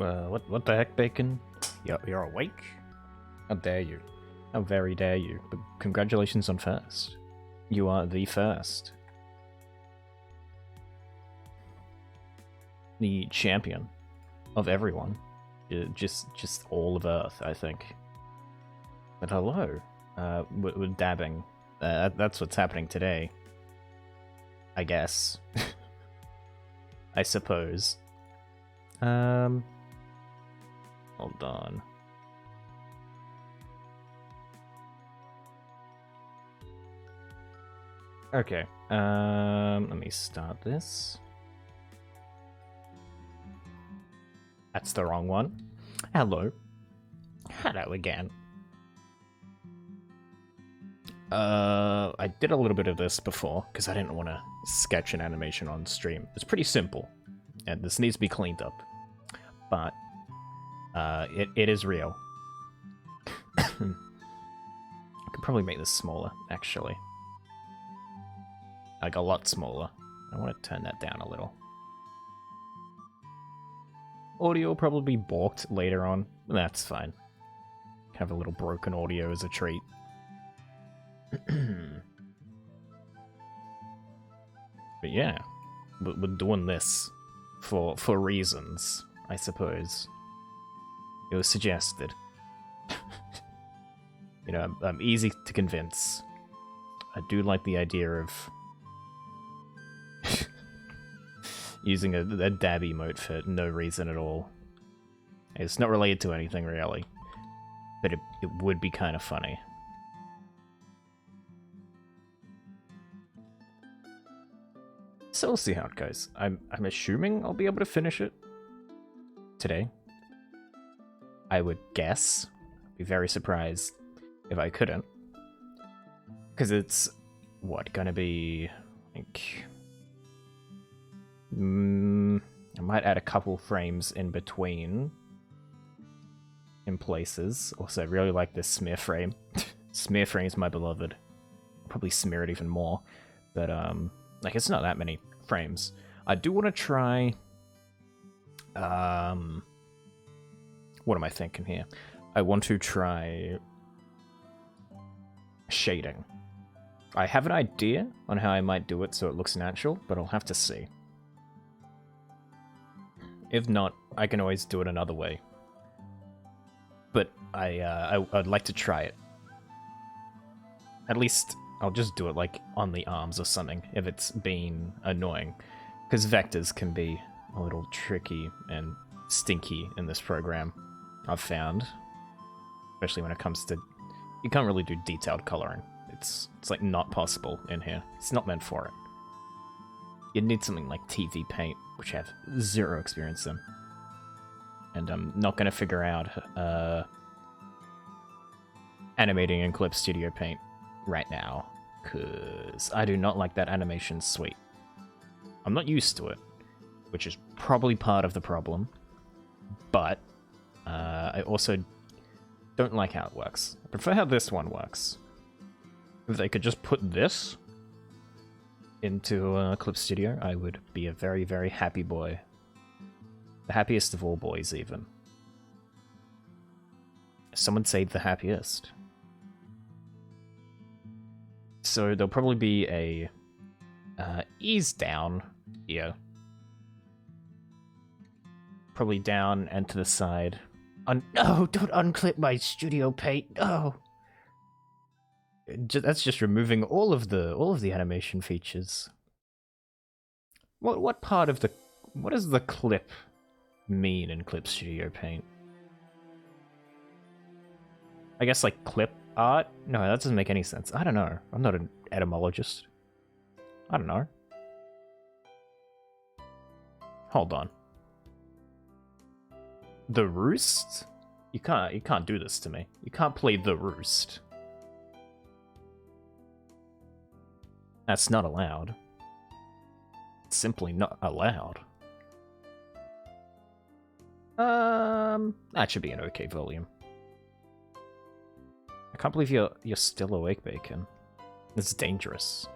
What the heck, Bacon? You're awake? How dare you? How very dare you? But congratulations on first. You are the first. The champion of everyone. Just all of Earth, I think. But hello. We're dabbing. That's what's happening today. I guess. I suppose. Hold on. Okay. Let me start this. That's the wrong one. Hello. Hello again. I did a little bit of this before, because I didn't want to sketch an animation on stream. It's pretty simple, and this needs to be cleaned up. But, it is real. I could probably make this smaller, actually. Like, a lot smaller. I want to turn that down a little. Audio will probably be balked later on. That's fine. Have a little broken audio as a treat. But yeah, we're doing this for reasons, I suppose. It was suggested. You know, I'm easy to convince. I do like the idea of using a dab emote for no reason at all. It's not related to anything, really. But it would be kind of funny. So we'll see how it goes. I'm assuming I'll be able to finish it today. I would guess. I'd be very surprised if I couldn't. Because it's, what, gonna be, I think... I might add a couple frames in between. In places. Also, I really like this smear frame. Smear frame's my beloved. I'll probably smear it even more. But, like, it's not that many frames. I do want to try... what am I thinking here? I want to try... shading. I have an idea on how I might do it so it looks natural, but I'll have to see. If not, I can always do it another way. But I'd like to try it. At least I'll just do it like on the arms or something if it's been annoying. Because vectors can be a little tricky and stinky in this program, I've found. Especially when it comes to... You can't really do detailed coloring. It's like not possible in here. It's not meant for it. You'd need something like TV Paint, which I have zero experience in. And I'm not going to figure out animating in Clip Studio Paint right now, because I do not like that animation suite. I'm not used to it, which is probably part of the problem, but I also don't like how it works. I prefer how this one works. If they could just put this into Clip Studio, I would be a very, very happy boy. The happiest of all boys, even. Someone say the happiest. So there'll probably be a ease down here. Probably down and to the side. No, don't unclip my studio paint. No. That's just removing all of the animation features. What part of the... What does the clip mean in Clip Studio Paint? I guess like clip art? No, that doesn't make any sense. I don't know. I'm not an etymologist. I don't know. Hold on. The Roost? You can't do this to me. You can't play The Roost. That's not allowed. It's simply not allowed. That should be an okay volume. I can't believe you're still awake, Bacon. It's dangerous.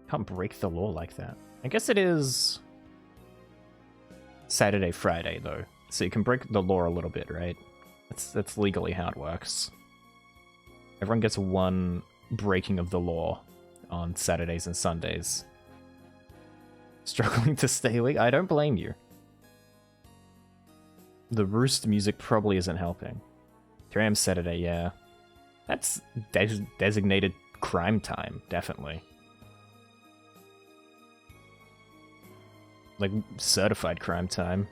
Can't break the law like that. I guess it is Saturday, Friday, though. So you can break the law a little bit, right? That's legally how it works. Everyone gets one breaking of the law on Saturdays and Sundays. Struggling to stay awake? I don't blame you. The roost music probably isn't helping. 3 a.m. Saturday, yeah. That's designated crime time, definitely. Like, certified crime time.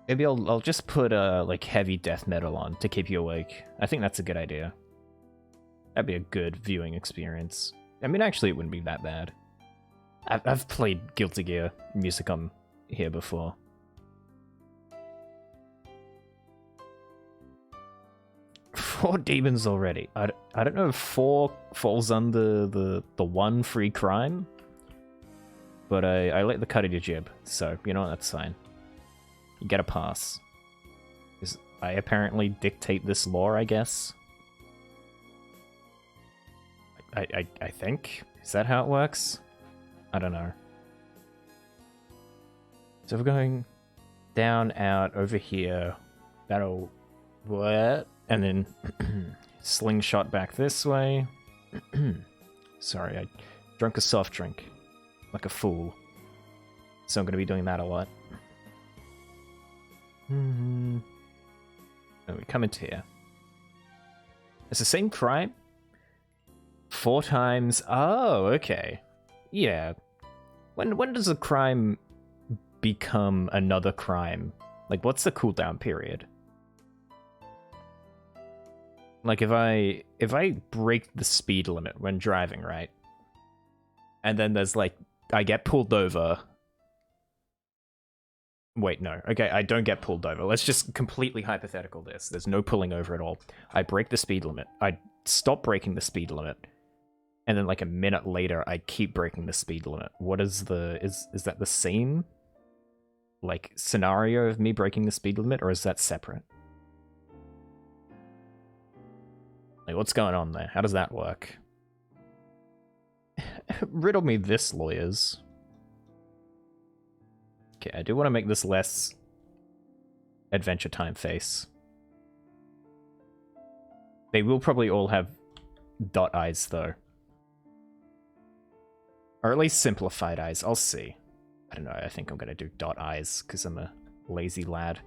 Maybe I'll just put like heavy death metal on to keep you awake. I think that's a good idea. That'd be a good viewing experience. I mean, actually, it wouldn't be that bad. I've played Guilty Gear music on here before. Four demons already. I don't know if 4 falls under the one free crime, but I like the cut of your jib, so you know what, that's fine. You get a pass. Because I apparently dictate this law, I guess. I think? Is that how it works? I don't know. So we're going down, out, over here. That'll... What? And then slingshot back this way. Sorry, I drank a soft drink. Like a fool. So I'm going to be doing that a lot. Oh, we come into here. It's the same crime? 4 times. Oh, okay. Yeah. When does a crime become another crime? Like, what's the cooldown period? Like, if I break the speed limit when driving, right? And then there's like, I get pulled over. Wait, no. Okay, I don't get pulled over. Let's just completely hypothetical this. There's no pulling over at all. I break the speed limit. I stop breaking the speed limit. And then like a minute later, I keep breaking the speed limit. What is the... Is that the same, like, scenario of me breaking the speed limit, or is that separate? Like, what's going on there? How does that work? Riddle me this, lawyers. Okay, I do want to make this less Adventure Time face. They will probably all have dot eyes, though. Or at least simplified eyes. I'll see. I don't know, I think I'm going to do dot eyes, because I'm a lazy lad.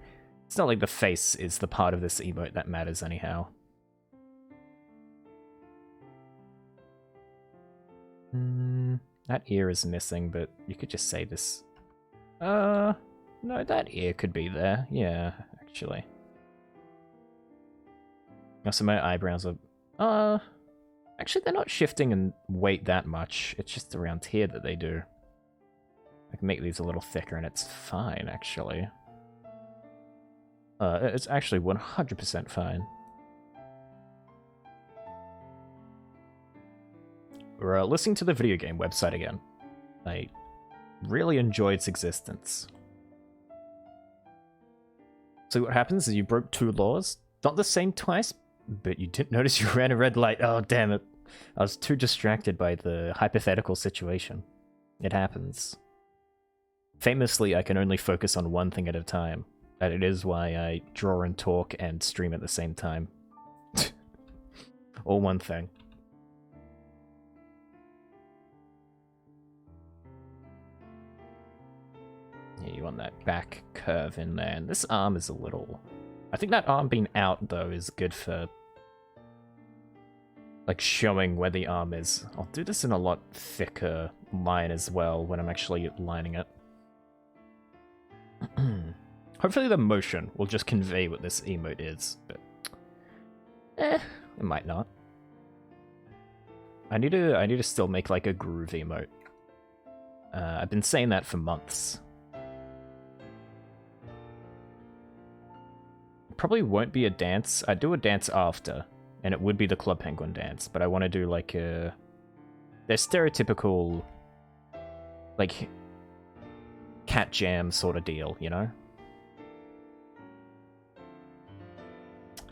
It's not like the face is the part of this emote that matters anyhow. That ear is missing, but you could just say this. No, that ear could be there. Yeah, actually. Also, my eyebrows are... Actually, they're not shifting in weight that much. It's just around here that they do. I can make these a little thicker and it's fine, actually. It's actually 100% fine. We're listening to the video game website again. I really enjoy its existence. So what happens is you broke 2 laws. Not the same twice, but you didn't notice you ran a red light. Oh, damn it. I was too distracted by the hypothetical situation. It happens. Famously, I can only focus on one thing at a time. And it is why I draw and talk and stream at the same time. All one thing. Yeah, you want that back curve in there. And this arm is a little... I think that arm being out, though, is good for... like, showing where the arm is. I'll do this in a lot thicker line as well when I'm actually lining it. Hopefully the motion will just convey what this emote is, but... it might not. I need to still make, like, a groove emote. I've been saying that for months. Probably won't be a dance. I do a dance after, and it would be the Club Penguin dance, but I want to do like a... They're stereotypical, like, cat jam sort of deal, you know?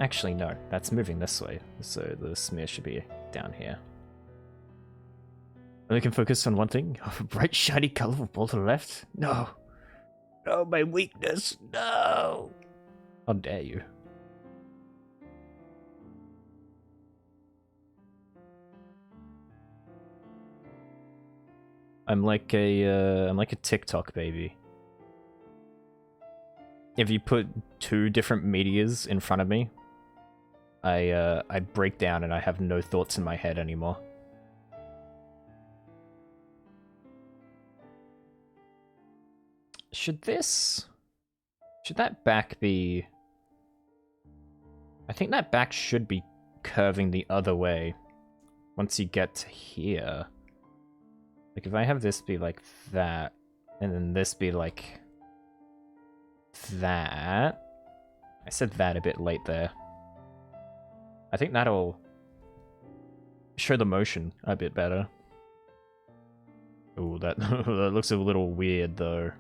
Actually, no, that's moving this way, so the smear should be down here. And we can focus on one thing. A bright, shiny, colorful ball to the left? No. No, my weakness. No. How dare you? I'm like a TikTok baby. If you put two different meteors in front of me, I break down and I have no thoughts in my head anymore. Should that back be... I think that back should be curving the other way once you get to here. Like, if I have this be like that, and then this be like that... I said that a bit late there. I think that'll show the motion a bit better. Ooh, that, that looks a little weird, though.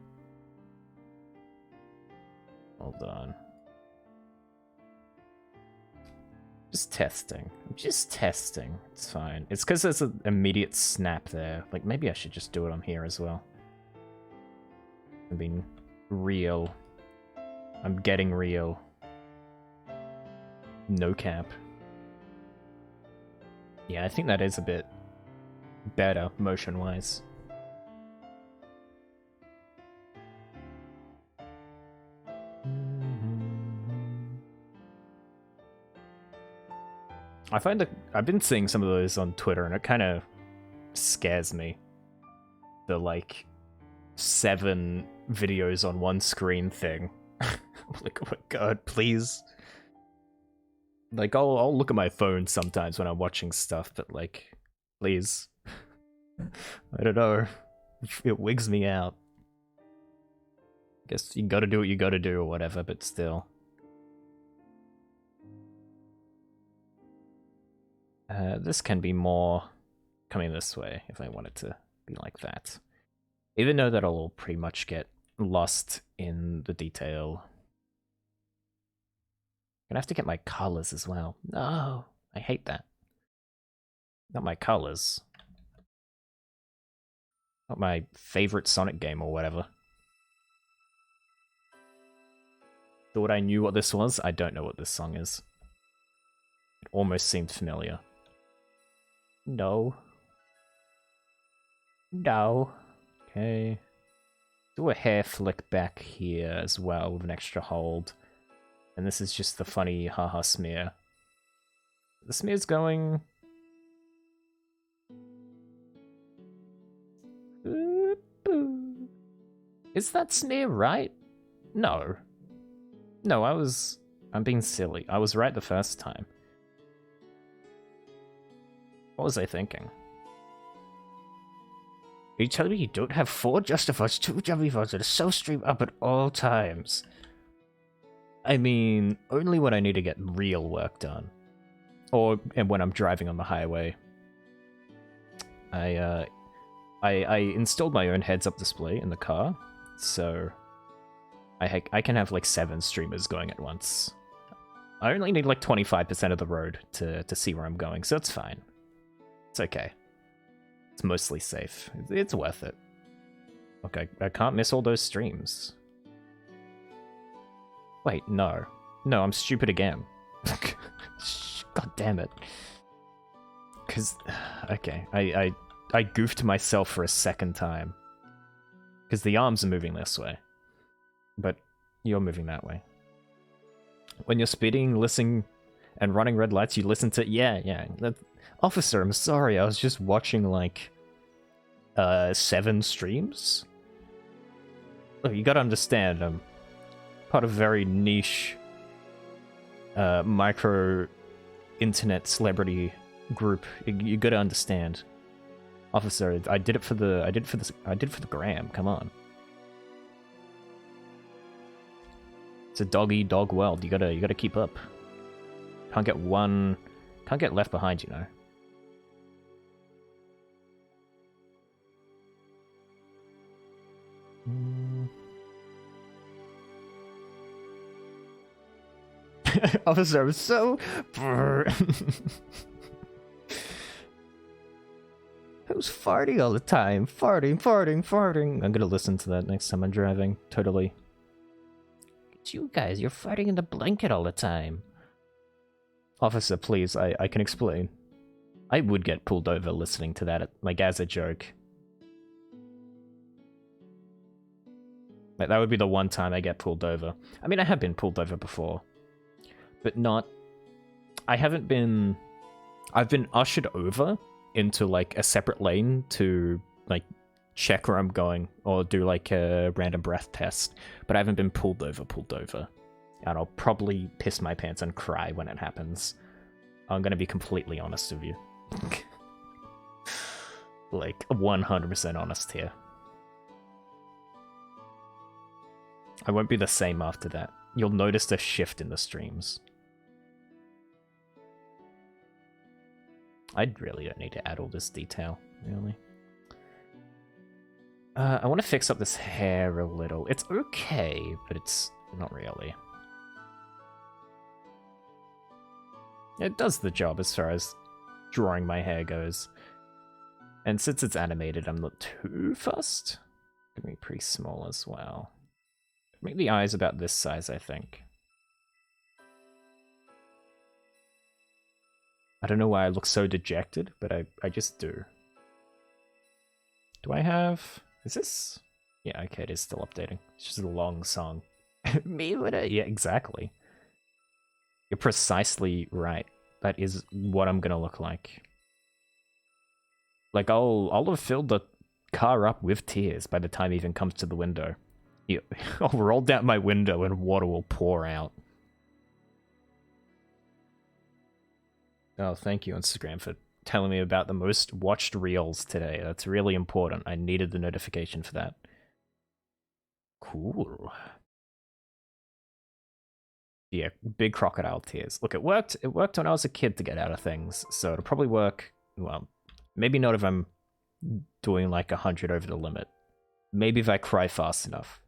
Hold on. Just testing. I'm just testing. It's fine. It's because there's an immediate snap there. Like, maybe I should just do it on here as well. I'm being real. I'm getting real. No cap. Yeah, I think that is a bit better, motion-wise. I find that I've been seeing some of those on Twitter, and it kind of scares me. The, like, 7 videos on one screen thing. Like, oh my god, please. Like, I'll look at my phone sometimes when I'm watching stuff, but, like, please. I don't know. It wigs me out. Guess you gotta do what you gotta do or whatever, but still. This can be more coming this way if I want it to be like that. Even though that'll pretty much get lost in the detail. I'm gonna have to get my colors as well. No, I hate that. Not my colors. Not my favorite Sonic game or whatever. Thought I knew what this was. I don't know what this song is. It almost seemed familiar. No. No. Okay. Do a hair flick back here as well with an extra hold. And this is just the funny haha smear. The smear's going... Is that smear right? No. No, I'm being silly. I was right the first time. What was I thinking? Are you telling me you don't have 4 Justifies, 2 Justifies that are self-stream up at all times? I mean, only when I need to get real work done. And when I'm driving on the highway. I installed my own heads-up display in the car, so I can have like 7 streamers going at once. I only need like 25% of the road to see where I'm going, so it's fine. It's okay. It's mostly safe. It's worth it. Look, I can't miss all those streams. Wait, no. No, I'm stupid again. God damn it. Because, okay, I goofed myself for a second time. Because the arms are moving this way. But you're moving that way. When you're speeding, listening, and running red lights, you listen to... Yeah. Officer, I'm sorry, I was just watching, like... 7 streams? Look, you gotta understand, I'm part of a very niche... micro... internet celebrity group. You gotta understand. Officer, I did it for the gram, come on. It's a dog-eat-dog world. You gotta keep up. Can't get left behind, you know. Officer, I'm so... Who's farting all the time? Farting, farting, farting. I'm gonna listen to that next time I'm driving. Totally. It's you guys, you're farting in the blanket all the time. Officer, please, I can explain. I would get pulled over listening to that, like, as a joke. Like, that would be the one time I get pulled over. I mean, I have been pulled over before. But not... I haven't been... I've been ushered over into, like, a separate lane to, like, check where I'm going, or do, like, a random breath test. But I haven't been pulled over. And I'll probably piss my pants and cry when it happens. I'm gonna be completely honest with you. Like, 100% honest here. I won't be the same after that. You'll notice a shift in the streams. I really don't need to add all this detail, really. I want to fix up this hair a little. It's okay, but it's not really. It does the job as far as drawing my hair goes. And since it's animated, I'm not too fussed. Gonna be pretty small as well. Make the eyes about this size, I think. I don't know why I look so dejected, but I just do. Do I have... Is this... Yeah, okay, it is still updating. It's just a long song. Me with it? Yeah, exactly. You're precisely right. That is what I'm gonna look like. Like, I'll have filled the car up with tears by the time it even comes to the window. Yeah, I'll roll down my window and water will pour out. Oh, thank you, Instagram, for telling me about the most watched reels today. That's really important. I needed the notification for that. Cool. Yeah, big crocodile tears. Look, it worked. It worked when I was a kid to get out of things, so it'll probably work. Well, maybe not if I'm doing like 100 over the limit. Maybe if I cry fast enough.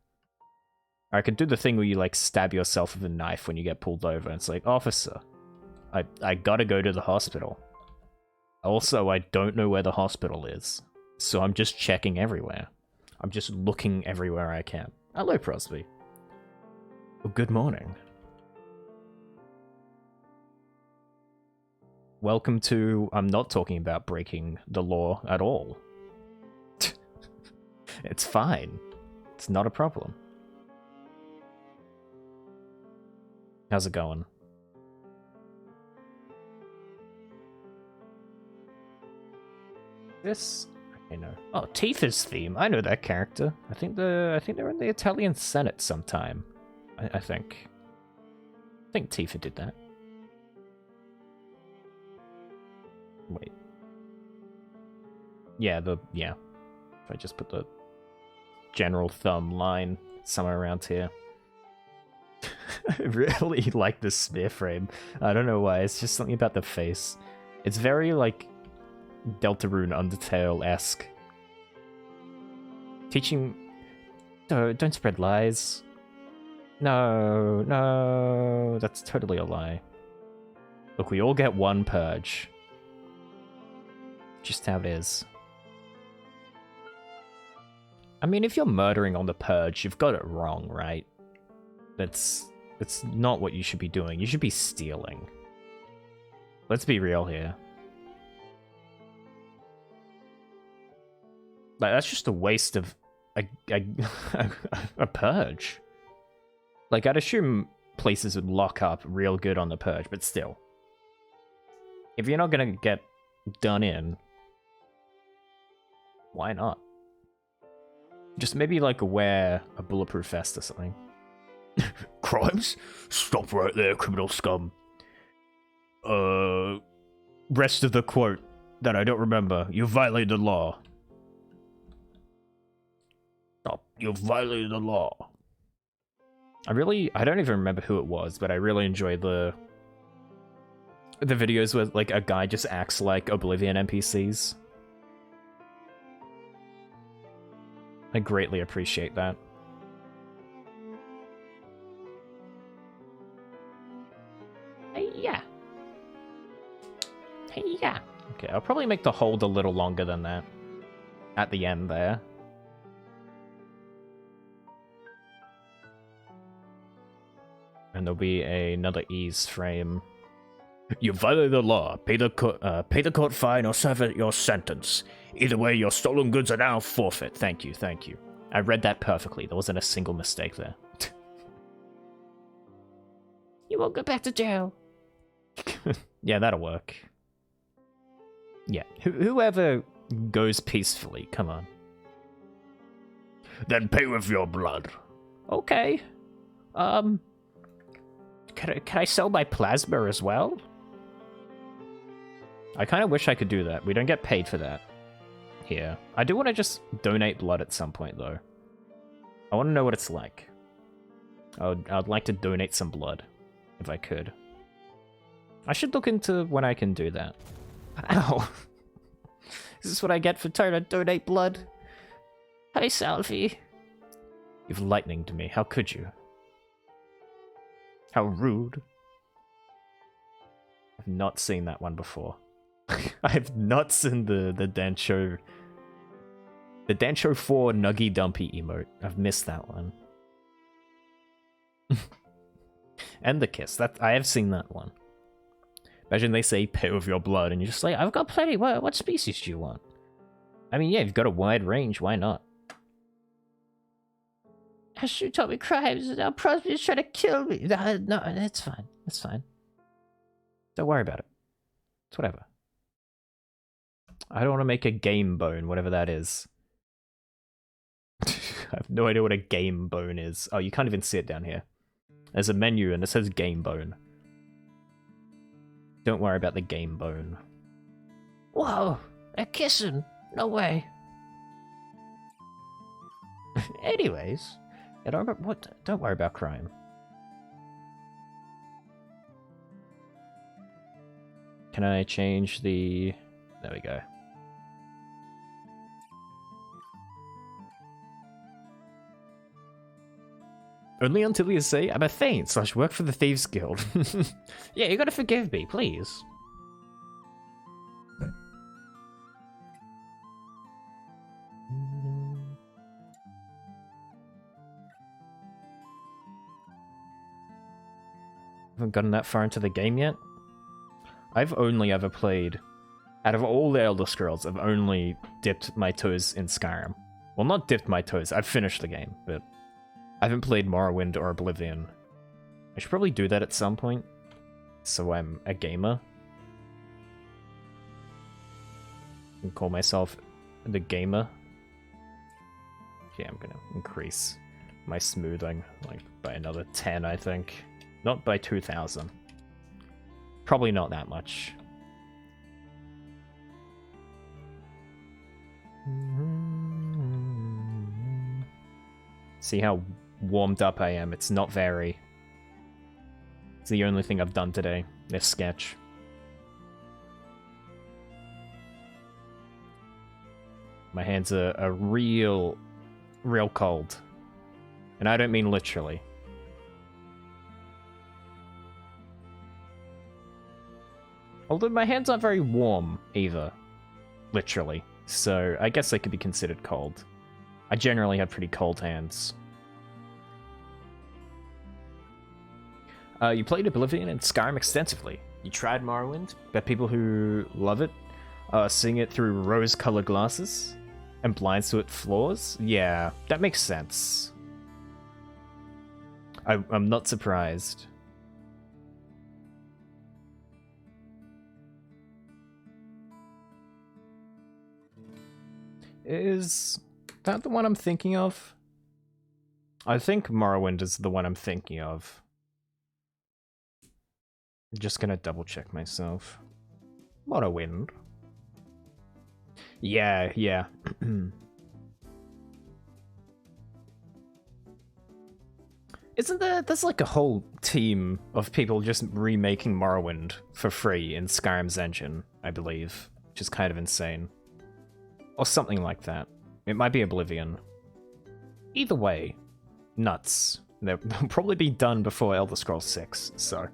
I could do the thing where you like stab yourself with a knife when you get pulled over. And it's like, officer, I gotta go to the hospital. Also, I don't know where the hospital is, so I'm just checking everywhere. I'm just looking everywhere I can. Hello, Crosby. Well, good morning. Welcome to... I'm not talking about breaking the law at all. It's fine. It's not a problem. How's it going? This... I know. Oh, Tifa's theme. I know that character. I think they're in the Italian Senate sometime. I think. I think Tifa did that. Wait. Yeah, yeah. If I just put the general thumb line somewhere around here. I really like this spear frame. I don't know why, it's just something about the face. It's very, like, Deltarune Undertale-esque. Teaching... Don't spread lies. No, no, that's totally a lie. Look, we all get one purge. Just how it is. I mean, if you're murdering on the purge, you've got it wrong, right? It's not what you should be doing. You should be stealing. Let's be real here. Like, that's just a waste of a purge. Like, I'd assume places would lock up real good on the purge, but still. If you're not gonna get done in, why not? Just maybe, like, wear a bulletproof vest or something. Crimes? Stop right there, criminal scum. Rest of the quote that I don't remember. You violated the law. Stop. You violated the law. I don't even remember who it was, but I really enjoyed the videos where, like, a guy just acts like Oblivion NPCs. I greatly appreciate that. Yeah. Okay, I'll probably make the hold a little longer than that. At the end there. And there'll be another ease frame. You violated the law. Pay the court fine or serve your sentence. Either way, your stolen goods are now forfeit. Thank you, thank you. I read that perfectly. There wasn't a single mistake there. You won't go back to jail. Yeah, that'll work. Yeah, whoever goes peacefully, come on. Then pay with your blood. Okay. Can I sell my plasma as well? I kind of wish I could do that. We don't get paid for that here. I do want to just donate blood at some point, though. I want to know what it's like. I'd like to donate some blood, if I could. I should look into when I can do that. Ow! Is this what I get for trying to donate blood? Hi, Salvi. You've lightninged me. How could you? How rude. I've not seen that one before. I've not seen the Dancho... The Dancho 4 Nuggy Dumpy emote. I've missed that one. And the kiss. I have seen that one. Imagine they say pay with your blood and you're just like, I've got plenty. What species do you want? I mean, yeah, you've got a wide range. Why not? Astrid told me crimes and now Crosby is trying to kill me. No, it's fine. It's fine. Don't worry about it. It's whatever. I don't want to make a game bone, whatever that is. I have no idea what a game bone is. Oh, you can't even see it down here. There's a menu and it says game bone. Don't worry about the game bone. Whoa, they're kissing. No way. Anyways, don't worry about crime. Can I change the... There we go. Only until you say I'm a Thane / work for the Thieves Guild. Yeah, you gotta forgive me, please. Haven't gotten that far into the game yet. I've only ever played... Out of all the Elder Scrolls, I've only dipped my toes in Skyrim. Well, not dipped my toes, I've finished the game, but... I haven't played Morrowind or Oblivion. I should probably do that at some point, so I'm a gamer. And call myself the gamer. Okay, I'm gonna increase my smoothing, like, by another 10, I think. Not by 2,000. Probably not that much. See how warmed up I am. It's not very. It's the only thing I've done today, this sketch. My hands are real cold. And I don't mean literally. Although my hands aren't very warm, either. Literally. So, I guess they could be considered cold. I generally have pretty cold hands. You played Oblivion and Skyrim extensively. You tried Morrowind? Bet people who love it seeing it through rose-colored glasses? And blinds to its flaws? Yeah, that makes sense. I'm not surprised. Is that the one I'm thinking of? I think Morrowind is the one I'm thinking of. I'm just gonna double check myself. Morrowind. Yeah. Isn't there's like a whole team of people just remaking Morrowind for free in Skyrim's engine, I believe, which is kind of insane. Or something like that. It might be Oblivion. Either way, nuts. They'll probably be done before Elder Scrolls 6, so...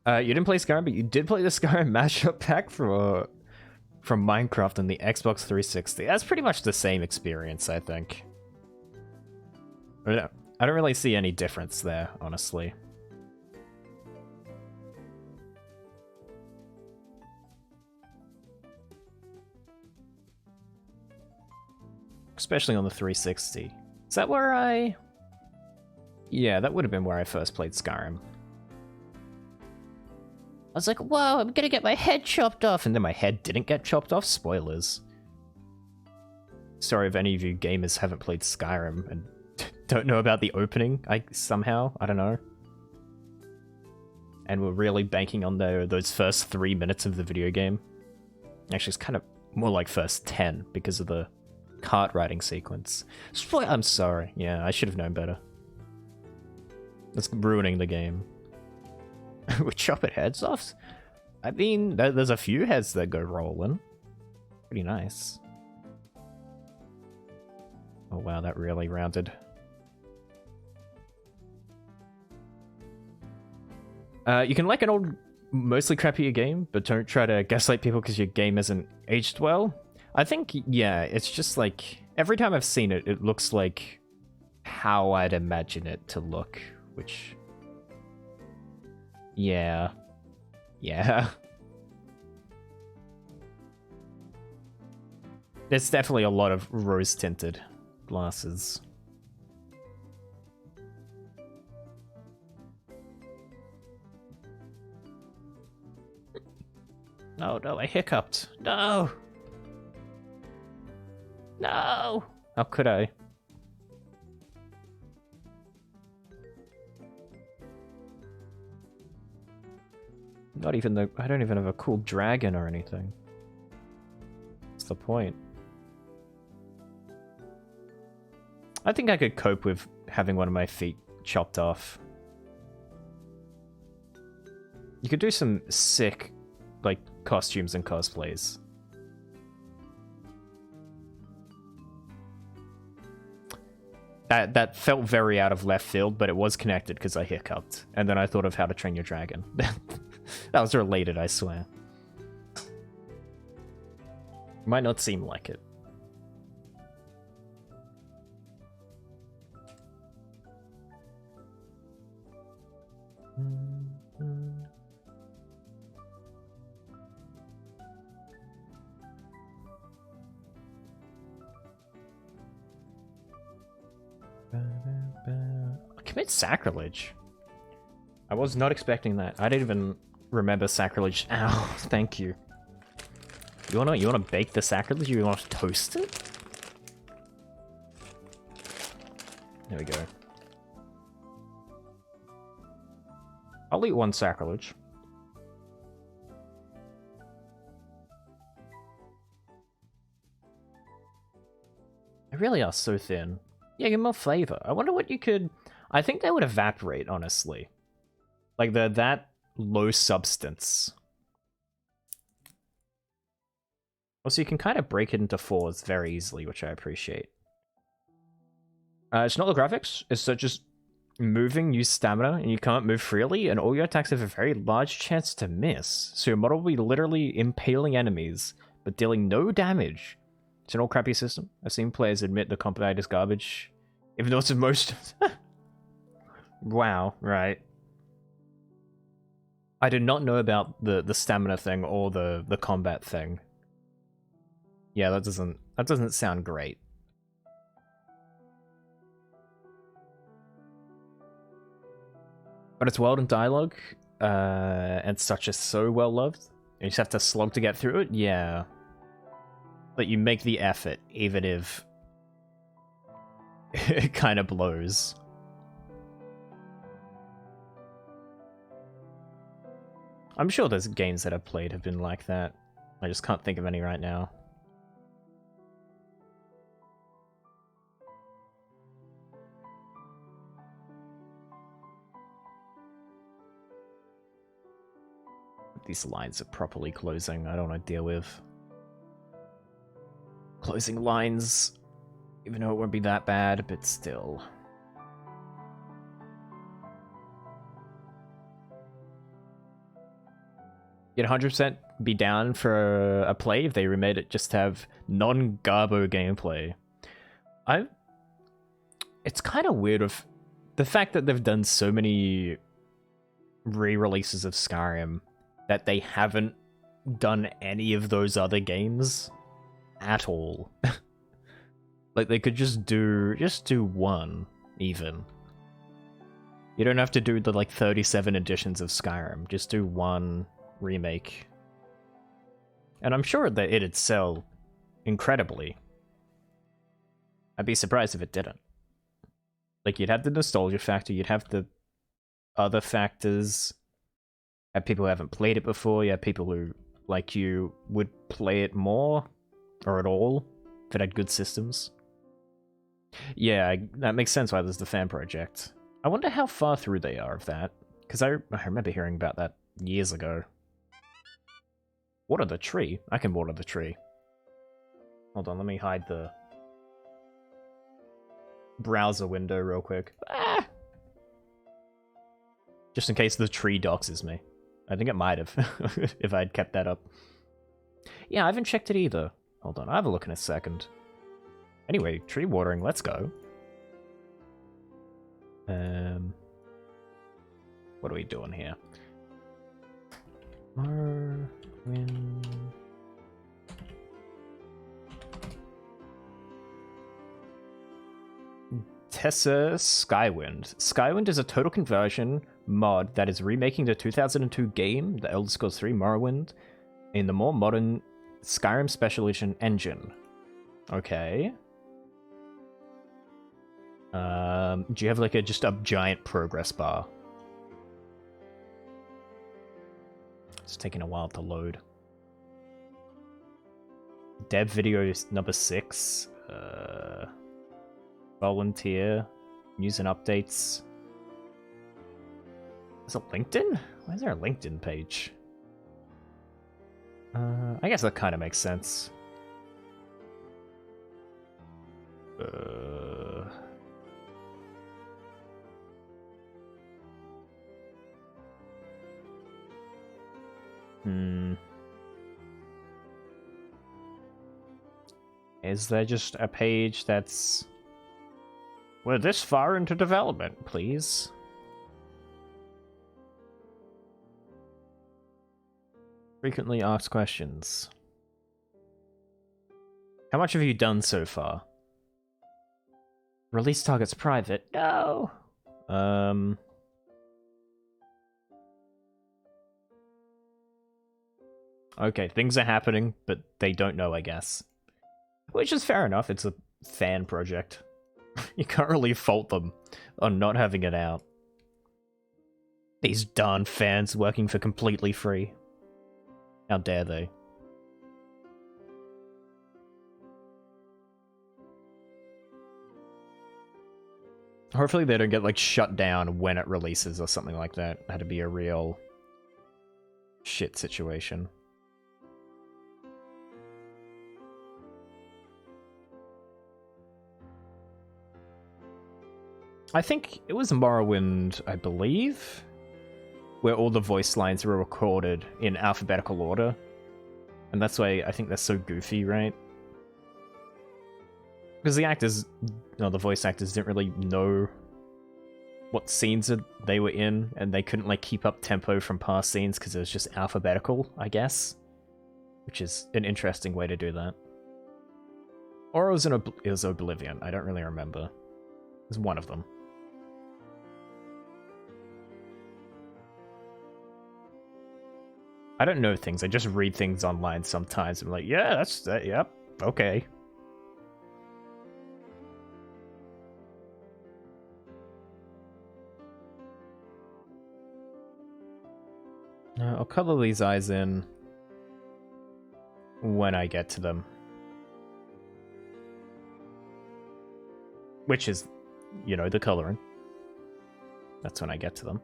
You didn't play Skyrim, but you did play the Skyrim mashup pack from Minecraft on the Xbox 360. That's pretty much the same experience, I think. I don't really see any difference there, honestly. Especially on the 360. Is that where I... Yeah, that would have been where I first played Skyrim. I was like, whoa, I'm gonna get my head chopped off. And then my head didn't get chopped off. Spoilers. Sorry if any of you gamers haven't played Skyrim and don't know about the opening, I don't know. And we're really banking on those first 3 minutes of the video game. Actually, it's kind of more like first 10 because of the cart riding sequence. I'm sorry. Yeah, I should have known better. That's ruining the game. We're chopping heads off? I mean, there's a few heads that go rolling. Pretty nice. Oh wow, that really rounded. You can like an old, mostly crappier game, but don't try to gaslight people because your game isn't aged well. I think, yeah, it's just like, every time I've seen it, it looks like how I'd imagine it to look, which... Yeah. Yeah. There's definitely a lot of rose-tinted glasses. Oh no, I hiccuped. No! No! How could I? Not even the... I don't even have a cool dragon or anything. What's the point? I think I could cope with having one of my feet chopped off. You could do some sick, like, costumes and cosplays. That felt very out of left field, but it was connected because I hiccuped. And then I thought of How to Train Your Dragon. That was related, I swear. Might not seem like it. Commit sacrilege. I was not expecting that. I didn't even remember sacrilege. Ow, thank you. You wanna bake the sacrilege? You wanna toast it? There we go. I'll eat one sacrilege. They really are so thin. Yeah, get more flavor. I wonder what you could... I think they would evaporate, honestly. Like, they're that low substance. Also, you can kind of break it into fours very easily, which I appreciate. It's not the graphics. It's just moving, use stamina, and you can't move freely, and all your attacks have a very large chance to miss. So your model will be literally impaling enemies, but dealing no damage. It's an all crappy system. I've seen players admit the combat is garbage, even though it's in most... Wow, right. I did not know about the stamina thing or the combat thing. Yeah, that doesn't sound great. But it's world and dialogue, and such is so well loved. You just have to slog to get through it. Yeah, but you make the effort, even if it kind of blows. I'm sure there's games that I've played have been like that. I just can't think of any right now. These lines are properly closing. I don't want to deal with closing lines, even though it won't be that bad, but still. You'd 100% be down for a play if they remade it just to have non-Garbo gameplay. It's kind of weird of the fact that they've done so many re-releases of Skyrim that they haven't done any of those other games at all. Like they could just do one even. You don't have to do the like 37 editions of Skyrim. Just do one remake. And I'm sure that it'd sell incredibly. I'd be surprised if it didn't. Like you'd have the nostalgia factor, you'd have the other factors. Have people who haven't played it before, you have people who, like you, would play it more or at all if it had good systems. Yeah, that makes sense why there's the fan project. I wonder how far through they are of that, because I remember hearing about that years ago. Water the tree? I can water the tree. Hold on, let me hide the browser window real quick. Ah! Just in case the tree doxes me. I think it might have, if I'd kept that up. Yeah, I haven't checked it either. Hold on, I'll have a look in a second. Anyway, tree watering, let's go. What are we doing here? Morrowind. Tessa Skywind. Skywind is a total conversion mod that is remaking the 2002 game, The Elder Scrolls 3 Morrowind, in the more modern Skyrim Special Edition engine. Okay. Do you have like just a giant progress bar? It's taking a while to load. Dev video number 6. Volunteer. News and updates. Is it LinkedIn? Why is there a LinkedIn page? I guess that kind of makes sense. Is there just a page that's... We're this far into development, please? Frequently asked questions. How much have you done so far? Release target's private. No! Okay, things are happening, but they don't know, I guess. Which is fair enough, it's a fan project. You can't really fault them on not having it out. These darn fans working for completely free. How dare they? Hopefully they don't get like shut down when it releases or something like that. That'd be a real shit situation. I think it was Morrowind, I believe, where all the voice lines were recorded in alphabetical order. And that's why I think they're so goofy, right? Because the actors, the voice actors didn't really know what scenes they were in, and they couldn't like keep up tempo from past scenes because it was just alphabetical, I guess. Which is an interesting way to do that. Or it was Oblivion, I don't really remember. It was one of them. I don't know things, I just read things online sometimes. I'm like, yeah, that's that, yep, okay. I'll color these eyes in when I get to them. Which is, you know, the coloring. That's when I get to them.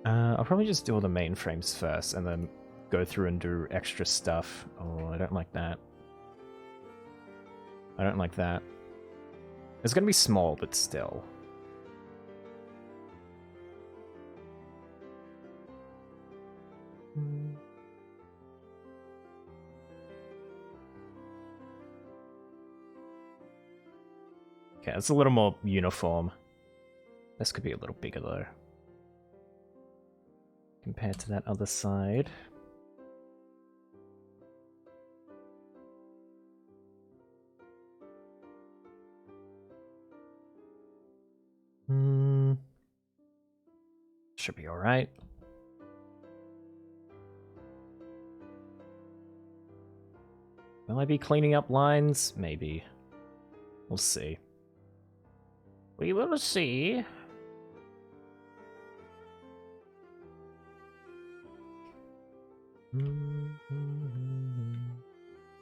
I'll probably just do all the main frames first and then go through and do extra stuff. Oh, I don't like that. I don't like that. It's gonna be small, but still. Okay, it's a little more uniform. This could be a little bigger though. Compared to that other side. Should be alright. Will I be cleaning up lines? Maybe. We'll see. We will see.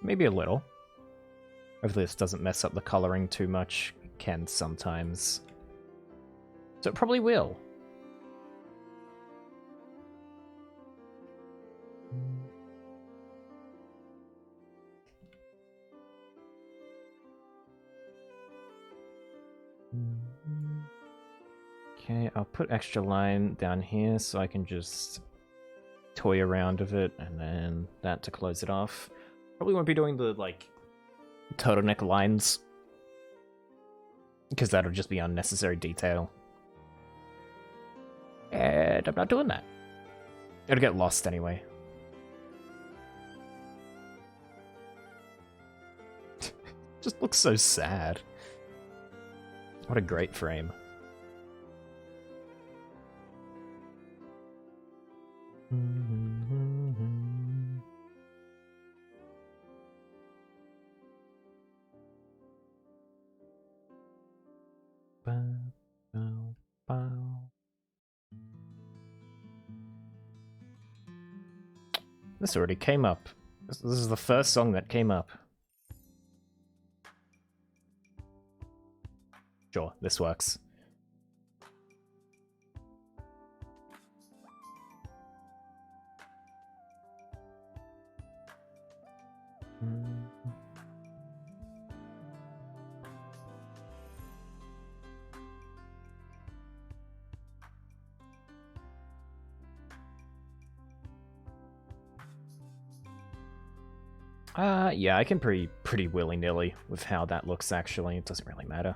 Maybe a little. Hopefully this doesn't mess up the coloring too much. It can sometimes. So it probably will. Okay, I'll put extra line down here so I can just toy around with it, and then that to close it off. Probably won't be doing the, like, turtleneck lines, because that'll just be unnecessary detail. And I'm not doing that. It'll get lost anyway. Just looks so sad. What a great frame. This already came up. This is the first song that came up. Sure, this works. Yeah, I can pretty willy-nilly with how that looks, actually. It doesn't really matter.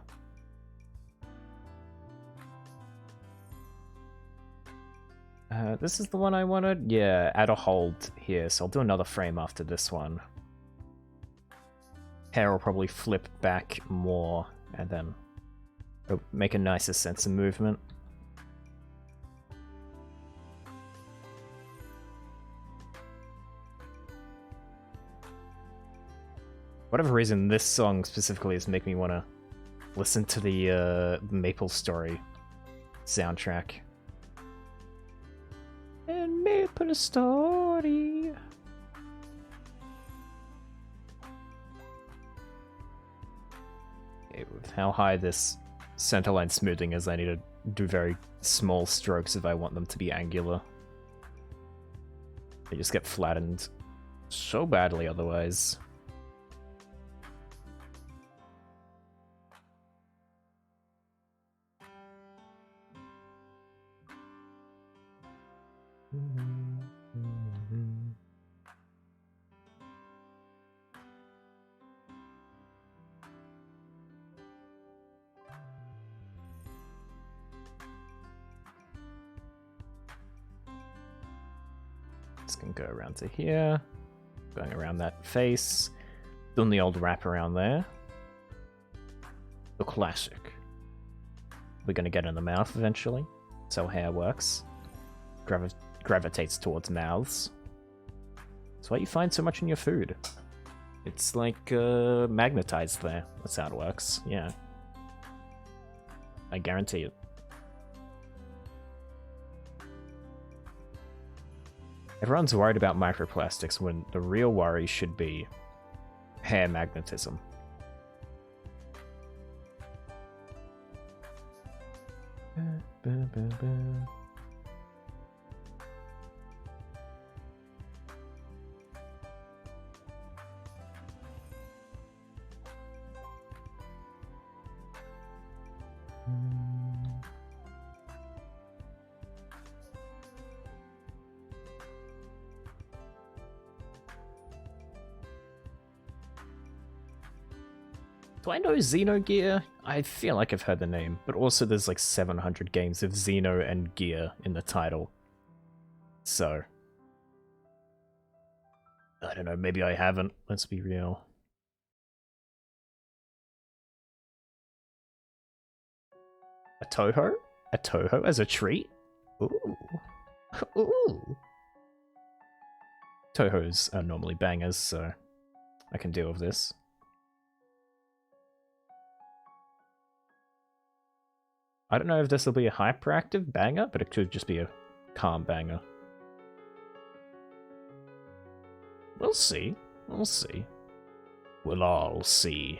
This is the one I wanted? Yeah, add a hold here, so I'll do another frame after this one. Hair will probably flip back more, and then make a nicer sense of movement. Whatever reason, this song specifically is making me want to listen to the Maple Story soundtrack. And Maple Story. Okay, with how high this centerline smoothing is, I need to do very small strokes if I want them to be angular. They just get flattened so badly otherwise. This can go around to here, going around that face, doing the old wrap around there. The classic. We're gonna get in the mouth eventually. That's how hair works. Gravitates towards mouths. That's why you find so much in your food. It's like magnetized there. That's how it works. Yeah. I guarantee it. Everyone's worried about microplastics when the real worry should be hair magnetism. Do I know Xenogear? I feel like I've heard the name, but also there's like 700 games of Xeno and Gear in the title. So, I don't know, maybe I haven't, let's be real. A Toho? A Toho as a treat? Ooh. Ooh. Tohos are normally bangers, so I can deal with this. I don't know if this will be a hyperactive banger, but it could just be a calm banger. We'll see. We'll see. We'll all see.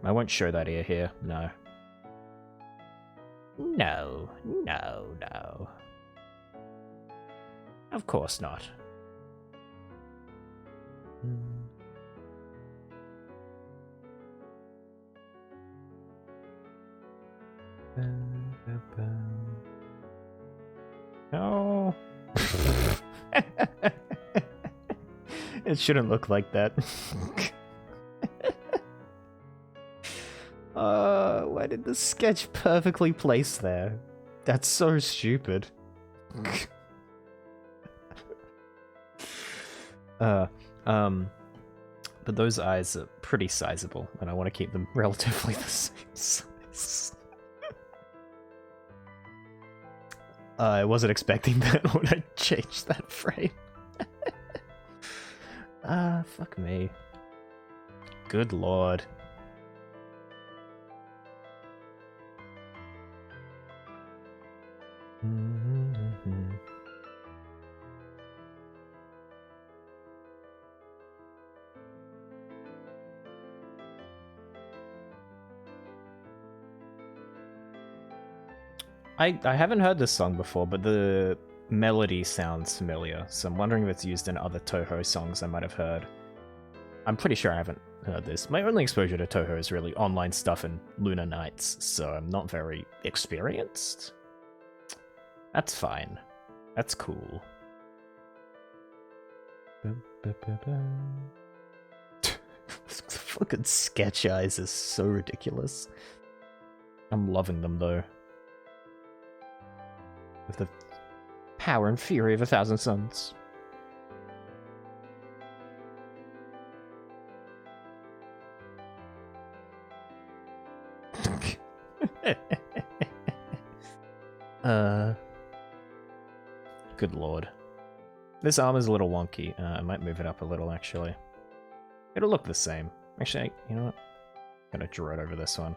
I won't show that ear here, no. No, no, no. Of course not. No. It shouldn't look like that. Why did the sketch perfectly place there? That's so stupid. But those eyes are pretty sizable, and I want to keep them relatively the same size. I wasn't expecting that when I changed that frame. Fuck me. Good lord. I haven't heard this song before, but the melody sounds familiar, so I'm wondering if it's used in other Toho songs I might have heard. I'm pretty sure I haven't heard this. My only exposure to Toho is really online stuff and Lunar Nights, so I'm not very experienced. That's fine. That's cool. Fucking sketch eyes is so ridiculous. I'm loving them though. With the power and fury of 1,000 suns. Good lord. This arm is a little wonky. I might move it up a little, actually. It'll look the same. Actually, you know what? I'm gonna draw it over this one.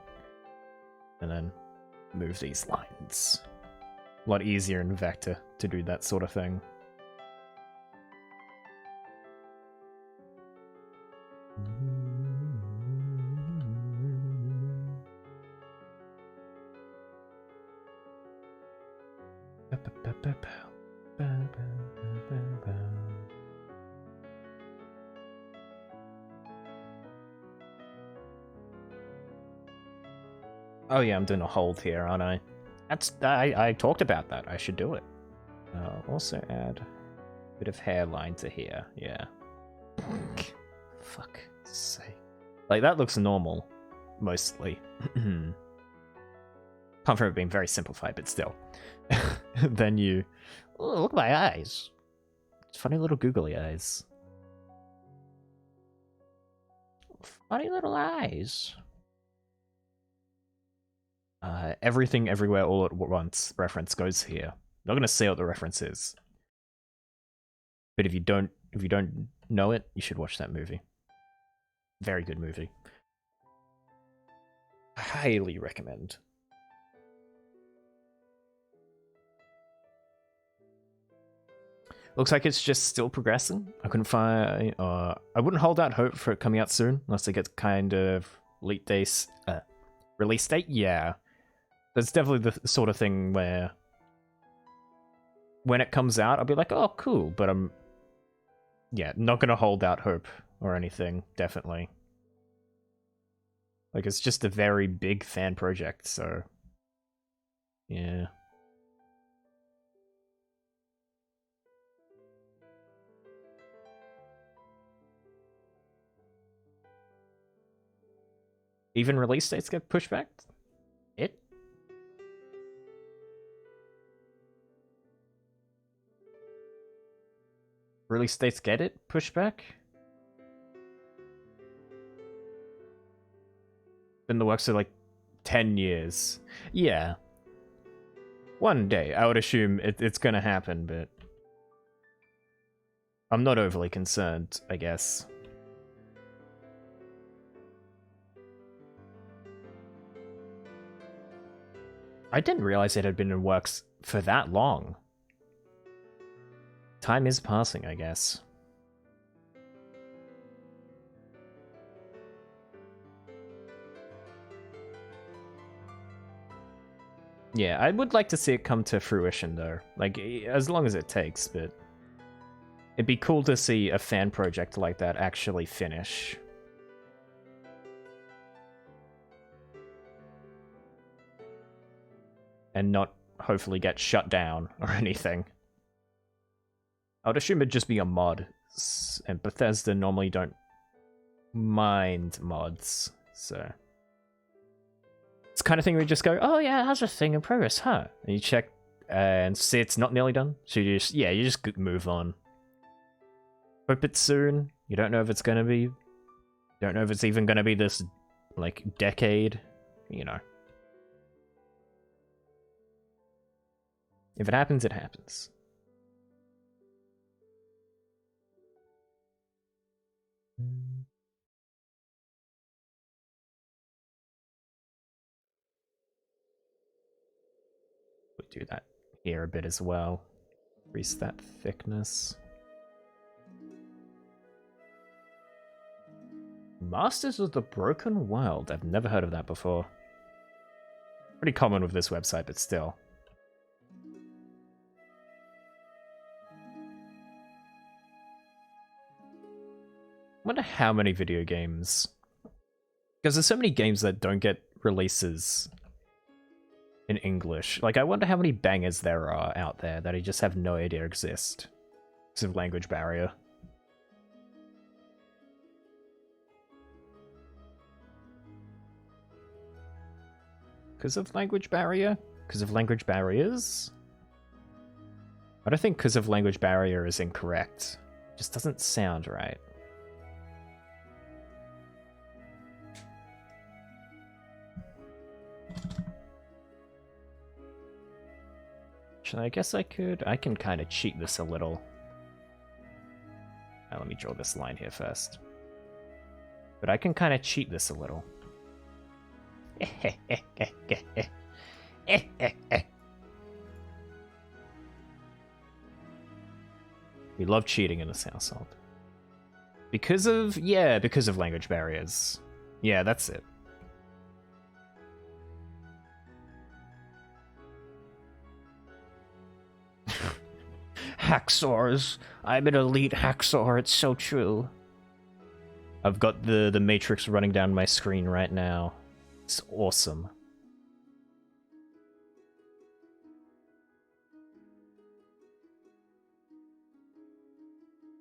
And then move these lines. A lot easier in Vector to do that sort of thing. Oh yeah, I'm doing a hold here, aren't I? I talked about that. I should do it. Also add a bit of hairline to here. Yeah. Fuck sake. Like, that looks normal. Mostly. Apart from it being very simplified, but still. Then you... Oh, look at my eyes. Funny little googly eyes. Funny little eyes. Everything, everywhere, all at once reference goes here. Not gonna say what the reference is, but if you don't know it, you should watch that movie. Very good movie. Highly recommend. Looks like it's just still progressing. I couldn't find. I wouldn't hold out hope for it coming out soon, unless it gets kind of release date. Yeah. That's definitely the sort of thing where when it comes out, I'll be like, oh, cool. But I'm, yeah, not going to hold out hope or anything, definitely. Like, it's just a very big fan project, so yeah. Even release dates get pushed back? It? Release dates get it pushed back? Been in the works for like 10 years. Yeah. One day, I would assume it's gonna happen, but I'm not overly concerned, I guess. I didn't realize it had been in works for that long. Time is passing, I guess. Yeah, I would like to see it come to fruition, though. Like, as long as it takes, but it'd be cool to see a fan project like that actually finish. And not, hopefully, get shut down or anything. I would assume it'd just be a mod, and Bethesda normally don't mind mods, so... It's the kind of thing where you just go, oh yeah, how's a thing in progress, huh? And you check and see it's not nearly done. So you just move on. Hope it's soon. You don't know if it's gonna be. You don't know if it's even gonna be this, like, decade. You know. If it happens, it happens. We'll do that here a bit as well. Increase that thickness. Masters of the Broken Wild. I've never heard of that before. Pretty common with this website, but still. Wonder how many video games... Because there's so many games that don't get releases in English. Like, I wonder how many bangers there are out there that I just have no idea exist. Because of language barrier. Because of language barrier? Because of language barriers? I don't think because of language barrier is incorrect. It just doesn't sound right. Actually, I guess I can kind of cheat this a little. Now, let me draw this line here first. But I can kind of cheat this a little. We love cheating in this household. Because of language barriers. Yeah, that's it. Hacksaws. I'm an elite hacksaw, it's so true. I've got the Matrix running down my screen right now. It's awesome.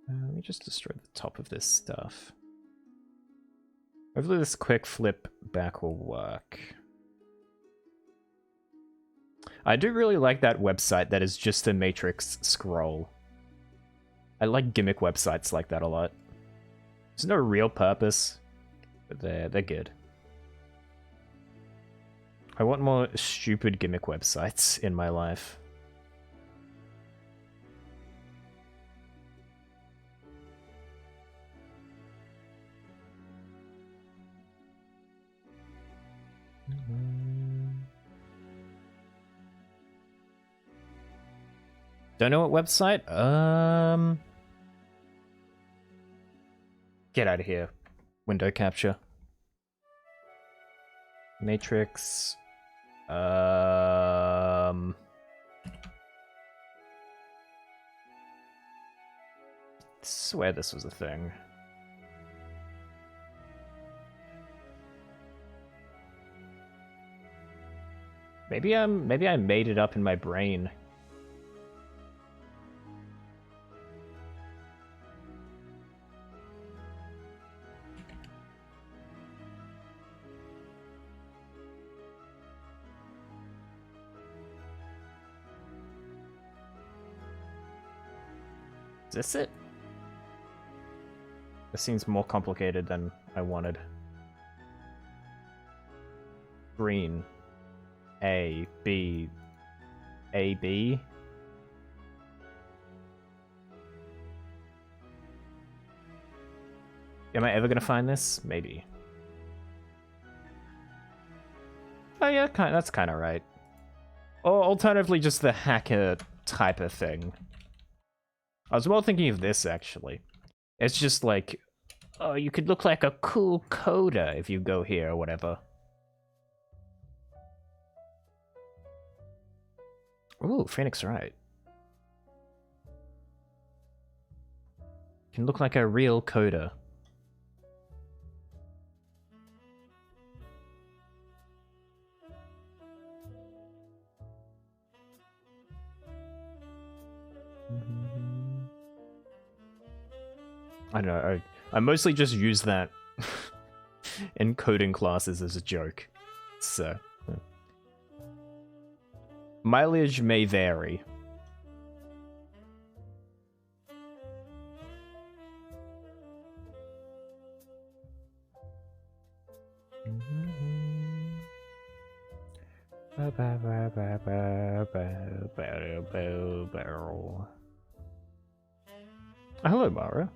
Let me just destroy the top of this stuff. Hopefully this quick flip back will work. I do really like that website that is just a Matrix scroll. I like gimmick websites like that a lot. There's no real purpose, but they're good. I want more stupid gimmick websites in my life. Don't know what website? Get out of here. Window capture. Matrix. I swear this was a thing. Maybe I made it up in my brain. this it? This seems more complicated than I wanted. Green. A, B. A, B. Am I ever gonna find this? Maybe. Oh yeah, that's kind of right. Or alternatively, just the hacker type of thing. I was more thinking of this, actually. It's just like, oh, you could look like a cool coder if you go here or whatever. Ooh, Phoenix Wright. You can look like a real coder. I don't know, I mostly just use that in coding classes as a joke. So, mileage may vary. Hello, Mara.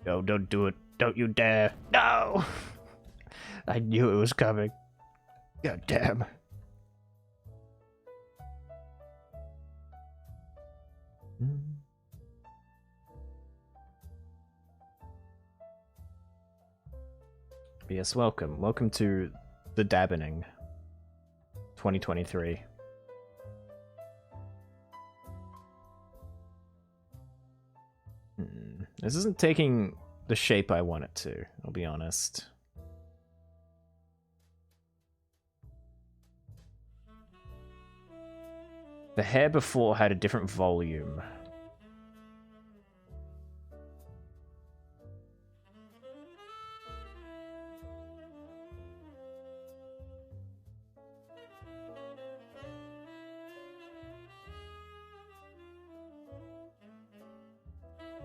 No, don't do it. Don't you dare. No! I knew it was coming. God damn. Yes, welcome. Welcome to the Dabbening 2023. This isn't taking the shape I want it to, I'll be honest. The hair before had a different volume.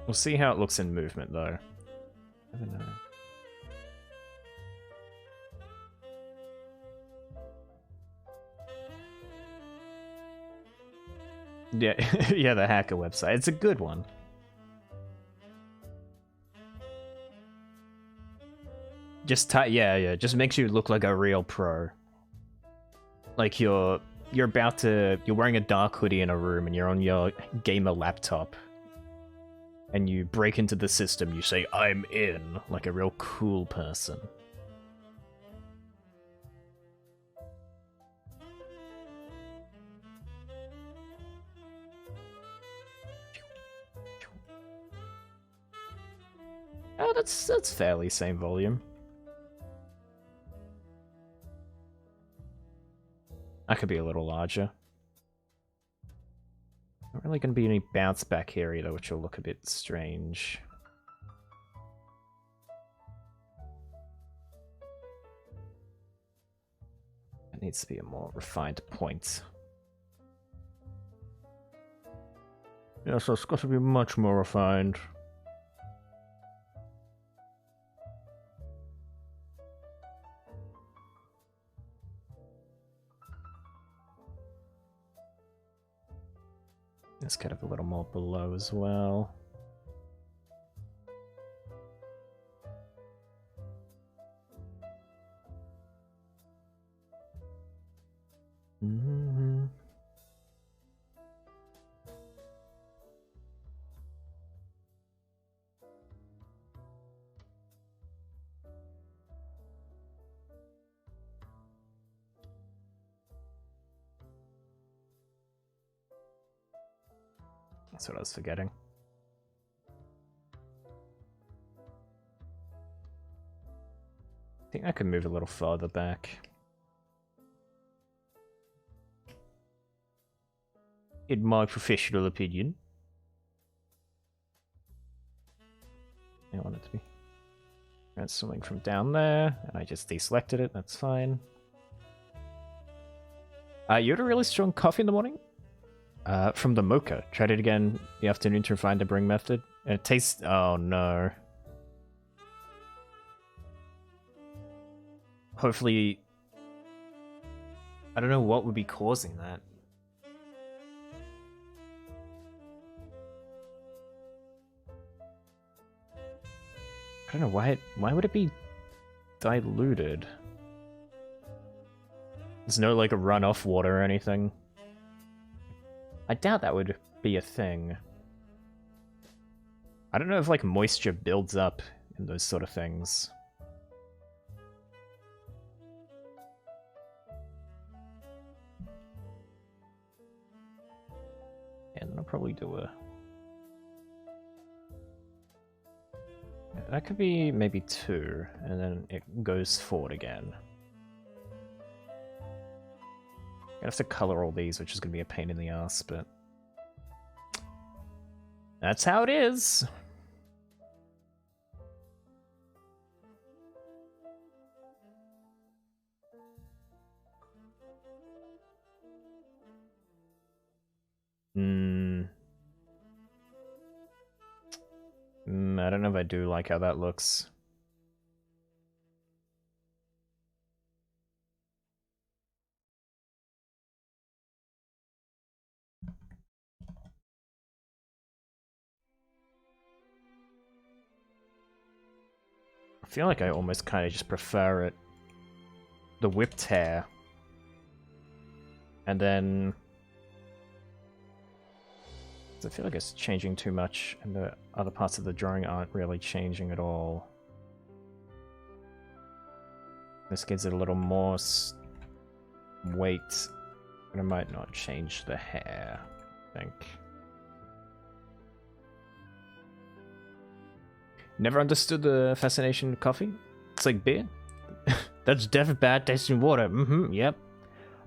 We'll see how it looks in movement, though. I don't know. Yeah, yeah, the hacker website. It's a good one. Just yeah, just makes you look like a real pro. Like you're wearing a dark hoodie in a room and you're on your gamer laptop. And you break into the system, you say, "I'm in," like a real cool person. Oh, that's fairly same volume. That could be a little larger. Not really going to be any bounce back here either, which will look a bit strange. It needs to be a more refined point. Yes, it's got to be much more refined. It's kind of a little more below as well. That's what I was forgetting. I think I could move a little farther back. In my professional opinion. I want it to be. That's something from down there, and I just deselected it, that's fine. You had a really strong coffee in the morning? From the mocha. Tried it again the afternoon to refine the brewing method. And it tastes... Oh, no. Hopefully... I don't know what would be causing that. I don't know why would it be diluted? There's no like a runoff water or anything. I doubt that would be a thing. I don't know if like moisture builds up in those sort of things. And I'll probably do a... That could be maybe 2, and then it goes forward again. I have to color all these, which is going to be a pain in the ass, but... That's how it is! I don't know if I do like how that looks. I feel like I almost kind of just prefer it. The whipped hair. And then... I feel like it's changing too much, and the other parts of the drawing aren't really changing at all. This gives it a little more weight, but it might not change the hair, I think. Never understood the fascination with coffee. It's like beer. That's definitely bad tasting water. Yep.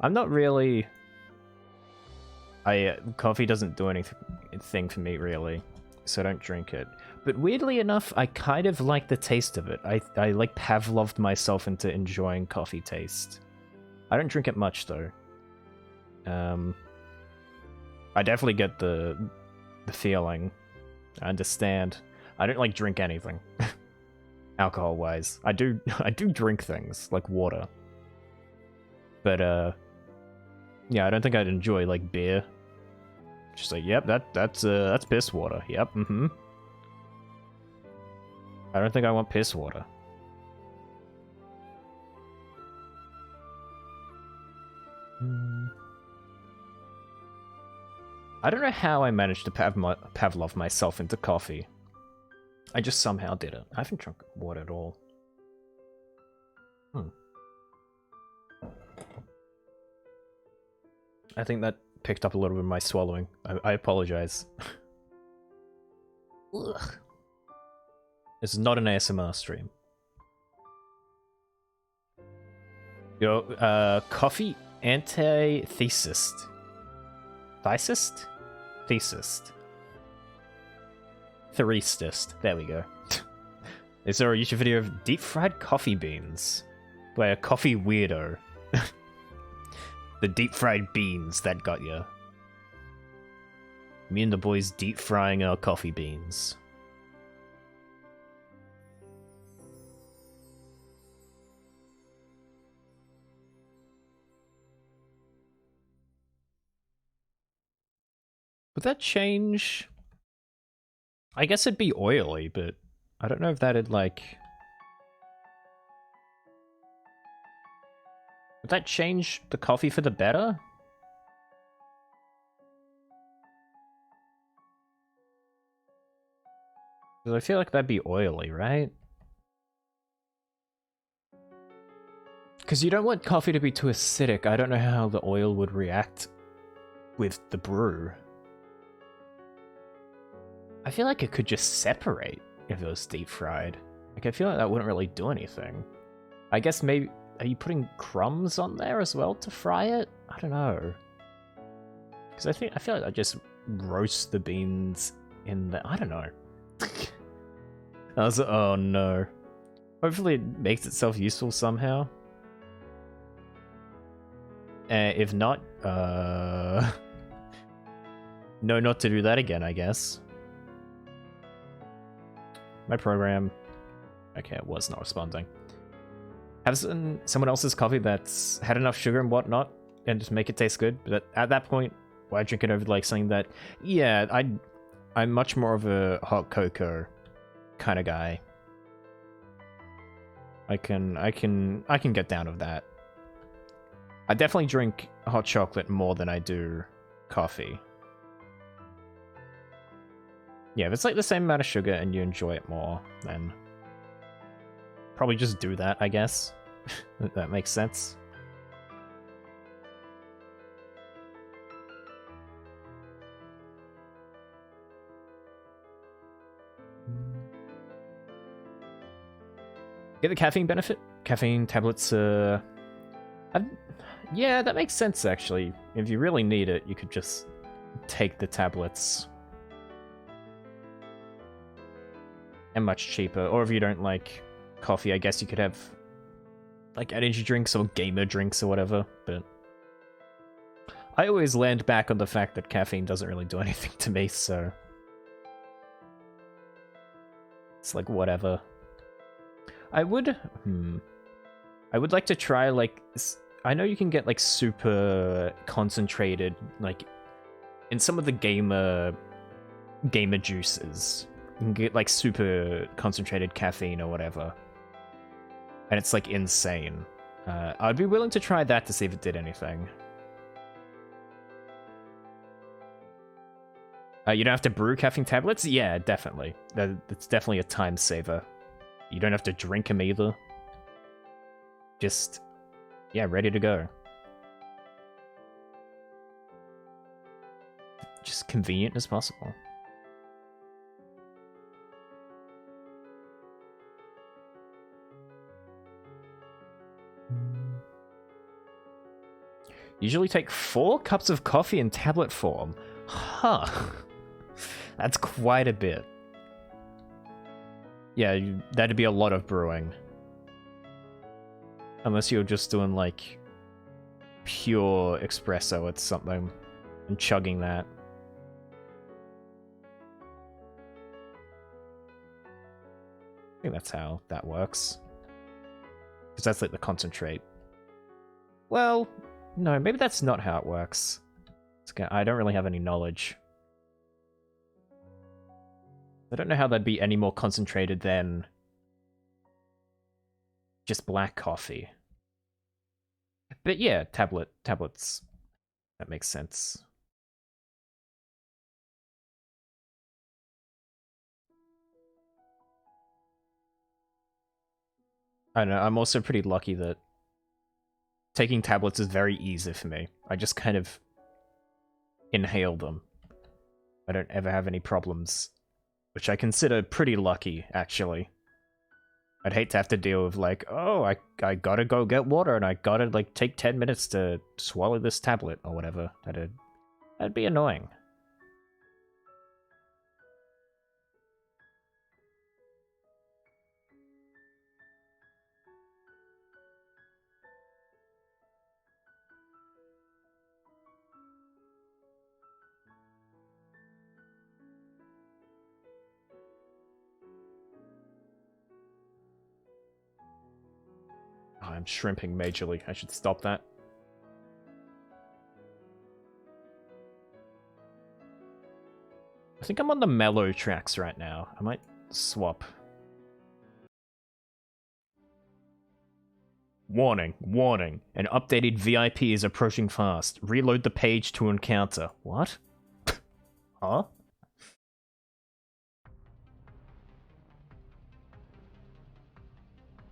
I'm not really... coffee doesn't do anything for me, really, so I don't drink it. But weirdly enough, I kind of like the taste of it. I like Pavloved myself into enjoying coffee taste. I don't drink it much, though. I definitely get the feeling. I understand. I don't, like, drink anything. Alcohol-wise. I do drink things, like water. But, yeah, I don't think I'd enjoy, like, beer. Just like, yep, that's piss water. Yep, I don't think I want piss water. I don't know how I managed to Pavlov myself into coffee. I just somehow did it. I haven't drunk water at all. I think that picked up a little bit of my swallowing. I apologize. Ugh. This is not an ASMR stream. Yo, coffee anti-thesist. Thesist? Thesist. Thereistist. There we go. Is there a YouTube video of deep fried coffee beans? By a coffee weirdo. The deep fried beans that got ya. Me and the boys deep frying our coffee beans. Would that change? I guess it'd be oily, but I don't know if that'd like... Would that change the coffee for the better? Because I feel like that'd be oily, right? Because you don't want coffee to be too acidic. I don't know how the oil would react with the brew. I feel like it could just separate if it was deep fried. Like, I feel like that wouldn't really do anything. I guess maybe... Are you putting crumbs on there as well to fry it? I don't know. Because I feel like that just roasts the beans in the... I don't know. Oh no. Hopefully it makes itself useful somehow. If not, know not to do that again, I guess. My program... Okay, it was not responding. Have someone else's coffee that's had enough sugar and whatnot, and just make it taste good. But at that point, why drink it over like something that... Yeah, I'm much more of a hot cocoa kind of guy. I can get down with that. I definitely drink hot chocolate more than I do coffee. Yeah, if it's like the same amount of sugar and you enjoy it more, then probably just do that, I guess. That makes sense. Get the caffeine benefit? Caffeine tablets, yeah, that makes sense, actually. If you really need it, you could just take the tablets. And much cheaper. Or if you don't like coffee, I guess you could have like energy drinks or gamer drinks or whatever, but I always land back on the fact that caffeine doesn't really do anything to me, so it's like whatever. I would like to try, like, I know you can get like super concentrated, like in some of the gamer juices, you can get like super concentrated caffeine or whatever. And it's like insane. I'd be willing to try that to see if it did anything. You don't have to brew caffeine tablets? Yeah, definitely. That's definitely a time saver. You don't have to drink them either. Just, yeah, ready to go. Just convenient as possible. Usually take 4 cups of coffee in tablet form. Huh. That's quite a bit. Yeah, that'd be a lot of brewing. Unless you're just doing, like, pure espresso or something. And chugging that. I think that's how that works. Because that's like the concentrate. Well, no, maybe that's not how it works. I don't really have any knowledge. I don't know how that'd be any more concentrated than just black coffee. But yeah, tablets. That makes sense. I don't know, I'm also pretty lucky that taking tablets is very easy for me. I just kind of inhale them. I don't ever have any problems, which I consider pretty lucky, actually. I'd hate to have to deal with, like, oh, I gotta go get water and I gotta, like, take 10 minutes to swallow this tablet or whatever. That'd be annoying. Oh, I'm shrimping majorly. I should stop that. I think I'm on the mellow tracks right now. I might swap. Warning, warning. An updated VIP is approaching fast. Reload the page to encounter. What? Huh?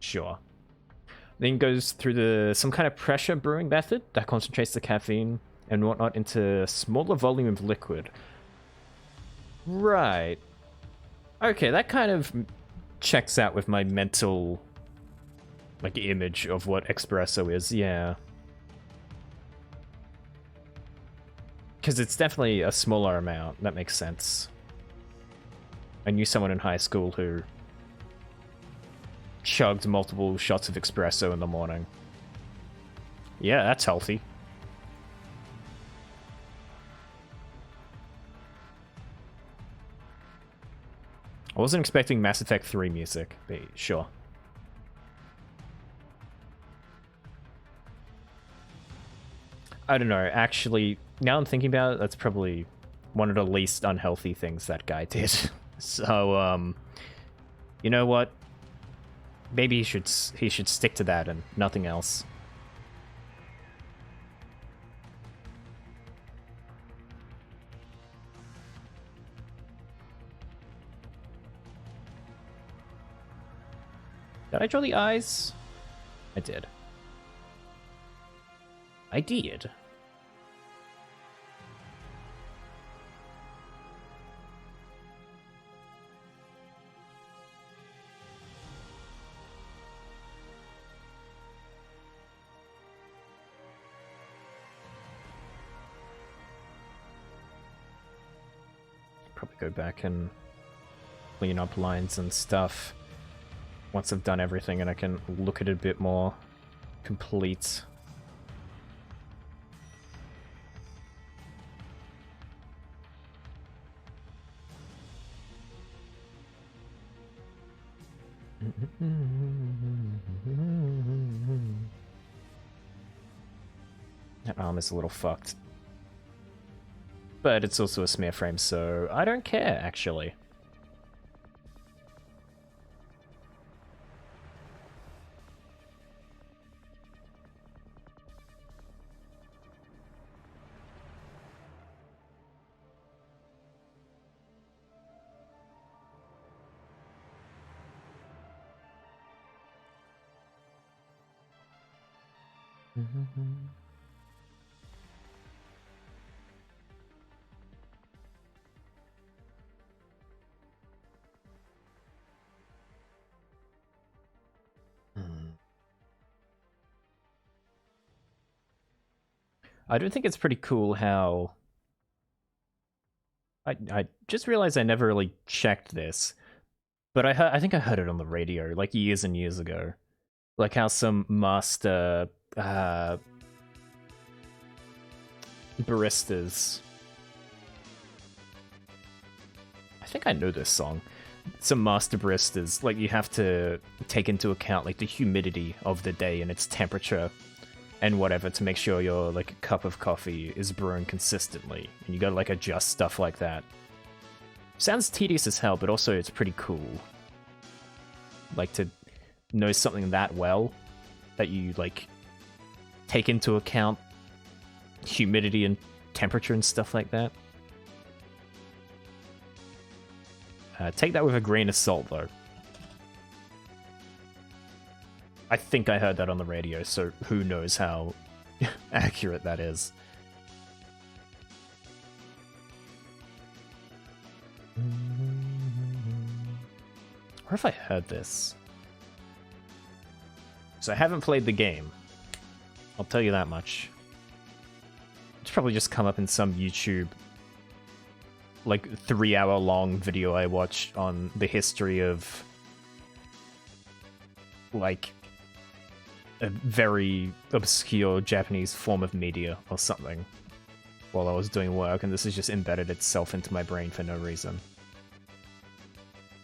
Sure. Then goes through some kind of pressure brewing method that concentrates the caffeine and whatnot into a smaller volume of liquid. Right. Okay, that kind of checks out with my mental, like, image of what espresso is, yeah. Because it's definitely a smaller amount, that makes sense. I knew someone in high school who chugged multiple shots of espresso in the morning. Yeah, that's healthy. I wasn't expecting Mass Effect 3 music, but sure. I don't know, actually, now I'm thinking about it, that's probably one of the least unhealthy things that guy did. So, you know what? Maybe he should stick to that and nothing else. Did I draw the eyes? I did. I did. Probably go back and clean up lines and stuff once I've done everything and I can look at it a bit more complete. That arm is a little fucked. But it's also a smear frame, so I don't care, actually. I do think it's pretty cool how... I just realized I never really checked this, but I think I heard it on the radio, like years and years ago. Like how some master baristas... I think I know this song. Some master baristas, like you have to take into account like the humidity of the day and its temperature and whatever to make sure your like cup of coffee is brewing consistently, and you gotta like adjust stuff like that. Sounds tedious as hell, but also it's pretty cool. Like to know something that well, that you like take into account humidity and temperature and stuff like that. Take that with a grain of salt, though. I think I heard that on the radio, so who knows how accurate that is. Where have I heard this? So I haven't played the game. I'll tell you that much. It's probably just come up in some YouTube like 3-hour long video I watched on the history of like a very obscure Japanese form of media or something while I was doing work, and this has just embedded itself into my brain for no reason.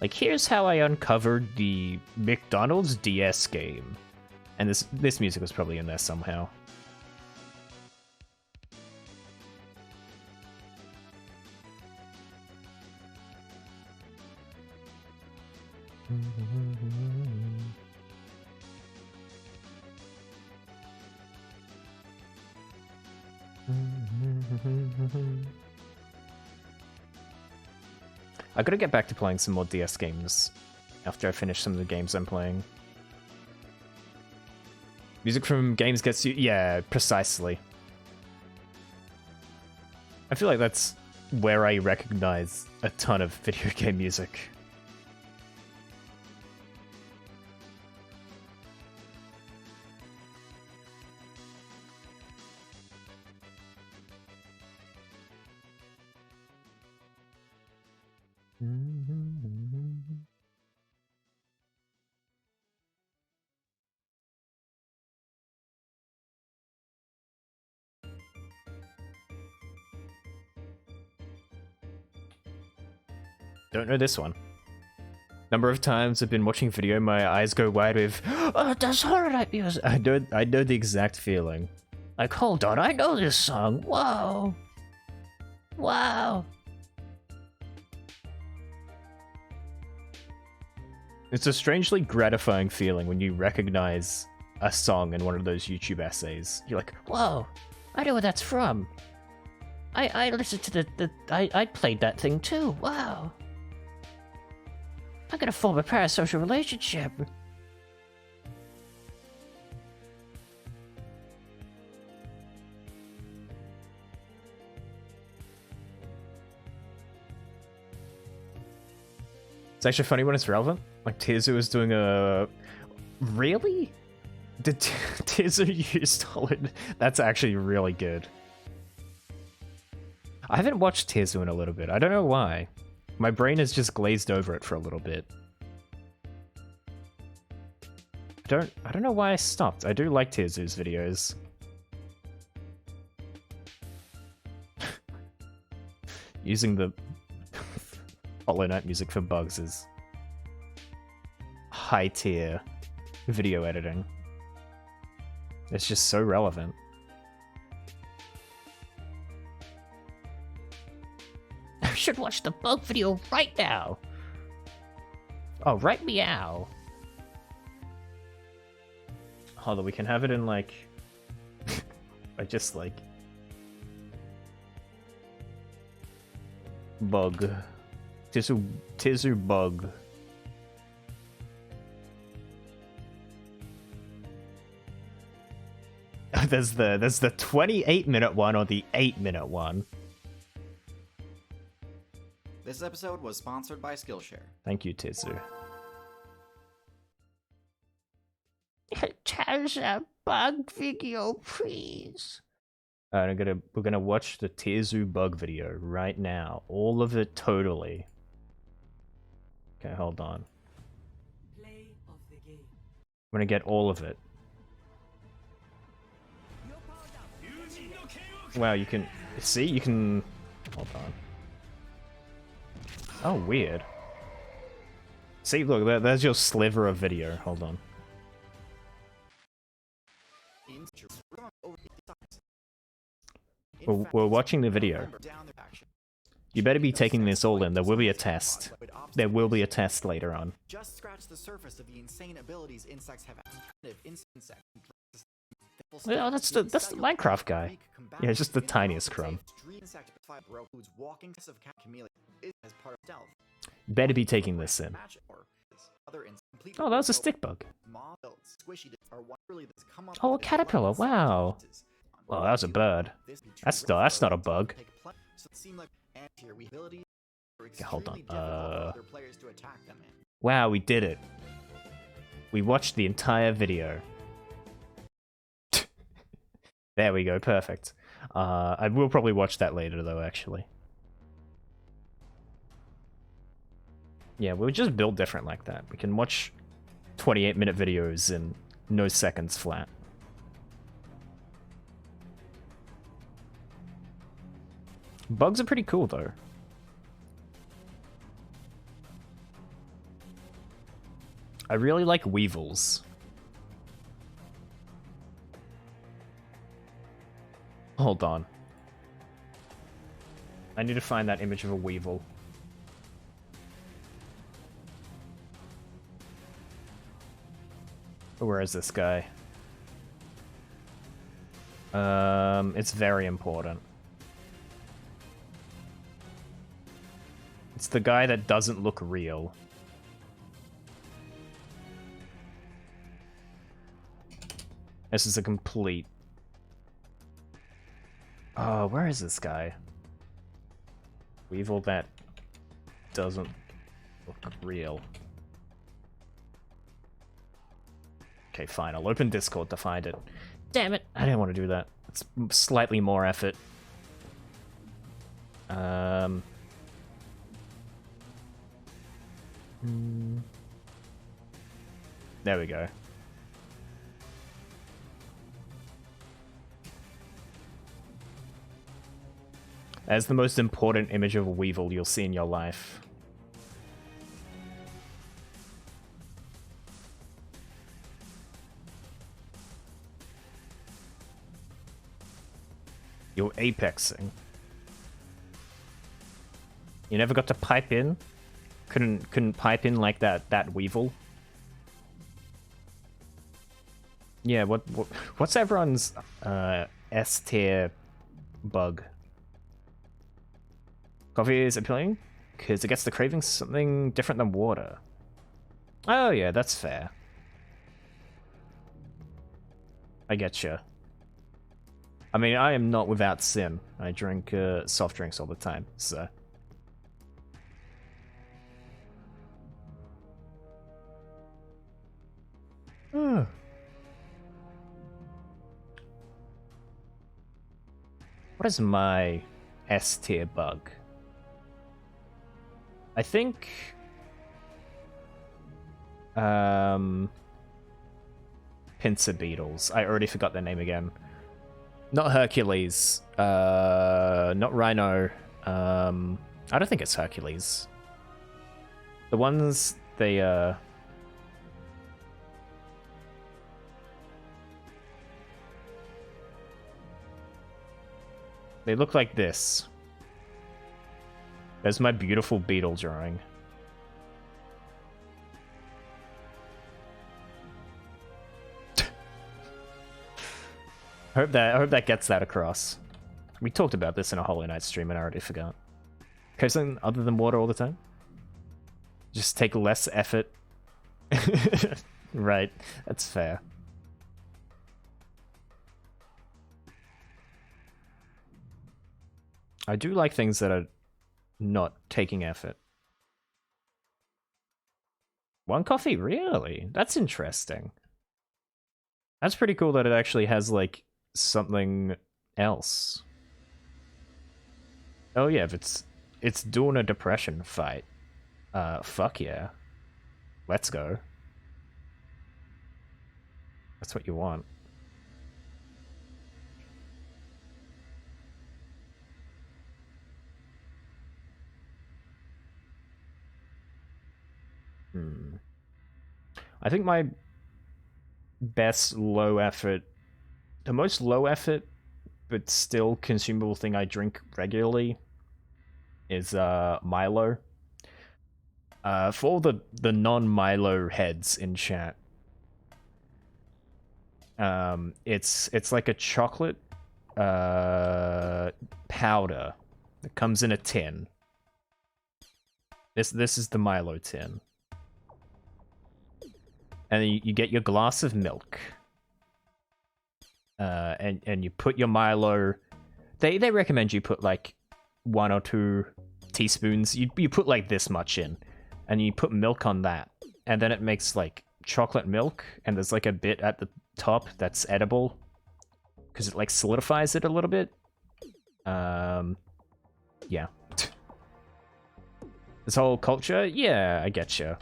Like, here's how I uncovered the McDonald's DS game. And this music was probably in there somehow. I gotta get back to playing some more DS games after I finish some of the games I'm playing. Music from games gets you... Yeah, precisely. I feel like that's where I recognize a ton of video game music. Don't know this one. Number of times I've been watching video, my eyes go wide with, oh, that's Horror Night music. I know the exact feeling. Like, hold on, I know this song. Whoa. Wow. It's a strangely gratifying feeling when you recognize a song in one of those YouTube essays. You're like, whoa, I know where that's from. I listened to I played that thing too. Wow. I'm gonna form a parasocial relationship. it's actually funny when it's relevant. Like, Tearzu was doing a... Really? Did Tearzu use Solid? That's actually really good. I haven't watched Tearzu in a little bit. I don't know why. My brain has just glazed over it for a little bit. I don't know why I stopped. I do like Tearzu's videos. Using the Hollow Knight music for bugs is high tier video editing. It's just so relevant. I should watch the bug video right now. Oh, right meow. Hold on, we can have it in like... I just like... Bug. Tearzu bug. There's the 28-minute one or the 8-minute one. This episode was sponsored by Skillshare. Thank you, Tearzu. Tell a bug video, please. Alright, we're gonna watch the Tearzu bug video right now. All of it totally. Okay, hold on. Play of the game. I'm gonna get all of it. Wow, you can... See? You can... Hold on. Oh, weird. See, look, there's your sliver of video. Hold on. We're watching the video. You better be taking this all in. There will be a test. There will be a test later on. Just scratch the surface of the insane abilities insects have. Well, that's the Minecraft guy. Yeah, just the tiniest crumb. Better be taking this in. Oh, that was a stick bug. Oh, a caterpillar, wow. Well, that was a bird. That's not a bug. Okay, hold on. Wow, we did it. We watched the entire video. There we go, perfect. I will probably watch that later, though, actually. Yeah, we'll just build different like that. We can watch 28-minute videos in no seconds flat. Bugs are pretty cool, though. I really like weevils. Hold on. I need to find that image of a weevil. Where is this guy? It's very important. It's the guy that doesn't look real. This is a complete... Oh, where is this guy? Weevil that doesn't look real. Okay, fine. I'll open Discord to find it. Damn it. I didn't want to do that. It's slightly more effort. There we go. That's the most important image of a weevil you'll see in your life. You're apexing. You never got to pipe in? Couldn't pipe in like that Weevil? Yeah, what's everyone's S tier bug? Coffee is appealing because it gets the craving something different than water. Oh yeah, that's fair. I getcha. I mean, I am not without sin. I drink soft drinks all the time, so. What is my S tier bug? I think pincer beetles. I already forgot their name again. Not Hercules. Not Rhino. I don't think it's Hercules. The ones they look like this. There's my beautiful beetle drawing. I hope that gets that across. We talked about this in a Holy Knight stream and I already forgot. Okay, something other than water all the time? Just take less effort. Right, that's fair. I do like things that are not taking effort. One coffee? Really? That's interesting. That's pretty cool that it actually has, like, something else. Oh yeah, if it's doing a depression fight. Fuck yeah. Let's go. That's what you want. I think my best low effort, the most low effort but still consumable thing I drink regularly is Milo. For all the non-Milo heads in chat, it's like a chocolate powder that comes in a tin. This is the Milo tin. And you get your glass of milk. And you put your Milo. They recommend you put like 1 or 2 teaspoons. You put like this much in, and you put milk on that, and then it makes like chocolate milk. And there's like a bit at the top that's edible because it like solidifies it a little bit. Yeah. This whole culture, yeah, I getcha.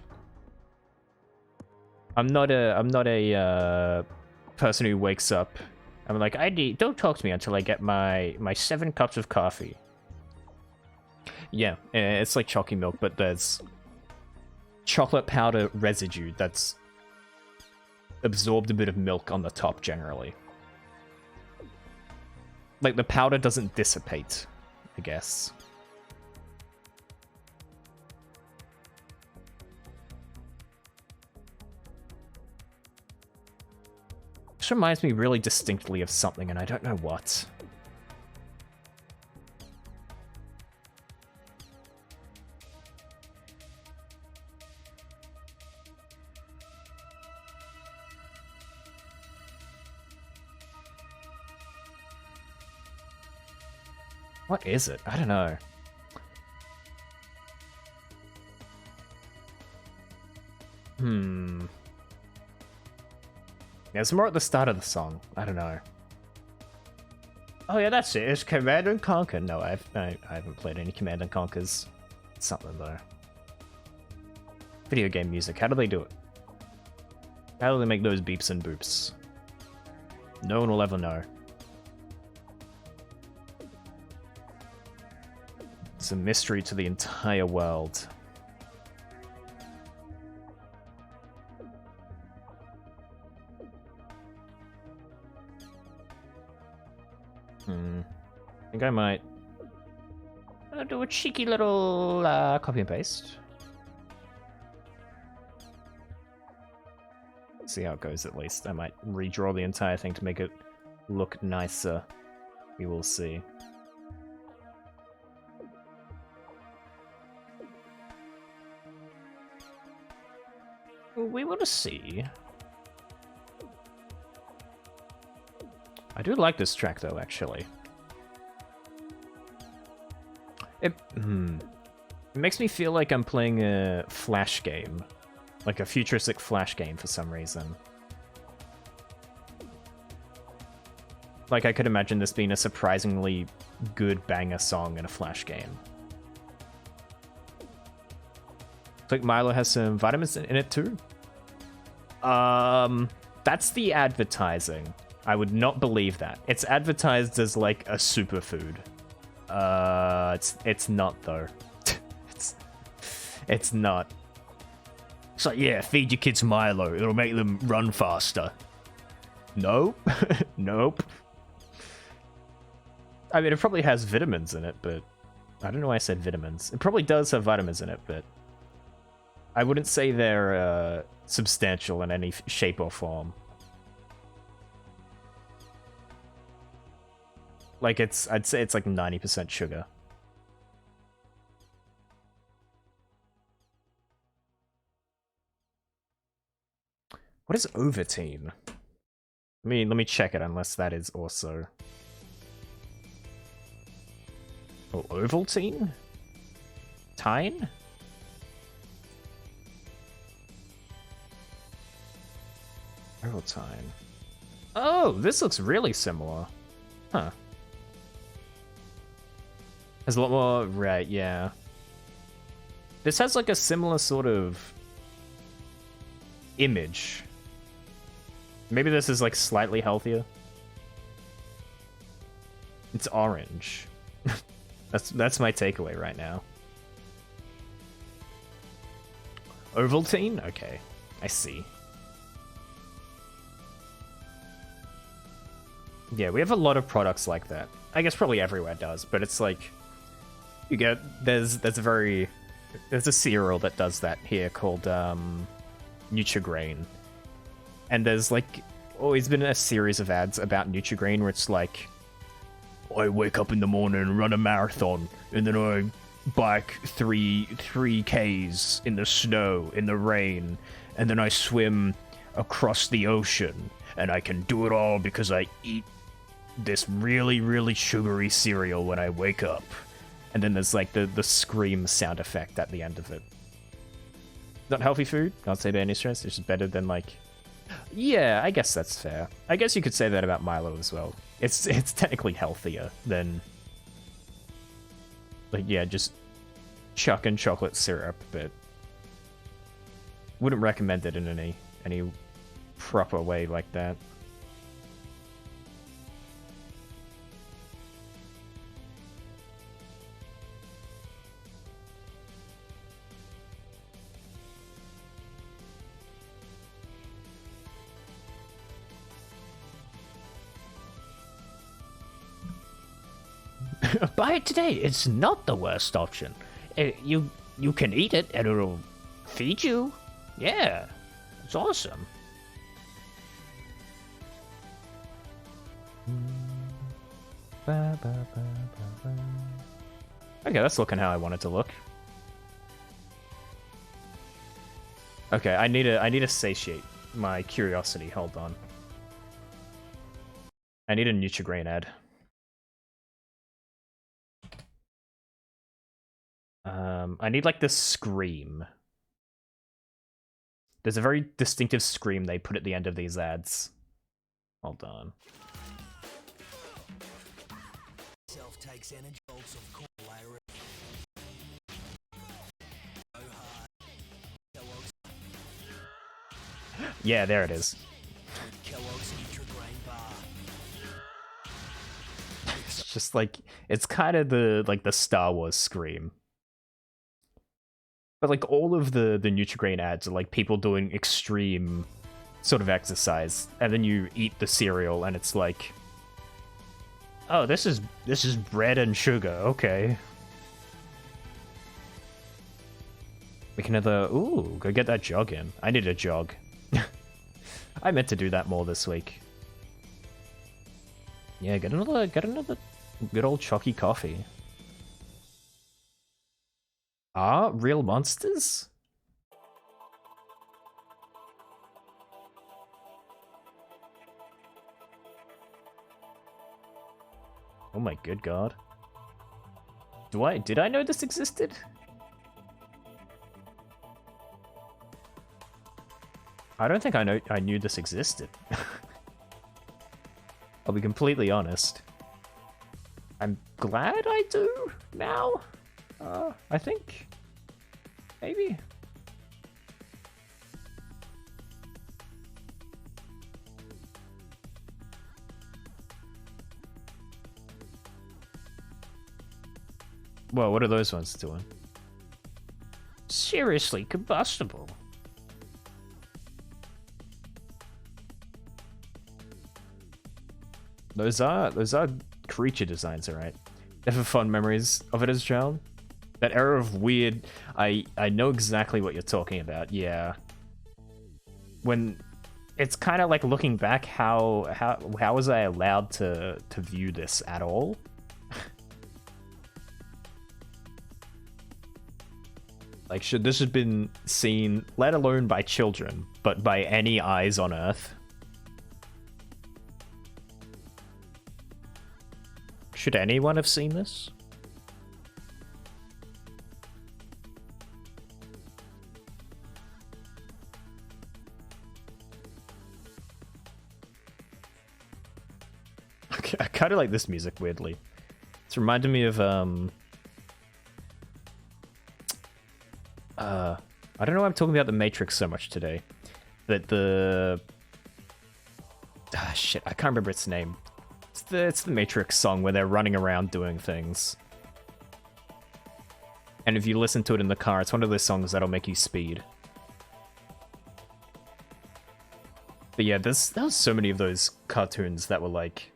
I'm not a person who wakes up. I'm like, don't talk to me until I get my 7 cups of coffee. Yeah, it's like chalky milk, but there's chocolate powder residue that's absorbed a bit of milk on the top generally. Like the powder doesn't dissipate, I guess. This reminds me really distinctly of something, and I don't know what. What is it? I don't know. Yeah, it's more at the start of the song. I don't know. Oh yeah, that's it. It's Command and Conquer. No, I haven't played any Command and Conquers. It's something though. Video game music. How do they do it? How do they make those beeps and boops? No one will ever know. It's a mystery to the entire world. I think I might Do a cheeky little copy and paste. see how it goes at least. I might redraw the entire thing to make it look nicer. We will see. We will see. I do like this track though, actually. It makes me feel like I'm playing a Flash game. Like a futuristic Flash game for some reason. Like I could imagine this being a surprisingly good banger song in a Flash game. It's like Milo has some vitamins in it too. That's the advertising. I would not believe that. It's advertised as like a superfood. It's not though. it's not. It's like, yeah, feed your kids Milo. It'll make them run faster. Nope. Nope. I mean, it probably has vitamins in it, but I don't know why I said vitamins. It probably does have vitamins in it, but I wouldn't say they're substantial in any shape or form. Like I'd say it's like 90% sugar. What is Ovaltine? Let me check it unless that is also. Oh, Ovaltine? Tine? Ovaltine. Oh, this looks really similar. Huh. Has a lot more, right, yeah. This has like a similar sort of image. Maybe this is like slightly healthier. It's orange. That's my takeaway right now. Ovaltine? Okay, I see. Yeah, we have a lot of products like that. I guess probably everywhere does, but it's like you get there's a cereal that does that here called Nutrigrain. And there's like always been a series of ads about Nutrigrain where it's like I wake up in the morning and run a marathon and then I bike 3Ks in the snow, in the rain, and then I swim across the ocean and I can do it all because I eat this really, really sugary cereal when I wake up. And then there's like the scream sound effect at the end of it. Not healthy food, can't say by any stress, it's just better than like... Yeah, I guess that's fair. I guess you could say that about Milo as well. It's technically healthier than... Like, yeah, just chucking chocolate syrup, but... Wouldn't recommend it in any proper way like that. Buy it today. It's not the worst option. You can eat it and it'll feed you. Yeah, it's awesome. Okay, that's looking how I want it to look. Okay, I need to satiate my curiosity. Hold on. I need a Nutrigrain ad. I need like this scream. There's a very distinctive scream they put at the end of these ads. Hold on. Yeah, there it is. It's just like it's kind of the Star Wars scream. But like all of the Nutrigrain ads are like people doing extreme sort of exercise, and then you eat the cereal and it's like Oh, this is bread and sugar. Okay. We can either... Ooh, go get that jog in. I need a jog. I meant to do that more this week. Yeah, get another good old chalky coffee. Ah, real monsters? Oh my good god. Did I know this existed? I don't think I knew this existed. I'll be completely honest. I'm glad I do now. I think. Maybe. Well, what are those ones doing? Seriously combustible. Those are creature designs, alright. Never fond memories of it as a child. That era of weird. I know exactly what you're talking about. Yeah. When it's kind of like looking back, how was I allowed to view this at all? Like, should this have been seen, let alone by children, but by any eyes on Earth? Should anyone have seen this? I kind of like this music, weirdly. It's reminding me of, I don't know why I'm talking about The Matrix so much today. That shit, I can't remember its name. It's the Matrix song where they're running around doing things. And if you listen to it in the car, it's one of those songs that'll make you speed. But yeah, there was so many of those cartoons that were like...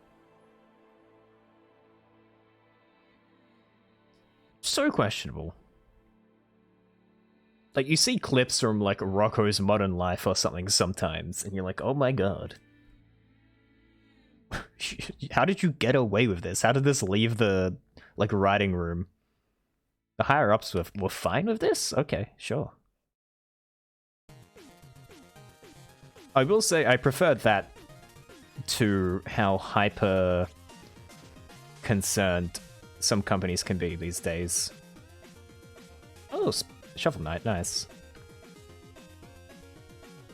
so questionable. Like, you see clips from, like, Rocko's Modern Life or something sometimes, and you're like, oh my god. How did you get away with this? How did this leave the, like, writing room? The higher-ups were fine with this? Okay, sure. I will say I preferred that to how hyper concerned some companies can be these days. Oh, Shovel Knight, nice.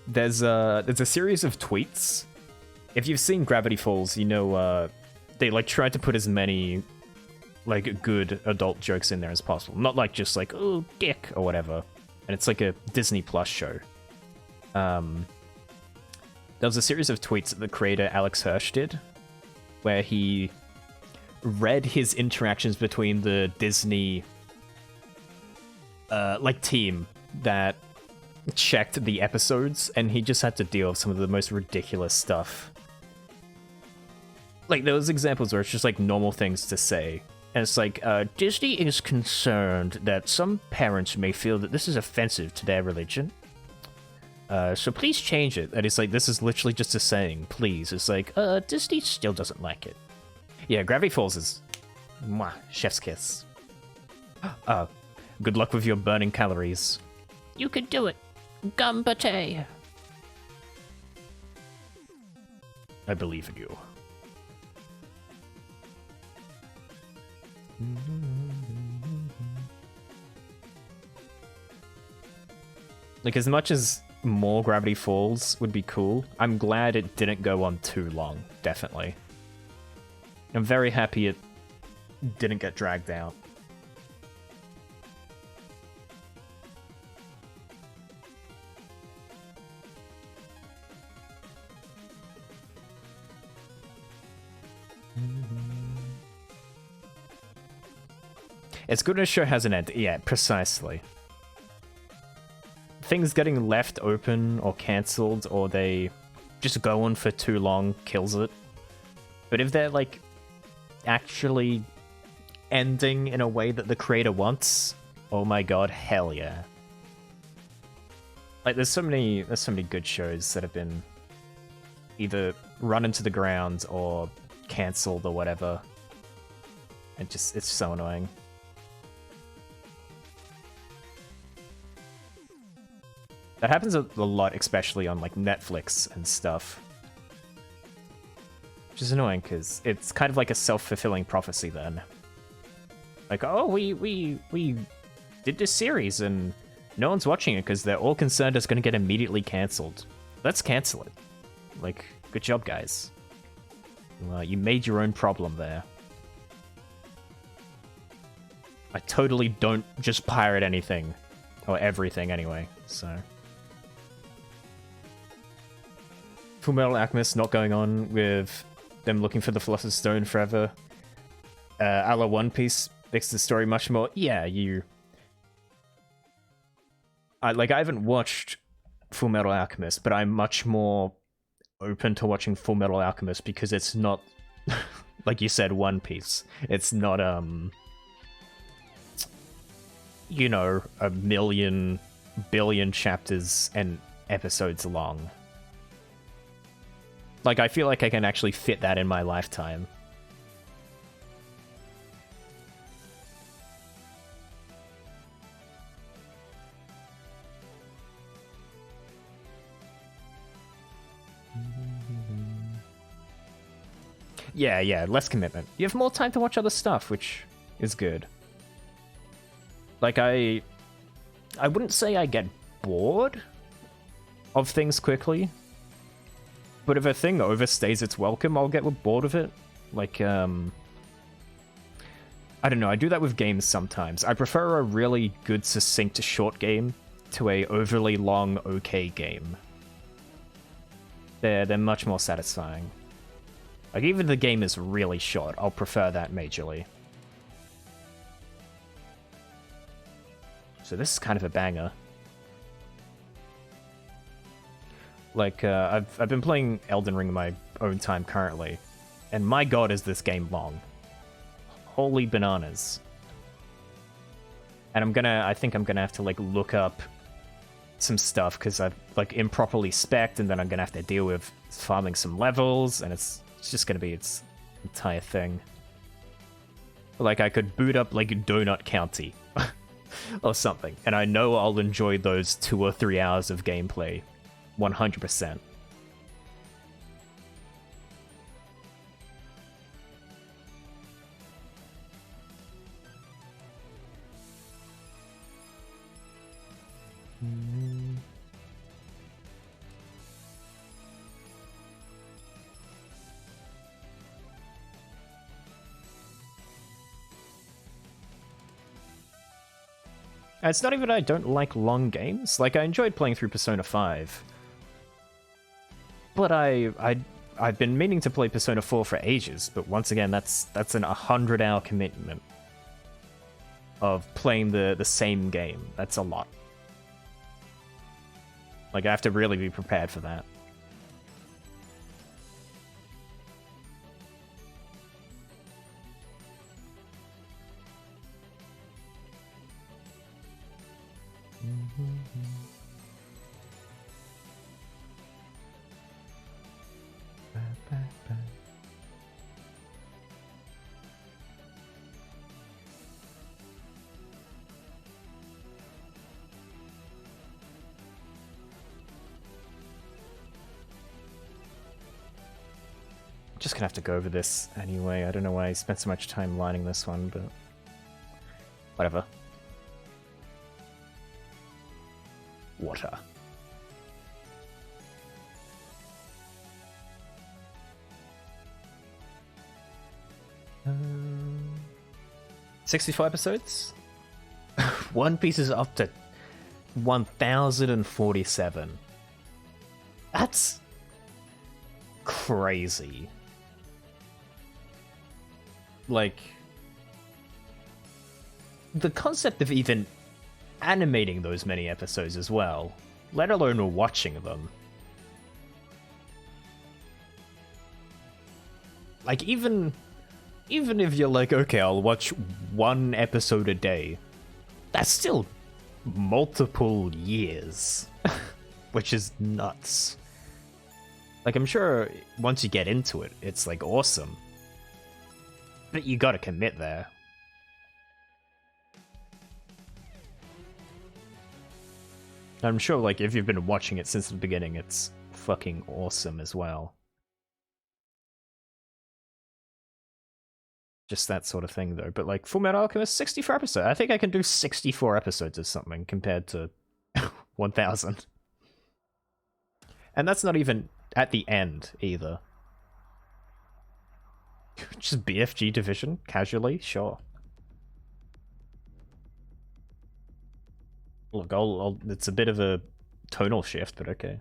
There's a series of tweets. If you've seen Gravity Falls, you know they like tried to put as many like good adult jokes in there as possible. Not like just like, oh, dick or whatever. And it's like a Disney Plus show. There was a series of tweets that the creator Alex Hirsch did, where he read his interactions between the Disney like team that checked the episodes, and he just had to deal with some of the most ridiculous stuff. Like, there was examples where it's just like normal things to say, and it's like, Disney is concerned that some parents may feel that this is offensive to their religion. So please change it. And it's like, this is literally just a saying, please. It's like, Disney still doesn't like it. Yeah, Gravity Falls is... mwah, chef's kiss. Good luck with your burning calories. You can do it. Gumbate. I believe in you. Like, as much as more Gravity Falls would be cool, I'm glad it didn't go on too long, definitely. I'm very happy it didn't get dragged out. It's good when a show has an end. Yeah, precisely. Things getting left open or cancelled, or they just go on for too long kills it. But if they're like actually ending in a way that the creator wants, oh my god, hell yeah. Like, there's so many good shows that have been either run into the ground or cancelled or whatever. It's so annoying. That happens a lot, especially on like Netflix and stuff. Which is annoying because it's kind of like a self-fulfilling prophecy then. Like, oh, we did this series and no one's watching it because they're all concerned it's going to get immediately cancelled. Let's cancel it. Like, good job, guys. You made your own problem there. I totally don't just pirate anything. Or everything, anyway, so... Fullmetal Alchemist not going on with them looking for the Philosopher's Stone forever. A la One Piece makes the story much more... Yeah, I haven't watched Fullmetal Alchemist, but I'm much more open to watching Fullmetal Alchemist because it's not, like you said, One Piece. It's not, you know, a billion chapters and episodes long. Like, I feel like I can actually fit that in my lifetime. Yeah, less commitment. You have more time to watch other stuff, which is good. Like, I wouldn't say I get bored of things quickly, but if a thing overstays its welcome, I'll get bored of it. Like, I don't know, I do that with games sometimes. I prefer a really good, succinct, short game to a overly long, okay game. They're much more satisfying. Like, even if the game is really short, I'll prefer that majorly. So this is kind of a banger. Like, I've been playing Elden Ring in my own time currently, and my god is this game long. Holy bananas. And I think I'm gonna have to, like, look up some stuff, because I've, like, improperly spec'd, and then I'm gonna have to deal with farming some levels, and it's just gonna be its entire thing. Like, I could boot up, like, Donut County, or something, and I know I'll enjoy those 2 or 3 hours of gameplay 100%. It's not even I don't like long games. Like, I enjoyed playing through Persona 5. But I've been meaning to play Persona 4 for ages, but once again, that's an 100-hour commitment of playing the same game. That's a lot. Like, I have to really be prepared for that. Just gonna have to go over this anyway. I don't know why I spent so much time lining this one, but whatever. Water. 64 episodes? One Piece is up to 1,047. That's crazy. Like, the concept of even animating those many episodes as well, let alone watching them. Like, even even if you're like, okay, I'll watch one episode a day, that's still multiple years, which is nuts. Like, I'm sure once you get into it, it's like awesome, but you gotta commit there. I'm sure, like, if you've been watching it since the beginning, it's fucking awesome as well. Just that sort of thing, though. But, like, Fullmetal Alchemist, 64 episodes. I think I can do 64 episodes of something compared to 1,000. And that's not even at the end, either. Just BFG division, casually, sure. Look, it's a bit of a tonal shift, but okay.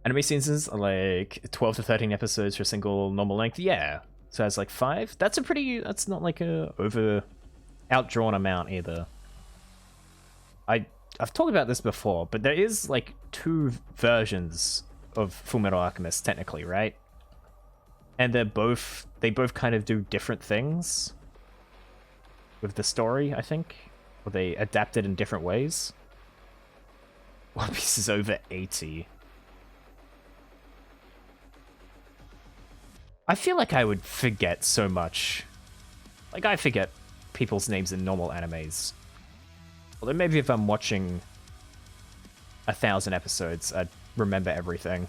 Anime seasons are like 12 to 13 episodes for a single normal length. Yeah, so it's like 5. That's not like a outdrawn amount either. I've talked about this before, but there is like 2 versions of Fullmetal Alchemist technically, right? And they both kind of do different things with the story, I think. Or they adapt it in different ways. One Piece is over 80. I feel like I would forget so much. Like, I forget people's names in normal animes. Although maybe if I'm watching 1,000 episodes, I'd remember everything.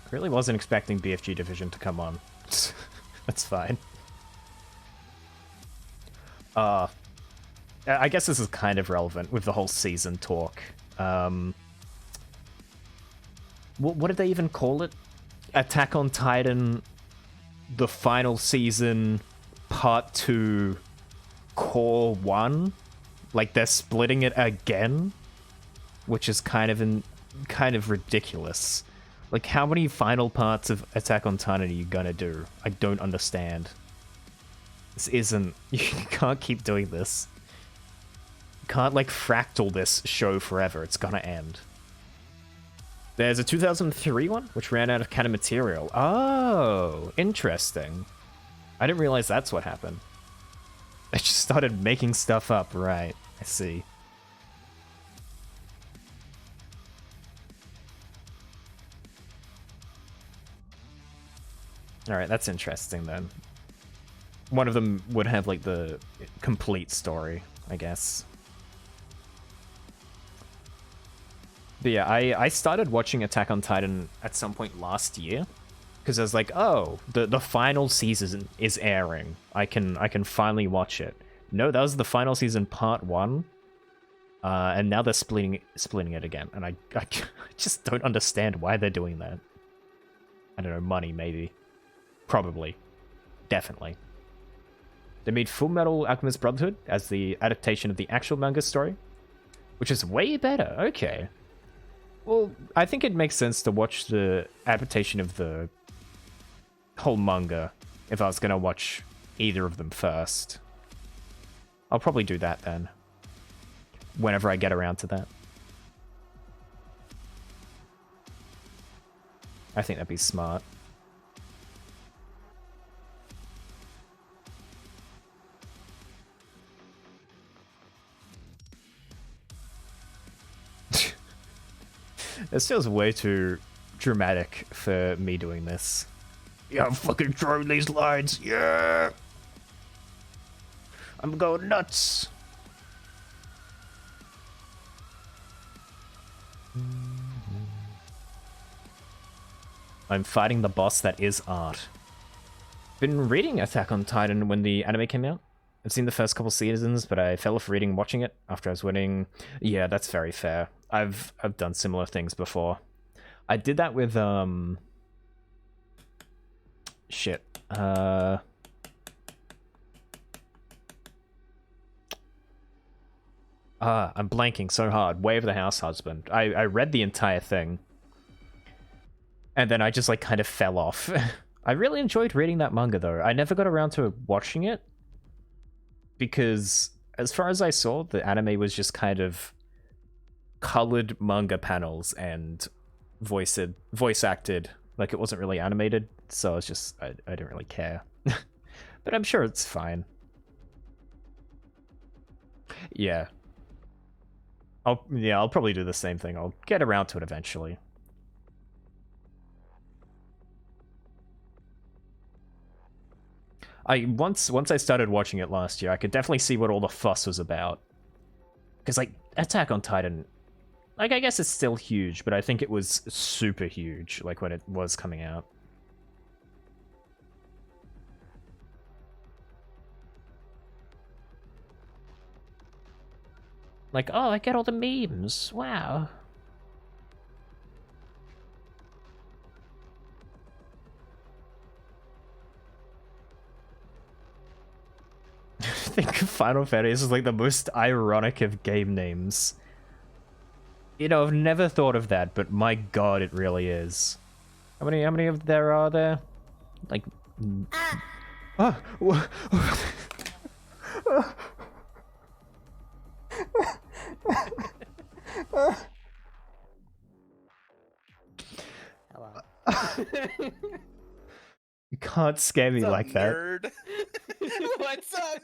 I really wasn't expecting BFG Division to come on. That's fine. I guess this is kind of relevant with the whole season talk. What did they even call it? Attack on Titan, the final season, part 2, core 1? Like, they're splitting it again? Which is kind of ridiculous. Like, how many final parts of Attack on Titan are you gonna do? I don't understand. This isn't... You can't keep doing this. You can't, like, fractal this show forever. It's gonna end. There's a 2003 one, which ran out of canon material. Oh, interesting. I didn't realize that's what happened. I just started making stuff up, right. I see. Alright, that's interesting then. One of them would have, like, the complete story, I guess. But yeah, I started watching Attack on Titan at some point last year. Because I was like, oh, the final season is airing. I can finally watch it. No, that was the final season part 1. And now they're splitting it again. And I just don't understand why they're doing that. I don't know, money maybe. Probably. Definitely. They made Fullmetal Alchemist Brotherhood as the adaptation of the actual manga story, which is way better. Okay. Well, I think it makes sense to watch the adaptation of the whole manga if I was going to watch either of them first. I'll probably do that then, whenever I get around to that. I think that'd be smart. It feels way too dramatic for me doing this. Yeah, I'm fucking throwing these lines. Yeah! I'm going nuts. I'm fighting the boss that is art. Been reading Attack on Titan when the anime came out. I've seen the first couple seasons, but I fell off reading watching it after I was winning. Yeah, that's very fair. I've done similar things before. I did that with shit. I'm blanking so hard. Way of the House Husband. I read the entire thing. And then I just like kind of fell off. I really enjoyed reading that manga though. I never got around to watching it. because as far as I saw, the anime was just kind of colored manga panels and voice acted. Like it wasn't really animated, so it's just I didn't really care. But I'm sure it's fine. Yeah. I'll probably do the same thing. I'll get around to it eventually. Once I started watching it last year, I could definitely see what all the fuss was about. Because like Attack on Titan, like I guess it's still huge, but I think it was super huge, like when it was coming out. Like, oh, I get all the memes. Wow. I think Final Fantasy is like the most ironic of game names. You know, I've never thought of that, but my god, it really is. How many of there are there? Like... Ah! Hello. You can't scare me like that. Nerd? What's up,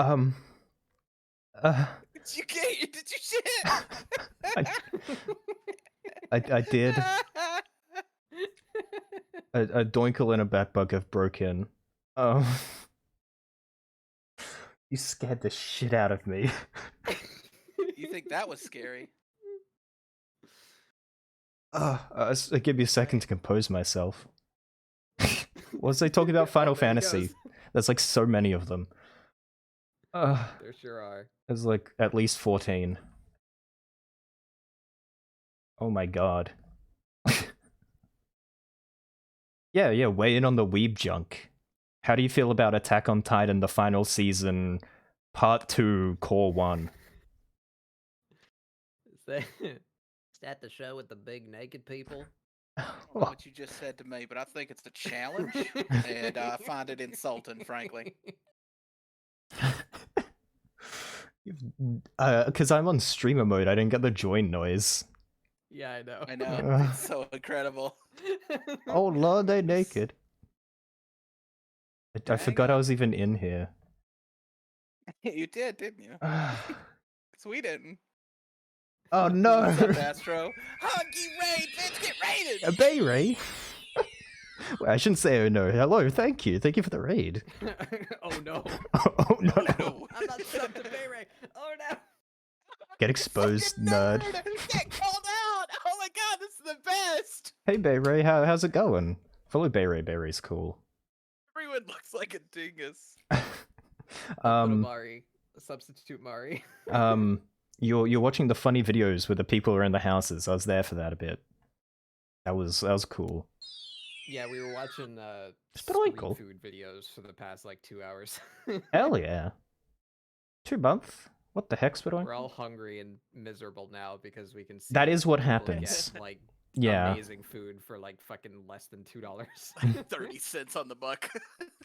nerd? Did you get? Did you shit? I did. A doinkle and a bat bug have broken. You scared the shit out of me. You think that was scary? Give me a second to compose myself. What was I talking about? Final There he Fantasy. goes. There's like so many of them. There sure are. There's like at least 14. Oh my god. Yeah, weigh in on the weeb junk. How do you feel about Attack on Titan, the final season, part 2, core 1? Is that the show with the big naked people? I don't know what you just said to me, but I think it's a challenge, and I find it insulting, frankly. Because I'm on streamer mode, I didn't get the join noise. Yeah, I know. I know, it's so incredible. Oh lord, they're naked. I Dang forgot it. I was even in here. You did, didn't you? Oh 'Cause we didn't. no! What's up, Astro? Huggy raid, bitch, get raided! A Bay Ray? Wait, I shouldn't say oh no. Hello, thank you. Thank you for the raid. Oh no. Oh no. No. I'm not subbed to Bay Ray. Oh no. Get exposed, Fucking nerd. Get called out! Oh my god, this is the best! Hey Bay Ray, how's it going? Follow Bay Ray. Bay Ray's cool. Everyone looks like a dingus. Mari. Substitute Mari. You're watching the funny videos where the people are in the houses. I was there for that a bit. That was cool. Yeah, we were watching pretty street cool. food videos for the past like 2 hours. Hell yeah. 2 months? What the heck's we doing? We're all hungry and miserable now because we can see That is what people happens. get, like Yeah. amazing food for like fucking less than $2. 30 cents on the buck.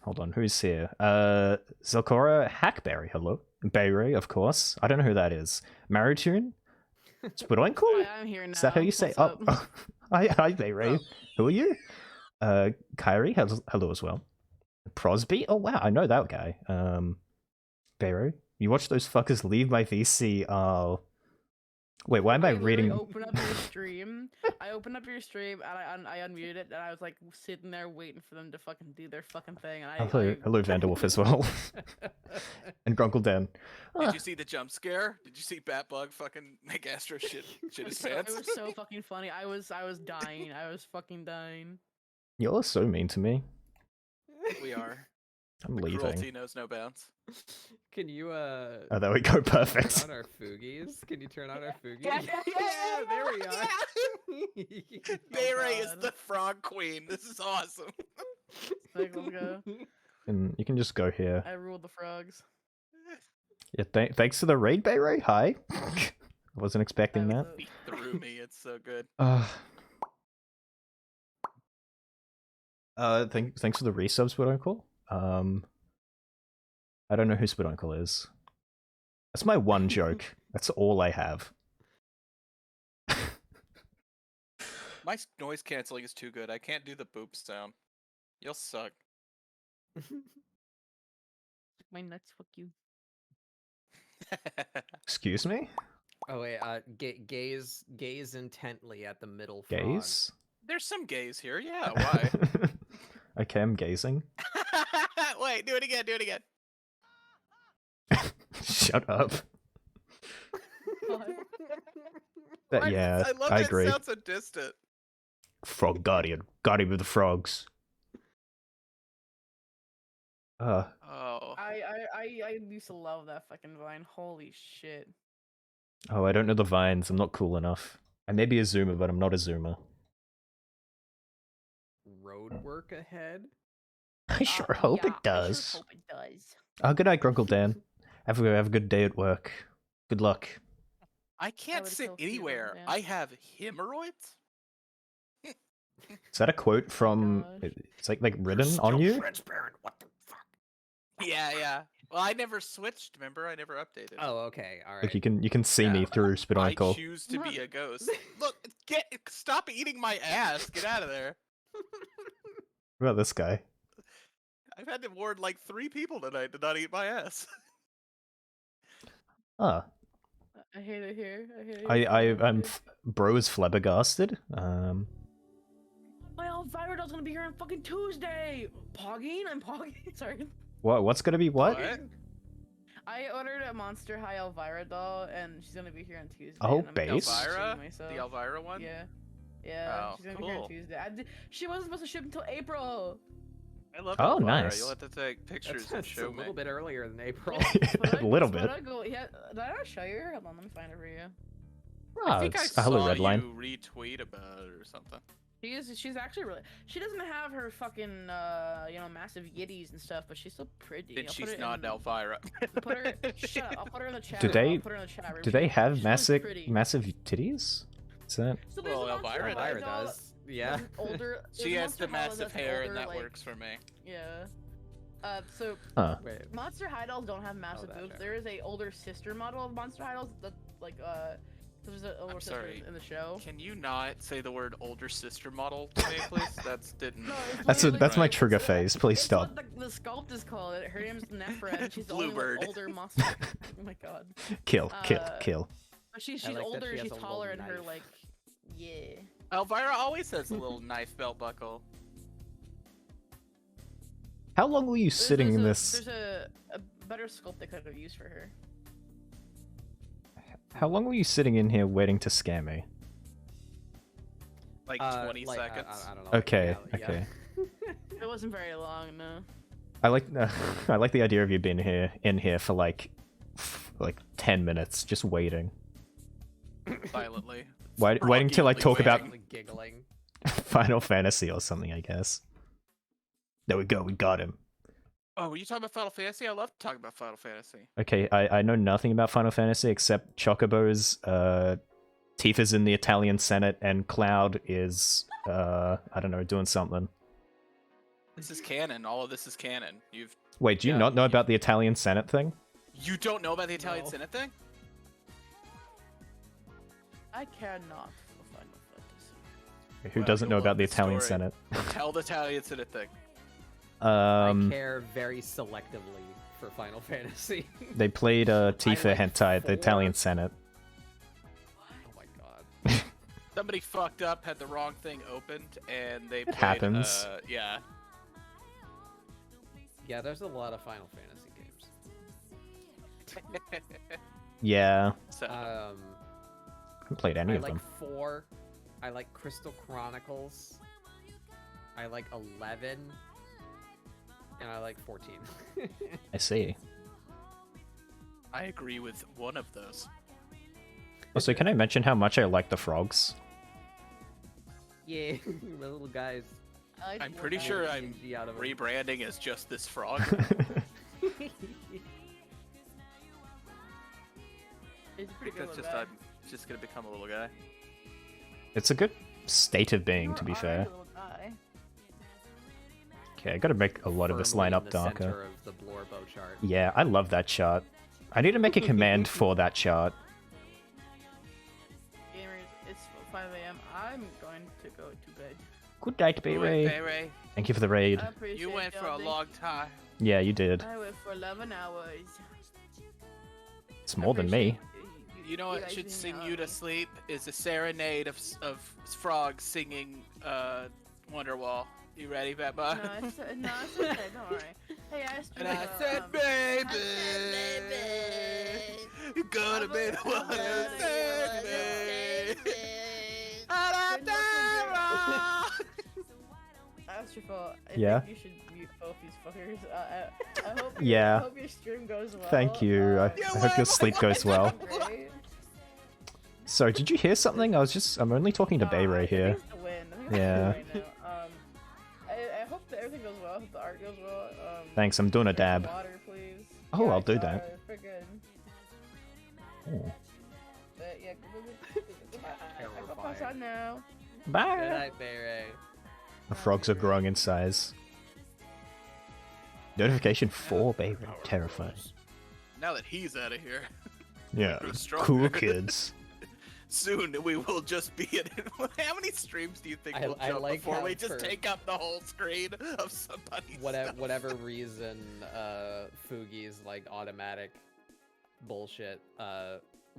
Hold on, who's here? Zokora Hackberry, hello. Bayray, of course. I don't know who that is. Maritoon? Spudoinkle? Hi, I'm here now. Is that how you say? What's Oh, up? hi Bayray. Oh. Who are you? Kyrie, hello as well. Prosby? Oh wow, I know that guy. Bayray, you watch those fuckers leave my VC. Oh, wait, why am I literally reading? Open up your stream. I opened up your stream and I unmuted it and I was like sitting there waiting for them to fucking do their fucking thing. And Hello, Vanderwolf as well, and Grunkle Dan. Did you see the jump scare? Did you see Batbug fucking make Astro shit his It pants? was so fucking funny. I was dying. I was fucking dying. Y'all are so mean to me. We are. I'm The leaving. cruelty knows no bounds. Can you Oh, there we go. Perfect. turn on our foogies? Can you turn on our foogies? Yeah, There we are. Bayray is God. the frog queen. This is awesome. Like, let's go. And you can just go here. I ruled the frogs. Yeah, thanks for the raid, Bayray. Hi. I wasn't expecting that. He threw me. It's so good. Thanks for the resubs, what I call. I don't know who Speluncle is. That's my one joke. That's all I have. My noise canceling is too good. I can't do the boop sound. You'll suck. My nuts, fuck you. Excuse me? Oh wait, gaze intently at the middle frog. Gaze? There's some gays here. Yeah, why? Okay, I'm gazing. Wait, do it again. Do it again. Shut up. What? Yeah, I love I that agree. it sounds so distant. Frog Guardian. Guardian of the frogs. Oh. I used to love that fucking vine. Holy shit. Oh, I don't know the vines. I'm not cool enough. I may be a zoomer, but I'm not a zoomer. Road work ahead. I sure hope Yeah, it I does. sure hope it does. Oh, good night, Grunkle Dan. Have a good day at work. Good luck. I can't would sit feel futile, anywhere. yeah. I have hemorrhoids. Is that a quote from? gosh. It's like written on you. Transparent. What the fuck? Yeah. Well, I never switched. Remember, I never updated. Oh, okay. All right. Like you can see me Yeah. through I Speluncle. choose to be a ghost. Look, stop eating my ass. Get out of there. What about this guy? I've had to warn like 3 people tonight to not eat my ass. Ah, I hate it here. I hate it here. I'm bro is flabbergasted. My Elvira doll's gonna be here on fucking Tuesday. Pogging? I'm pogging. Sorry. What's gonna be what? I ordered a Monster High Elvira doll, and she's gonna be here on Tuesday. Oh, and I'm gonna base? treat Elvira? myself. The Elvira one? Yeah. Yeah, Oh, she's gonna be here on cool. Tuesday. She wasn't supposed to ship until April. I love Oh, Elvira. nice. You'll have to take pictures and That's show a me. little bit earlier than April. A little Did bit. I go? Yeah, did I not show you her? Hold on, let me find it for you. Ah, I think I it's a hello saw red line. you retweet about it or something. She's actually really. She doesn't have her fucking massive yitties and stuff, but she's so pretty. Then I'll she's put it not in, Elvira. Put her. Shut up. I'll put her in the chat. Do they- I'll put her in the chat room. Do they have She's really pretty. massive titties? Is that? So there's Well, a Monster Elvira High Elvira doll does. Yeah. that's older. She there's a has the Monster High massive that's hair, older, and that like- works for me. Yeah. So Huh. Wait. Monster High dolls don't have massive that boobs. joke. There is a older sister model of Monster High dolls that like there's an older I'm sister sorry. in the show. Can you not say the word older sister model to me, please? Didn't. No, it's That's literally- that's my Right. trigger phase. Please It's stop. what the sculpt is called. Her name's Nefra, and she's the only Bluebird. like, older monster. Oh my god. Kill. Uh, Kill. But she's I like that older, she she's has a taller, and little her knife. like, yeah. Elvira always has a little knife belt buckle. How long were you sitting in this? There's a better sculpt they could have used for her. How long were you sitting in here waiting to scare me? Like 20 like, seconds. I don't know. Okay. yeah. Okay. It wasn't very long, no. I like I like the idea of you being in here for like 10 minutes just waiting. Violently. Waiting to like talk about Like giggling. Final Fantasy or something, I guess. There we go, we got him. Oh, you talking about Final Fantasy? I love talking about Final Fantasy. Okay, I know nothing about Final Fantasy except Chocobo's, Tifa's in the Italian Senate, and Cloud is, I don't know, doing something. This is canon. All of this is canon. Wait, do you Yeah, not know you- about the Italian Senate thing? You don't know about the Italian No. Senate thing? I care not for Final Fantasy. Who Well, doesn't know go about on, the the Italian story. Senate? Tell the Italian Senate thing. I care very selectively for Final Fantasy. They played Tifa like hentai at the 4. Italian Senate. Oh my god. Somebody fucked up, had the wrong thing opened, and they played, happens. Yeah. Yeah, there's a lot of Final Fantasy games. Yeah, So, I haven't played any I of like them. 4. I like Crystal Chronicles. I like 11. And I like 14. I see. I agree with one of those. Also, can I mention how much I like the frogs? Yeah, the little guys. I like I'm the pretty one- sure I'm PNG out of 'em. rebranding as just this frog. He's a pretty good That's little just guy. I'm just gonna become a little guy. It's a good state of being, You're to be already fair. a little guy. Okay, I gotta make a lot of this Firmly line in up the darker. center of the Blorbo chart. Yeah, I love that chart. I need to make a command for that chart. Gamers, it's 5 a.m. I'm going to go to bed. Good night, Wait, Ray. Ray, Thank you for the raid. I appreciate you went for y'all. a Thank long time. Yeah, you did. I went for 11 hours. It's more than me. You know what guys should being sing out you on to me. sleep is a serenade of frogs singing Wonderwall. You ready, Beba? No, it's okay. Don't worry. Hey, I And I said, baby, you're gonna be the one who saves me. That's your fault. I Yeah? think you should mute both these fuckers. I hope Yeah. I hope your stream goes well. Thank you. I hope your sleep goes well. Great. So, did you hear something? I'm only talking to Bay Ray I here. think it's the win. I think it's Yeah. the win right now. I hope that everything goes well. I hope the art goes well. Thanks, I'm doing a drink some dab. Water, please. Oh, I'll I do saw that. it. Freaking. Ooh. But yeah, I go pass out now. Good Bye! night, Bayray. The frogs are growing in size. Notification 4, Bay Ray. Terrifying. Now that he's out of here, Yeah, Grow stronger. cool kids. soon we will just be in. How many streams do you think we'll I jump like before how we just for- take up the whole screen of somebody's stuff? Whatever reason, Fugi's like automatic bullshit.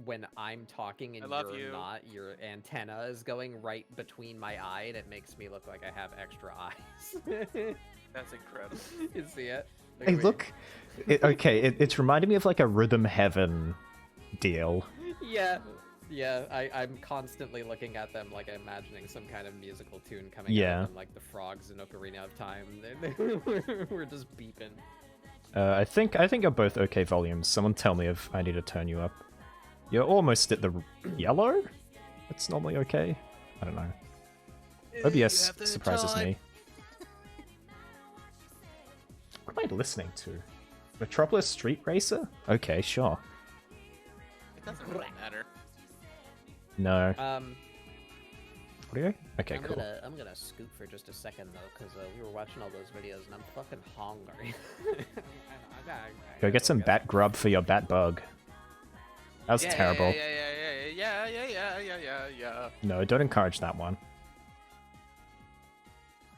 When I'm talking and I love you're you. not, your antenna is going right between my eye, and it makes me look like I have extra eyes. That's incredible. You see it? Hey, at me. look. It's reminding me of like a Rhythm Heaven deal. Yeah. Yeah, I'm constantly looking at them like I'm imagining some kind of musical tune coming Yeah. out of them, like the frogs in Ocarina of Time. We're just beeping. I think you're both okay volumes. Someone tell me if I need to turn you up. You're almost at the yellow? It's normally okay. I don't know. OBS surprises me. What am I listening to? Metropolis Street Racer? Okay, sure. It doesn't really matter. No. Um, Audio? Okay, cool. I'm gonna scoot for just a second though, because we were watching all those videos and I'm fucking hungry. Go get some bat grub for your bat bug. That was terrible. Yeah. No, don't encourage that one.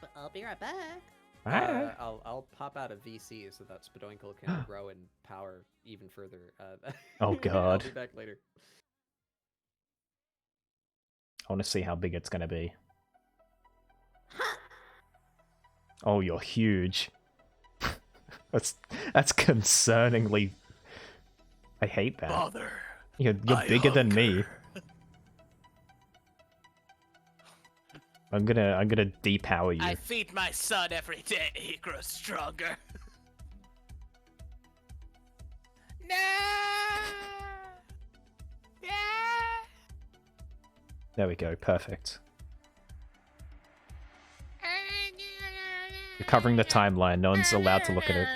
But I'll be right back. Bye. I'll pop out of VC so that Spadoinkle can grow in power even further. Oh, God. I'll be back later. I want to see how big it's gonna be. Oh, you're huge. that's concerningly. I hate that. Father, You're I bigger than me. hunger. I'm gonna depower you. I feed my son every day. He grows stronger. No. Yeah. There we go. Perfect. You're covering the timeline. No one's allowed to look at it.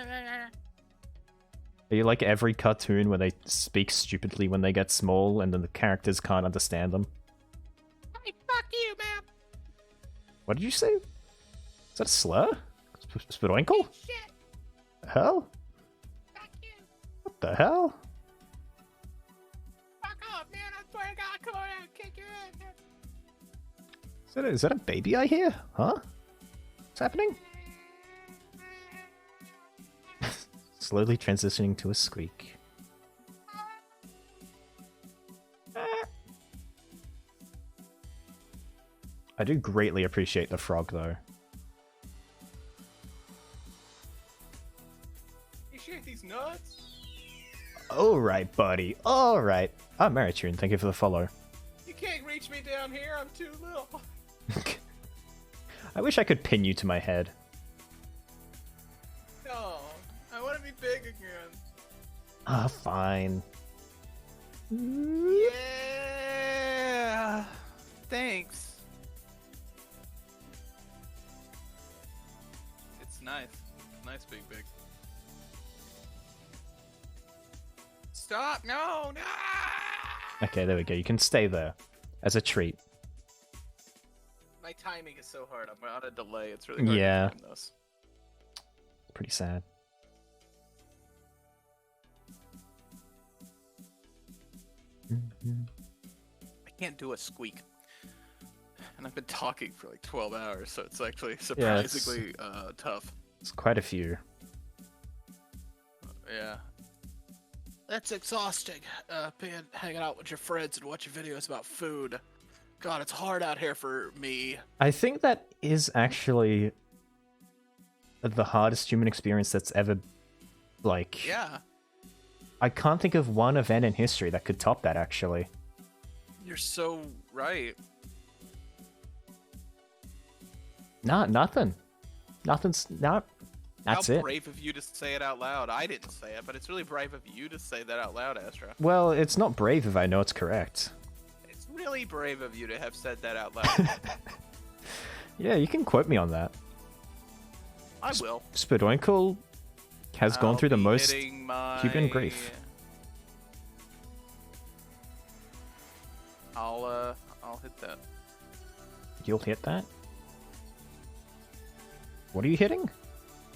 Are you like every cartoon where they speak stupidly when they get small and then the characters can't understand them? Hey, fuck you, man. What did you say? Is that a slur? Spadoinkle? Shit. The hell? Fuck you. What the hell? Fuck off, man. I swear to God, come on out, kick your ass. Is that a baby I hear? Huh? What's happening? Slowly transitioning to a squeak. I do greatly appreciate the frog, though. You shake these nuts? Alright, buddy. Alright. Ah, Maritune, thank you for the follow. You can't reach me down here. I'm too little. I wish I could pin you to my head. No, I want to be big again. Ah, fine. Yeah. Thanks. It's nice. Nice being big. Stop! No! No! Okay, there we go. You can stay there. As a treat. My timing is so hard. I'm on a delay. It's really hard Yeah. to time this. Pretty sad. can't do a squeak. And I've been talking for like 12 hours, so it's actually surprisingly tough. It's quite a few. Yeah. That's exhausting, being hanging out with your friends and watching videos about food. God, it's hard out here for me. I think that is actually the hardest human experience that's ever, like... Yeah. I can't think of one event in history that could top that, actually. You're so right. Nothing. Nothing's... Not... That's How it. brave of you to say it out loud. I didn't say it, but it's really brave of you to say that out loud, Astra. Well, it's not brave if I know it's correct. It's really brave of you to have said that out loud. Yeah, you can quote me on that. I will. Spidoinkle has gone through the most human grief. I'll hit that. You'll hit that? What are you hitting?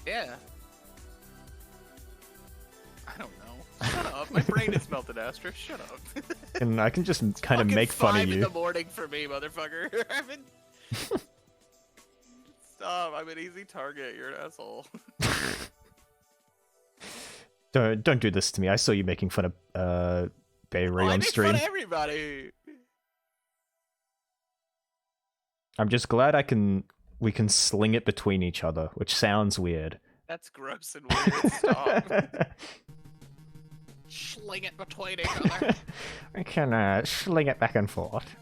Yeah. I don't know. Shut up. My brain is melted, Astra. Shut up. And I can just kind of Fucking make fun of 5 in you. the morning for me, motherfucker. Stop. I'm an easy target. You're an asshole. Don't do this to me. I saw you making fun of Bay Ray I on make stream. fun of everybody. I'm just glad we can sling it between each other, which sounds weird. That's gross and weird. Stop. Sling it between each other. We can sling it back and forth.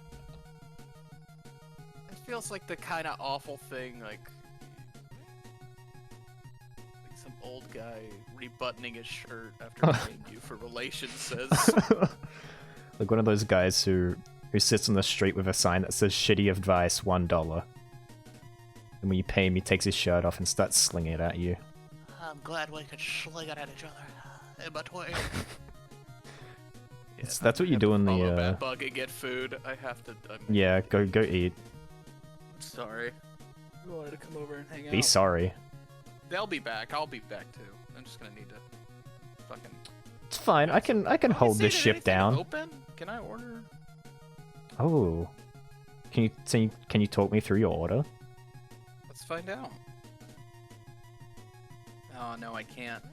It feels like the kind of awful thing, like some old guy rebuttoning his shirt after paying you for relations says. Like one of those guys who sits on the street with a sign that says "Shitty advice, $1." And when you pay him, he takes his shirt off and starts slinging it at you. I'm glad we could sling it at each other in between. That's what you do in Follow the. Bad Bug and get food. I have to. Yeah, go eat. Sorry. I wanted to come over and hang out. Be sorry. They'll be back. I'll be back too. I'm just gonna need to fucking. It's fine. I can hold this ship down. Open? Can I order? Oh, can you talk me through your order? Let's find out. Oh no, I can't.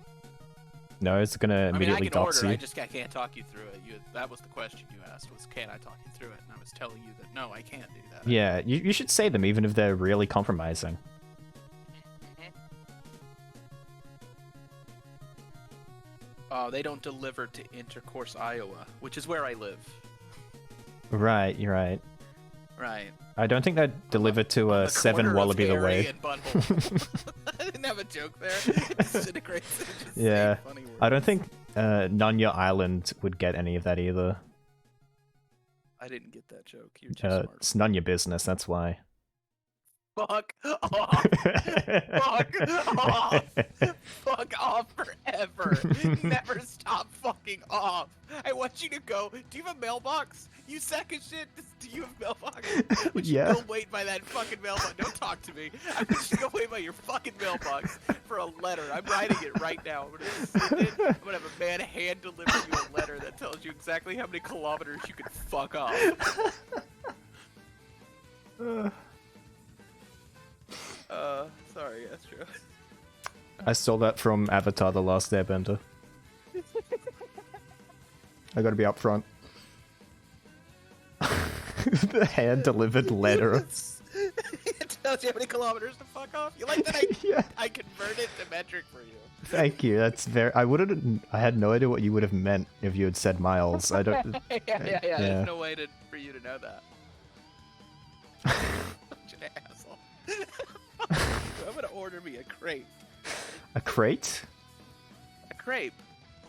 No, it's gonna immediately I can dox order. you. I can't talk you through it. That was the question you asked. Was can I talk you through it? And I was telling you that no, I can't do that. Yeah, you should say them even if they're really compromising. Oh, they don't deliver to Intercourse, Iowa, which is where I live. Right, you're right. Right. I don't think they'd deliver to On the 7 corner of Wallaby the Harry way. and Butthole. I didn't have a joke there. It disintegrates. It's just Yeah, saying funny words. I don't think Nanya Island would get any of that either. I didn't get that joke. You're too smart. It's none your business, that's why. Fuck off. Fuck off. Fuck off forever. Never stop fucking off. I want you to go. Do you have a mailbox? You sack of shit. Do you have a mailbox? Would you Yeah. go wait by that fucking mailbox? Don't talk to me. I want you to go wait by your fucking mailbox for a letter. I'm writing it right now. I'm gonna send it. I'm gonna have a man hand deliver you a letter that tells you exactly how many kilometers you can fuck off. Sorry, Astro. I stole that from Avatar: The Last Airbender. I gotta be upfront. The hand-delivered letter. It tells you how many kilometers to fuck off. You like that Yeah. I converted to metric for you. Thank you. That's very. I had no idea what you would have meant if you had said miles. I don't. yeah. Yeah. There's no way for you to know that. Such an asshole. I'm gonna order me a crepe. A crate? A crepe.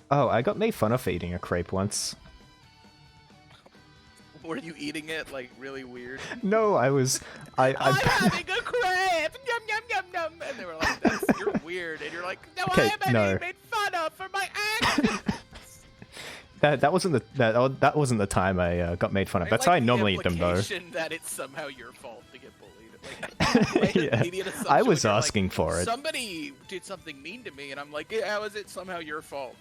Oh, I got made fun of for eating a crepe once. Were you eating it like really weird? No, I was. I'm having a crepe. Yum yum yum yum. And they were like, "You're weird," and you're like, "No, Okay, I am no. being made fun of for my actions." That wasn't the time I got made fun of. That's how I normally eat them, though. That it's somehow your fault to get bullied. Like, Yeah. immediate assumption I when was you're like, asking for it. Somebody did something mean to me, and I'm like, yeah, how is it somehow your fault?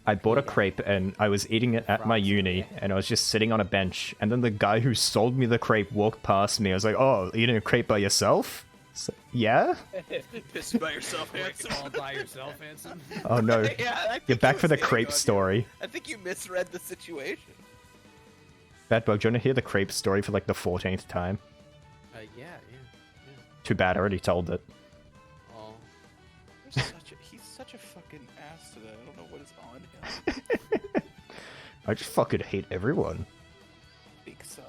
I bought a crepe and I was eating it at my uni, Approximately. and I was just sitting on a bench, and then the guy who sold me the crepe walked past me. I was like, "Oh, eating a crepe by yourself?" So, yeah. Pissed by yourself, handsome. All by yourself, handsome. Oh no. Yeah, I think You're he back was for the hitting crepe on you. story. I think you misread the situation. Bad Bug, do you want to hear the crepe story for like the 14th time? Yeah. Too bad, I already told it. Oh. He's such a fucking ass today. I don't know what is on him. I just fucking hate everyone. I think so.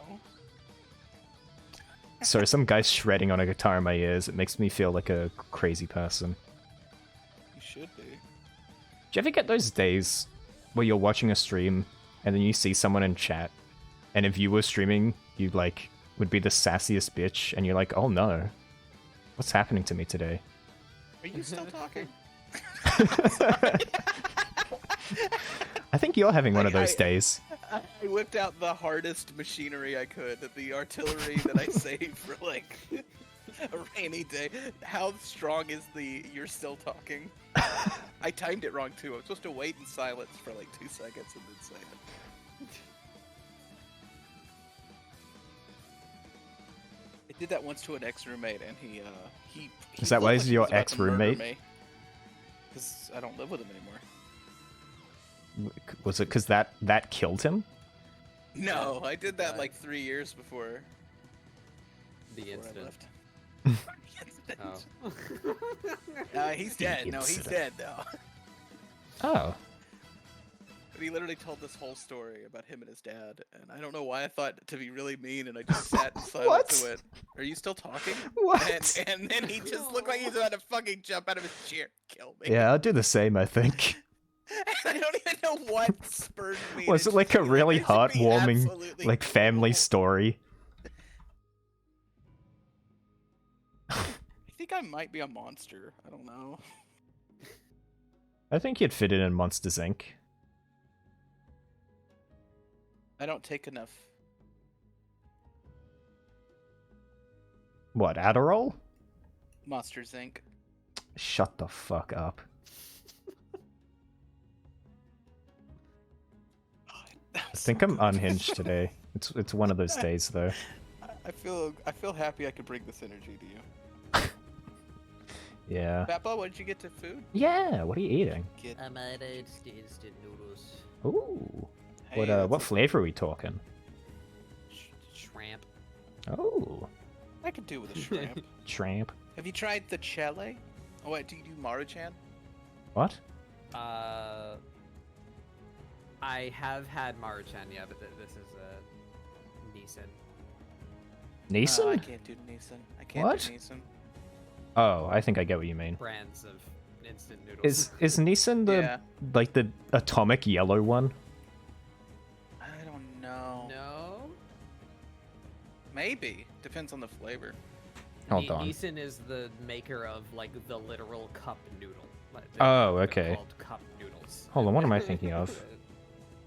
So some guy shredding on a guitar in my ears, it makes me feel like a crazy person. You should be. Do you ever get those days where you're watching a stream and then you see someone in chat, and if you were streaming, you like would be the sassiest bitch, and you're like, oh no, what's happening to me today? Are you still talking? I think you're having one of those I- days. I whipped out the hardest machinery I could, the artillery that I saved for like a rainy day. How strong is the "you're still talking"? I timed it wrong too. I was supposed to wait in silence for like 2 seconds and then say it. I did that once to an ex-roommate, and he Is that why looked he's he your was about to murder ex-roommate? me. Because I don't live with him anymore. Was it because that killed him? No, I did that like 3 years before. The before I incident. left. Oh. He's dead. No, he's dead now. Oh. But he literally told this whole story about him and his dad, and I don't know why I thought to be really mean, and I just sat in silence What? and went, "Are you still talking?" What? And then he just looked like he was about to fucking jump out of his chair and kill me. Yeah, I'll do the same, I think. I don't even know what spurred me. Was to it like just a be really "I should be heartwarming, absolutely like family cool." story? I think I might be a monster. I don't know. I think you'd fit in Monsters Inc. I don't take enough. What, Adderall? Monsters Inc. Shut the fuck up. I think I'm unhinged today. It's one of those days though. I feel happy I could bring this energy to you. Yeah. Papa, what did you get to food? Yeah, what are you eating? Get... It's the instant noodles. Ooh. Hey, What that's a- flavor are we talking? Shrimp. Oh. I could do with a shrimp. Tramp. Have you tried the chele? Oh wait, do you do Maruchan? What? I have had Maruchan, yeah, but this is Nissan. I Neeson? can't do Nissan. I can't What? do Nissan. Oh, I think I get what you mean. Brands of instant noodles. Is Neeson the Yeah. like the atomic yellow one? I don't know. No. Maybe. Depends on the flavor. Hold on. Nissan is the maker of like the literal cup noodle. Like, Oh, they're okay. Called cup noodles. Hold on, what am I thinking of?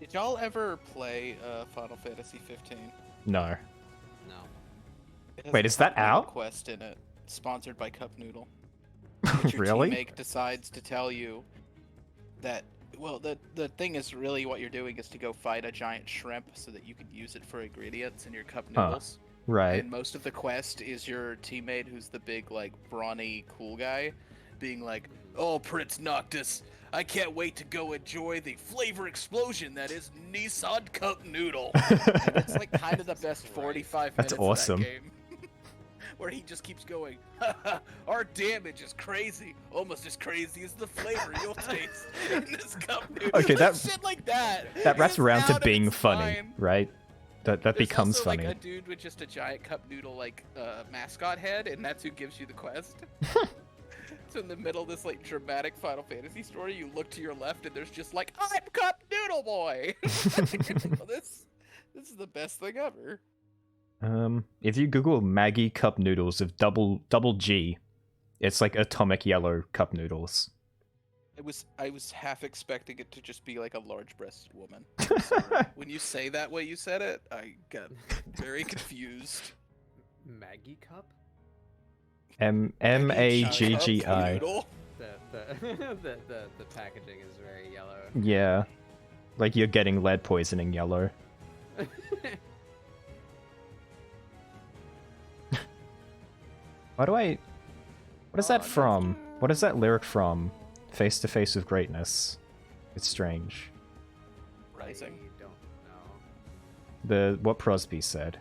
Did y'all ever play Final Fantasy 15? No. No. It has Wait, a is that Cup Noodle out? Quest in it, sponsored by Cup Noodle. Your Really? teammate decides to tell you that. Well, the thing is really what you're doing is to go fight a giant shrimp so that you can use it for ingredients in your cup Huh. noodles. Right. And most of the quest is your teammate, who's the big, like, brawny, cool guy, being like, "Oh, Prince Noctis, I can't wait to go enjoy the flavor explosion that is Nissan Cup Noodle." And it's like kind of the best 45 That's minutes awesome. of that game. Where he just keeps going, "Our damage is crazy, almost as crazy as the flavor you'll taste in this cup noodle." Okay, that- shit like that. That wraps is around to out of being its funny, mind. right? That There's becomes also, funny. like a dude with just a giant cup noodle like mascot head, and that's who gives you the quest. So in the middle of this like dramatic Final Fantasy story, you look to your left and there's just like, "I'm Cup Noodle Boy." this is the best thing ever. If you Google Maggie cup noodles of double G, it's like atomic yellow cup noodles. I was half expecting it to just be like a large-breasted woman. So, when you say that way you said it, I got very confused. Maggie cup? M A G G Cup I. noodle. The packaging is very yellow. Yeah. Like you're getting lead poisoning yellow. Why do I... What is that from? What is that lyric from? Face to face with greatness. It's strange. Rising. I don't know. What Crosby said.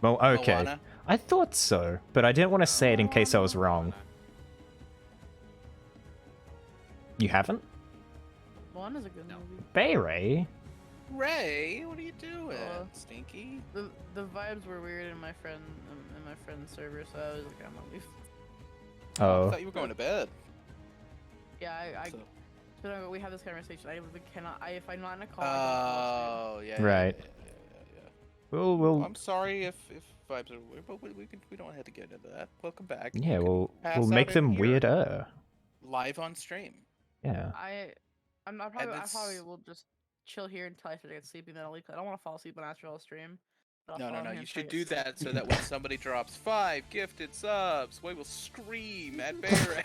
Well, okay. Moana. I thought so, but I didn't want to say it in case I was wrong. You haven't? Moana's a good movie. Bay Ray? Ray, what are you doing, Stinky? The vibes were weird in my friend's server, so I was like, I'm gonna leave. I Oh. thought you were going to bed. Yeah, So- so we have this conversation. I cannot. If I'm not in a call, I don't fall Oh, yeah. Right. We'll I'm sorry if vibes are weird, but we don't have to get into that. Welcome back. You yeah, can we'll pass make out them in here weirder. live on stream. Yeah. I probably will just chill here until I start to get sleepy, then I'll leave. I don't want to fall asleep on Astral stream. but I'll No. follow him You until I should get do sleepy. that so that when somebody drops 5 gifted subs, we will scream at Bear.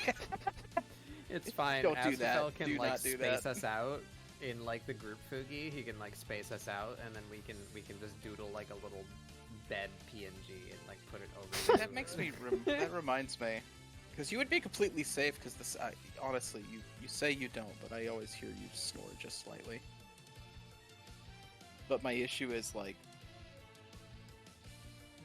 It's fine. Don't do that. Asphodel can Do like not do space that. us out in like the group Fugi. He can like space us out, and then we can just doodle like a little bed PNG and like put it over. That makes me. That reminds me, because you would be completely safe. Because this, honestly, you say you don't, but I always hear you snore just slightly. But my issue is like,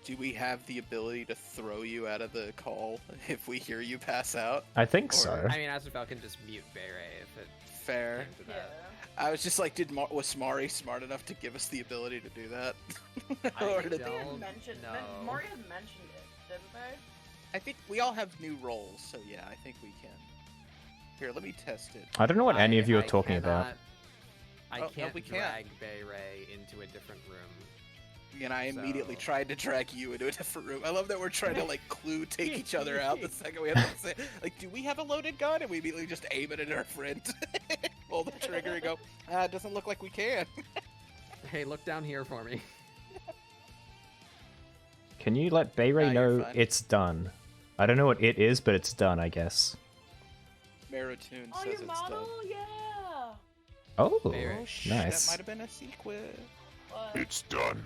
do we have the ability to throw you out of the call if we hear you pass out? I think Or- so. I mean, Asphodel can just mute Beret if it Fair. came to that. I was just like, was Mari smart enough to give us the ability to do that? Or did- don't know. Mari had mentioned it, didn't they? I think we all have new roles, so yeah, I think we can. Here, let me test it. I don't know what any of you are talking about. I Oh, no, can't we can't. drag Beret into a different room. And I immediately So- tried to drag you into a different room. I love that we're trying to like take each other out the second we have to say, like, do we have a loaded gun? And we immediately just aim it at our friend. Pull the trigger and go, it doesn't look like we can. Hey, look down here for me. Can you let Bay Ray Nah, you're know fine. it's done? I don't know what it is, but it's done, I guess. Maratoon Oh, says your it's model? done. Yeah. Oh, Very Oh, shit, nice. That might have been a sequel. It's done.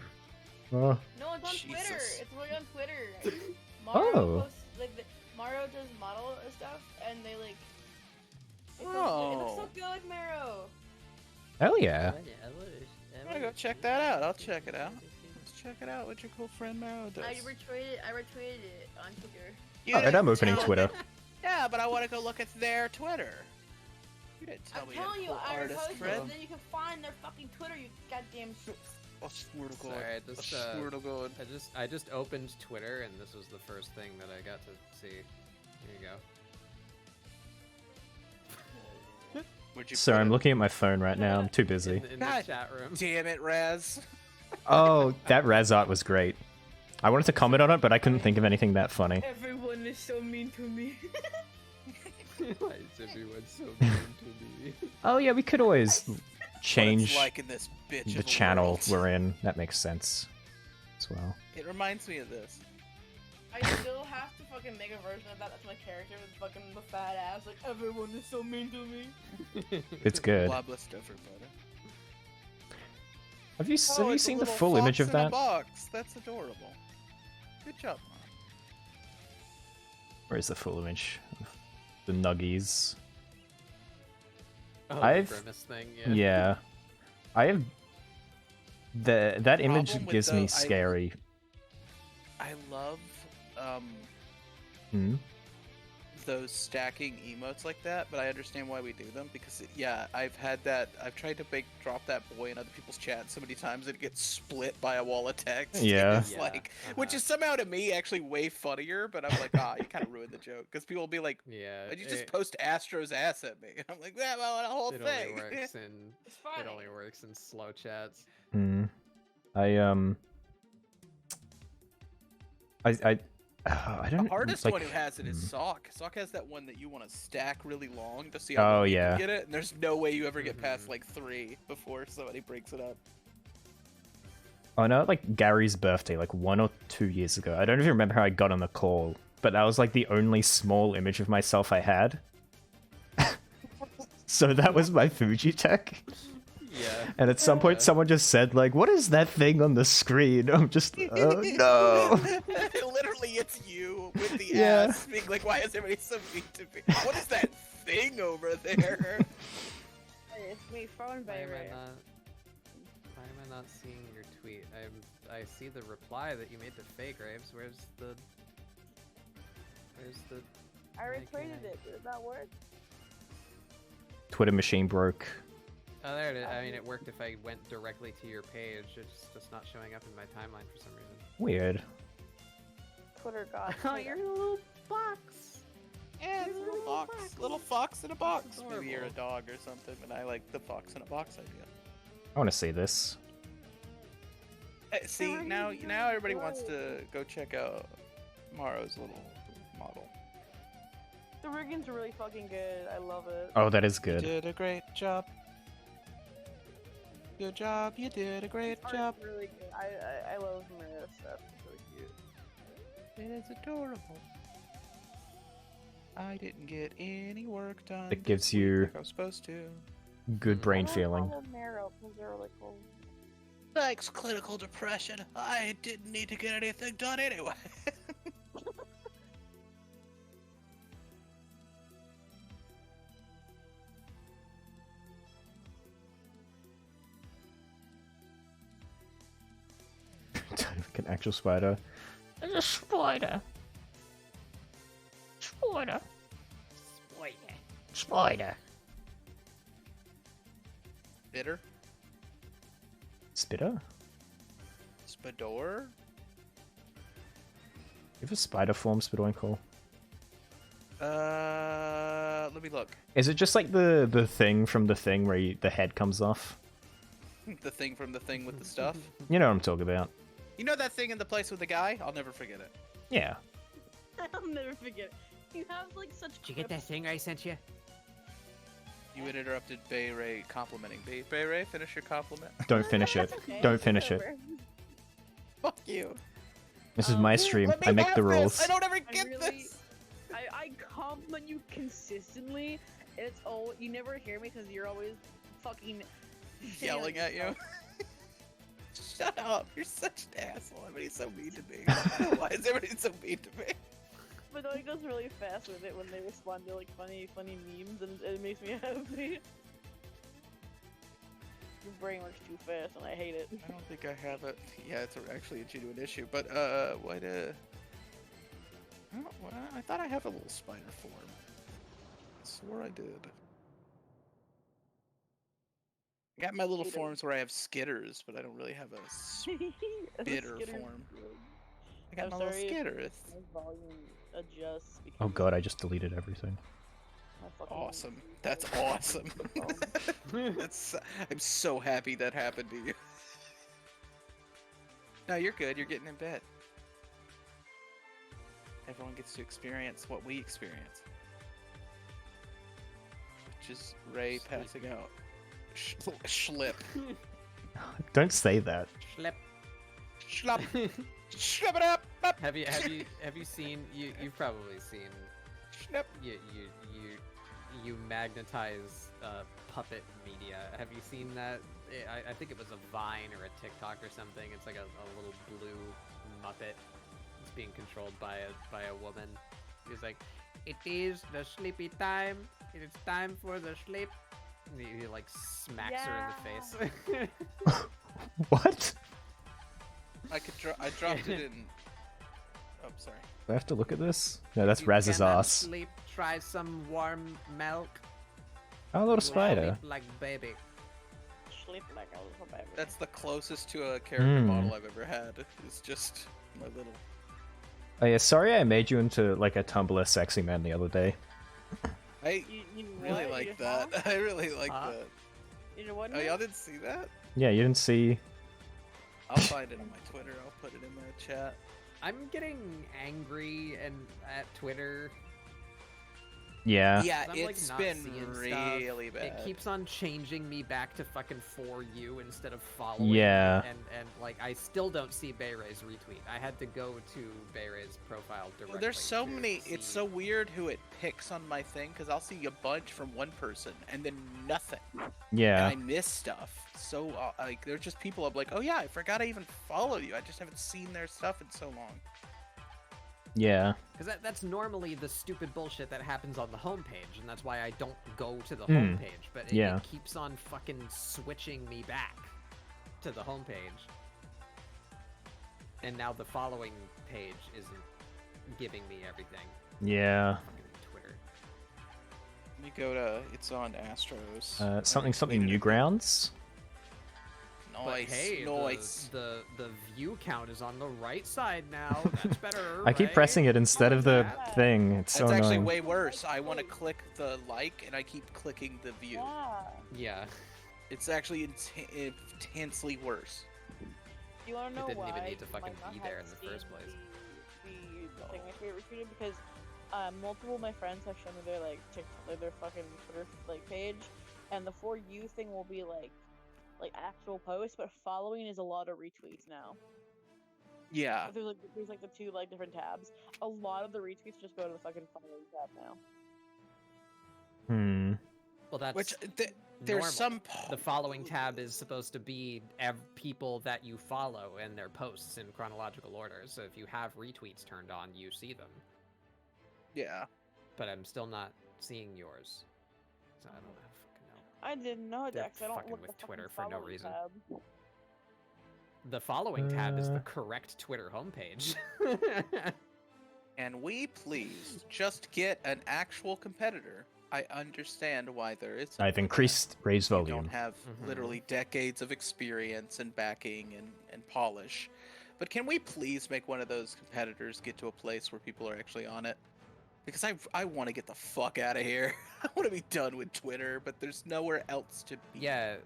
Oh. No, it's on Twitter. Jesus. It's really on Twitter. Oh. Posts, Mario does model stuff, and they like. It looks Oh. so good, Maro. Hell yeah. I'm gonna go check that out. I'll check it out. Let's check it out what your cool friend Maro does. I retweeted it on Twitter. You Alright, didn't I'm opening tell Twitter. me- Yeah, but I want to go look at their Twitter. You didn't tell I'm me telling you, cool I artist reposted it, friend. so then you can find their fucking Twitter, you goddamn. I swear to God. Sorry, I I just, swear to God. I just opened Twitter, and this was the first thing that I got to see. Here you go. Where'd you Sorry, put I'm it? looking at my phone right now. I'm too busy. In the God chat room. Damn it, Raz. Oh, that Raz art was great. I wanted to comment on it, but I couldn't think of anything that funny. Everyone is so mean to me. Why is everyone so mean to me? Oh yeah, we could always What it's change like in this bitch the of a channel world. we're in. That makes sense as well. It reminds me of this. I still have to fucking make a version of that. That's my character with fucking the fat ass. Like, everyone is so mean to me. It's good. Blobless everybody. Have you Oh, it's a seen the little full image fox of in a that? box. That's adorable. Good job, Mom. Where is the full image of the Nuggies? Oh, I've- the grimace thing. Yeah. Yeah, I have. That image problem with gives me the- scary. I love Hmm? those stacking emotes like that, but I understand why we do them because yeah, I've tried to drop that boy in other people's chat so many times that it gets split by a wall of text. Yeah. It's Yeah, like, which uh-huh. is somehow to me actually way funnier, but I'm like, you kind of ruined the joke because people will be like, Yeah. "Why'd you just post Astro's ass at me?" And I'm like, "Yeah, well, the whole It thing." only works in It's fine. it only works in slow chats. Hmm. I I don't. The hardest like, one who has it is hmm. Sock. Sock has that one that you want to stack really long to see how Oh, long you yeah. can get it, and there's no way you ever get past Mhm. like 3 before somebody breaks it up. Oh no, like Gary's birthday, like 1 or 2 years ago. I don't even remember how I got on the call, but that was like the only small image of myself I had. So that was my Fuji tech. Yeah. And at some point, someone just said, like, "What is that thing on the screen?" I'm just, oh no. Literally, it's you with the Yeah. ass being like, why is everybody so mean to me? What is that thing over there? Hey, it's me, phone Why am baby. I not seeing your tweet? I see the reply that you made to Fake Raves. Where's the I Like, retweeted it. Did that work? Twitter machine broke. Oh, there it is. I mean, it worked if I went directly to your page. It's just not showing up in my timeline for some reason. Weird. Twitter got. Oh, you're in a little box. Yeah, it's a little fox. Little fox in a box. adorable. Maybe you're a dog or something, but I like the fox in a box idea. I want to see this. See, now everybody wants to go check out Maro's little model. The rigging's really fucking good. I love it. Oh, that is You good. did a great job. Good job, you did a great job. It's really good. I love Maria's stuff. It's really cute. It is adorable. I didn't get any work done. It gives this week you like I was supposed to. good brain I feeling. love Marrow because they're really cool. Thanks, clinical depression. I didn't need to get anything done anyway. An actual spider. There's a spider. Spider. Spider. Bitter? Spitter? Spador? You have a spider form, Spidoinkle? Let me look. Is it just like the thing from the thing where the head comes off? The thing from the thing with the stuff. You know what I'm talking about. You know that thing in the place with the guy? I'll never forget it. Yeah. I'll never forget it. You have like such. Did you get that thing I sent you? You had interrupted Bay Ray complimenting. Bay Ray, finish your compliment. Don't finish it. Don't finish it. Fuck you. This is my stream. Let me I make have the this. rules. I don't ever I get really, this. I compliment you consistently, and it's all you never hear me because you're always fucking Yelling at you. Shut up. You're such an asshole. Everybody's so mean to me. Why is everybody so mean to me? But no, it goes really fast with it when they respond to like funny memes, and it makes me happy. Your brain works too fast, and I hate it. I don't think I have it. Yeah, it's actually a genuine issue. But what I thought I have a little spider form. I swore I did. I got my little Skitters. forms where I have skitters, but I don't really have a spitter form. I got I'm my little sorry if skitters. My volume adjusts because Oh god, I just deleted everything. my fucking Awesome. That's awesome. That's. I'm so happy that happened to you. No, you're good. You're getting in bed. Everyone gets to experience what we experience, which is Ray passing out. Schlip. Don't say that. Schlep. Schlop. Schlip it up. Up. Have you seen you've probably seen Schlip. you magnetize puppet media. Have you seen that? I think it was a Vine or a TikTok or something. It's like a little blue Muppet. It's being controlled by a woman. He's like, "It is the sleepy time. It is time for the sleep." And he like smacks her in the face. What? I dropped it in. Oh, sorry. Do I have to look at this? No, that's You Raz's cannot ass. Sleep. Try some warm milk. Oh, a little You will spider. Sleep like baby. sleep like a little baby. That's the closest to a character Hmm. model I've ever had. It's just my little. Oh yeah, sorry I made you into like a Tumblr sexy man the other day. I You really what? like You that. huh? I really like Huh? that. You know what? Oh, y'all didn't see that? Yeah, you didn't see. I'll find it on my Twitter. I'll put it in the chat. I'm getting angry and at Twitter Yeah. Yeah, 'Cause I'm, like, it's not been seeing really stuff. bad. It keeps on changing me back to fucking For You instead of following. Yeah. And like, I still don't see Bayray's retweet. I had to go to Bayray's profile directly. Well, there's so to many. see... It's so weird who it picks on my thing because I'll see a bunch from one person and then nothing. And Yeah. I miss stuff. So like, there's just people. I'm like, oh yeah, I forgot I even follow you. I just haven't seen their stuff in so long. Yeah. Because that's normally the stupid bullshit that happens on the homepage, and that's why I don't go to the Hmm. homepage. But Yeah. it keeps on fucking switching me back to the homepage. And now the following page isn't giving me everything. Yeah. Fucking Twitter. Let me go to. It's on Astros. Something Newgrounds. But Nice. hey, Nice. the view count is on the right side now. That's better. I keep right? pressing it instead of the Yeah. thing. It's so That's actually annoying. way worse. I want to click the like, and I keep clicking the view. Yeah. It's actually intensely worse. You want to know It didn't why? even need to you fucking might not be there have in the seen first place. The thing my favorite retweeted because multiple of my friends have shown me their like TikTok, their fucking Twitter like page, and the For You thing will be like actual posts, but following is a lot of retweets now. Yeah. There's like the two like different tabs. A lot of the retweets just go to the fucking following tab now. Hmm. Well, that's Which there's normal. some. The following tab is supposed to be people that you follow and their posts in chronological order. So if you have retweets turned on, you see them. Yeah. But I'm still not seeing yours. So I don't fucking know. I didn't know They're that 'cause I don't fucking look with at the Twitter fucking for no following reason. tab. The following tab is the correct Twitter homepage. And we please just get an actual competitor. I understand why there is. something I've like increased raise that. You volume. don't have Mhm. literally decades of experience and backing and polish. But can we please make one of those competitors get to a place where people are actually on it? Because I want to get the fuck out of here. I want to be done with Twitter, but there's nowhere else to be. Yeah.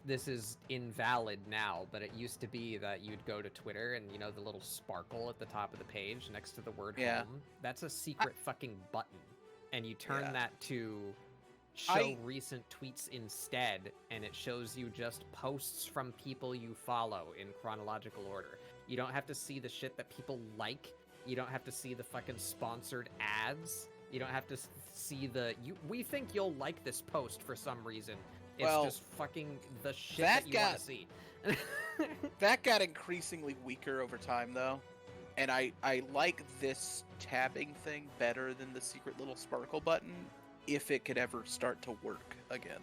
This is invalid now, but it used to be that you'd go to Twitter and, you know, the little sparkle at the top of the page next to the word Yeah. home? That's a secret fucking button. And you turn Yeah. that to show recent tweets instead, and it shows you just posts from people you follow in chronological order. You don't have to see the shit that people like. You don't have to see the fucking sponsored ads. You don't have to see we think you'll like this post for some reason. It's Well, just fucking the shit that that you want got- to see. That got increasingly weaker over time, though. And I like this tabbing thing better than the secret little sparkle button if it could ever start to work again,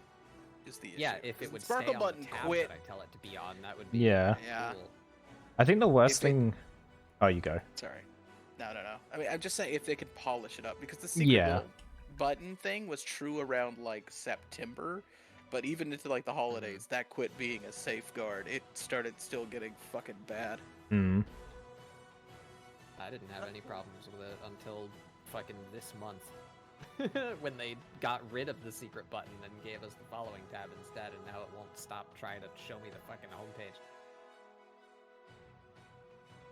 is the issue. Yeah, if 'Cause it would the sparkle stay on button the tab quit. that I tell it to be on, that would be Yeah. Yeah. cool. I think the worst If it- thing. Oh, you go. Sorry. No. I mean, I'm just saying if they could polish it up, because the secret Yeah. little button thing was true around like September, but even into like the holidays, that quit being a safeguard. It started still getting fucking bad. Hmm. I didn't have any problems with it until fucking this month. When they got rid of the secret button and gave us the following tab instead, and now it won't stop trying to show me the fucking homepage.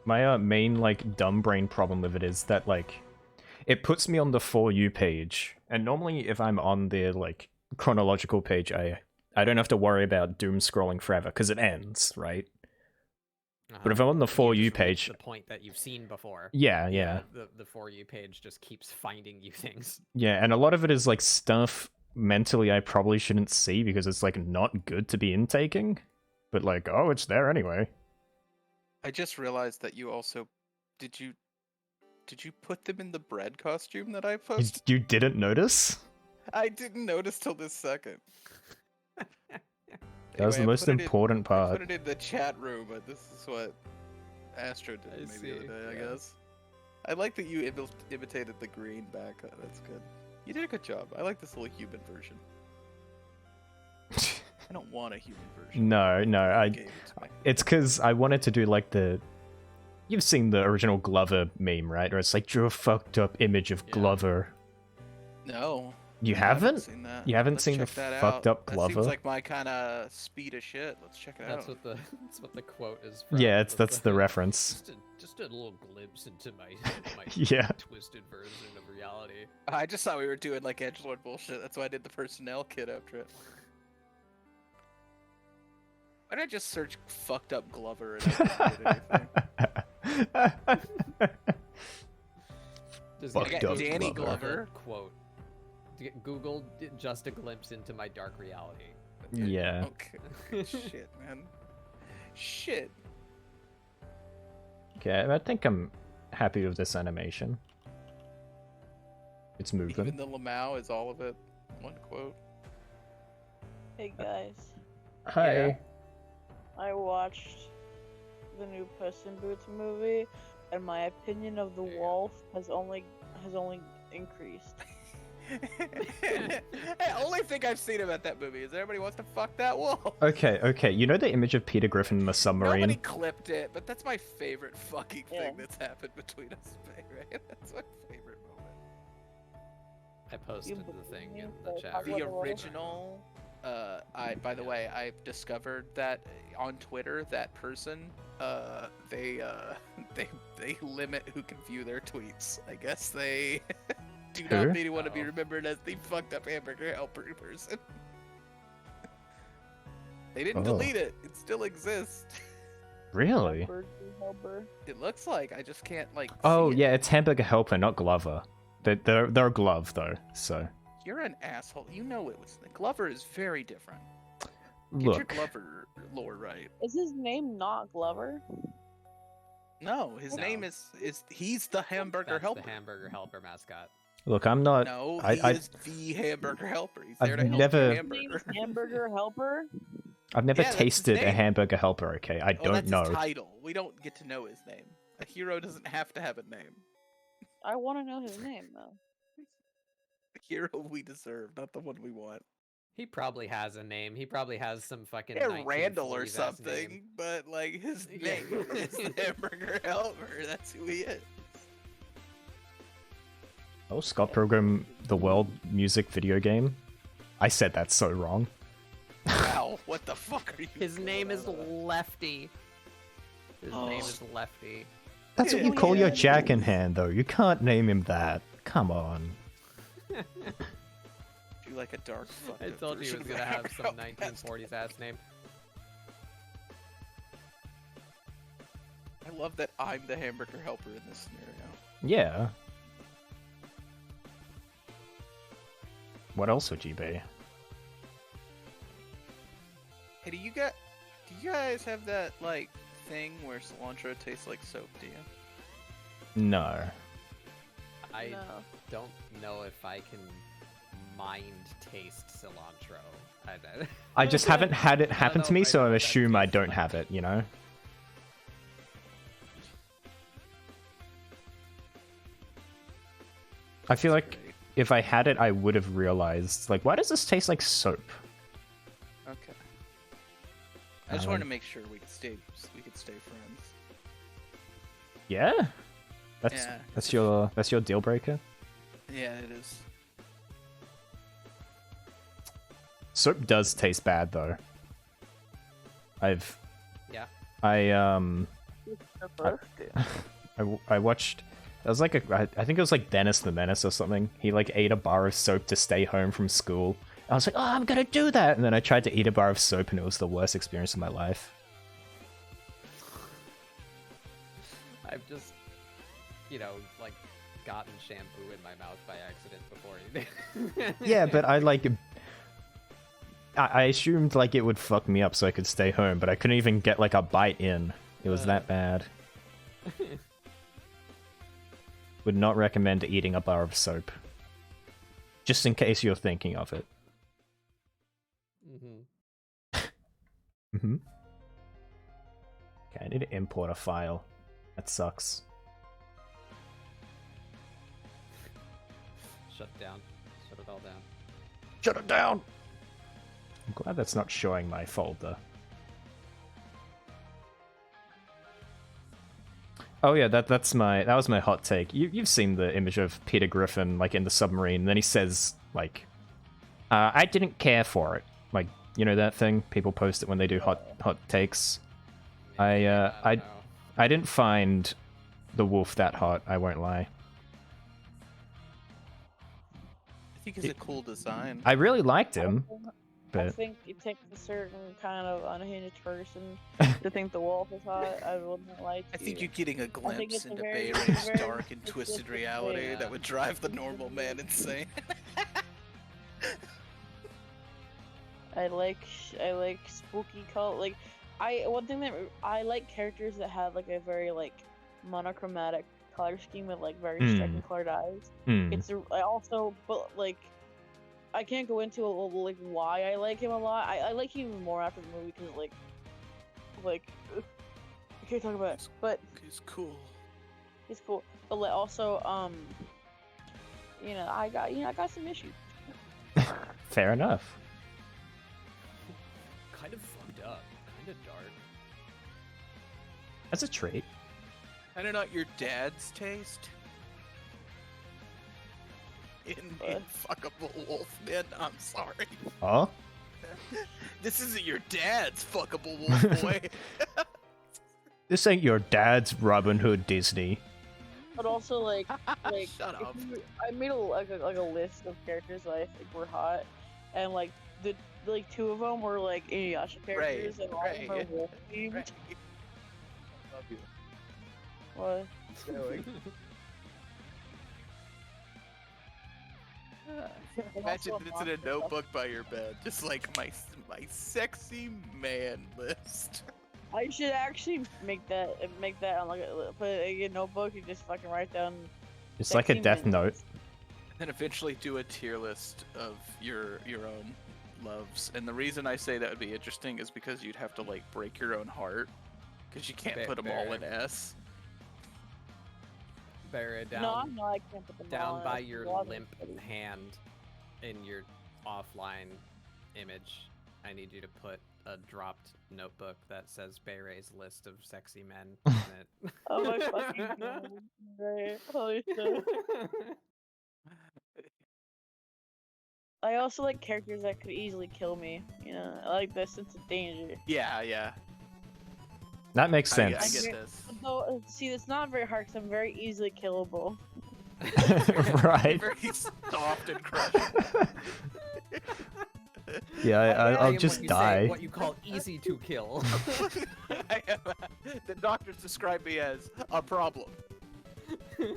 My main like dumb brain problem with it is that like it puts me on the For You page, and normally if I'm on the like chronological page, I don't have to worry about doom scrolling forever because it ends, right? But if I'm on the For You just reach page, the point that you've seen before. yeah, The For You page just keeps finding you things. yeah, and a lot of it is like stuff mentally I probably shouldn't see because it's like not good to be intaking, but like, oh, it's there anyway. I just realized that you also did you put them in the bread costume that I posted? You didn't notice? I didn't notice till this second. That was the Anyway, I most put it in- important I part. put it in the chat room, but this is what Astro did I maybe the see, other day, I yeah. guess. I like that you imitated the green back. That's good. You did a good job. I like this little human version. I don't want a human version. No, You I. gave it to me. It's because I wanted to do like the. You've seen the original Glover meme, right? Or it's like drew a fucked up image of Yeah. Glover. No. You I haven't haven't? seen that. You haven't Let's seen the check that fucked out. up That Glover? seems like my kind of speed of shit. Let's check it out. That's what the quote is from. Yeah, that's the like, reference. just a little glimpse into my Yeah. twisted version of reality. I just thought we were doing like edgelord bullshit. That's why I did the personnel kit after it. Why did I just search fucked up Glover and I didn't get anything? Just Fucked get up Danny Glover. Glover. quote. Google just a glimpse into my dark reality. Yeah. Okay. Shit, man. Shit. Okay, I think I'm happy with this animation. It's moving. Even the Lamau is all of it. One quote. Hey guys, Hi. I watched the new Puss in Boots movie, and my opinion of the wolf has only increased. Hey, only thing I've seen about that movie is everybody wants to fuck that wolf. Okay. You know the image of Peter Griffin in the submarine? Nobody clipped it, but that's my favorite fucking thing Yeah. that's happened between us, right? That's my favorite moment. I posted the thing in the Talk chat. about The the wolf. original, by the way, I've discovered that on Twitter, that person, they limit who can view their tweets. I guess they do not Who? want to be Oh. remembered as the fucked up hamburger helper person. They didn't Oh. delete it. It still exists. Really? Burger helper. It looks like I just can't like. Oh see it. yeah, it's Hamburger Helper, not Glover. They're a glove though, so You're an asshole. You know it was. Glover is very different. Get your look. Glover lore right. Is his name not Glover? No, his No. name is he's the hamburger That's helper. the hamburger helper mascot. Look, I'm not. No, I- he I- is the hamburger helper. He's I've there to help never- your His name hamburger. is Hamburger Helper. I've never Yeah, that's his tasted a name. Hamburger Helper. Okay, I Oh, don't that's know. his title. We don't get to know his name. A hero doesn't have to have a name. I want to know his name though. The hero we deserve, not the one we want. He probably has a name. He probably has some fucking Yeah, Randall or 1940s ass something, name. but like his Yeah. name is the hamburger helper. That's who he is. Oh, Scott Pilgrim, the world music video game. I said that so wrong. Wow, what the fuck are you? His name is going on? Lefty. His name is Lefty. That's what you call your Jack in Hand, though. You can't name him that. Come on. Do like a dark fucked I up told you he version was of gonna have Hamburger some Helper. 1940s ass name. I love that I'm the hamburger helper in this scenario. Yeah. What else would you be? Hey, do you guys have that like thing where cilantro tastes like soap? Do you? No. I No. don't know if I can mind taste cilantro. I just haven't had it I happen don't to know me, if I so know I what that assume I tastes don't like. have it, you know? I feel like Great. if I had it, I would have realized, like, why does this taste like soap? Okay. I just wanted to Um, make sure we could stay friends. Yeah? That's Yeah. that's your deal breaker? Yeah, it is. Soap does taste bad though. Yeah. I watched. It was like I think it was like Dennis the Menace or something. He like ate a bar of soap to stay home from school. I was like, oh, I'm gonna do that, and then I tried to eat a bar of soap, and it was the worst experience of my life. I've just, like, gotten shampoo in my mouth by accident before. Yeah, but I like. I assumed like it would fuck me up so I could stay home, but I couldn't even get like a bite in. It was that bad. Would not recommend eating a bar of soap. Just in case you're thinking of it. Mm-hmm. Okay, I need to import a file. That sucks. Shut down. Shut it all down. Shut it down! I'm glad that's not showing my folder. Oh yeah, that was my hot take. You've seen the image of Peter Griffin like in the submarine, and then he says like I didn't care for it. Like, you know that thing? People post it when they do hot takes. I don't know. I didn't find the wolf that hot, I won't lie. I think it's a cool design. I really liked him, I but think it takes a certain kind of unhinged person to think the wolf is hot. I wouldn't lie to I think you. you're getting a think glimpse it's a into very- Bayra's very dark and twisted specific reality thing. that would drive the normal man insane. I like spooky color. Like, one thing that I like characters that have like a very like monochromatic color scheme with like very striking colored eyes. I also, but like, I can't go into like why I like him a lot. I like him even more after the movie because like I can't talk about it, but He's cool. he's cool. But like also I got some issues. fair enough. Kind of fucked up. Kind of dark. That's a trait. I don't know your dad's taste in fuckable Wolfman. I'm sorry. Oh? This isn't your dad's fuckable wolf boy. This ain't your dad's Robin Hood Disney. But also like Shut up. I made a list of characters that I think were hot, and like the two of them were like Inuyasha characters, and all of them are wolf themed. Right. Love you. What? Imagine that it's in a notebook by your bed, just like my sexy man list. I should actually make that on like put it in a notebook and just fucking write down. It's like a sexy death men. note. And eventually do a tier list of your own loves. And the reason I say that would be interesting is because you'd have to like break your own heart, because you can't put them all in S. Bear it down. No, I can't put them all Down in. by That's your a lot of limp studies. hand in your offline image, I need you to put a dropped notebook that says Bayre's list of sexy men in it. Oh my fucking god! Right? Holy shit! I also like characters that could easily kill me. You know, I like the sense of danger. Yeah. That makes I sense. get this. Though, see, it's not very hard because I'm very easily killable. Right. Very soft and crushable. Yeah, I'll am just what you say, die. what you call easy to kill. The doctors describe me as a problem. All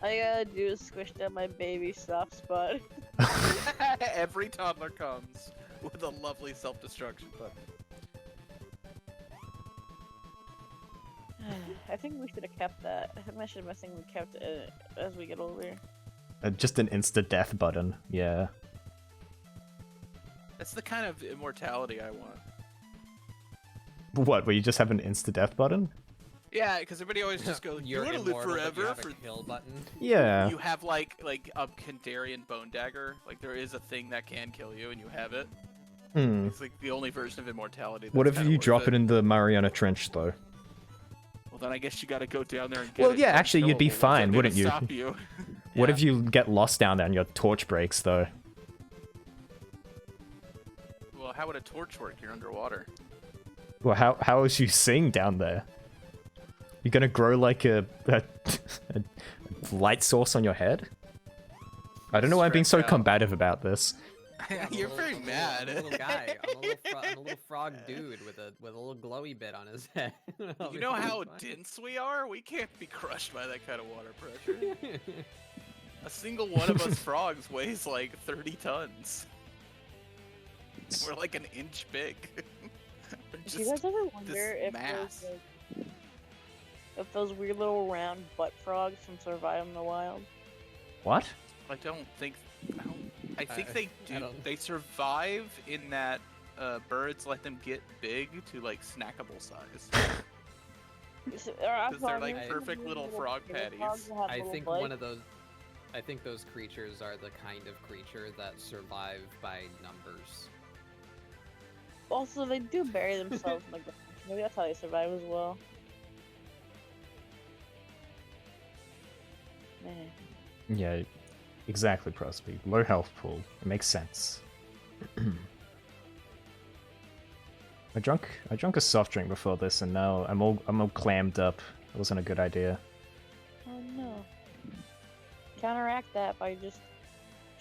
I gotta do is squish down my baby soft spot. Every toddler comes with a lovely self-destruction button. I think we should have kept that. I think that should have been a thing we kept as we get older. Just an insta-death button, yeah. That's the kind of immortality I want. What, where you just have an insta-death button? Yeah, because everybody always just goes, "You You're want to live immortal, but you forever?" have For a kill button. Yeah. you have like a Kandarian bone dagger. Like there is a thing that can kill you, and you have it. Hmm. It's like the only version of immortality. What that's if kinda you worth drop it in the Mariana Trench, though? Well, then I guess you got to go down there and get Well, it. yeah, It's actually, you'd be unkillable. What's fine, that gonna wouldn't you? Stop you? What Yeah. if you get lost down there and your torch breaks, though? Well, how would a torch work? You're underwater. Well, how is you seeing down there? You're gonna grow like a light source on your head? I don't know why I'm being so Stretch out. combative about this. You're very mad. I'm a little guy. I'm a little frog dude with a little glowy bit on his head. You know how dense we are? We can't be crushed by that kind of water pressure. A single one of us frogs weighs like 30 tons. We're like an inch big. We're Do you guys just ever this wonder if mass. those, like, if those weird little round butt frogs can survive in the wild? What? I don't think. I think I they do. don't- They survive in that birds let them get big to like snackable size. Because they're like perfect little frog patties. I think one of those. I think those creatures are the kind of creature that survive by numbers. Also, they do bury themselves in the ground. Maybe that's how they survive as well. Man. Yeah. Exactly, Prosby. Low health pool. It makes sense. I drank a soft drink before this, and now I'm all clammed up. It wasn't a good idea. Oh no. Counteract that by just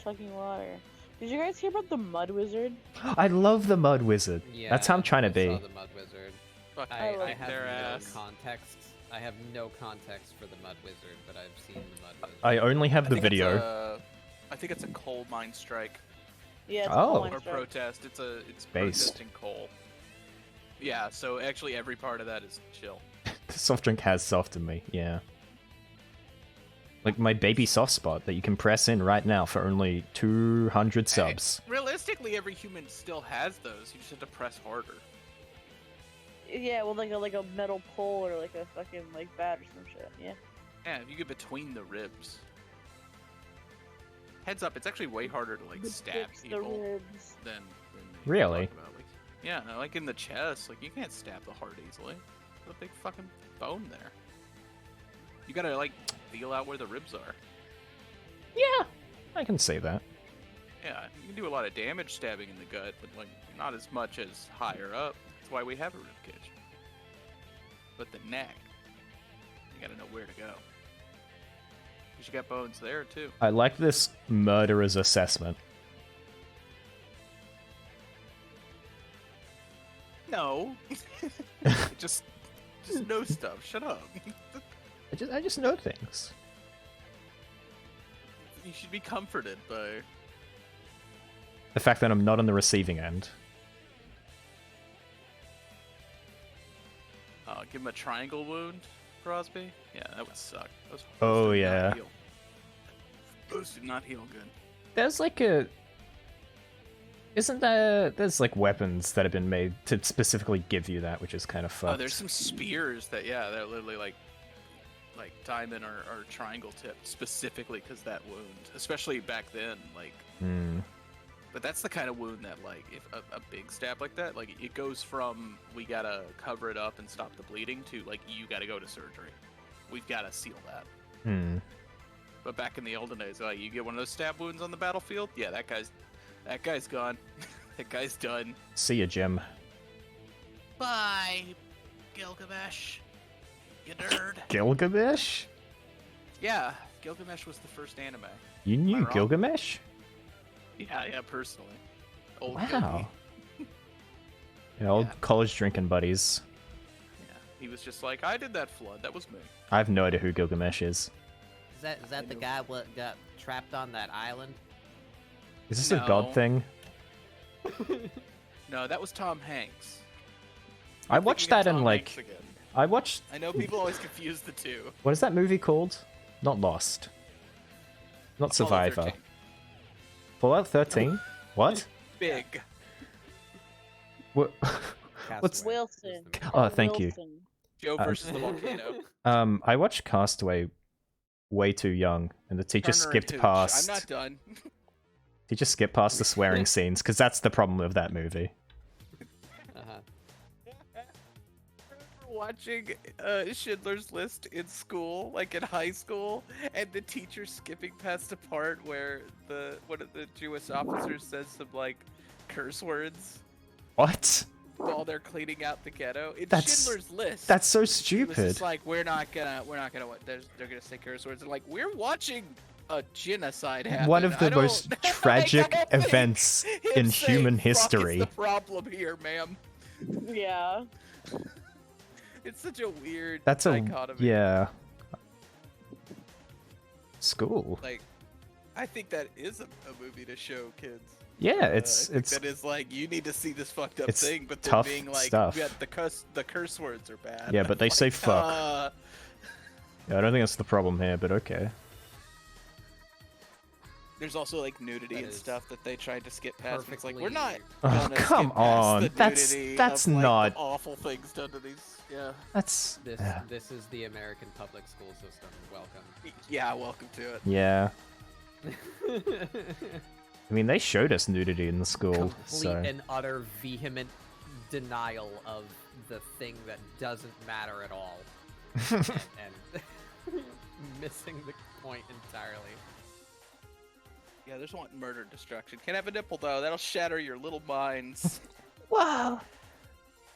chugging water. Did you guys hear about the Mud Wizard? I love the Mud Wizard. Yeah, That's how I'm trying to I be. saw the Mud Wizard. Fuck, I I like have their no ass. context. I have no context for the Mud Wizard, but I've seen the Mud Wizard. I only have I the think it's video. I think it's a coal mine strike Yeah, it's Oh. a or coal mine strike. protest. It's Based. protesting coal. Yeah, so actually every part of that is chill. The soft drink has softened me, yeah. Like my baby soft spot that you can press in right now for only 200 subs. Realistically, every human still has those. You just have to press harder. Yeah, well, like a metal pole or like a fucking like bat or some shit. Yeah. Yeah, if you get between the ribs. Heads up, it's actually way harder to like The stab dips, the people ribs. than they Really? talk about. Like, yeah, no, like in the chest, like you can't stab the heart easily. There's a big fucking bone there. You gotta like feel out where the ribs are. Yeah, I can say that. Yeah, you can do a lot of damage stabbing in the gut, but like not as much as higher up. That's why we have a rib cage. But the neck, you gotta know where to go. 'Cause you got bones there too. I like this murderer's assessment. No, just know stuff. Shut up. I just know things. You should be comforted by. The fact that I'm not on the receiving end. Give him a triangle wound, Crosby. Yeah, that would suck. Those Oh, do not yeah. heal. Those do not heal good. There's like a... Isn't there... There's like weapons that have been made to specifically give you that, which is kind of fucked. Oh, there's some spears that, yeah, they're literally like diamond or triangle tipped specifically because that wound, especially back then, like. Hmm. But that's the kind of wound that, like, if a big stab like that, like, it goes from we gotta cover it up and stop the bleeding to like you gotta go to surgery. We've gotta seal that. Hmm. But back in the olden days, like, you get one of those stab wounds on the battlefield, yeah, that guy's gone. That guy's done. See ya, Jim. Bye, Gilgamesh. You nerd. Gilgamesh? Yeah, Gilgamesh was the first anime. You Am I knew wrong? Gilgamesh? Yeah, personally. Old Wow. Gilgy. Yeah, old Yeah. college drinking buddies. Yeah, he was just like, I did that flood. That was me. I have no idea who Gilgamesh is. Is that the guy what got trapped on that island? Is this No. a god thing? No, that was Tom Hanks. I I'm watched thinking of that in Tom like... Hanks again. I watched... I know people always confuse the two. What is that movie called? Not Lost. Not Apollo Survivor. 13. Fallout 13? What? Big. What? What's- Castaway is Wilson. the movie. Oh, thank you. Wilson. Joe versus the volcano. I watched Castaway way too young, and the teacher Turner and skipped Hooch. past. I'm not done. Teacher skipped past the swearing scenes because that's the problem with that movie. Watching Schindler's List in school, like in high school, and the teacher skipping past a part where one of the Jewish officers says some like curse words What? while they're cleaning out the ghetto. In That's- Schindler's List. That's so It was stupid. just like we're not gonna they're gonna say curse words, and like we're watching a genocide happen. One of the I don't- most like, tragic I don't think events him in saying human "fuck" is history. the problem here, ma'am. Yeah. It's such a weird That's a dichotomy. yeah. School. Like, I think that is a movie to show kids. Yeah, I it's think it's that is like you need to see this fucked up it's thing, but then tough being like, stuff. yeah, the curse words are bad. Yeah, but they say fuck. Uh, Yeah, I don't think that's the problem here, but okay. there's also like nudity That and is stuff that they tried to skip past. It's like we're perfectly- not. Oh, gonna come skip past on. the That's nudity that's of, like, the not awful things done to these. Yeah. that's This yeah. this is the American public school system. Welcome. Yeah. Welcome to it. Yeah. I mean, they showed us nudity in the school, Complete so and utter vehement denial of the thing that doesn't matter at all, and missing the point entirely. Yeah, there's one murder and destruction. Can't have a nipple though. That'll shatter your little minds. Wow.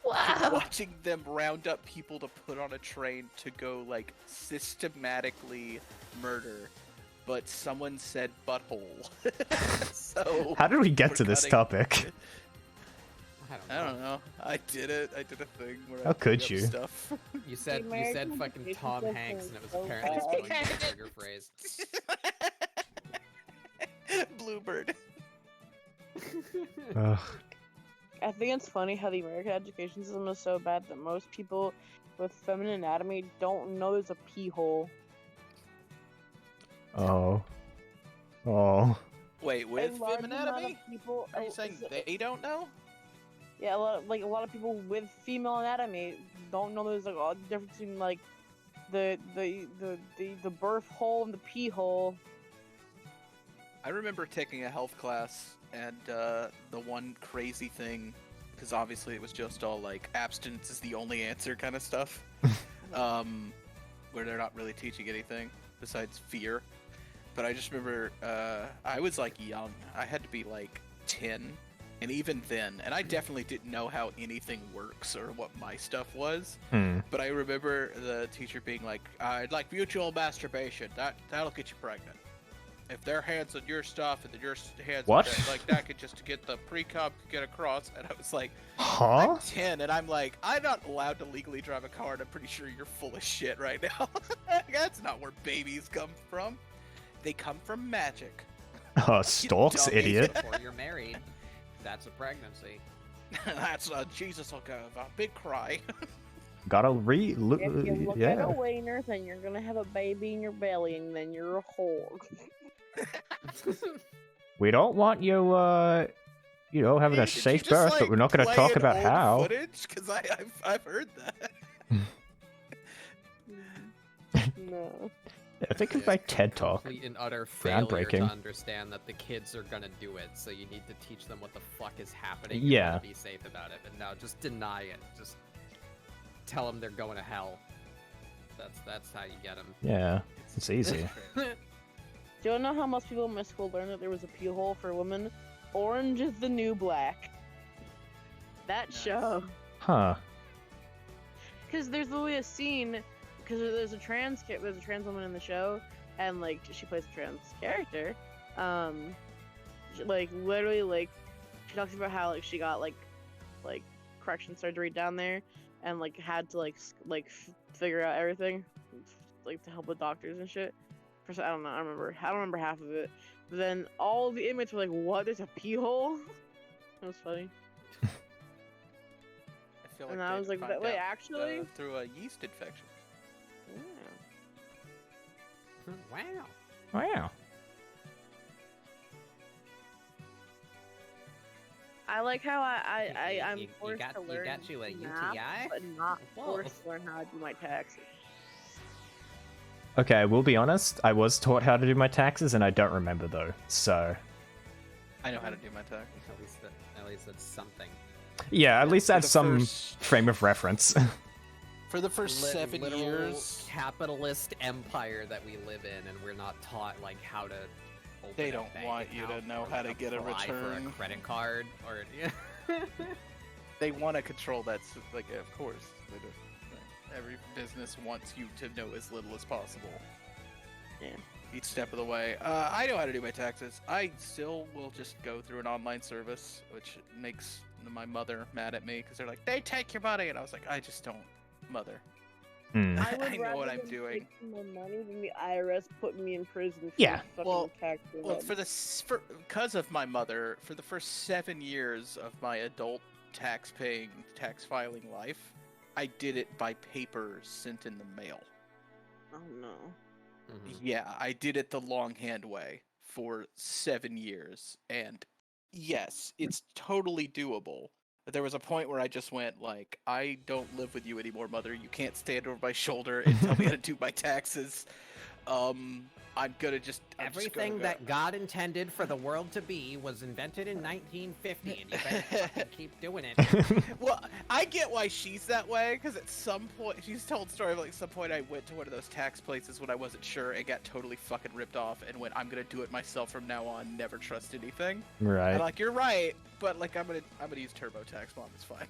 Wow. Watching them round up people to put on a train to go like systematically murder, but someone said butthole. So How did we get we're to this cutting- topic? I don't know. I did it. I did a thing where How I could made up you? Stuff. You said American fucking education Tom system Hanks, is and it was so apparently bad. supposed to be a trigger phrase. Bluebird. Ugh. I think it's funny how the American education system is so bad that most people with feminine anatomy don't know there's a pee hole. Oh. Oh. Wait, A with large fem amount of anatomy? people, Are you saying they don't know? yeah, a lot of people with female anatomy don't know there's like a difference between like the birth hole and the pee hole. I remember taking a health class, and the one crazy thing, because obviously it was just all like abstinence is the only answer kind of stuff, where they're not really teaching anything besides fear. But I just remember I was like young. I had to be like 10, and even then, and I definitely didn't know how anything works or what my stuff was. But I remember the teacher being like, "I'd like mutual masturbation. That'll get you pregnant. If their hands on your stuff and then your hands What? on that, like that could just to get the pre-cum could get across." And I was like, Huh? I'm 10, and I'm like, I'm not allowed to legally drive a car, and I'm pretty sure you're full of shit right now. That's not where babies come from. They come from magic. Oh, storks, dummy. idiot. Before you're married, that's a pregnancy. That's Jesus will give a big cry. Gotta If you look at a yeah. wiener, then you're gonna have a baby in your belly, and then you're a whore. We don't want you, having Hey, a did you safe just, birth, like, but we're not gonna play talk an about old how. Footage? Because I've heard that. No. I think it's like TED Talk. Complete and utter failure to Groundbreaking. understand that the kids are gonna do it, so you need to teach them what the fuck is happening. Yeah. And be safe about it. But no, just deny it. Just tell them they're going to hell. That's how you get them. Yeah, it's easy. Do you know how most people in my school learned that there was a pee hole for women? Orange is the New Black. That Nice. show. Huh. Because there's literally a scene, because there's a trans woman in the show, and like she plays a trans character. Like literally, like she talks about how like she got like correction surgery down there, and like had to figure out everything, like to help with doctors and shit. I don't know. I don't remember half of it. But then all the inmates were like, "What? There's a pee hole?" That was funny. I feel And like I they'd was like, find "Wait, out, actually?" through a yeast infection. Yeah. Wow. Wow. I like how I'm You forced got- to you learn got you a math, UTI? but not Whoa. forced to learn how to do my taxes. Okay, we'll be honest. I was taught how to do my taxes, and I don't remember though. So I know how to do my tax. At least that's something. yeah, at least For that's the some first- frame of reference. For the first 7 Literal years, capitalist empire that we live in, and we're not taught like how to. Open They a don't bank want you to account know or, how to like, get a apply for return. a credit card or. Yeah. they want to control that. Like, of course, they do. Right. Every business wants you to know as little as possible. Yeah. Each step of the way. I know how to do my taxes. I still will just go through an online service, which makes my mother mad at me because they're like, "They take your money," and I was like, "I just don't, mother." Hmm. I would I know rather what I'm them doing. take my money than the IRS put me in prison for Yeah. fucking Well- tax Well, fraud. because of my mother, for the first 7 years of my adult tax-paying, tax-filing life, I did it by paper sent in the mail. Oh no. Mhm. Yeah, I did it the longhand way for 7 years, and yes, it's totally doable. But there was a point where I just went like, I don't live with you anymore, mother. You can't stand over my shoulder and tell me how to do my taxes. I'm just Everything gonna that God intended for the world to be was invented in 1950, and you better fucking keep doing it. Well, I get why she's that way, because at some point, she's told story of like some point I went to one of those tax places when I wasn't sure and got totally fucking ripped off and went, I'm gonna do it myself from now on, never trust anything. Right. I'm like, you're right, but like I'm gonna use TurboTax, Mom, it's fine.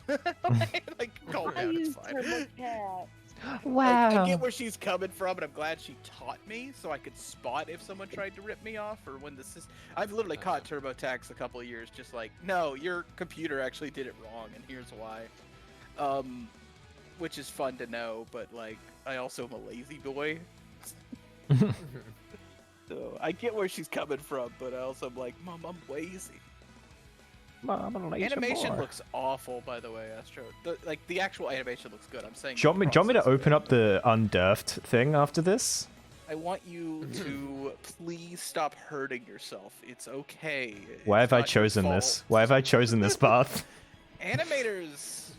Like, calm I down, it's use fine. TurboTax. Wow. Like, I get where she's coming from, and I'm glad she taught me so I could spot if someone tried to rip me off or when this is. I've literally caught TurboTax a couple of years, just like, no, your computer actually did it wrong, and here's why. Which is fun to know, but like, I also am a lazy boy. So I get where she's coming from, but I also am like, Mom, I'm lazy. Mom, I'm a lazy Animation boy. looks awful, by the way, Astro. The actual animation looks good. I'm saying. Do you want me to open up the undurfed thing after this? I want you to please stop hurting yourself. It's okay. Why It's have I not your chosen fault. this? Why have I chosen this path? Animators,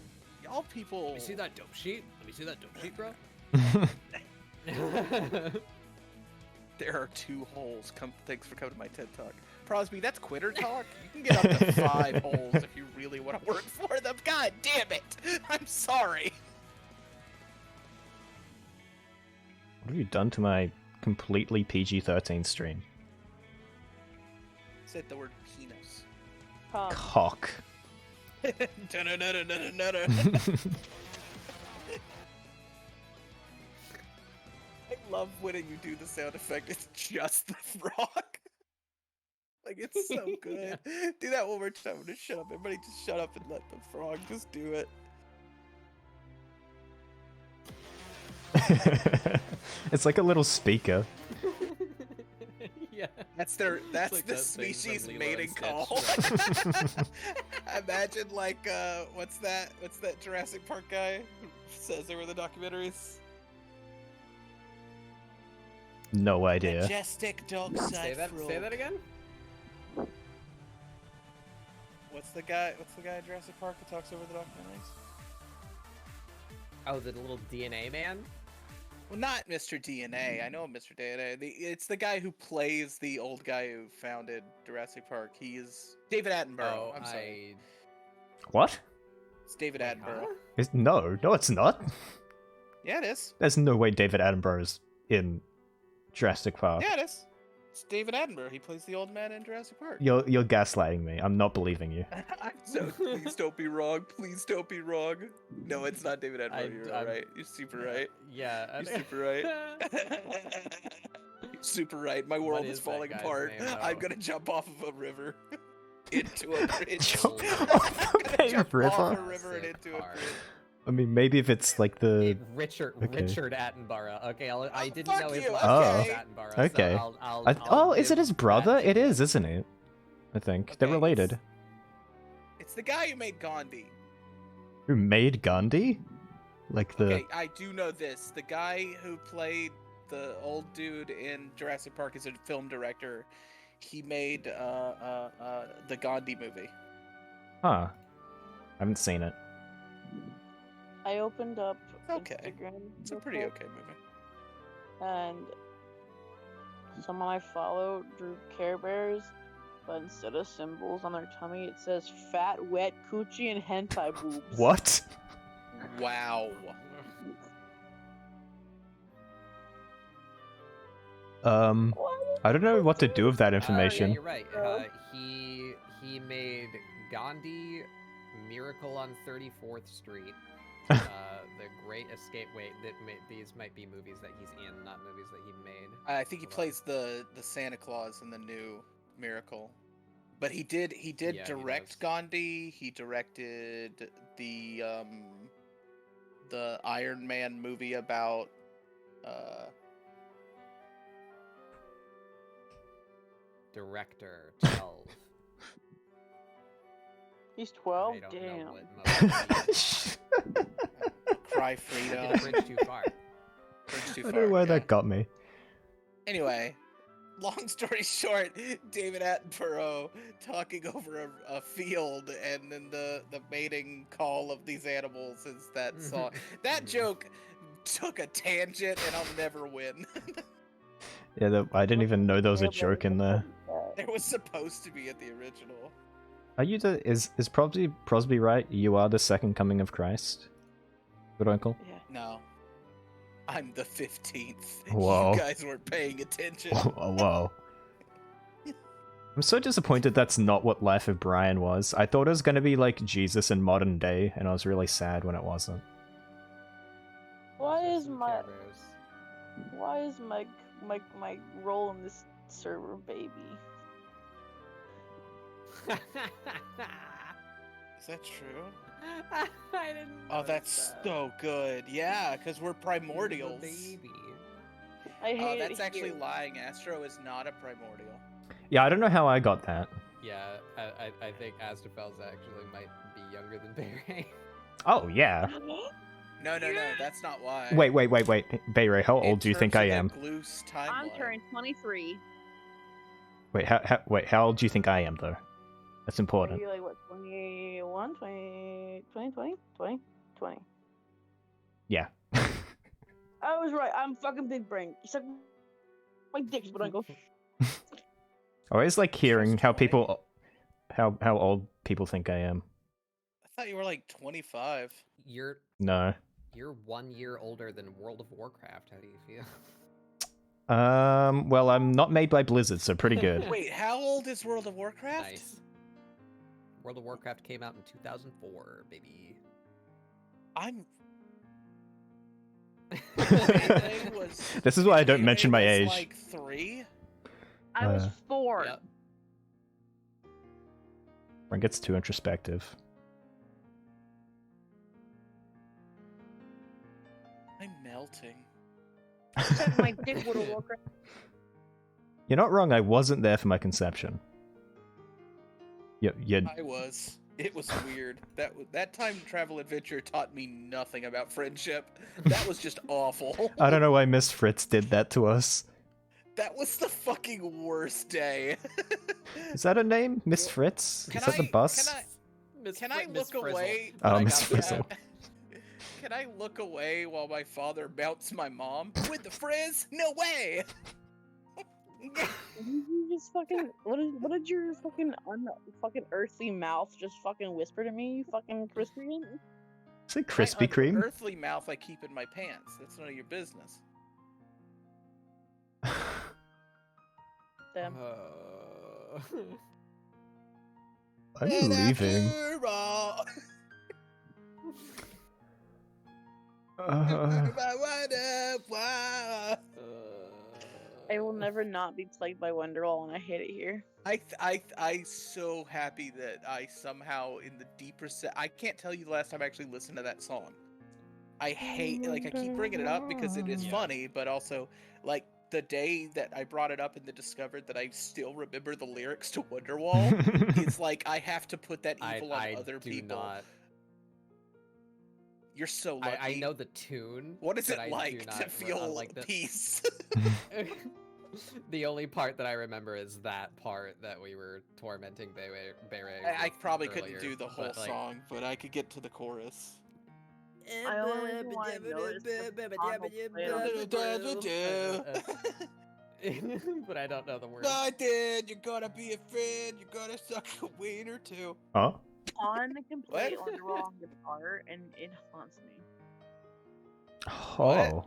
y'all people. Let me see that dope sheet. Let me see that dope sheet, bro. There are 2 holes. Thanks for coming to my TED Talk. Crosby, that's quitter talk. You can get up to 5 holes if you really want to work for them. God damn it! I'm sorry. What have you done to my completely PG-13 stream? Said the word penis. Cock. Dun-dun-dun-dun-dun-dun. I love when you do the sound effect. It's just the frog. Like, it's so good. Do that one more time. I'm gonna shut up. Everybody just shut up and let the frog just do it. It's like a little speaker. Yeah. That's like the that thing from species Lilo mating and call. Imagine like what's that Jurassic Park guy who says they were the documentaries? No idea. Majestic dockside Say that again. What's the guy in Jurassic Park who talks over the documentaries? Oh, the little DNA man. Well, not Mr. DNA. I know Mr. DNA. It's the guy who plays the old guy who founded Jurassic Park. He is David Attenborough. Oh, I'm sorry. What? It's David Attenborough. No, it's not. Yeah, it is. There's no way David Attenborough's in Jurassic Park. Yeah, it is. It's David Attenborough. He plays the old man in Jurassic Park. You're gaslighting me. I'm not believing you. Please don't be wrong. Please don't be wrong. No, it's not David Attenborough. You're I'm- right. You're super right. Yeah. You're super right. You're super right. My world What is is that falling guy's apart. name, I'm though? gonna jump off of a river into a bridge. Jump I'm off gonna a jump river? off a river and Jurassic into a Park. bridge. I mean, maybe if it's like the... Richard Okay. Attenborough. Okay, I didn't fuck know his you, last okay. name was Attenborough. Okay. So I'll oh, is it give his brother? that to It you. is, isn't it? I think. They're Okay, related. It's the guy who made Gandhi. Who made Gandhi? Like the... Okay, I do know this. The guy who played the old dude in Jurassic Park is a film director. He made the Gandhi movie. Huh. I haven't seen it. I opened up Okay. Instagram. It's a real pretty quick, okay movie. And someone I follow drew Care Bears, but instead of symbols on their tummy, it says fat, wet coochie and hentai boobs. What? Wow. I don't know what to do with that Yeah, information. you're right. Oh. He made Gandhi, Miracle on 34th Street, The Great Escape. Wait, these might be movies that he's in, not movies that he made. I think he Hold on. plays the Santa Claus in the new Miracle. But he did Yeah, he direct does. Gandhi. He directed the Iron Man movie about Director 12. He's 12? I don't Damn. know what movie. Cry He did Freedom. a bridge too far. Bridge Too I don't Far, know where yeah. that got me. Anyway, long story short, David Attenborough talking over a field, and then the mating call of these animals is that song. That joke took a tangent, and I'll never win. Yeah, I didn't even know there was a joke in there. It was supposed to be at the original. Are you the is Prosby right? You are the second coming of Christ, good uncle. Yeah. No. I'm the 15th. Whoa. You guys weren't paying attention. Whoa. I'm so disappointed that's not what Life of Brian was. I thought it was gonna be like Jesus in modern day, and I was really sad when it wasn't. Why is Some my Care my role in this server baby? Bears. Is that true? I didn't. Oh, that's so good. Yeah, because we're primordials. Baby. I hate Oh, it that's actually here. lying. Astro is not a primordial. Yeah, I don't know how I got that. Yeah, I think Astrofels actually might be younger than Beret. Oh yeah. No, that's not why. Wait. Bayray, how In old do you think I terms am? of the Gloos I'm timeline. turning 23. Wait, how old do you think I am though? That's important. Maybe like what, 21, 20, 20, 20, 20, 20. Yeah. I was right. I'm fucking big brain. You suck my dick, but I go. I always like hearing how people, how old people think I am. I thought you were like 25. No. You're 1 year older than World of Warcraft. How do you feel? Well, I'm not made by Blizzard, so pretty good. Wait, how old is World of Warcraft? Nice. World of Warcraft came out in 2004, baby. I'm. This is why I don't Melee mention my was age. Like 3. I was Uh, 4. Yep. When it gets too introspective. I'm melting. Suck my dick, World of Warcraft. You're not wrong. I wasn't there for my conception. You I was. It was weird. That time travel adventure taught me nothing about friendship. That was just awful. I don't know why Miss Fritz did that to us. That was the fucking worst day. Is that a name? Miss Fritz? Is that the bus? Can I look away? Oh, when I Miss got Frizzle. that? Can I look away while my father mounts my mom? With the frizz? No way! You just fucking what did your fucking fucking earthly mouth just fucking whisper to me? You fucking Krispian? Is it Krispy My Kreme? earthly mouth I keep in my pants. That's none of your business. Damn. I'm leaving. After all, Uh, I will never not be plagued by Wonderwall, and I hate it here. I so happy that I somehow in the deeper set. I can't tell you the last time I actually listened to that song. I hate I keep bringing it up because it is funny, but also like the day that I brought it up and then discovered that I still remember the lyrics to Wonderwall. It's like I have to put that evil on other do people. Not. You're so lucky. I know the tune. What is it but I like do to not feel like the peace? The only part that I remember is that part that we were tormenting Beret. I probably couldn't earlier, do the whole but, like, song, but I could get to the chorus. I only reason why I know is 'cause Tom will play it. But I don't know the words. Nothing. You're gonna be a friend. You're gonna suck a ween or two. huh? Han can play What? Wonderwall on guitar, and it haunts me. Oh.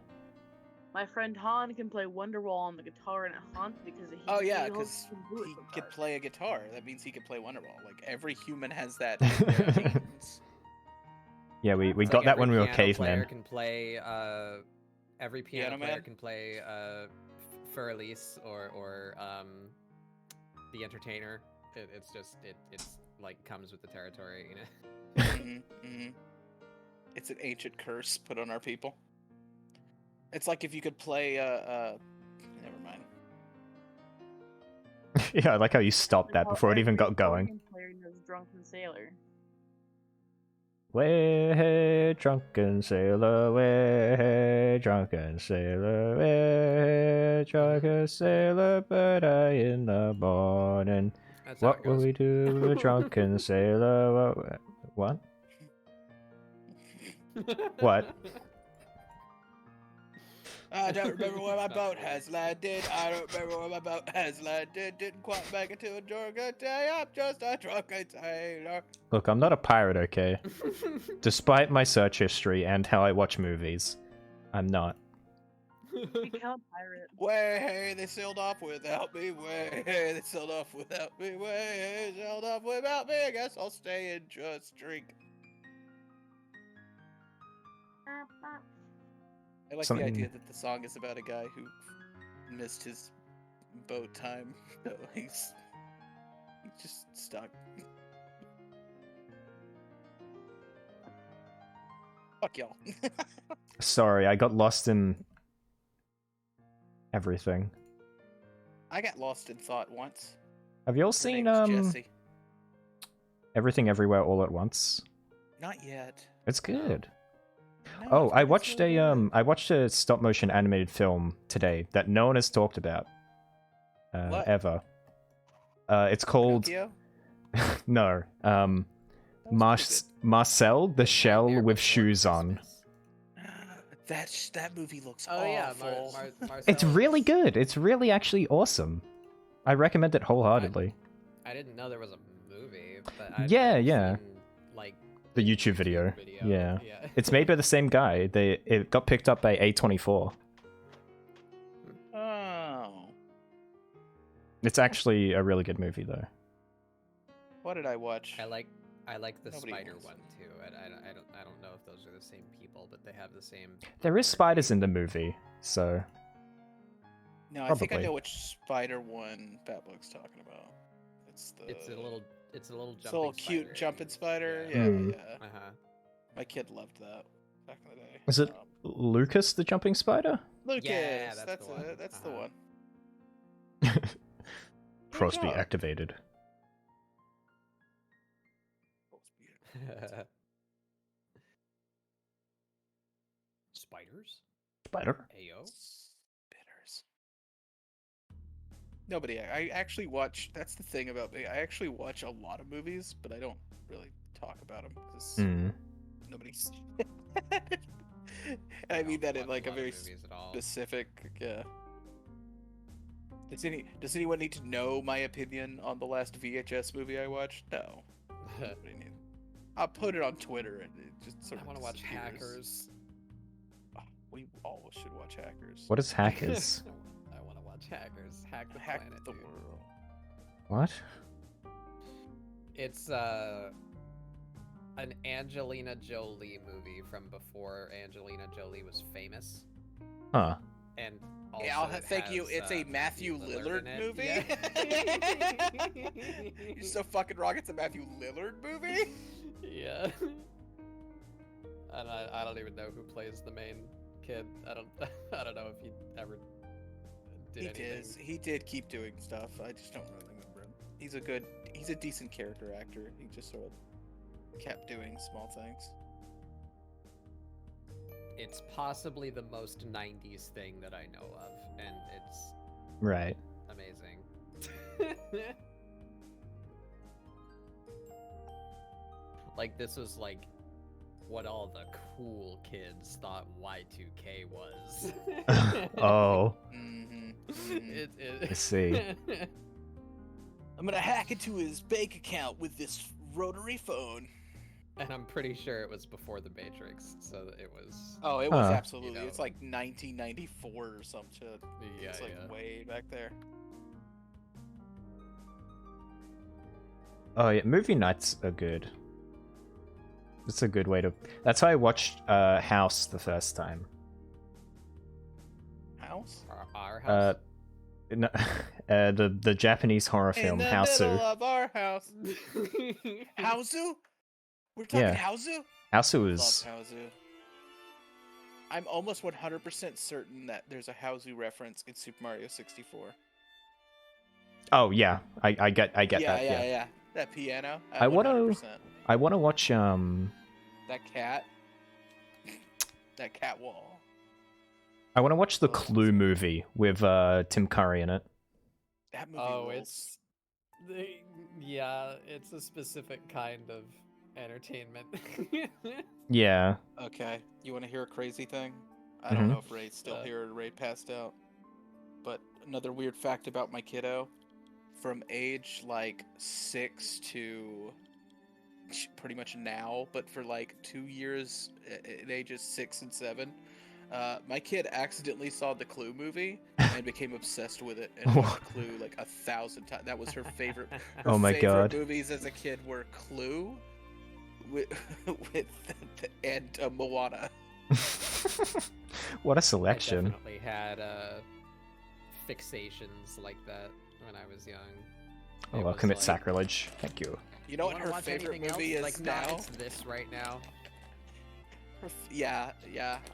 My friend Han can play Wonderwall on the guitar, and it haunts me because he. Oh yeah, he because can do it he sometimes. could play a guitar. That means he could play Wonderwall. Like every human has that. In their genes. Yeah, we It's got like that every when we were piano cavemen. player can play, every piano Piano player Man? can play Fur-Elise or the Entertainer. It's just it's like comes with the territory, you know. It's an ancient curse put on our people. It's like if you could play never mind. Yeah, I like how you stopped that before it even got going. Every player knows Drunken Sailor. Way, drunken sailor, way, drunken sailor, way, drunken sailor, but I in the morning. That's how What it will goes. we do with a drunken sailor? What? What? I don't remember where my boat has landed. I don't remember where my boat has landed. Didn't quite make it to a drunken day. I'm just a drunken sailor. Look, I'm not a pirate, okay? Despite my search history and how I watch movies, I'm not. Become a pirate. Way they sailed off without me. Way they sailed off without me. Way they sailed off without me. I guess I'll stay and just drink. I like Something- the idea that the song is about a guy who missed his boat time, so he's just stuck. Fuck y'all. Sorry, I got lost in everything. I got lost in thought once. Have you all Her seen name's Jessie. Everything Everywhere All at Once? Not yet. It's good. No, Oh, I've I heard it's watched really good. I watched a stop motion animated film today that no one has talked about What? ever. It's called Pinocchio? no. That was pretty Marcel the Shell Nightmare with Before Shoes on. good. That movie looks Oh yeah, awful. It's really Marcellus. good. It's really actually awesome. I recommend it wholeheartedly. I didn't know there was a movie, but Yeah, I've yeah. seen, like The YouTube video. Yeah. yeah. It's made by the same guy. It got picked up by A24. Oh. It's actually a really good movie though. What did I watch? I like the Nobody spider wants one too. I don't know if those are the same people, but they have the same. There is spiders in the movie, so No, I think I Probably. know which spider one Batbook's talking about. It's It's a little jumping. it's a little cute spider. jumping spider. Yeah. Yeah, Hmm. yeah. Uh huh. My kid loved that back in the day. is it Lucas the jumping spider? Lucas? Yeah, that's that's the one. it. That's the Uh-huh. one. Crosby job. activated. Spiders? Spider? Ayo. Spitters. Nobody. I actually watch. That's the thing about me. I actually watch a lot of movies, but I don't really talk about them because Hmm. nobody's. And I mean that in like a very movies at all. specific. Yeah. Does anyone need to know my opinion on the last VHS movie I watched? No. Nobody needs. I'll put it on Twitter and it just sort I of. want to watch disappears. Hackers. We all should watch Hackers. What is hackers? I want to watch Hackers. Hack the Hack planet. the dude. world. What? It's an Angelina Jolie movie from before Angelina Jolie was famous, Huh. and also Yeah, it thank you. has, It's a Matthew Lillard in it. movie. Yeah. You're so fucking wrong. It's a Matthew Lillard movie. Yeah. And I don't even know who plays the main kid. I don't know if he ever did anything. He did keep doing stuff. I just don't really remember him. He's a decent character actor. He just sort of kept doing small things. It's possibly the most 90s thing that I know of, and it's Right. amazing. Like, this was like what all the cool kids thought Y2K was. Oh, Mm-hmm. I see. I'm gonna hack into his bank account with this rotary phone. And I'm pretty sure it was before the Matrix, so it was. Oh, it was Huh. absolutely. You know. It's like 1994 or some shit. Yeah, It's like yeah. way back there. Oh yeah, movie nights are good. It's a good way to. That's how I watched House the first time. House? Our house. No, the Japanese horror film In the House. middle of our house. Hausu? We're talking Yeah. Hausu? House Love was Hausu. I'm almost 100% certain that there's a Hausu reference in Super Mario 64. Oh yeah, I get yeah, that. yeah. That piano. I wanna- 100%. I want to watch That cat. That cat wall. I want to watch the Oh, Clue movie with Tim Curry in it. That movie Oh, rules. yeah, it's a specific kind of entertainment. Yeah. Okay, you want to hear a crazy thing? I don't know if Ray's still here or Ray passed out. But another weird fact about my kiddo, from age like 6 to pretty much now, but for like 2 years at ages 6 and 7, my kid accidentally saw the Clue movie and became obsessed with it and watched Clue like 1,000 times. That was her favorite. Her Oh my favorite God. movies as a kid were Clue with and Moana. What a I selection. definitely had fixations like that when I was young. Oh, It I'll was commit like, sacrilege. Thank you. You know what "Wanna her watch favorite anything movie else?" is like, nah, now? it's this right now. Yeah.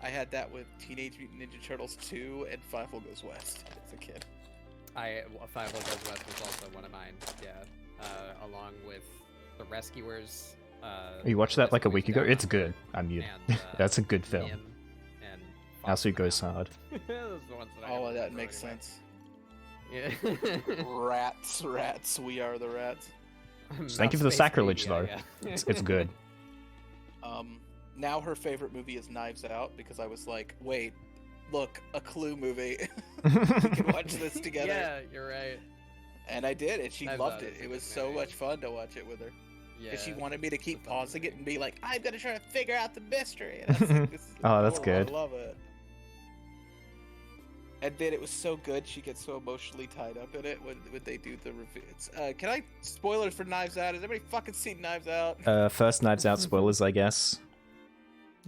I had that with Teenage Mutant Ninja Turtles 2 and Five Will Goes West as a kid. Five Will Goes West was also one of mine. Yeah, along with The Rescuers. You watched The that like a Rescuers week ago? Down It's Under, good. I mean, and, that's a good film. Nim and Also Foster goes Down. hard. Those are the ones that I All of can that remember makes anyway. sense. Yeah. Rats. We are the rats. Thank you for the Space sacrilege, media, though. yeah. It's good. Now her favorite movie is Knives Out because I was like, wait, look, a Clue movie. We can watch this together. Yeah, you're right. And I did, and she Knives loved Out it. is a It good was so movie. much fun to watch it with her. Yeah. And she wanted me to keep a fun pausing it movie. and be like, I'm gonna try to figure out the mystery. And I was like, this is Oh, that's adorable. good. I love it. And then it was so good, she gets so emotionally tied up in it when they do the reviews. Can I spoilers for Knives Out? Has everybody fucking seen Knives Out? First Knives Out spoilers, I guess.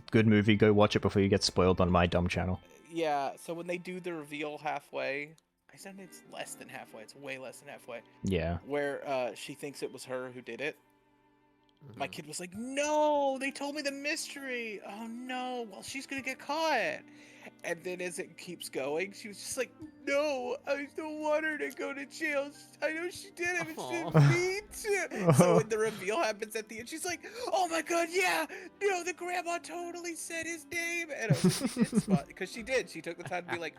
Good movie. Go watch it before you get spoiled on my dumb channel. Yeah. So when they do the reveal halfway, I said it's less than halfway. It's way less than halfway. Yeah. Where she thinks it was her who did it. My Mhm. kid was like, "No, they told me the mystery. Oh no, well she's gonna get caught." And then as it keeps going, she was just like, "No, I don't want her to go to jail. I know she did it, but she didn't mean to." So when the reveal happens at the end, she's like, "Oh my god, yeah, no, the grandma totally said his name." And I was like, "She did spot," because she did. She took the time to be like,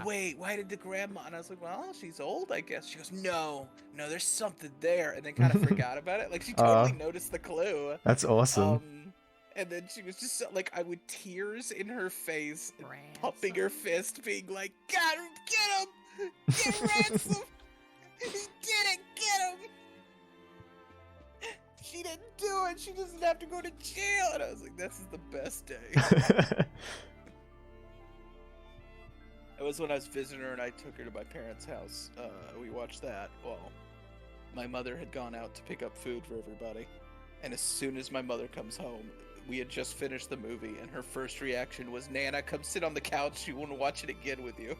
"Wait, why did the grandma?" And I was like, "Well, she's old, I guess." She goes, "No, there's something there," and then kind of forgot about it. Like she totally noticed the clue. That's awesome. And then she was just so, like, I would tears in her face, pumping her fist, being like, "Got him! Get him! Get Ransom! He did it! Get him!" She didn't do it. She doesn't have to go to jail. And I was like, "This is the best day." It was when I was visiting her and I took her to my parents' house. We watched that. Well, my mother had gone out to pick up food for everybody. And as soon as my mother comes home, we had just finished the movie, and her first reaction was, "Nana, come sit on the couch. You want to watch it again with you."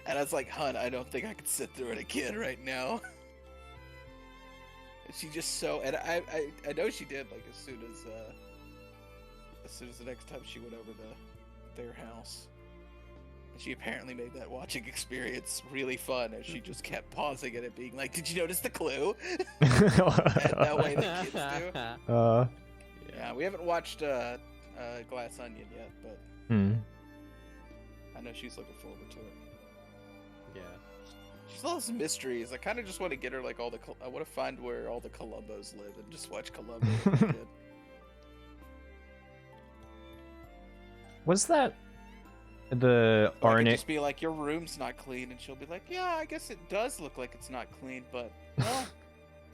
And I was like, "Hun, I don't think I could sit through it again right now." And she just so, and I know she did. Like as soon as the next time she went over to their house. She apparently made that watching experience really fun as she just kept pausing it and being like, "Did you notice the clue?" And that way the kids do. Yeah, we haven't watched Glass Onion yet, but I know she's looking forward to it. Yeah. She loves mysteries. I kind of just want to get her like all the. I want to find where all the Columbos live and just watch Columbo. With my kid. Was that the Or I could Ornic? just be like, "Your room's not clean," and she'll be like, "Yeah, I guess it does look like it's not clean, but well,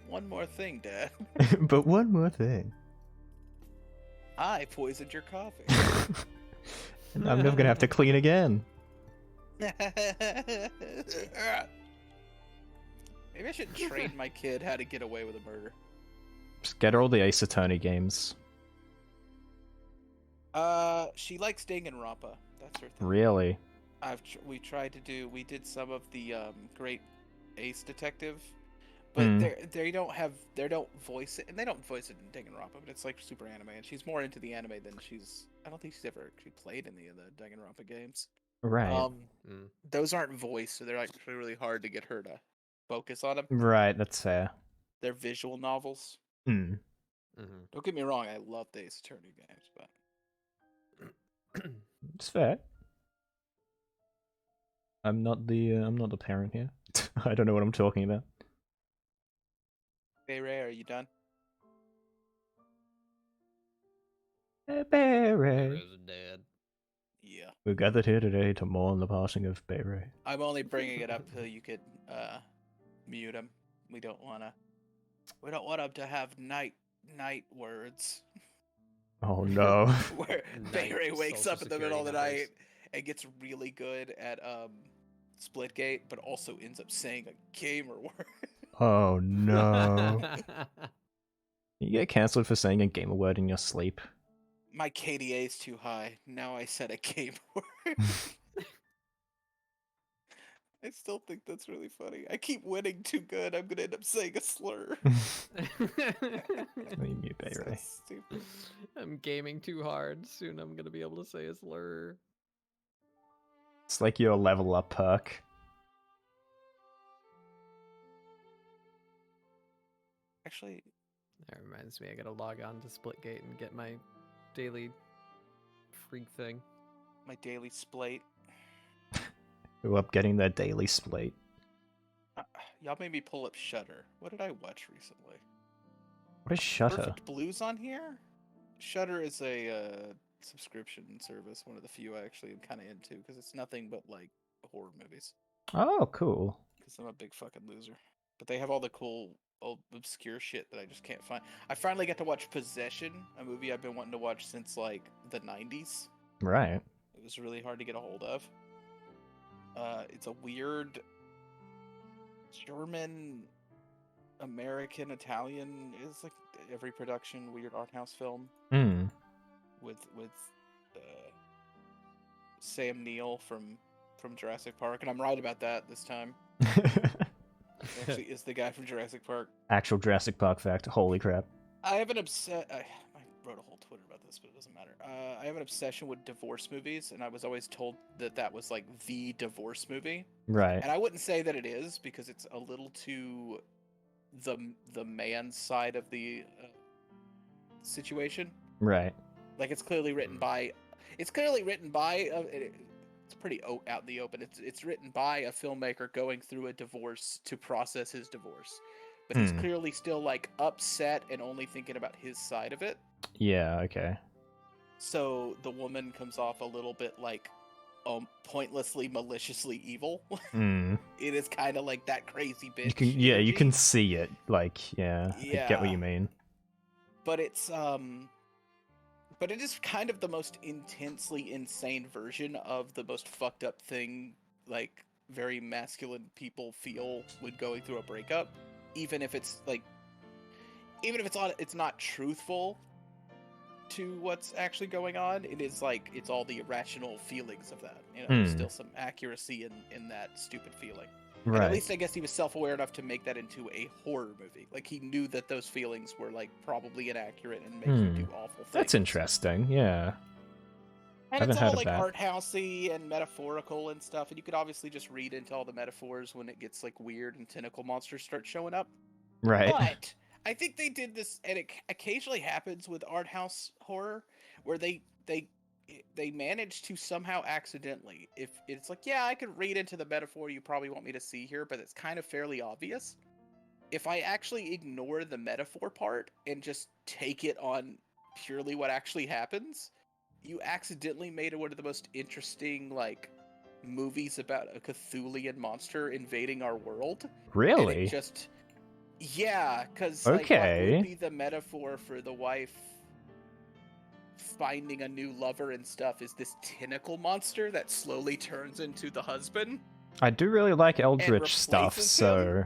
one more thing, Dad. But one more thing. I poisoned your coffee." And I'm never gonna have to clean again. Maybe I should train my kid how to get away with a murder. Just get her all the Ace Attorney games. She likes Danganronpa. That's her thing. Really? We did some of the Great Ace Detective, but they don't voice it, and they don't voice it in Danganronpa, but it's like super anime, and she's more into the anime than I don't think she's ever actually played any of the Danganronpa games. Right. Those aren't voiced, so they're actually really hard to get her to focus on them. Right, that's fair. They're visual novels. Mm. Don't get me wrong, I love the Ace Attorney games, but It's fair. I'm not the parent here. I don't know what I'm talking about. hey Ray, are you done? Hey, Barry. Dead. Yeah. We're gathered here today to mourn the passing of Bayray. I'm only bringing it up so you could mute him. We don't want him to have night words Oh no. where Night Bayray wakes Social up in the middle of the Security night and gets really good at Splitgate, but also ends up saying a gamer word. Oh no. numbers. You get cancelled for saying a gamer word in your sleep. My KDA is too high. Now I said a gamer word. I still think that's really funny. I keep winning too good. I'm gonna end up saying a slur. Let me mute So Bayray. stupid. I'm gaming too hard. Soon I'm gonna be able to say a slur. It's like your level up perk. Actually, That reminds me, I gotta log on to Splitgate and get my daily freak thing. my daily splate. Who up getting their daily slate. Y'all made me pull up Shutter. What did I watch recently? What is Shutter? Perfect Blues on here? Shutter is a subscription service, one of the few I actually am kind of into, because it's nothing but like horror movies. Oh, cool. Because I'm a big fucking loser. But they have all the cool, old, obscure shit that I just can't find. I finally got to watch Possession, a movie I've been wanting to watch since like the 90s. Right. It was really hard to get a hold of. It's a weird German, American, Italian. It's like every production weird art house film Hmm. with Sam Neill from Jurassic Park, and I'm right about that this time. He actually is the guy from Jurassic Park. Actual Jurassic Park fact. Holy crap. I have an I wrote a whole Twitter about this, but it doesn't matter. I have an obsession with divorce movies, and I was always told that was like the divorce movie. Right. And I wouldn't say that it is, because it's a little too the man's side of the situation. Right. Like it's clearly written by. It's clearly written by. It's pretty out in the open. It's written by a filmmaker going through a divorce to process his divorce, but he's clearly still like upset and only thinking about his side of it. Yeah, okay. So the woman comes off a little bit like pointlessly, maliciously evil. Hmm. It is kind of like that crazy bitch. You can, yeah, you energy. can see it. Like, yeah, I get what Yeah. you mean. But it's but it is kind of the most intensely insane version of the most fucked up thing like very masculine people feel when going through a breakup, even if it's not truthful to what's actually going on. It is like it's all the irrational feelings of that, there's still some accuracy in that stupid feeling. And Right. at least I guess he was self-aware enough to make that into a horror movie. Like he knew that those feelings were like probably inaccurate and make you do awful things. That's interesting, yeah. And Haven't it's heard all of like that. art housey and metaphorical and stuff, and you could obviously just read into all the metaphors when it gets like weird and tentacle monsters start showing up. Right. But I think they did this, and it occasionally happens with art house horror, where they manage to somehow accidentally, if it's like, yeah, I could read into the metaphor you probably want me to see here, but it's kind of fairly obvious. If I actually ignore the metaphor part and just take it on purely what actually happens, you accidentally made it one of the most interesting like movies about a Cthulhian monster invading our world. And Really? it just, yeah, because like, what Okay. would be the metaphor for the wife finding a new lover and stuff is this tentacle monster that slowly turns into the husband. I do really like Eldritch stuff, replaces so...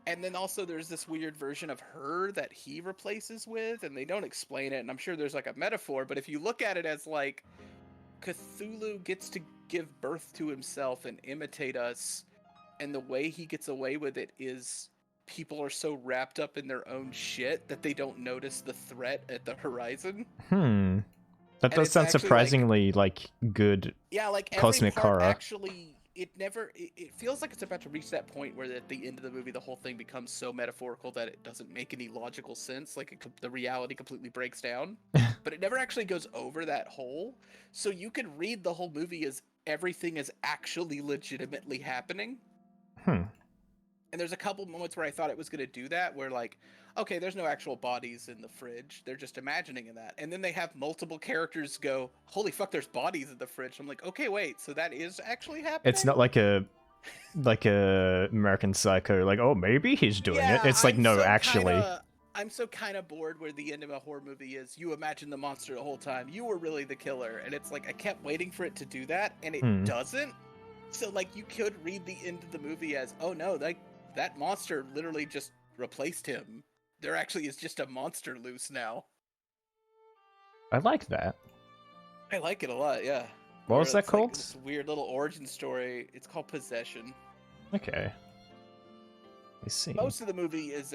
And then also there's this weird version of her that he replaces with, and they don't explain it, and I'm sure there's like a metaphor, but if you look at it as like Cthulhu gets to give birth to himself and imitate us, and the way he gets away with it is people are so wrapped up in their own shit that they don't notice the threat at the horizon. That And does it's sound actually, surprisingly, like, good. Yeah, like every Cosmic part horror. actually, it feels like it's about to reach that point where at the end of the movie the whole thing becomes so metaphorical that it doesn't make any logical sense, like the reality completely breaks down. But it never actually goes over that hole, so you could read the whole movie as everything is actually legitimately happening. And there's a couple moments where I thought it was going to do that, where like, okay, there's no actual bodies in the fridge. They're just imagining in that. And then they have multiple characters go, holy fuck, there's bodies in the fridge. I'm like, okay, wait, so that is actually happening? It's not like a American Psycho, like, oh, maybe he's doing it. It's like, no, actually. I'm so kind of bored where the end of a horror movie is you imagine the monster the whole time. You were really the killer. And it's like, I kept waiting for it to do that, and it doesn't. So, like, you could read the end of the movie as, oh no, that monster literally just replaced him. There actually is just a monster loose now. I like that. I like it a lot, yeah. What was that called? Like this weird little origin story. It's called Possession. Okay. I see. Most of the movie is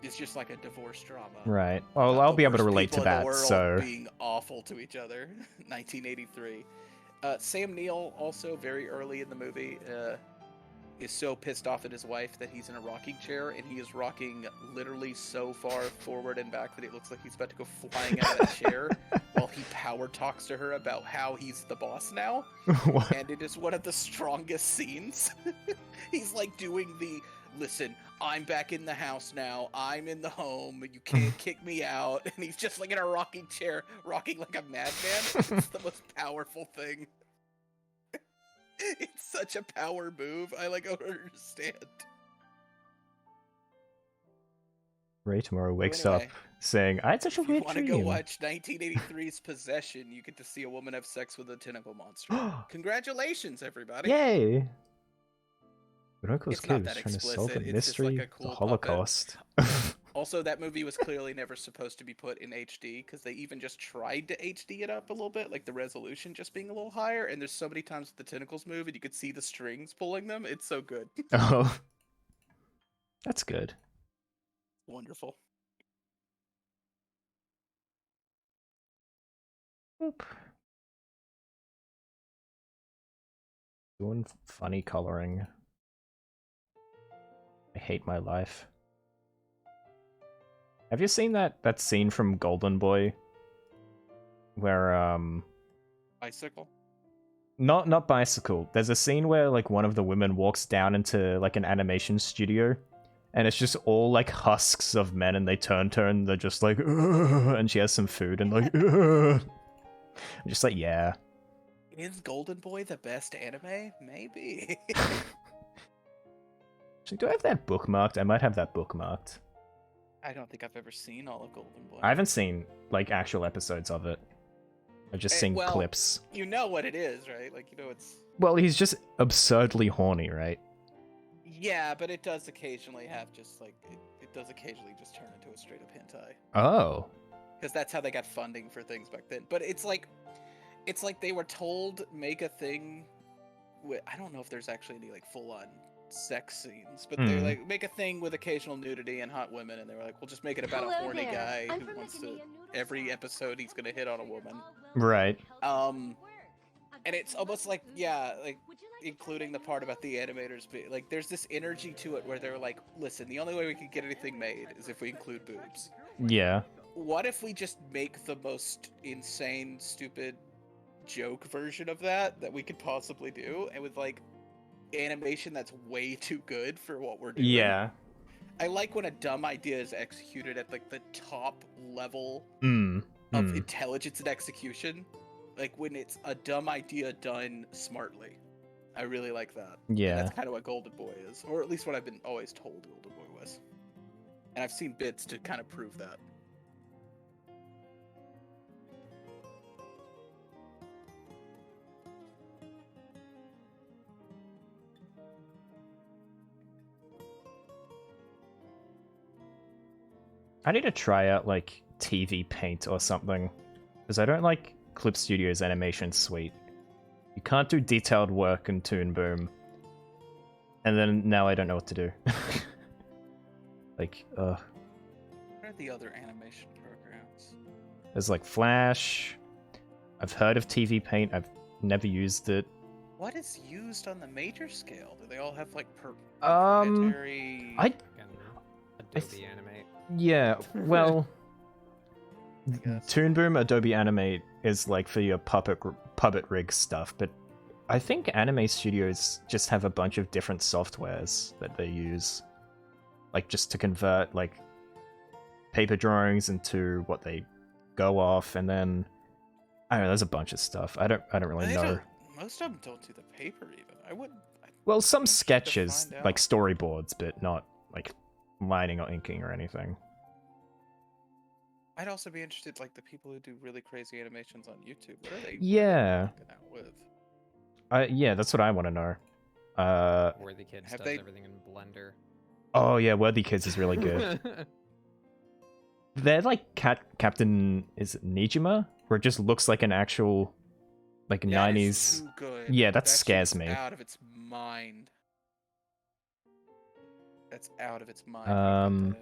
it's just like a divorce drama. Right. Well, I'll be able to relate to that. So being awful to each other. 1983. Sam Neill also very early in the movie is so pissed off at his wife that he's in a rocking chair, and he is rocking literally so far forward and back that it looks like he's about to go flying out of that chair while he power talks to her about how he's the boss now. And it is one of the strongest scenes. He's like doing the, listen, I'm back in the house now, I'm in the home, you can't kick me out, and he's just like in a rocking chair, rocking like a madman. It's the most powerful thing. It's such a power move. I don't understand. Ray tomorrow wakes up saying, I had such a weird dream. If you want to go watch 1983's Possession, you get to see a woman have sex with a tentacle monster. Congratulations, everybody. Yay! Unoko's It's not kid that is trying to explicit, solve a it's just mystery, like a cool the Holocaust. Also, that movie was clearly never supposed to be put in HD, because they even just tried to HD it up a little bit, like the resolution just being a little higher, and there's so many times the tentacles move and you could see the strings pulling them. It's so good. Oh. That's good. Wonderful. Oop. Doing funny coloring. I hate my life. Have you seen that scene from Golden Boy? Where, Bicycle? Not bicycle. There's a scene where, like, one of the women walks down into, like, an animation studio, and it's just all, like, husks of men, and they turn, they're just like, ugh, and she has some food, and like, ugh. I'm just like, yeah. Is Golden Boy the best anime? Maybe. Do I have that bookmarked? I might have that bookmarked. I don't think I've ever seen all of Golden Boy. I haven't seen, like, actual episodes of it. I've just seen clips. You know what it is, right? Like, you know it's... Well, he's just absurdly horny, right? Yeah, but it does occasionally have just, like... It does occasionally just turn into a straight-up hentai. Oh. Because that's how they got funding for things back then. But it's like they were told, make a thing... I don't know if there's actually any, like, full-on sex scenes, but they like make a thing with occasional nudity and hot women, and they were like, we'll just make it about a horny guy who wants to, every episode he's gonna hit on a woman. Right. And it's almost like, yeah, like including the part about the animators, like there's this energy to it where they're like, listen, the only way we can get anything made is if we include boobs. Yeah. What if we just make the most insane, stupid joke version of that we could possibly do, and with like animation that's way too good for what we're doing. Yeah. I like when a dumb idea is executed at like the top level of intelligence and execution. Like when it's a dumb idea done smartly. I really like that. Yeah. And that's kind of what Golden Boy is, or at least what I've been always told Golden Boy was. And I've seen bits to kind of prove that. I need to try out, like, TV Paint or something. Because I don't like Clip Studio's animation suite. You can't do detailed work in Toon Boom. And then now I don't know what to do. Like, What are the other animation programs? There's, like, Flash. I've heard of TV Paint. I've never used it. What is used on the major scale? Do they all have, like, proprietary... Adobe Animate. Yeah, well, Toon Boom Adobe Animate is like for your puppet rig stuff, but I think anime studios just have a bunch of different softwares that they use, like just to convert like paper drawings into what they go off, and then I don't know. There's a bunch of stuff. I don't really They know. don't- most of them don't do the paper even. I wouldn't. Well, some I'm interested to sketches, find like out. storyboards, but not like lining or inking or anything. I'd also be interested, like the people who do really crazy animations on YouTube. What are they? Yeah. What are they rocking out with? Yeah, that's what I want to know. Worthy Kids Have does they- everything in Blender. Oh yeah, Worthy Kids is really good. They're like Captain is it Nijima, where it just looks like an actual like That is 90s. too good. Yeah, that shit scares is me. Out of its mind. That's out of its mind. How good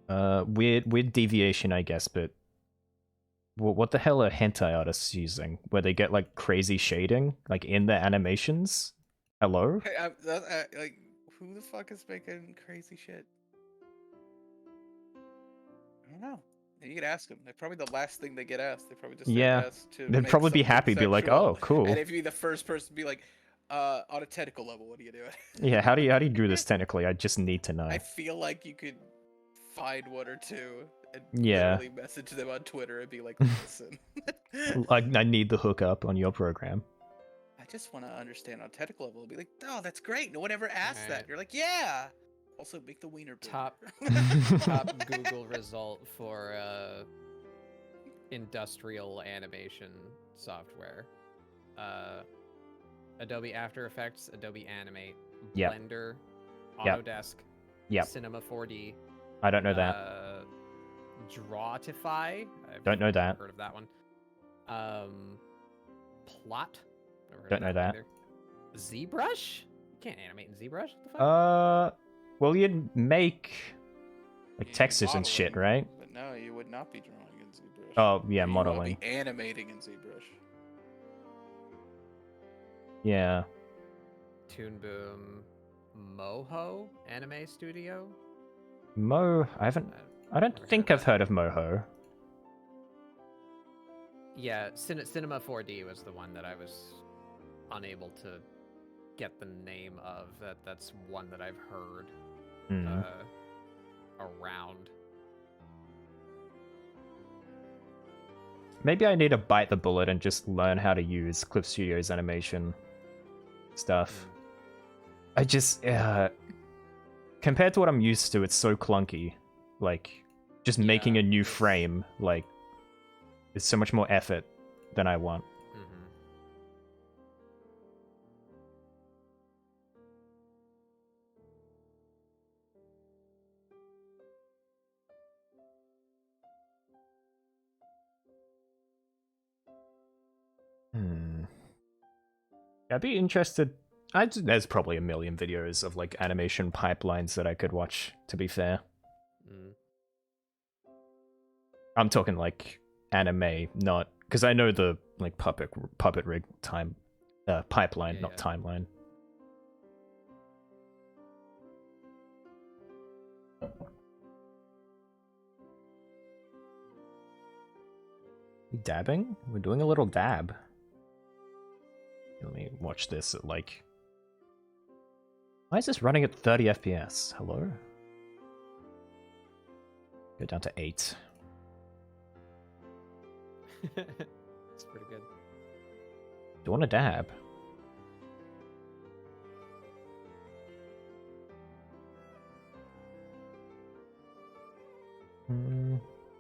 that is. Weird deviation, I guess, but what the hell are hentai artists using? Where they get like crazy shading, like in their animations? Hello? Hey, like, who the fuck is making crazy shit? I don't know. You could ask them. They're probably the last thing they get asked. They probably just say Yeah. yes to They'd make probably be something happy, be like, sexual, "Oh, cool." And if you'd be the first person to be like, on a technical level, what are you doing? Yeah, how do you do this technically? I just need to know. I feel like you could find one or two and Yeah. literally message them on Twitter and be like, listen. I need the hookup on your program. I just want to understand on a technical level. Be like, oh, that's great. No one ever asked Alright. that. You're like, yeah. Also, make the wiener bigger. Top Google result for industrial animation software. Adobe After Effects, Adobe Animate, Yep. Blender, Yep. Autodesk, Yep. Cinema 4D. I don't know that. Drawtify. I've Don't know that. Heard of that one. Plot. Never heard Don't of know that. either. ZBrush. You can't animate in ZBrush. What the fuck? Well, you'd make like You'd be textures and shit, modeling, right? But no, you would not be drawing in ZBrush. Oh, yeah, You wanna modeling. be animating in ZBrush. Yeah. Toon Boom, Moho Anime Studio. I don't Never think heard I've heard of Moho. Yeah, Cinema 4D was the one that I was unable to get the name of. That's one that I've heard Hmm. around. Maybe I need to bite the bullet and just learn how to use Clip Studios animation stuff. I just compared to what I'm used to, it's so clunky. Like just making Yeah, a new it's- frame, like it's so much more effort than I want. Mm-hmm. I'd be interested. There's probably a million videos of like animation pipelines that I could watch. To be fair, Mm. I'm talking like anime, not because I know the like puppet rig pipeline, Yeah, not yeah. timeline. Dabbing? We're doing a little dab. Let me watch this at like. Why is this running at 30 FPS? Hello? Go down to 8. It's pretty good. Do you want a dab?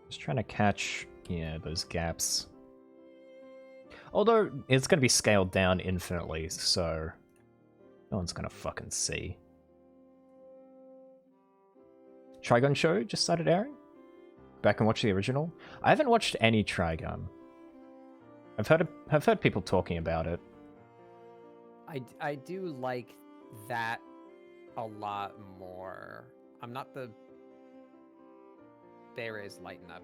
Just trying to catch, yeah, those gaps. Although, it's going to be scaled down infinitely, so no one's going to fucking see. Trigun Show just started airing? Back and watch the original? I haven't watched any Trigun. I've heard people talking about it. I do like that a lot more. I'm not the Bayre's lighten up.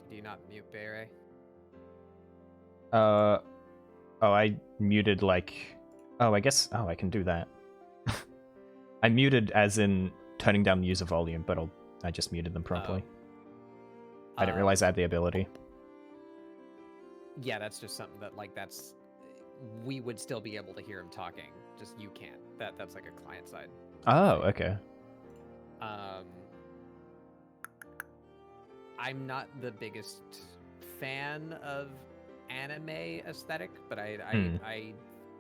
Did you not mute Bayre? Oh, I muted like. Oh, I guess. Oh, I can do that. I muted as in turning down the user volume, but I just muted them promptly. I didn't realize I had the ability. Yeah, that's just something that like that's we would still be able to hear him talking. Just you can't. That's like a client side. Oh, okay. I'm not the biggest fan of anime aesthetic, but I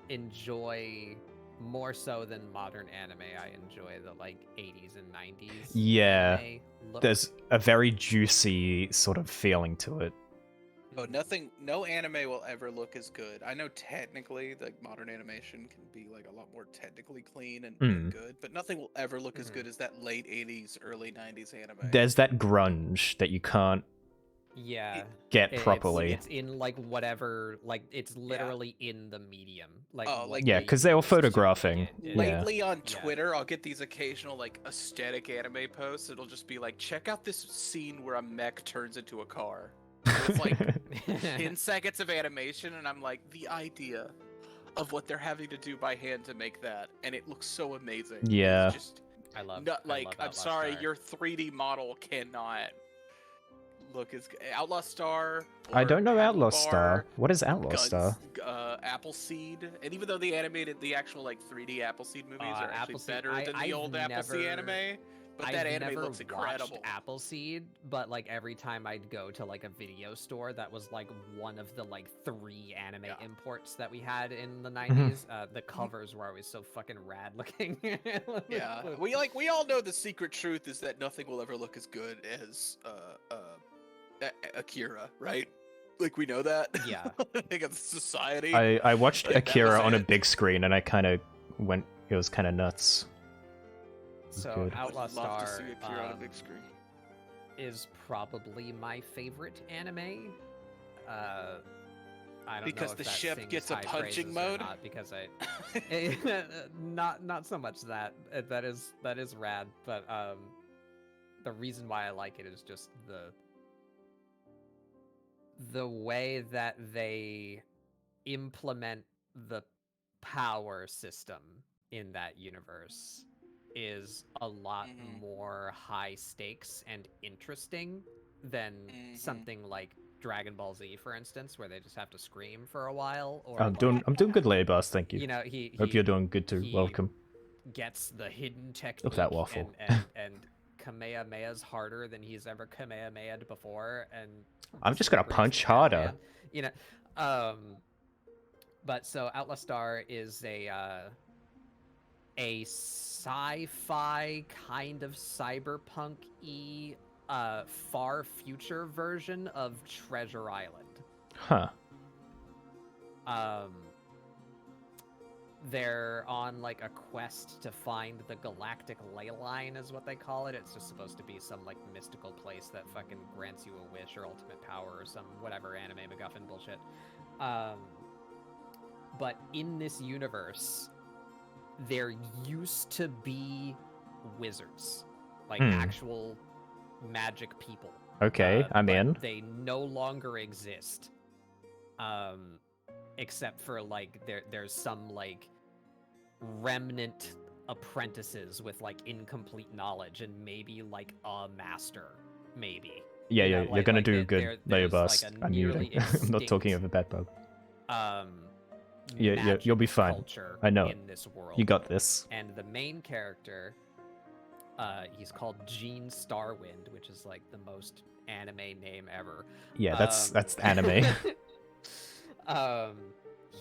enjoy more so than modern anime. I enjoy the like 80s and 90s. Yeah. Anime look. There's a very juicy sort of feeling to it. Oh, no anime will ever look as good. I know technically, like modern animation can be like a lot more technically clean and good, but nothing will ever look as good as that late 80s, early 90s anime. There's that grunge that you can't get properly. It's in like whatever, like it's literally in the medium. Like yeah, because they were photographing. Lately on Twitter, I'll get these occasional like aesthetic anime posts. It'll just be like, check out this scene where a mech turns into a car. It's like 10 seconds of animation, and I'm like, the idea of what they're having to do by hand to make that, and it looks so amazing. Yeah. It's just, I'm sorry, Star. your 3D model cannot look as good. Outlaw Star. I don't know Outlaw Bar, Star. What is Outlaw Star? Appleseed, and even though the actual like 3D Appleseed movies are actually better than the old Appleseed anime. But that anime looks incredible. Appleseed, but like every time I'd go to like a video store, that was like one of the like 3 anime imports that we had in the 90s. The covers were always so fucking rad looking. Yeah, we all know the secret truth is that nothing will ever look as good as Akira, right? Like we know that. Yeah. Like it's society. I watched Like, Akira on a big screen, and I kind of went. It was kind of nuts. So good. Outlaw Star to see Akira on a big screen. is probably my favorite anime. I don't because know if the that ship sings gets a high punching praises or mode. not, because not so much that that is rad, but the reason why I like it is just the way that they implement the power system in that universe is a lot more high stakes and interesting than something like Dragon Ball Z, for instance, where they just have to scream for a while. Or I'm doing good, Lady Boss. Thank you. You know, Hope you're doing good too. he Welcome. Gets the hidden technique. Look at that waffle. And Kamehameha's harder than he's ever Kamehameha'd before, and I'm just gonna punch harder. Man. You know, but so Outlaw Star is a sci-fi kind of cyberpunk-y far future version of Treasure Island. Huh. They're on like a quest to find the galactic ley line, is what they call it. It's just supposed to be some like mystical place that fucking grants you a wish or ultimate power or some whatever anime MacGuffin bullshit. But in this universe, there used to be wizards, like actual magic people. Okay, I'm in. They no longer exist. Except for like there's some like remnant apprentices with like incomplete knowledge and maybe like a master, maybe. Yeah, You know, you're gonna do good, there's Lady Boss. like a I'm muting. nearly I'm not talking extinct, over that bug. Yeah, magic you'll be fine. culture I know. in this world. You got this. And the main character, he's called Gene Starwind, which is like the most anime name ever. Yeah, that's anime.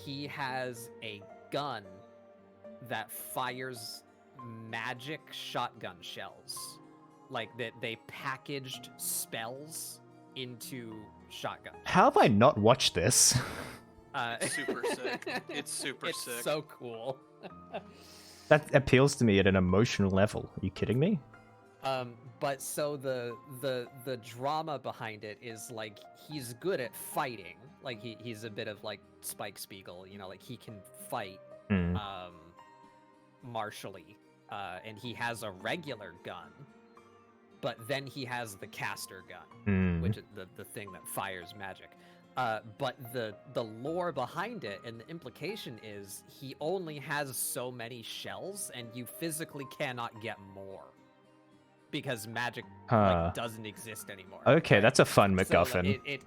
He has a gun that fires magic shotgun shells. Like that they packaged spells into shotguns. How have I not watched this? Super sick. It's super sick. It's so cool. That appeals to me at an emotional level. Are you kidding me? But so the drama behind it is like he's good at fighting. Like he's a bit of like Spike Spiegel, you know, like he can fight martially. And he has a regular gun, but then he has the caster gun, which is the thing that fires magic. But the lore behind it and the implication is he only has so many shells, and you physically cannot get more because magic like, doesn't exist anymore. Okay, right? that's a fun So MacGuffin.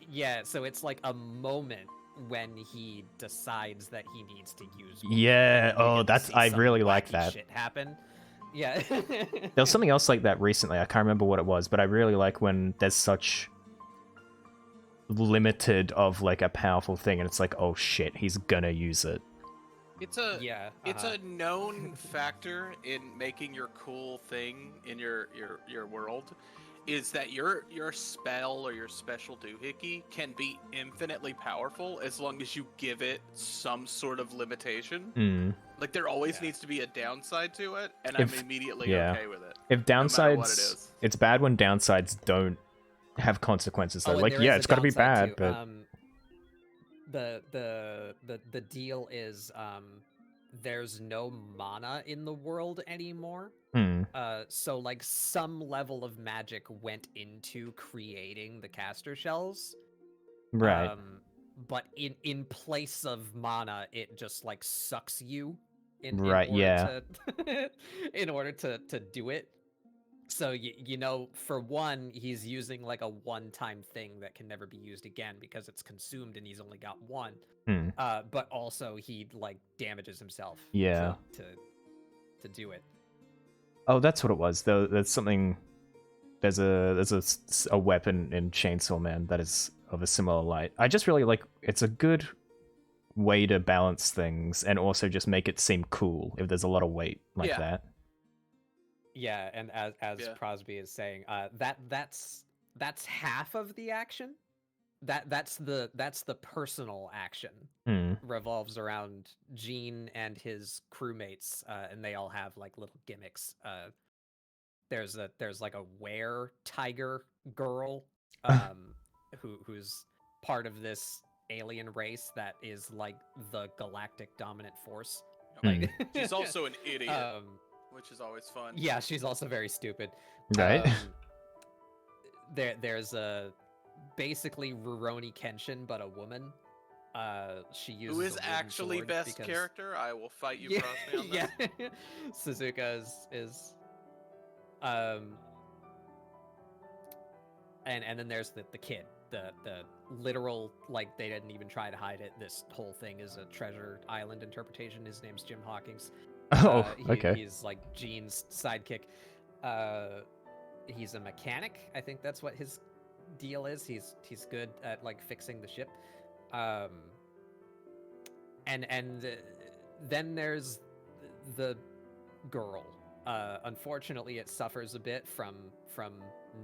yeah, so it's like a moment when he decides that he needs to use one. Yeah. And then you Oh, get to that's see I some really like wacky that. shit happen. Yeah. There was something else like that recently. I can't remember what it was, but I really like when there's such limited of like a powerful thing, and it's like, oh shit, he's gonna use it. It's a Yeah. it's uh-huh. a known factor in making your cool thing in your world, is that your spell or your special doohickey can be infinitely powerful as long as you give it some sort of limitation. Mm. Like there always Yeah. needs to be a downside to it, and If- I'm immediately yeah. okay with it. If No matter what it downsides, is. it's bad when downsides don't have consequences. Though, and like, there yeah, is it's a got to be downside, bad, too. but The deal is there's no mana in the world anymore. Hmm. So like some level of magic went into creating the caster shells. Right. But in place of mana, it just like sucks you Right, in order yeah. to in order to do it. So you know, for one, he's using like a one-time thing that can never be used again because it's consumed and he's only got one. Hmm. But also he like damages himself. Yeah. To do it. Oh, that's what it was. Though there's something. There's a weapon in Chainsaw Man that is of a similar light. I just really like. It's a good way to balance things and also just make it seem cool if there's a lot of weight like Yeah. that. Yeah, and as Yeah. Crosby is saying, that's half of the action. That's the personal action. Hmm. Revolves around Gene and his crewmates, and they all have like little gimmicks. There's like a were tiger girl, who's part of this alien race that is like the galactic dominant force. Like, She's also an idiot, which is always fun. Yeah, she's also very stupid. Right. There's a basically Rurouni Kenshin, but a woman. She uses Who is a wooden actually sword best because... character? I will fight you, Yeah, Crosby, on this. yeah. Suzuka is and then there's the kid, the literal, like, they didn't even try to hide it. This whole thing is a Treasure Island interpretation. His name's Jim Hawkins. Oh, okay. He's like Gene's sidekick. He's a mechanic. I think that's what his deal is. He's good at like fixing the ship. And then there's the girl. Unfortunately, it suffers a bit from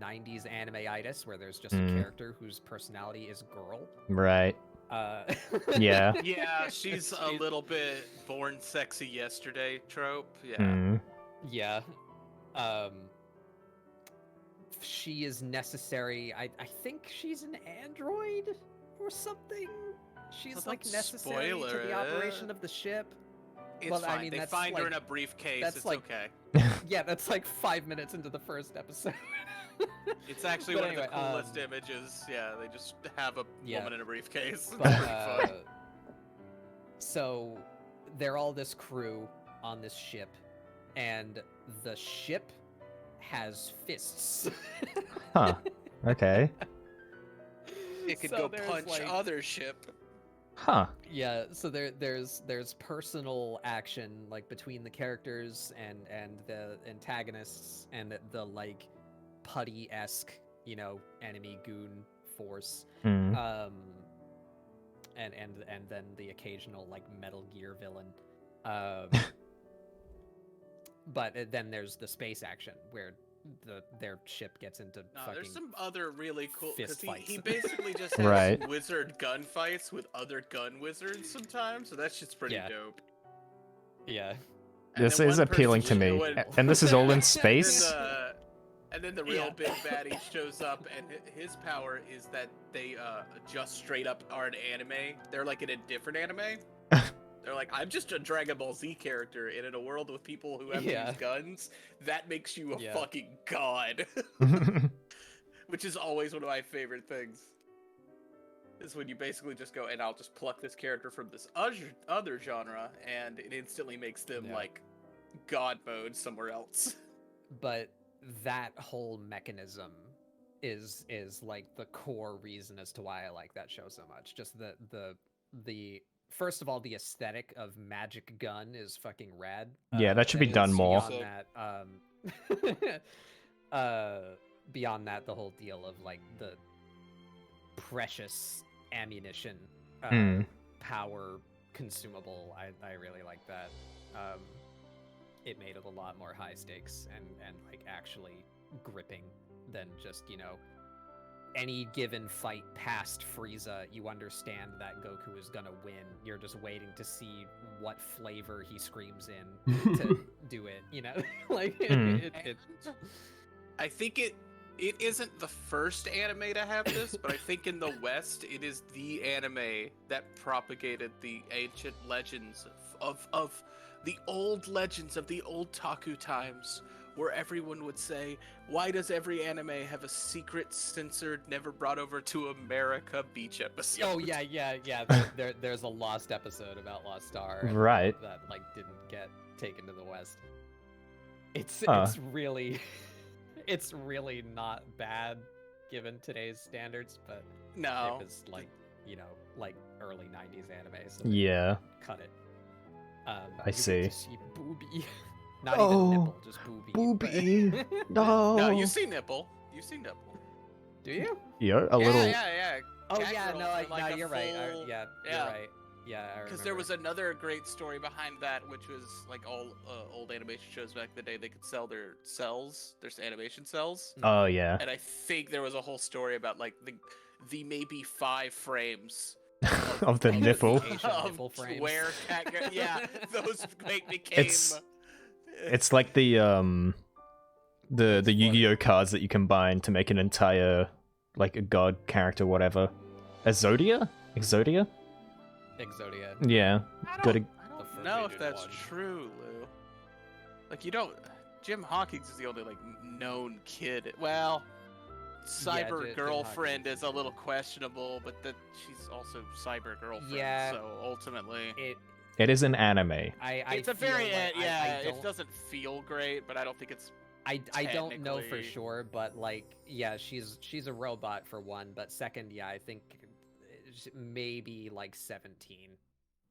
90s anime-itis, where there's just a character whose personality is girl. Right. Yeah. Yeah, she's a little bit born sexy yesterday trope. Yeah. Hmm. Yeah. She is necessary. I think she's an android or something. She's Well, like don't necessary to spoiler the it. operation of the ship. It's Well, fine. I mean, they that's find her like- in a briefcase. that's It's like- okay. Yeah, that's like 5 minutes into the first episode. It's actually But one anyway, of the coolest images. Yeah, they just have a Yeah. woman in a briefcase. It's But, pretty fun. so they're all this crew on this ship, and the ship has fists. Huh. Okay. It could so go there's, punch like- other ship. Huh. Yeah, so there's personal action like between the characters and the antagonists and the like putty-esque, you know, enemy goon force. Hmm. And then the occasional like Metal Gear villain. But then there's the space action where their ship gets into No, fucking there's some other really cool fist he fights. basically just has Right. wizard gunfights with other gun wizards sometimes, so that's just pretty Yeah. dope. Yeah. And This then is one appealing person to me. would- And this is all in And space? then the real Yeah. big baddie shows up, and his power is that they just straight up are an anime. They're like in a different anime. They're like, I'm just a Dragon Ball Z character, and in a world with people who have Yeah. these guns, that makes you a Yeah. fucking god. Which is always one of my favorite things. Is when you basically just go, and I'll just pluck this character from this other genre, and it instantly makes them Yeah. like god mode somewhere else. But that whole mechanism is like the core reason as to why I like that show so much. Just the the first of all, the aesthetic of Magic Gun is fucking rad. Yeah, that should be done more. Beyond that, the whole deal of like the precious ammunition power consumable, I really like that. It made it a lot more high stakes and like actually gripping than just, you know, any given fight past Frieza, you understand that Goku is gonna win. You're just waiting to see what flavor he screams in to do it, you know? Like, I think it isn't the first anime to have this, but I think in the West, it is the anime that propagated the ancient legends of the old legends of the old Taku times, where everyone would say, why does every anime have a secret, censored, never brought over to America beach episode? Oh, yeah. There's a lost episode about Lost Star. Right. That, like, didn't get taken to the West. It's really... It's really not bad given today's standards, but no, it was like, you know, like early 90s anime, so yeah, cut it. I see. See booby. Not even nipple, just booby. Booby. No. No, you see nipple. You see nipple. Do you? Yeah, a little. Yeah. Oh Cat yeah, girl no, for, like, you're right. full- Yeah, you're right. Yeah, I because there was another great story behind that, which was like all old animation shows back in the day. They could sell their cells, their animation cells. Oh yeah. And I think there was a whole story about like the maybe 5 frames of the nipple. nipple frames. Where yeah, those became. It's like the Yu-Gi-Oh cards that you combine to make an entire like a god character, whatever. Exodia? Exodia. Yeah. I don't know if that's true, Lou. Like, you don't. Jim Hawkins is the only like known kid. Well, Cyber Girlfriend is a little questionable, but that she's also Cyber Girlfriend. Yeah. So ultimately, it is an anime. it's a very it doesn't feel great, but I don't think it's. I don't know for sure, but like, yeah, she's a robot for one, but second, yeah, I think maybe like 17,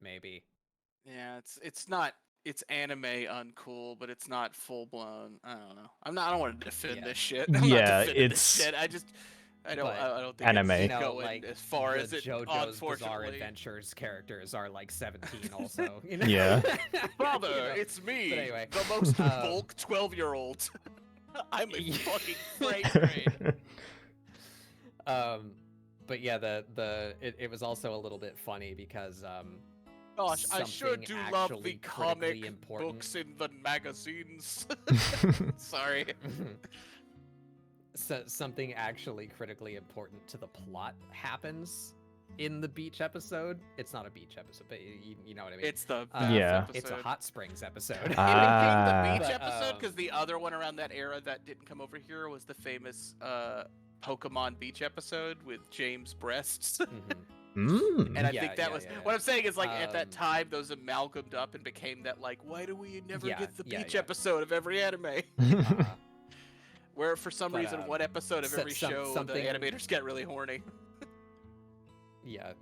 maybe. Yeah, it's not. It's anime uncool, but it's not full blown. I don't know. I don't want to defend this shit. It's. I don't think anime. It's going like, as far as it. JoJo's Bizarre Adventures characters are like 17, also. You know? Yeah. Father, you know? it's me, but anyway, the most bulk 12-year-old. I'm in fucking freight train. But yeah, it was also a little bit funny because gosh, I sure do love the comic books in the magazines. Sorry. So something actually critically important to the plot happens in the beach episode. It's not a beach episode, but you know what I mean. It's the yeah. It's a hot springs episode. It became the beach episode because the other one around that era that didn't come over here was the famous Pokemon beach episode with James Breasts. And I think that was what I'm saying is like at that time those amalgamated up and became that like why do we never get the beach episode of every anime? Where for some reason one episode of every show the animators get really horny. Yeah.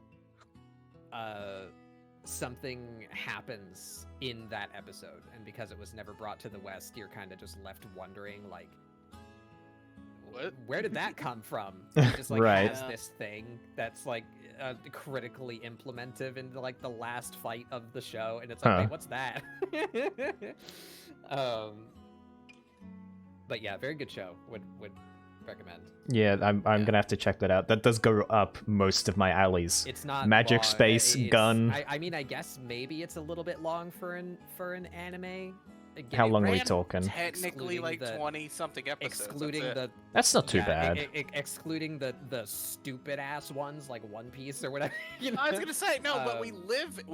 Something happens in that episode, and because it was never brought to the West, you're kind of just left wondering, like, what? Where did that come from? It just like right. has this thing that's like critically implemented into like the last fight of the show, and it's like, wait, what's that? But yeah, very good show. Would recommend. Yeah, I'm gonna have to check that out. That does go up most of my alleys. It's not Magic long. Space Gun. I mean, I guess maybe it's a little bit long for an anime. How long are we talking? Technically, like 20-something episodes. Excluding the. That's not too bad. Excluding the stupid ass ones like One Piece or whatever. You know? I was gonna say no, but we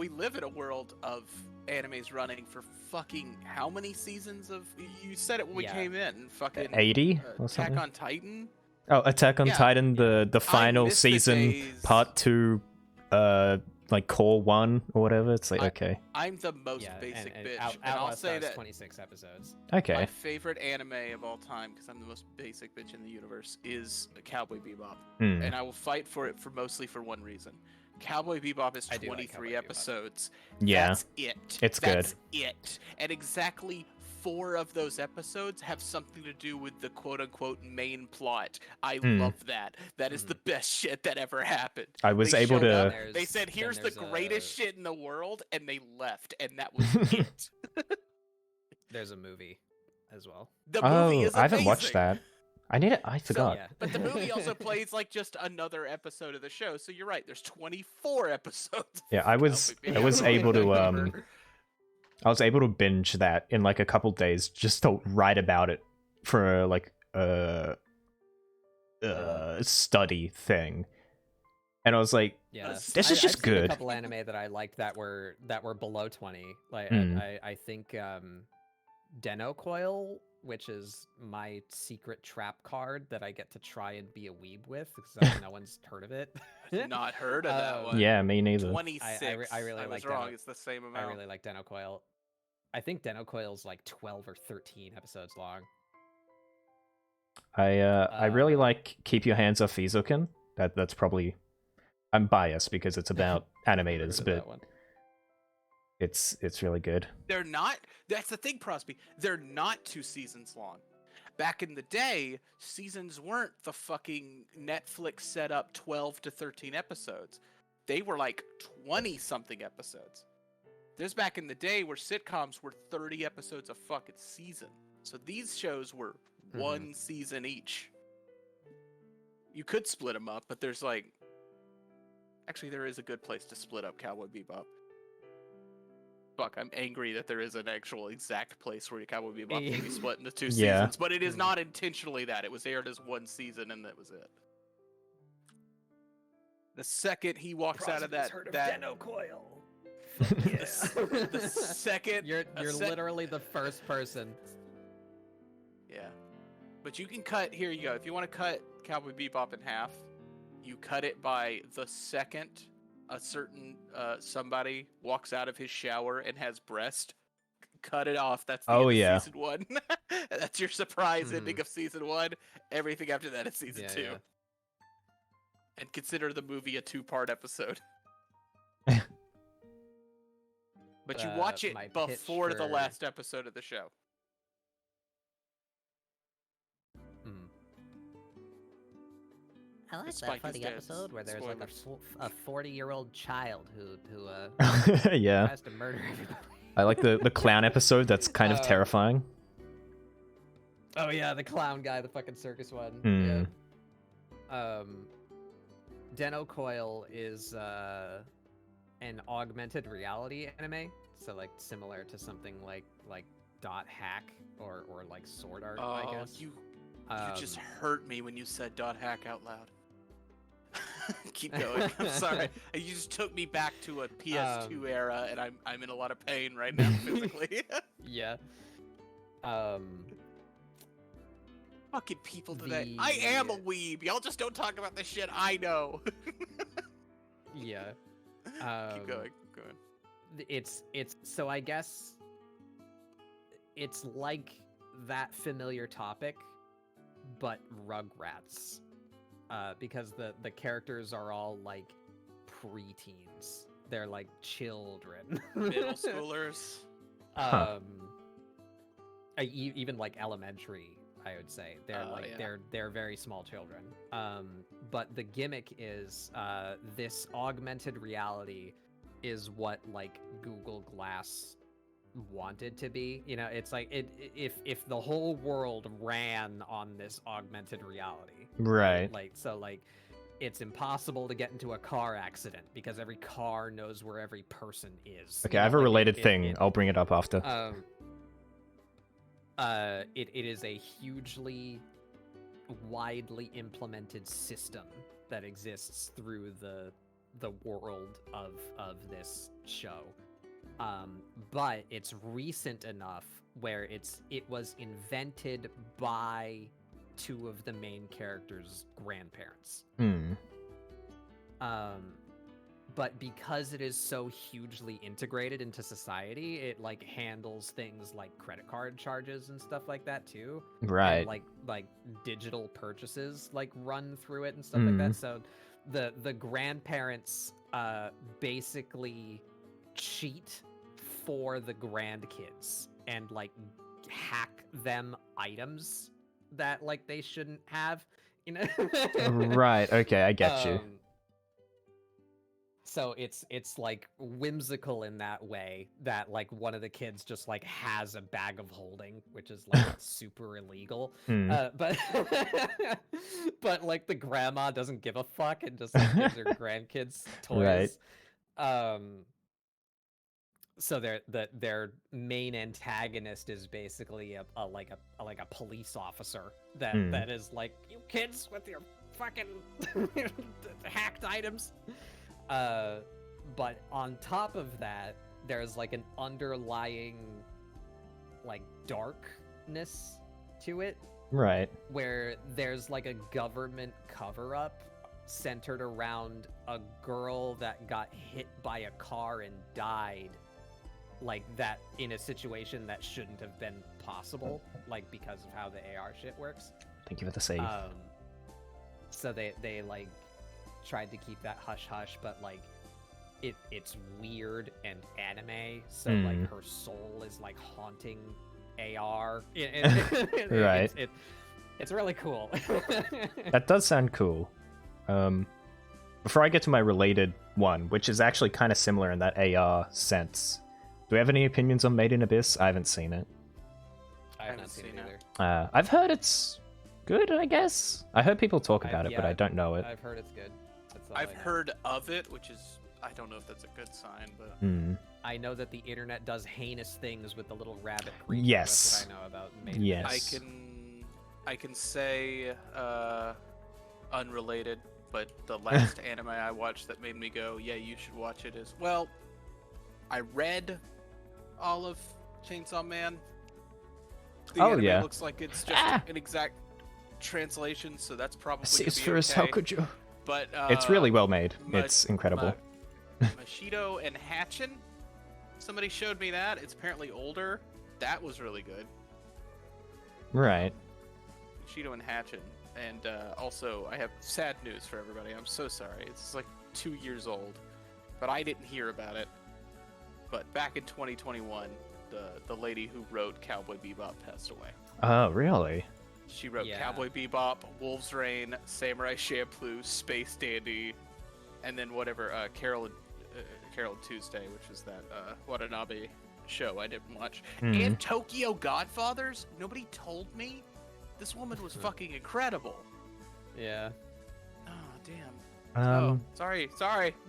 live in a world of animes running for fucking how many seasons of? You said it when we came in. Fucking 80 or something. Attack on Titan. Oh, Attack on Titan, the final season, part 2, like core 1 or whatever. It's like okay. I'm the most basic bitch, and I'll say that 26 episodes. Okay. My favorite anime of all time, because I'm the most basic bitch in the universe, is Cowboy Bebop, and I will fight for it mostly for one reason. Cowboy Bebop is I do like 23 Cowboy Bebop. episodes. Yeah, That's it. it's good. That's it. And exactly 4 of those episodes have something to do with the quote-unquote main plot. I love that. That is the best shit that ever happened. I was They able showed to. up, they said, here's the there's greatest a- shit in the world, and they left, and that was it. There's a movie as well. The movie is I haven't watched amazing. that. I need it. I So, forgot. Yeah. but the movie also plays like just another episode of the show. So you're right. There's 24 episodes. Yeah, I was able to I was able to binge that in like a couple days just to write about it for like a study thing. And I was like, Yeah, this is just I've seen good. a couple anime that I liked that were below 20. Like I think Deno Coil, which is my secret trap card that I get to try and be a weeb with because no one's heard of it. Not heard of that one. Yeah, me neither. 26. I really was like wrong. Deno. It's the same amount. I really like Deno Coil. I think Deno Coil's like 12 or 13 episodes long. I really like Keep Your Hands Off Izuken. That's probably, I'm biased because it's about animators, but it's really good. They're not. That's the thing, Prosby. They're not 2 seasons long. Back in the day, seasons weren't the fucking Netflix set up 12 to 13 episodes. They were like 20-something episodes. There's back in the day where sitcoms were 30 episodes a fucking season. So these shows were 1 season each. You could split them up, but there's like... Actually, there is a good place to split up Cowboy Bebop. Fuck, I'm angry that there is an actual exact place where Cowboy Bebop can be split into 2 seasons, but it is not intentionally that. It was aired as 1 season, and that was it. The second he walks out of that... Deno Coil. The second... You're literally the first person. Yeah. But you can cut... Here you go. If you want to cut Cowboy Bebop in half, you cut it by the second a certain somebody walks out of his shower and has breast. Cut it off. That's the end of season 1. That's your surprise ending of season 1. Everything after that is season 2. Yeah. And consider the movie a 2-part episode. But you watch it before the last episode of the show. I like Spike that is funny dead. episode where there's Spoilers. like a 40-year-old child who Yeah. tries to murder everybody. I like the clown episode. That's kind of terrifying. Oh yeah, the clown guy, the fucking circus one. Mm. Yeah. Deno Coil is an augmented reality anime, so like similar to something like Dot Hack or like Sword Art, I guess. You just hurt me when you said Dot Hack out loud. Keep going. I'm sorry. You just took me back to a PS2 era, and I'm in a lot of pain right now physically. Yeah. Fucking people today. I am a weeb. Y'all just don't talk about the shit I know. Yeah. Keep going. Keep going. It's so I guess it's like that familiar topic, but Rugrats. Because the characters are all like preteens. They're like children. Middle schoolers. Even like elementary, I would say. They're they're very small children. But the gimmick is this augmented reality is what like Google Glass wanted to be. You know, it's like if the whole world ran on this augmented reality. Right. Like it's impossible to get into a car accident because every car knows where every person is. Okay, I have a related thing. I'll bring it up after. It is a hugely widely implemented system that exists through the world of this show. But it's recent enough where it was invented by 2 of the main characters' grandparents. But because it is so hugely integrated into society, it like handles things like credit card charges and stuff like that too. Right. And, like digital purchases like run through it and stuff like that. So the grandparents basically cheat for the grandkids and like hack them items that like they shouldn't have, you know. Right. Okay, I get you. So it's like whimsical in that way that like one of the kids just like has a bag of holding, which is like super illegal. Hmm. But but like the grandma doesn't give a fuck and just like gives her grandkids Right. toys. So their main antagonist is basically a police officer that Hmm. that is like, you kids with your fucking hacked items. But on top of that, there's like an underlying like darkness to it, Right. where there's like a government cover-up centered around a girl that got hit by a car and died, like that in a situation that shouldn't have been possible, like because of how the AR shit works. Thank you for the save. So they like tried to keep that hush hush, but like it's weird and anime, so like her soul is like haunting AR. Right. It's really cool. That does sound cool. Before I get to my related one, which is actually kind of similar in that AR sense, do we have any opinions on Made in Abyss? I haven't seen it. I have not seen it either. I've heard it's good, I guess. I heard people talk about it, but I don't know it. I've heard it's good. That's all I've I know. heard of it, which is, I don't know if that's a good sign, but I know that the internet does heinous things with the little rabbit creature. Yes. That's what I know about Made in Yes. Abyss. I can say unrelated, but the last anime I watched that made me go, yeah, you should watch it is, well, I read all of Chainsaw Man. The Oh, anime yeah. looks like it's just an exact translation, so that's probably gonna be okay. could you? But It's really well made. It's incredible. Mashido and Hatchin. Somebody showed me that. It's apparently older. That was really good. Right. Mashido and Hatchin. And also, I have sad news for everybody. I'm so sorry. It's like 2 years old, but I didn't hear about it. But back in 2021, the lady who wrote Cowboy Bebop passed away. Oh, really? She wrote Yeah. Cowboy Bebop, Wolf's Rain, Samurai Champloo, Space Dandy, and then whatever Carol and Tuesday, which is that Watanabe show I didn't watch, and Tokyo Godfathers. Nobody told me this woman was fucking incredible. Yeah. Oh damn. Sorry.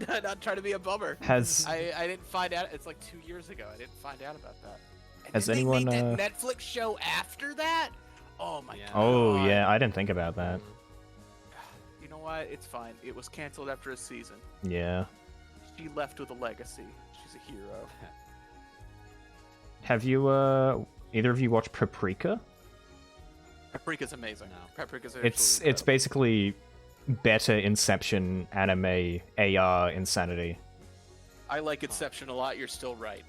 Not trying to be a bummer. Has I didn't find out. It's like 2 years ago. I didn't find out about that. And Has then anyone, they made that Netflix show after that? Oh my Yeah. god. Oh yeah, I didn't think about that. You know what? It's fine. It was canceled after a season. Yeah. She left with a legacy. She's a hero. Have you either of you watched Paprika? Paprika's amazing. No. Paprika's It's basically better Inception anime AR insanity. I like Inception a lot. You're still right.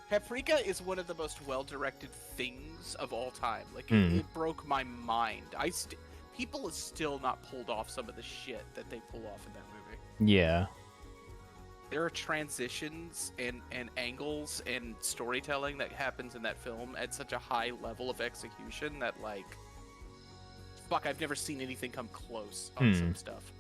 Paprika is one of the most well-directed things of all time. Like it broke my mind. People have still not pulled off some of the shit that they pull off in that movie. Yeah. There are transitions and angles and storytelling that happens in that film at such a high level of execution that, like, fuck, I've never seen anything come close on some stuff.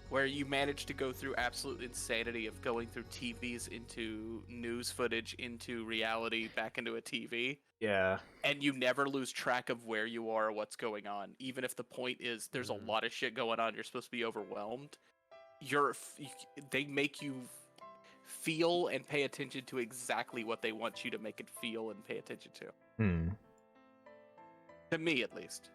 Where you manage to go through absolute insanity of going through TVs into news footage, into reality, back into a TV. Yeah. And you never lose track of where you are or what's going on. Even if the point is there's a lot of shit going on, you're supposed to be overwhelmed. They make you feel and pay attention to exactly what they want you to make it feel and pay attention to. To me, at least.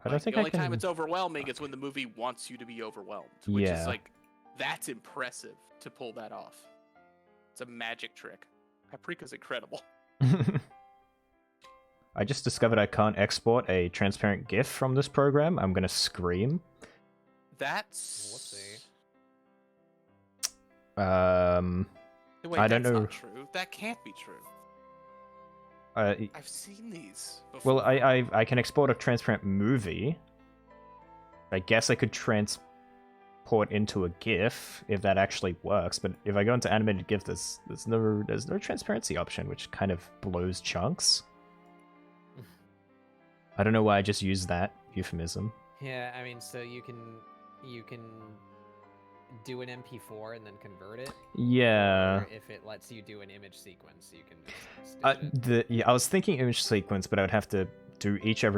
I don't think the only I can... time it's overwhelming is when the movie wants you to be overwhelmed, which Yeah. is like, that's impressive to pull that off. It's a magic trick. Paprika's incredible. I just discovered I can't export a transparent GIF from this program. I'm gonna scream. That's Whoopsie. Wait, I don't that's know. not true. That can't be true. I've seen these before. Well, I can export a transparent movie. I guess I could transport into a GIF if that actually works. But if I go into animated GIF, there's no transparency option, which kind of blows chunks. I don't know why I just used that euphemism. Yeah, I mean, so you can do an MP4 and then convert it. Yeah. Or if it lets you do an image sequence, you can just I was thinking image sequence, but I would have to do each and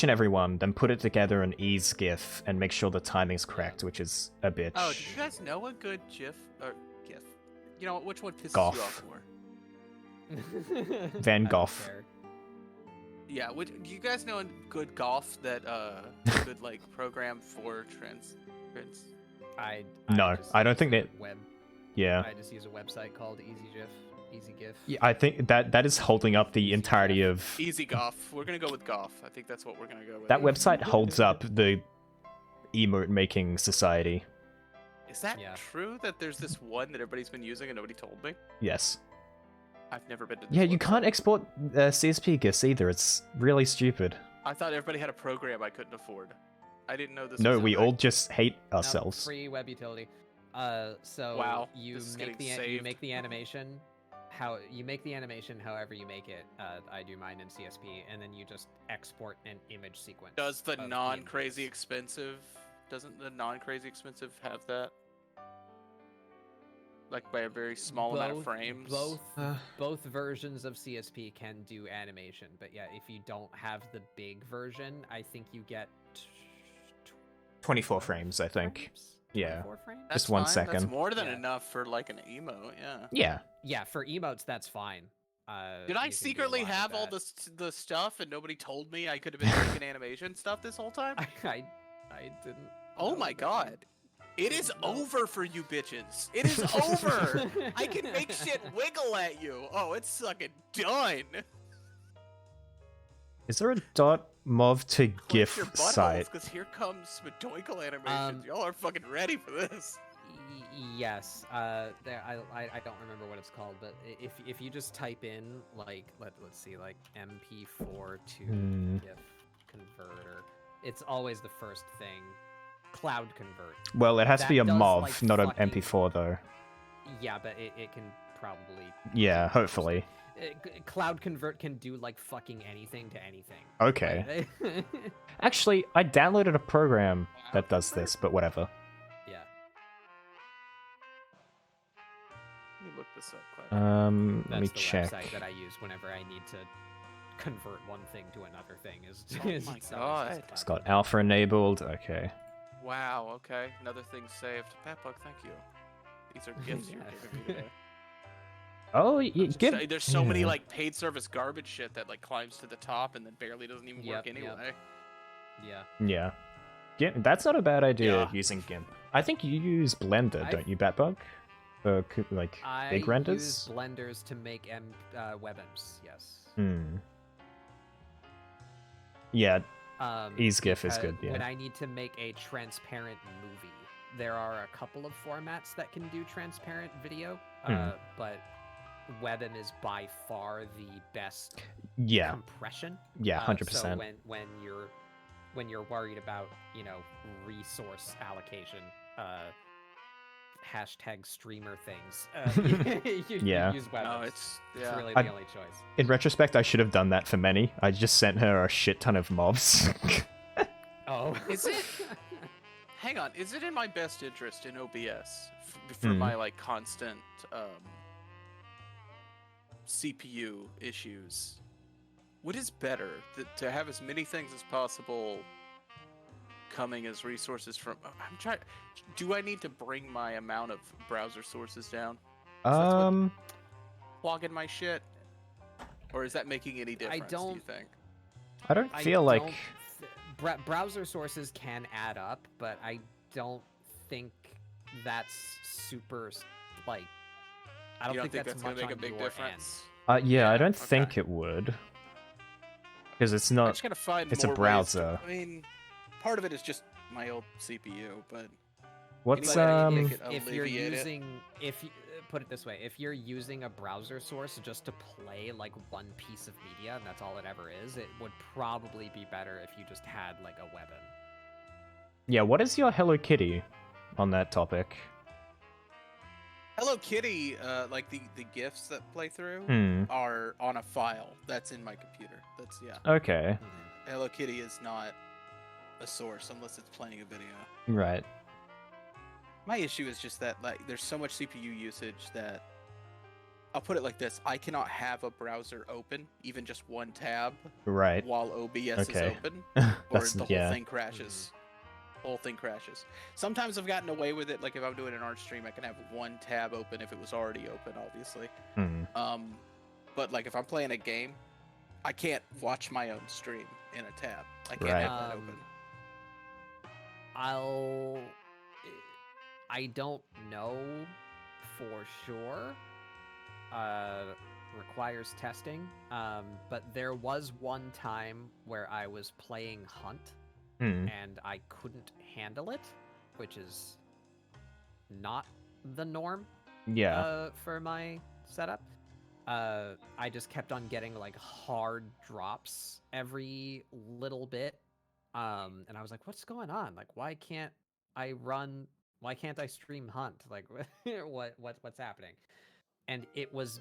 every one, then put it together in ease GIF and make sure the timing's correct, which is a bitch. Oh, do you guys know a good GIF or GIF? You know which one pisses Goff. you off more? Van I don't Gogh. care. Yeah, do you guys know a good golf that good like program for trans? No, just I don't use think a that- web. Yeah. I just use a website called EasyGIF. Yeah, I think that is holding up the entirety of Easy golf. We're gonna go with golf. I think that's what we're gonna go with. that website holds up the emote making society. Is that Yeah. true that there's this one that everybody's been using and nobody told me? Yes. I've never been to this Yeah, you website. can't export CSP GIFs either. It's really stupid. I thought everybody had a program I couldn't afford. I didn't know this No, was a we thing. all just hate No, ourselves. free web utility. So Wow, you this is make getting you saved. make the animation. However you make it. I do mine in CSP, and then you just export an image sequence. Does the of non-crazy images. expensive? Doesn't the non-crazy expensive have that? Like by a very small amount of frames. Both versions of CSP can do animation, but yeah, if you don't have the big version, I think you get 24 frames, I think. frames? Yeah. 24 frames? That's Just 1 fine. second. That's more than Yeah. enough for like an emo. Yeah. Yeah. Yeah, for emotes that's fine. Did I you can do a secretly lot with have all that. the stuff and nobody told me I could have been making animation stuff this whole time? I didn't. Oh know my that. god. It is No. over for you bitches. It is over. I can make shit wiggle at you. Oh, it's fucking done. Is there a .mov to GIF your site? because here comes Madoinkle animations. Y'all are fucking ready for this. Yes. There. I don't remember what it's called, but if you just type in like let's see like MP4 to GIF converter, it's always the first thing. Cloud convert. Well, it has to be a That does, MOV, like, not an fucking- MP4 though. Yeah, but it can probably. Yeah, hopefully. Cloud convert can do like fucking anything to anything. Okay. Like, Actually, I downloaded a program that does this, but whatever. yeah. Let me look this up quick. Let That's me the check. website that I use whenever I need to convert one thing to another thing. Is Oh is my it's always God. just It's Cloud got alpha enabled. Okay. Wow, okay. Another thing saved. Patbug, thank you. These are gifts you're Yeah. giving me today. Oh, I'm you just give. saying, there's so many yeah. like paid service garbage shit that like climbs to the top and then barely doesn't even work Yep, yep. anyway. Yeah. Yeah. GIMP. That's not a bad idea. Yeah. Using GIMP. I think you use Blender, don't you, Batbug? For like I big use renders. blenders to make WebMs. Yes. Hmm. Yeah. EaseGIF is because good, yeah. When I need to make a transparent movie, there are a couple of formats that can do transparent video, but WebM is by far the best Yeah. compression. Yeah. 100%. So when you're worried about resource allocation, hashtag streamer things, you Yeah. use WebM. No, it's It's really I- the only choice. In retrospect, I should have done that for many. I just sent her a shit ton of mobs. Oh, Is it? Hang on, is it in my best interest in OBS for Hmm. my like constant CPU issues? What is better, to have as many things as possible coming as resources from? I'm trying. Do I need to bring my amount of browser sources down? Plug in my shit, or is that making any difference? Do you don't- think? I don't I feel like. don't browser sources can add up, but I don't think that's super like. I don't You don't think that's much gonna make a on big your difference? Yeah, I Yeah, don't okay. think it would. Because it's I not. just gotta find it's a more ways browser. I mean, part of it is just my old CPU, but What's Anybody um? make it If you're alleviate it? using, put it this way, if you're using a browser source just to play like one piece of media and that's all it ever is, it would probably be better if you just had like a WebM. Yeah, what is your Hello Kitty on that topic? Hello Kitty, like the gifs that play through Hmm. are on a file that's in my computer. That's yeah. Okay. Hello Kitty is not a source unless it's playing a video. Right. My issue is just that like there's so much CPU usage that I'll put it like this: I cannot have a browser open, even just one tab, Right. while OBS Okay. is open, or That's- the whole yeah. thing crashes. Whole thing crashes. Sometimes I've gotten away with it. Like if I'm doing an art stream, I can have one tab open if it was already open, obviously. Hmm. But like if I'm playing a game, I can't watch my own stream in a tab. I can't Right. have that open. I don't know for sure. Requires testing. But there was one time where I was playing Hunt Hmm. and I couldn't handle it, which is not the norm Yeah. for my setup. I just kept on getting like hard drops every little bit. And I was like, what's going on? Like, why can't I stream Hunt? Like, what's happening? And it was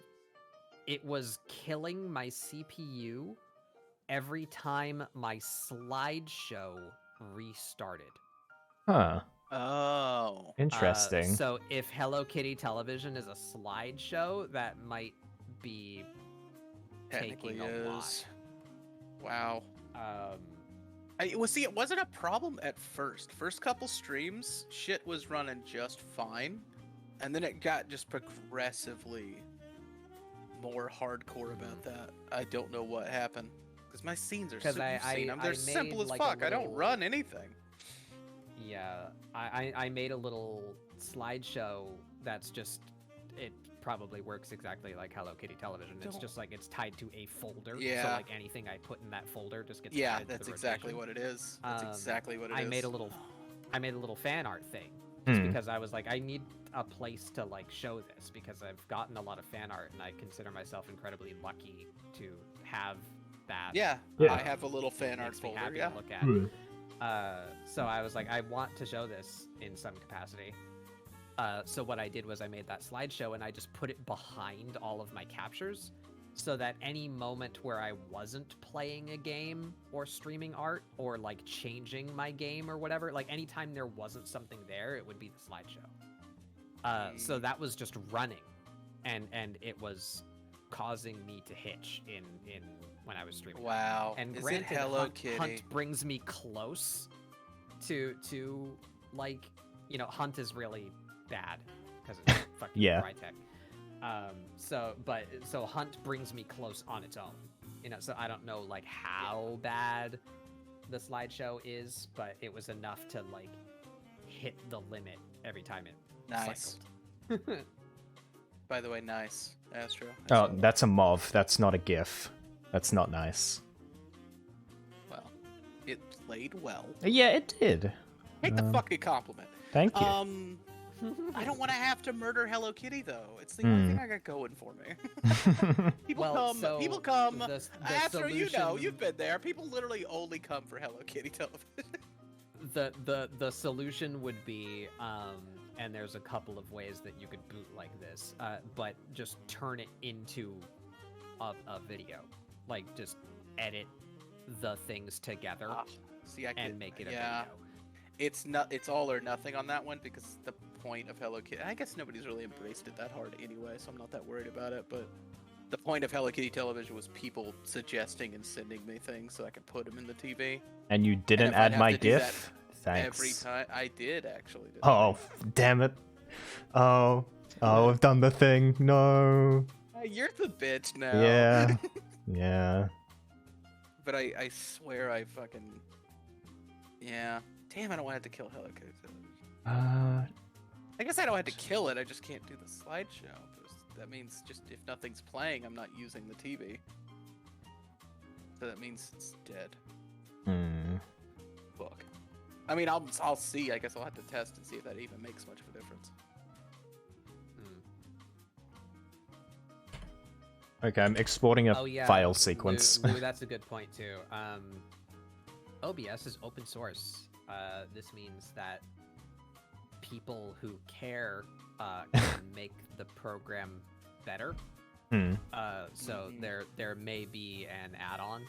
killing my CPU every time my slideshow restarted. Huh. Oh. Interesting. So if Hello Kitty Television is a slideshow, that might be Technically taking a lot. is. Wow. Um, See, it wasn't a problem at first. First couple streams, shit was running just fine, and then it got just progressively more hardcore about that. I don't know what happened because my scenes are 'Cause super I They're simple made, as like, a fuck. I don't little- run anything. Yeah, I made a little slideshow that's just, it probably works exactly like Hello Kitty Television. It's just like it's tied to a folder. So Yeah. like anything I put in that folder just gets Yeah, added to that's the exactly rotation. what it is. That's exactly what it is. I made a little fan art thing just Hmm. because I was like, I need a place to like show this because I've gotten a lot of fan art and I consider myself incredibly lucky to have that. Yeah, Yeah. I have a little fan art Makes me folder. happy Yeah. to look at. Hmm. So I was like, I want to show this in some capacity. So what I did was I made that slideshow and I just put it behind all of my captures so that any moment where I wasn't playing a game or streaming art or like changing my game or whatever, like anytime there wasn't something there, it would be the slideshow. So that was just running and it was causing me to hitch in when I was streaming. Wow. And Is granted, it Hello Kitty? Hunt brings me close to like, you know, Hunt is really bad because it's fucking Yeah. Crytek. So Hunt brings me close on its own. You know, so I don't know like how bad the slideshow is, but it was enough to like hit the limit every time it Nice. cycled. By the way, nice. Astro. Oh, that's a MOV. That's not a GIF. That's not nice. Well, it played well. Yeah, it did. Take the fucking compliment. Thank you. I don't want to have to murder Hello Kitty though. It's the only thing I got going for me. People Well, come. so People come. the Astro, you know, solution- you've been there. People literally only come for Hello Kitty television. The solution would be and there's a couple of ways that you could boot like this, but just turn it into a video, like just edit the things together See, I and make it a yeah. video. It's all or nothing on that one because the point of Hello Kitty. I guess nobody's really embraced it that hard anyway, so I'm not that worried about it. But the point of Hello Kitty television was people suggesting and sending me things so I could put them in the TV. And you didn't if I'd add have my to do that GIF? Thanks. Every time I did actually. Didn't Oh, damn it. Oh, I've done the thing. No. I? You're the bitch now. Yeah. Yeah. But I swear I fucking. Yeah. Damn, I don't want to have to kill Hello Kitty television. I guess I don't have to kill it. I just can't do the slideshow. That means just if nothing's playing, I'm not using the TV. So that means it's dead. Fuck. I mean, I'll see. I guess I'll have to test and see if that even makes much of a difference. Okay, I'm exporting a Oh yeah, file Lou, sequence. Lou, that's a good point too. OBS is open source. this means that people who care can make the program better. Hmm. So there may be an add-on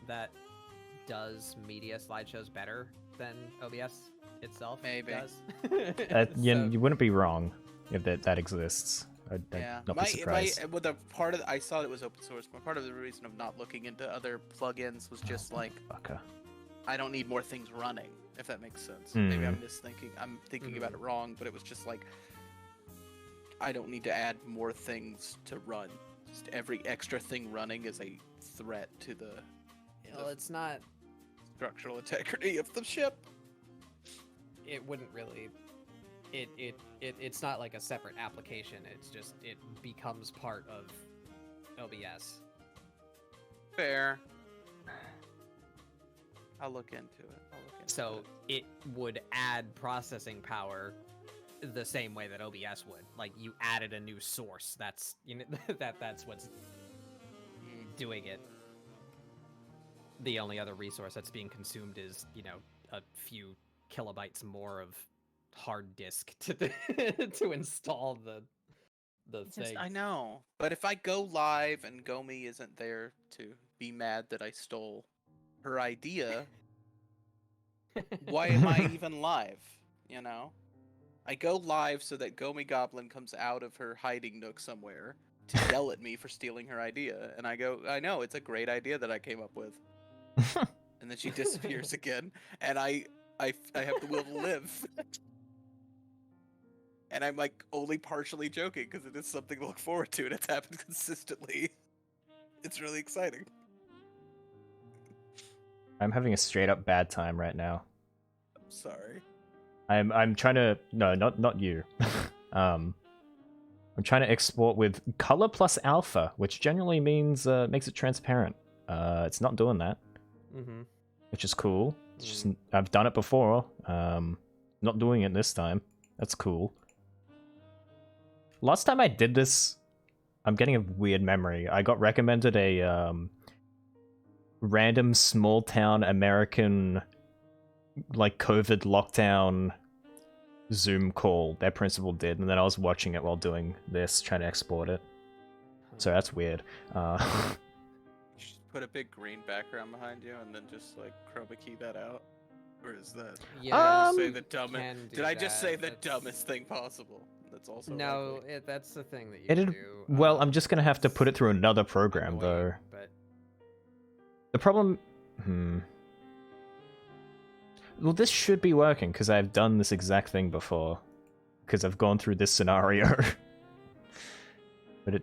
that does media slideshows better than OBS itself Maybe. does. You wouldn't be wrong if that exists. I'd Yeah, not be surprised. well, the part of I saw it was open source, but part of the reason of not looking into other plugins was just like Fucker. I don't need more things running, if that makes sense. Maybe I'm thinking about Mhm. it wrong, but it was just like I don't need to add more things to run. Just every extra thing running is a threat to the Well, it's not. structural integrity of the ship. It wouldn't really. It's not like a separate application. It's just it becomes part of OBS. Fair. I'll look into it. So it would add processing power the same way that OBS would. Like you added a new source. That's that's what's doing it. The only other resource that's being consumed is, a few kilobytes more of hard disk to to install the thing. I know, but if I go live and Gomi isn't there to be mad that I stole her idea, why am I even live? I go live so that Gomi Goblin comes out of her hiding nook somewhere to yell at me for stealing her idea, and I go, I know, it's a great idea that I came up with. And then she disappears again, and I have the will to live. And I'm like only partially joking because it is something to look forward to, and it's happened consistently. It's really exciting. I'm having a straight up bad time right now. I'm sorry. I'm trying to not you. I'm trying to export with color plus alpha, which generally means makes it transparent. It's not doing that, which is cool. It's just I've done it before. Not doing it this time. That's cool. Last time I did this, I'm getting a weird memory. I got recommended a random small town American like COVID lockdown Zoom call. Their principal did, and then I was watching it while doing this, trying to export it. So that's weird. Just put a big green background behind you, and then just like chroma key that out. Or is that? Yeah, Say the dumbest. can do Did I just say that. the dumbest thing possible? That's also No, likely. that's the thing that you It'd, do. well, I'm just gonna have to put it through another program, though. But The problem... Well, this should be working, because I've done this exact thing before. Because I've gone through this scenario. But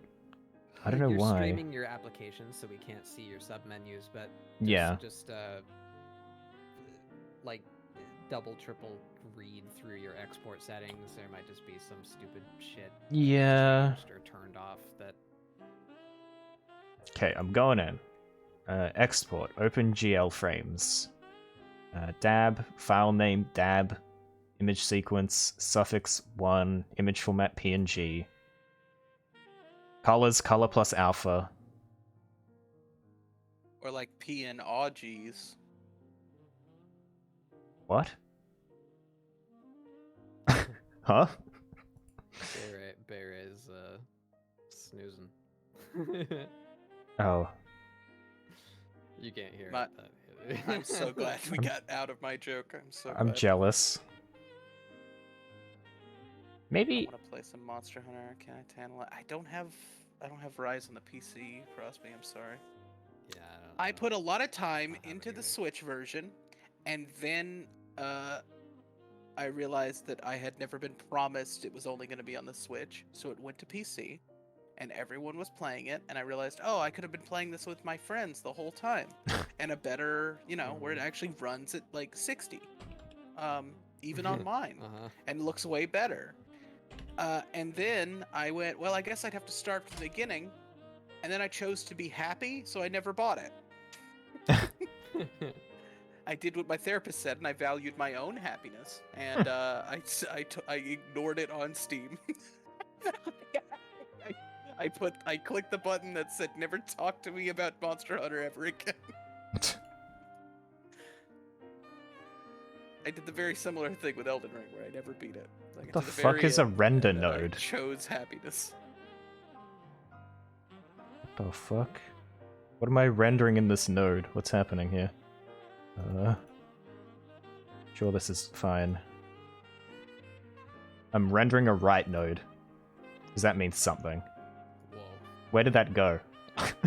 I don't know you're why. streaming your application, so we can't see your submenus, but Yeah. just like double, triple read through your export settings. There might just be some stupid shit Yeah. changed or turned off that. Okay, I'm going in. Export. Open GL frames. Dab. File name dab. Image sequence. Suffix 1. Image format PNG. Colors. Color plus alpha. Or like P and Augies. What? Huh? Bear is snoozing. Oh. You can't hear My- it. But... I'm so glad we got out of my joke. I'm glad. jealous. Maybe... I want to play some Monster Hunter. Can I channel it? I don't have Rise on the PC, Frostby. I'm sorry. Yeah, I put a lot of time don't have it into the either. Switch version, and then I realized that I had never been promised it was only going to be on the Switch, so it went to PC, and everyone was playing it, and I realized, oh, I could have been playing this with my friends the whole time, and a better, where it actually runs at like 60, even on mine, and looks way better. And then I went, well, I guess I'd have to start from the beginning, and then I chose to be happy, so I never bought it. I did what my therapist said, and I valued my own happiness, and I ignored it on Steam. I clicked the button that said "Never talk to me about Monster Hunter ever again." I did the very similar thing with Elden Ring where I never beat it. Like, The to fuck very is a end, render and then I node? chose happiness. What the fuck? What am I rendering in this node? What's happening here? Sure, this is fine. I'm rendering a right node. Does that mean something? Whoa. Where did that go?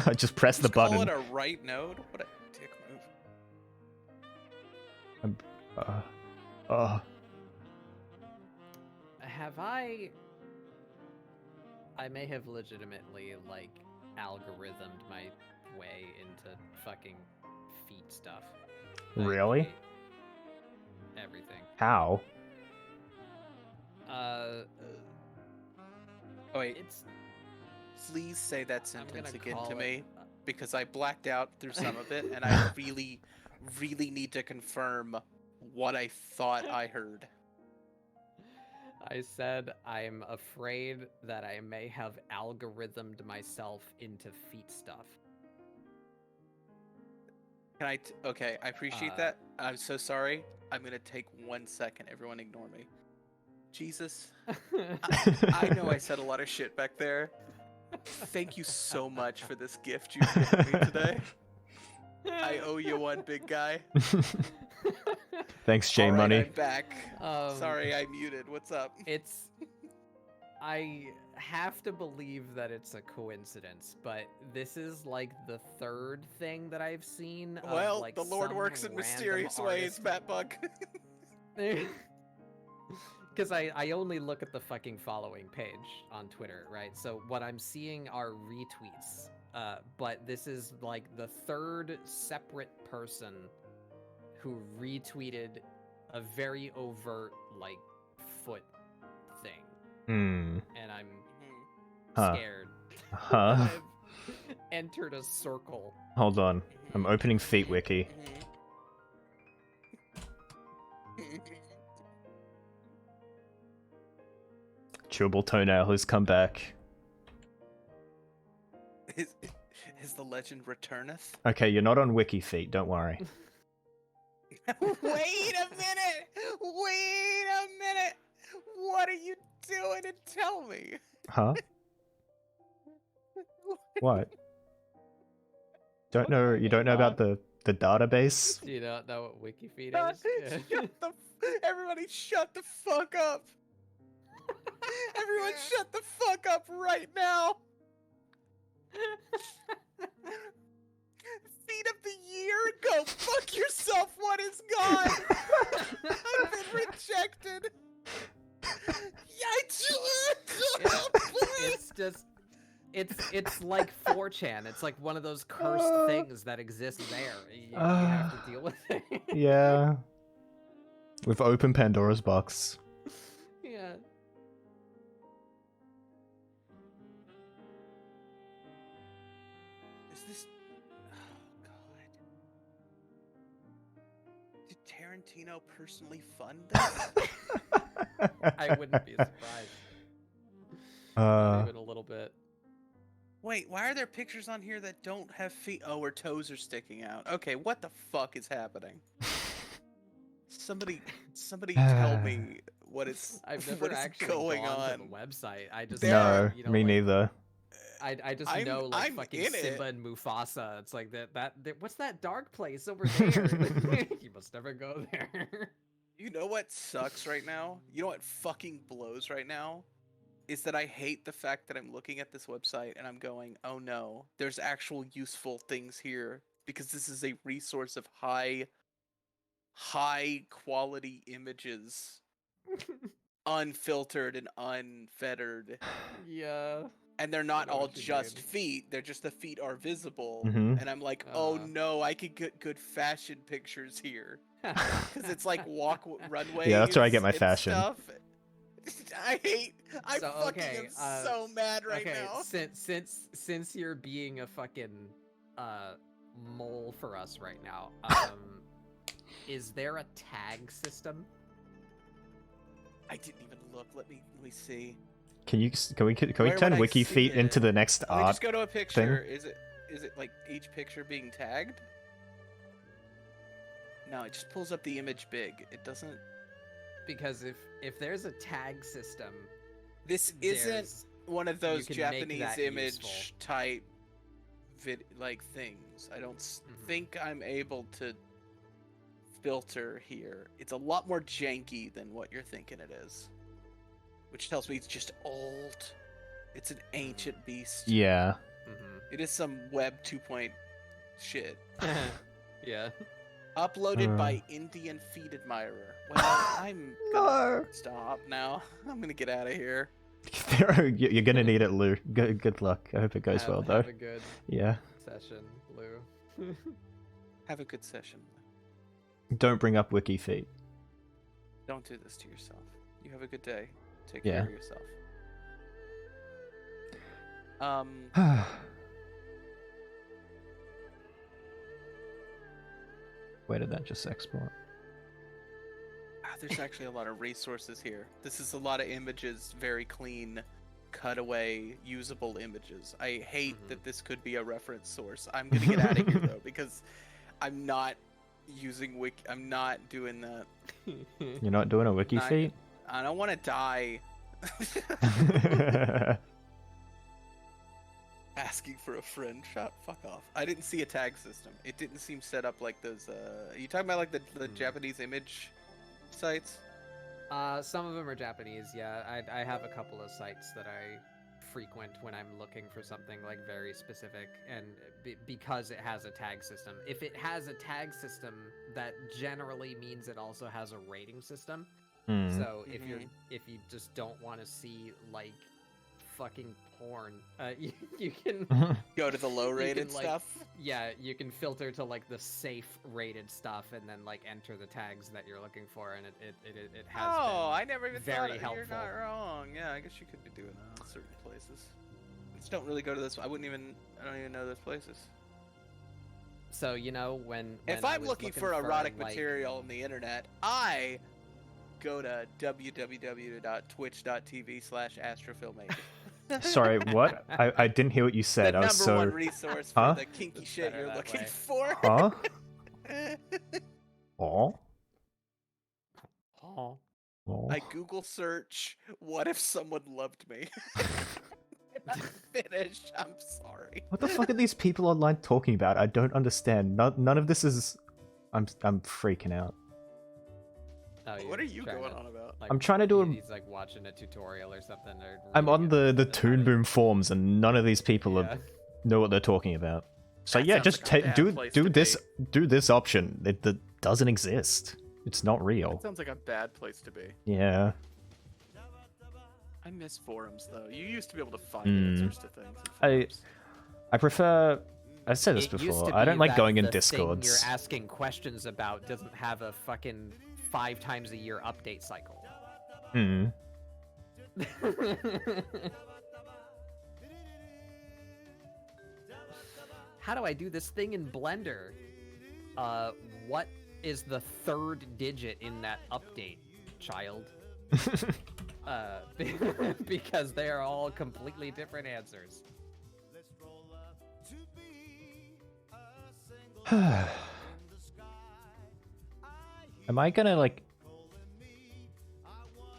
I just pressed the Just call button. it a right node? What a dick move. Have I may have legitimately, like, algorithmed my way into fucking feet stuff. Like, Really? everything. How? Oh, wait, It's please say that I'm sentence gonna again call to it- me, because I blacked out through some of it, and I really, really need to confirm what I thought I heard. I said I'm afraid that I may have algorithmed myself into feet stuff. Can I? Okay, I appreciate Uh, that. I'm so sorry. I'm gonna take 1 second. Everyone, ignore me. Jesus, I know I said a lot of shit back there. Thank you so much for this gift you've given me today. I owe you one, big guy. Thanks, J All right, Money. I'm back. Um, Sorry, I muted. What's up? It's. I have to believe that it's a coincidence, but this is like the third thing that I've seen. Of, Well, like, the Lord some works in random mysterious ways, artist- Matt Bug. Because I only look at the fucking following page on Twitter, right? So what I'm seeing are retweets. But this is like the third separate person who retweeted a very overt, like, foot thing. Hmm. And I'm Huh. scared. Huh. I've entered a circle. Hold on. I'm opening Feet Wiki. Chewable Toenail has come back. Is the legend returneth? Okay, you're not on Wiki Feet, don't worry. Wait a minute! Wait a minute! What are you doing to tell me? Huh? What? Don't know, you don't know about the database? Do you not know what WikiFeed Shut, is? shut the everybody shut the fuck up! Everyone shut the fuck up right now! Feet of the year? Go fuck yourself, what is gone? I've been rejected! It's just it's like 4chan. It's like one of those cursed things that exist there. You have to deal with it. Yeah. We've opened Pandora's box. Yeah. Is this... Oh, God. Did Tarantino personally fund this? I wouldn't be surprised. Not even a little bit. Wait, why are there pictures on here that don't have feet? Oh, where toes are sticking out. Okay, what the fuck is happening? Somebody tell me what is I've what never is actually going gone on. to the website. I just No, you know, me like, neither. I just I'm- know like I'm fucking in it. Simba and Mufasa. It's like that what's that dark place over there? You must never go there. You know what sucks right now? You know what fucking blows right now? Is that I hate the fact that I'm looking at this website and I'm going, oh no, there's actual useful things here because this is a resource of high quality images, unfiltered and unfettered. Yeah. And they're not know all what you just mean. feet, they're just the feet are visible. Mhm. And I'm like, oh Uh. no, I could get good fashion pictures here. Because it's like runways. Yeah, that's where I get my and fashion. Stuff. I'm So, fucking okay, so mad right okay, now. since you're being a fucking mole for us right now, is there a tag system? I didn't even look. Let me see. Can we Where turn would I Wiki see Feet it? into the next Let me art? just go to a picture. Is it like each picture being tagged? No, it just pulls up the image big. It doesn't. Because if there's a tag system, This isn't there's- one of those you can make Japanese that image useful. type things. I don't think I'm able to filter here. It's a lot more janky than what you're thinking it is. Which tells me it's just old. It's an ancient beast. Yeah. It is some web 2. Shit. Yeah. Uploaded by Indian Feet Admirer. Well, I'm gonna stop now. I'm gonna get out of here. You're gonna need it, Lou. Good luck. I hope it goes well, though. Have a good Yeah. session, Lou. Have a good session. Don't bring up wiki feet. Don't do this to yourself. You have a good day. Take Yeah. care of yourself. Where did that just export? There's actually a lot of resources here. This is a lot of images, very clean, cutaway, usable images. I hate that this could be a reference source. I'm gonna get out of here though, because I'm not using wiki. I'm not doing that. You're not doing a wiki feet? I don't want to die. Asking for a friend. Fuck off. I didn't see a tag system. It didn't seem set up like those. Are you talking about like the Japanese image sites? Some of them are Japanese, yeah. I have a couple of sites that I frequent when I'm looking for something like very specific, and because it has a tag system. If it has a tag system, that generally means it also has a rating system. So if you just don't want to see like fucking porn, you can go to the low rated stuff. Yeah, you can filter to like the safe rated stuff and then like enter the tags that you're looking for, and it has I never even very thought helpful. You're not wrong. Yeah, I guess you could be doing that in certain places. Just don't really go to this. I don't even know those places. So you know when if I I'm was looking for erotic like, material on the internet, I go to www.twitch.tv/astrofilmmaker. Sorry, what? I didn't hear what you said. The I was number so... one resource for the kinky shit better you're that looking way. for. Huh? Oh? Oh. Oh? I Google search, what if someone loved me? I'm finished. I'm sorry. What the fuck are these people online talking about? I don't understand. None of this is... I'm freaking out. Oh, What are you're you trying going to, on about? like, I'm trying to do a... He's like watching a tutorial or something. Or I'm on reading the it. Toon Boom forums, and none of these people know what they're talking about. So That yeah, sounds just like a bad place to do this option. That doesn't exist. It's not real. That sounds like a bad place to be. Yeah. I miss forums though. You used to be able to find answers to things. In I forums. prefer. I've said this It used before. to I don't be like that going in the thing Discords. you're asking questions about doesn't have a fucking 5 times a year update cycle. Hmm. How do I do this thing in Blender? What is the 3rd digit in that update, child? Because they are all completely different answers. Am I gonna like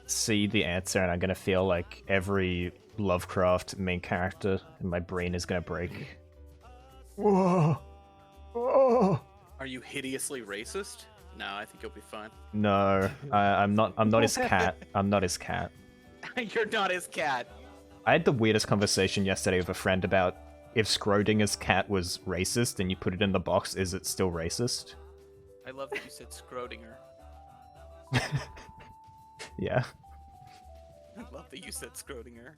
see the answer and I'm gonna feel like every Lovecraft main character in my brain is gonna break? Whoa! Whoa! Are you hideously racist? No, I think you'll be fine. No, I'm not. I'm not his cat. I'm not his cat. You're not his cat. I had the weirdest conversation yesterday with a friend about if Schrodinger's cat was racist and you put it in the box, is it still racist? I love that you said Schrodinger. Yeah. I love that you said Schrodinger.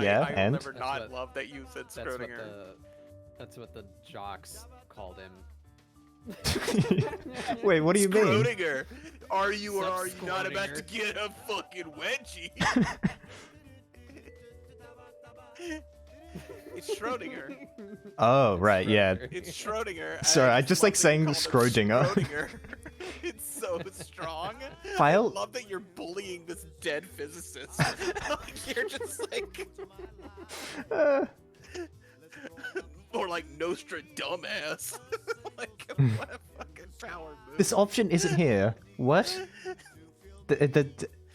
Yeah, I will and? never That's not what- love that you said Schrodinger. That's what the jocks called him. Wait, what do you mean? Schrodinger. Are you or Sup, are you not about to Schrodinger? get a fucking wedgie? It's Schrodinger. Oh, right, yeah. It's Schrodinger. Sorry, I just like saying called him Schrodinger. Schrodinger. It's so strong. File- I love that you're bullying this dead physicist. You're just like, or like Nostra dumbass. Like, what a fucking power move. This option isn't here. What?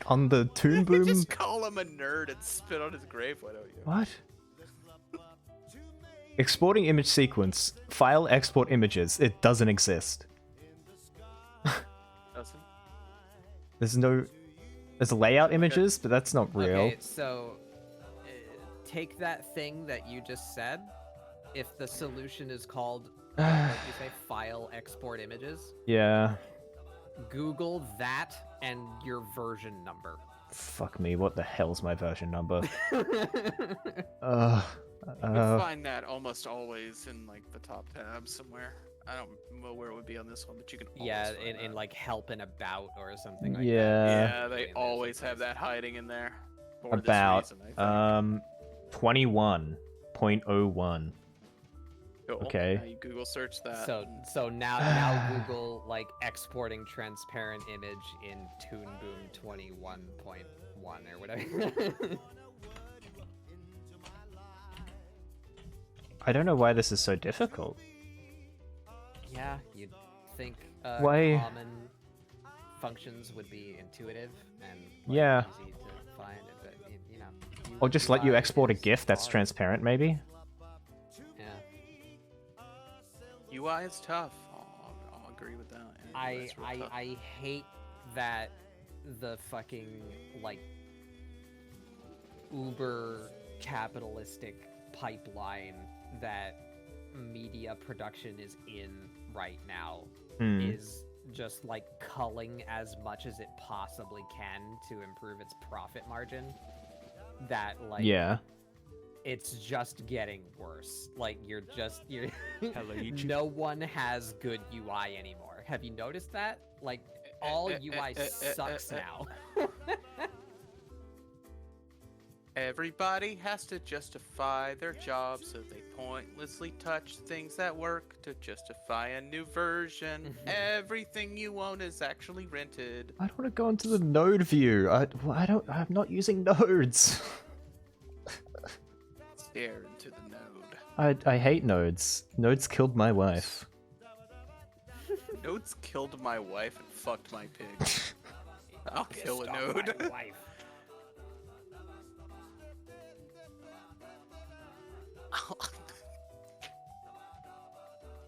On the Toon Boom? Just call him a nerd and spit on his grave, why don't you? What? Exporting image sequence. File export images. It doesn't exist. Doesn't? There's no... There's layout images, but that's not real. Okay, so take that thing that you just said. If the solution is called, what did you say, file export images? Yeah. Google that and your version number. Fuck me, what the hell's my version number? You'll find that almost always in like the top tab somewhere. I don't know where it would be on this one, but you can always Yeah, find in that. like help and about or something like Yeah. that. Yeah, they always have that hiding in there. For About, this reason, I think. 21.01. Cool. okay. Now you Google search that. So now Google like exporting transparent image in Toon Boom 21.1 or whatever. I don't know why this is so difficult. Yeah, you'd think Why- common functions would be intuitive and like, Yeah. easy to find, but you know. Or just let you UI export a is GIF that's hard. transparent, maybe? Yeah. UI is tough. I'll agree with that. Yeah, UI is real tough. I hate that the fucking like uber capitalistic pipeline that media production is in right now is just like culling as much as it possibly can to improve its profit margin. That like Yeah. it's just getting worse. Like you're no one has good UI anymore. Have you noticed that? Like all UI sucks now. Everybody has to justify their job, so they pointlessly touch things that work to justify a new version. Everything you own is actually rented. I don't want to go into the node view. I'm not using nodes. Stare into the node. I hate nodes. Nodes killed my wife. Nodes killed my wife and fucked my pig. I'll kill a node.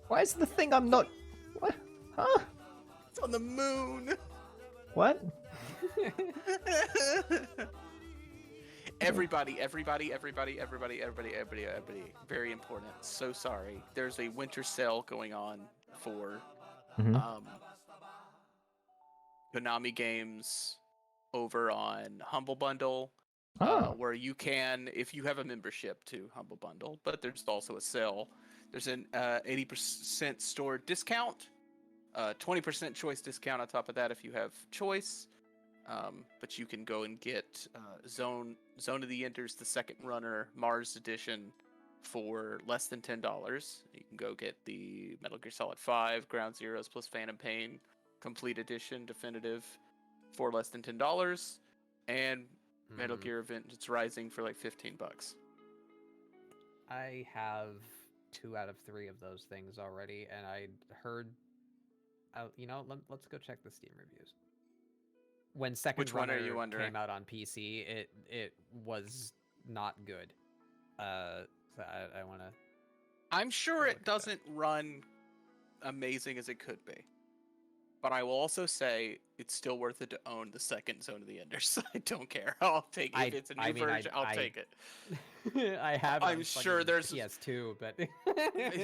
Why is the thing I'm not... What? Huh? It's on the moon. What? Everybody. Very important. So sorry. There's a winter sale going on for Konami games over on Humble Bundle. Where you can, if you have a membership to Humble Bundle, but there's also a sale. There's an 80% store discount, 20% choice discount on top of that if you have choice. But you can go and get Zone of the Enders, the second runner, Mars edition for less than $10. You can go get the Metal Gear Solid 5, Ground Zeroes plus Phantom Pain, complete edition, definitive, for less than $10. And Metal Gear Vengeance Rising for like $15. I have 2 out of 3 of those things already, and I heard. Let's go check the Steam reviews. When Second Which one Runner are you wondering? came out on PC, it was not good. So I want to. I'm sure look it at that. doesn't run amazing as it could be. But I will also say it's still worth it to own the second Zone of the Enders. I don't care. I'll take it. If it's a new version, I'll take it. I have. I'm sure there's PS2, but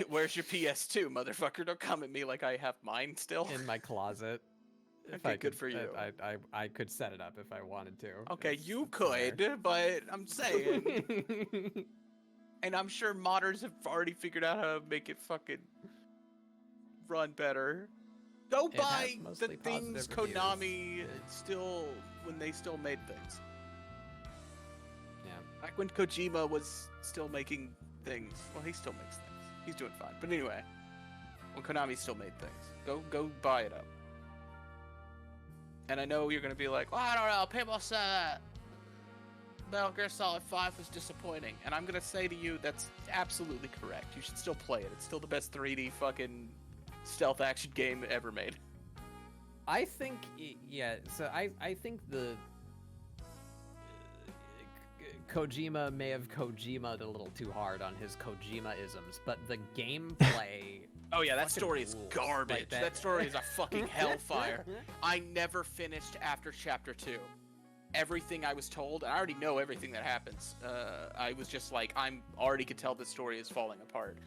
Where's your PS2, motherfucker? Don't come at me like I have mine still. in my closet. If Okay, I good could, for you. I could set it up if I wanted to. Okay, It's you there. could, but I'm saying. And I'm sure modders have already figured out how to make it fucking run better. Go It has buy the mostly things positive Konami when they still made things. Yeah. Back when Kojima was still making things. Well, he still makes things. He's doing fine. But anyway, when Konami still made things, go buy it up. And I know you're gonna be like, well, I don't know. People said that Metal Gear Solid 5 was disappointing, and I'm gonna say to you that's absolutely correct. You should still play it. It's still the best 3D fucking stealth action game ever made. I think, yeah. So I think the Kojima may have Kojima'd a little too hard on his Kojima-isms, but the gameplay. Oh yeah, that fucking story is rules. garbage. Like, that story is a fucking hellfire. I never finished after chapter 2. Everything I was told, I already know everything that happens. I was just like, I'm already could tell this story is falling apart.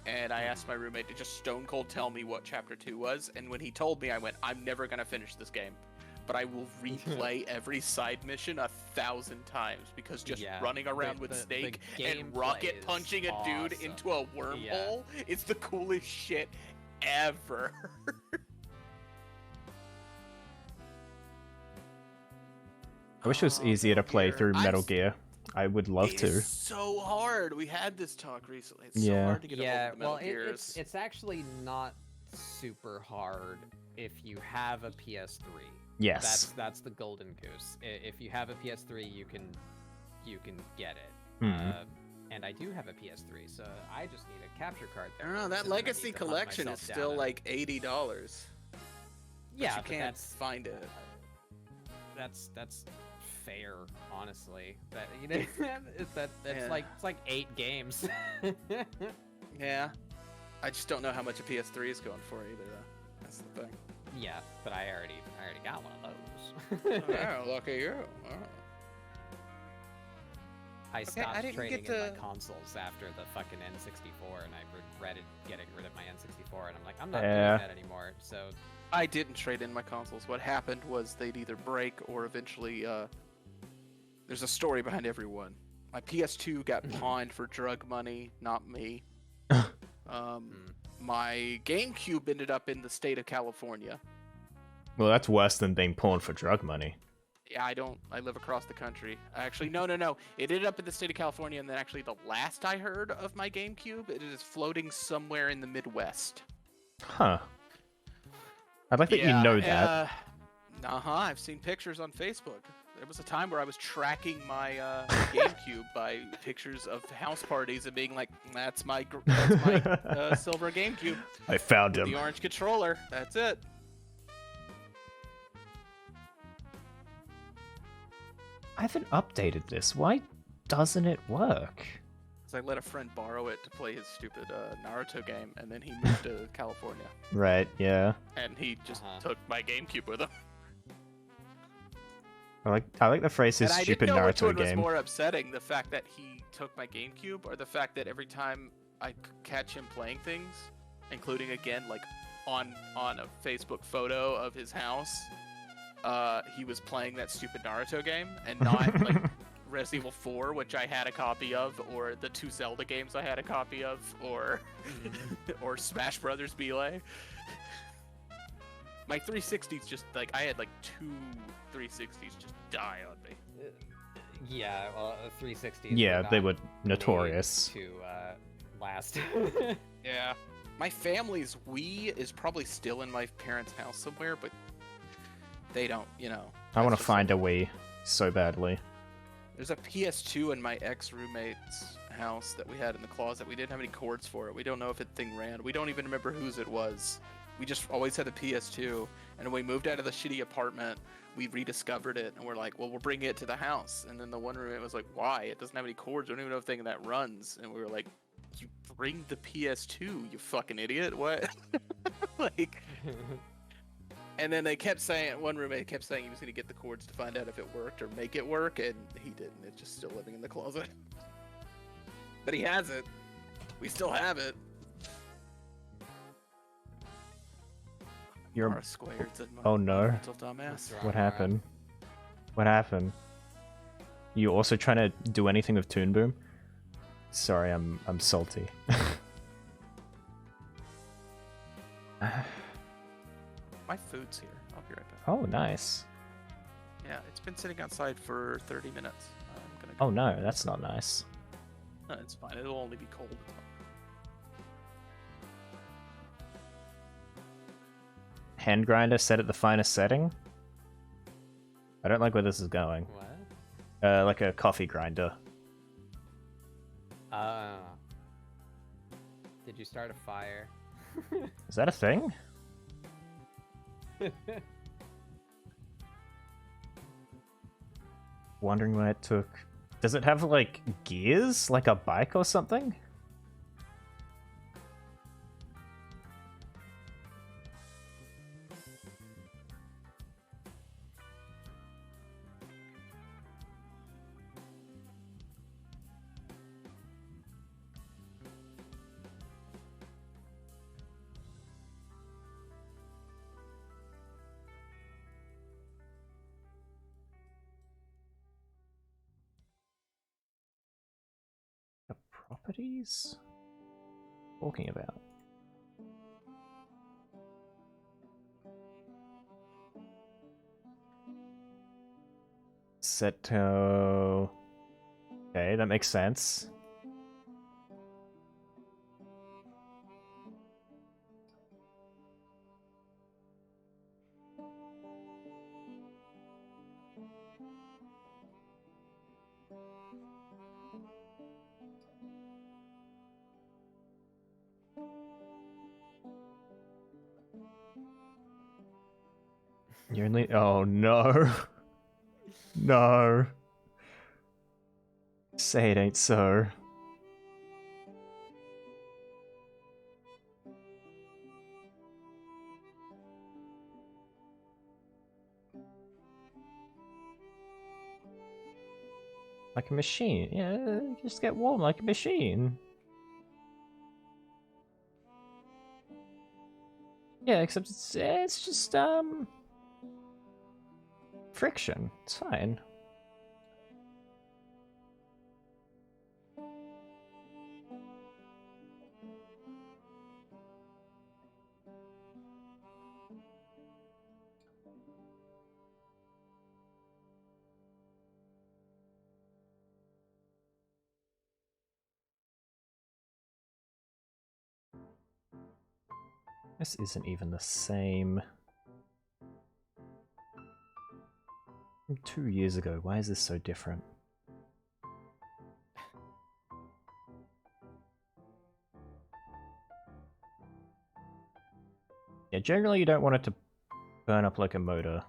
And I asked my roommate to just stone cold tell me what chapter 2 was. And when he told me, I went, I'm never gonna finish this game. But I will replay every side mission 1,000 times because just running around with Snake and rocket punching a dude into a wormhole is the coolest shit ever. I wish it was easier to play through Metal Gear. I would love to. It's so hard. We had this talk recently. It's so hard to get a hold of the Metal Gears. It's actually not super hard if you have a PS3. Yes. That's the golden goose. If you have a PS3, you can get it. And I do have a PS3, so I just need a capture card there. I don't know, that Legacy Collection is still like $80. Yeah, but you can't find it. That's fair, honestly. That it's like 8 games. Yeah. I just don't know how much a PS3 is going for either though. That's the thing. Yeah, but I already got one of those. Oh, lucky you. Oh. I stopped trading in my consoles after the fucking N64, and I regretted getting rid of my N64, and I'm like, I'm not doing that anymore. So I didn't trade in my consoles. What happened was they'd either break or eventually there's a story behind every one. My PS2 got pawned for drug money, not me. My GameCube ended up in the state of California. Well, that's worse than being pawned for drug money. Yeah, I live across the country. Actually, no. It ended up in the state of California, and then actually the last I heard of my GameCube, it is floating somewhere in the Midwest. Huh. I'd like that you know that. I've seen pictures on Facebook. There was a time where I was tracking my GameCube by pictures of house parties and being like, that's my silver GameCube. I found him. The orange controller. That's it. I haven't updated this. Why doesn't it work? Because I let a friend borrow it to play his stupid Naruto game, and then he moved to California. Right, yeah. And he just took my GameCube with him. I like the phrase his and stupid I didn't know Naruto which one game. was more upsetting, the fact that he took my GameCube, or the fact that every time I catch him playing things, including again like on a Facebook photo of his house, he was playing that stupid Naruto game and not like Resident Evil 4, which I had a copy of, or the 2 Zelda games I had a copy of, or or Smash Brothers Melee. My 360s just like I had like 2 360s just die on me. Yeah, well, 360s. Yeah, they were notorious to last. Yeah, my family's Wii is probably still in my parents' house somewhere, but they don't, I want to find a Wii so badly. There's a PS2 in my ex-roommate's house that we had in the closet. We didn't have any cords for it. We don't know if it thing ran. We don't even remember whose it was. We just always had the PS2, and when we moved out of the shitty apartment, we rediscovered it, and we're like, well, we'll bring it to the house. And then the one roommate was like, why? It doesn't have any cords. We don't even know if thing that runs. And we were like, you bring the PS2, you fucking idiot. What? Like... And then they kept saying, one roommate kept saying he was going to get the cords to find out if it worked or make it work, and he didn't. It's just still living in the closet. But he has it. We still have it. You're R squared. Oh no. Mental dumbass. What happened? What happened? You also trying to do anything with Toon Boom? Sorry, I'm salty. My food's here. I'll be right back. Oh, nice. Yeah, it's been sitting outside for 30 minutes. I'm gonna Oh go. no, that's not nice. No, it's fine. It'll only be cold. Hand grinder set at the finest setting? I don't like where this is going. What? Like a coffee grinder. Did you start a fire? Is that a thing? Wondering why it took... Does it have, like, gears? Like a bike or something? The properties? Talking about. Seto. Okay, that makes sense. You're only. Oh no. No. Say it ain't so. Like a machine. Yeah, just get warm like a machine. Yeah, except it's just friction. It's fine. This isn't even the same. From 2 years ago, why is this so different? Yeah, generally you don't want it to burn up like a motor.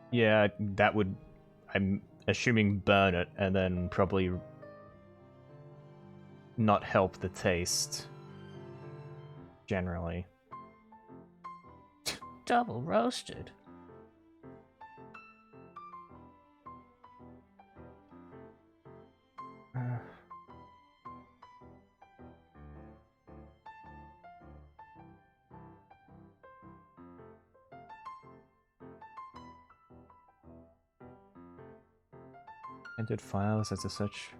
Yeah, that would, I'm assuming, burn it and then probably not help the taste. Generally. Double roasted. Entered files as a such.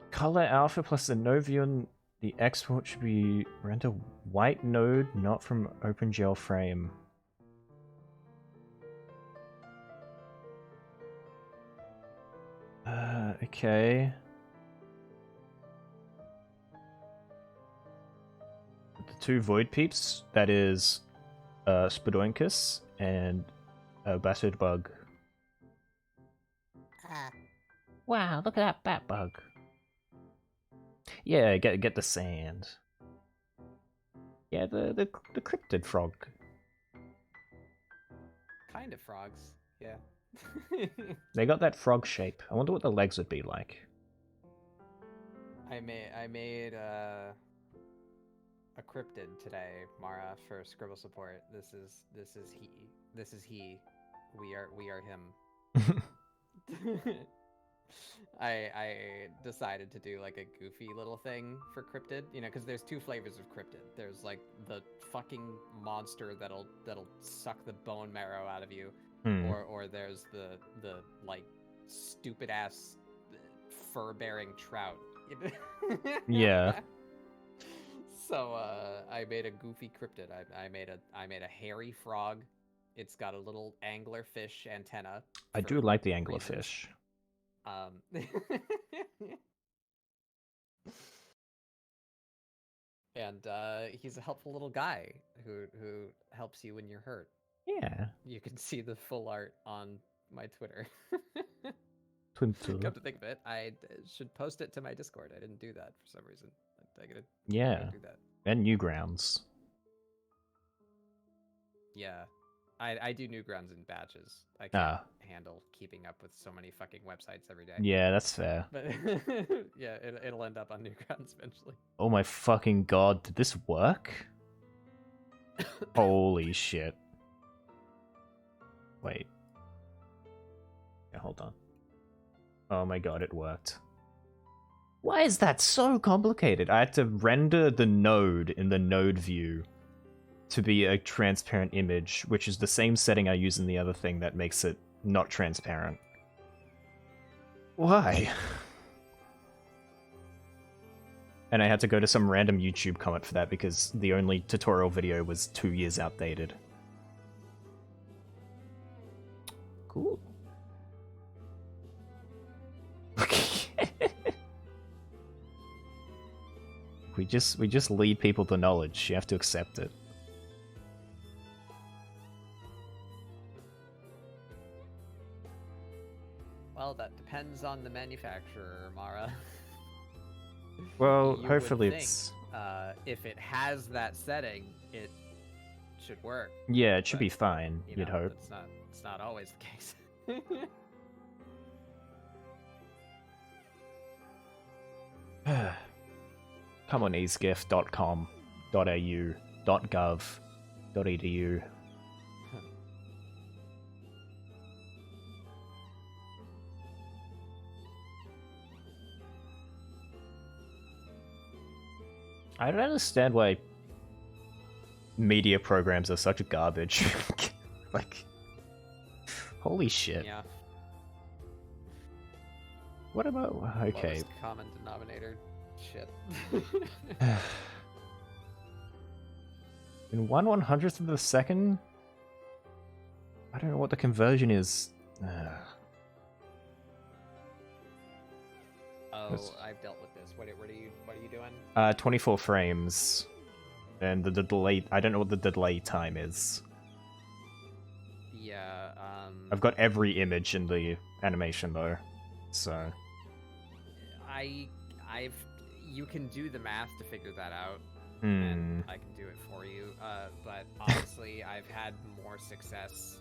Color alpha plus the Novion. The export should be render white node, not from OpenGL frame. Okay. The two void peeps, that is Spadoinkus and Bastard Bug. Wow, look at that bat bug. Yeah, get the sand. Yeah, the cryptid frog. Kind of frogs, yeah. They got that frog shape. I wonder what the legs would be like. I made a cryptid today, Mara, for Scribble support. This is he. We are him. I decided to do like a goofy little thing for cryptid, you know, because there's two flavors of cryptid. There's like the fucking monster that'll suck the bone marrow out of you, or there's the like stupid ass fur bearing trout. Yeah. So I made a goofy cryptid. I made a hairy frog It's got a little anglerfish antenna. I do for like the reasons. anglerfish. And he's a helpful little guy who helps you when you're hurt. Yeah. You can see the full art on my Twitter. Twitter. Come to think of it, I should post it to my Discord. I didn't do that for some reason. I gotta Yeah. do that. And Newgrounds. Yeah. I do Newgrounds in batches. I can't handle keeping up with so many fucking websites every day. Yeah, that's fair. But yeah, it'll end up on Newgrounds eventually. Oh my fucking god, did this work? Holy shit. Wait. Yeah, hold on. Oh my god, it worked. Why is that so complicated? I had to render the node in the node view to be a transparent image, which is the same setting I use in the other thing that makes it not transparent. Why? And I had to go to some random YouTube comment for that because the only tutorial video was 2 years outdated. Cool. we just lead people to knowledge. You have to accept it. Well, that depends on the manufacturer, Mara. Well, You would hopefully think, it's... if it has that setting, it should work. Yeah, it should But, be fine, you you'd know, hope. It's not always the case. Come on, easegift.com.au.gov.edu. I don't understand why media programs are such garbage. Like, holy shit. Yeah. What about... Okay. Lowest common denominator shit. In 1/100th of a second? I don't know what the conversion is. Oh, That's- I've dealt with this. What are you doing? 24 frames. And the delay... I don't know what the delay time is. Yeah, I've got every image in the animation, though. So... you can do the math to figure that out, Hmm. and I can do it for you. But honestly, I've had more success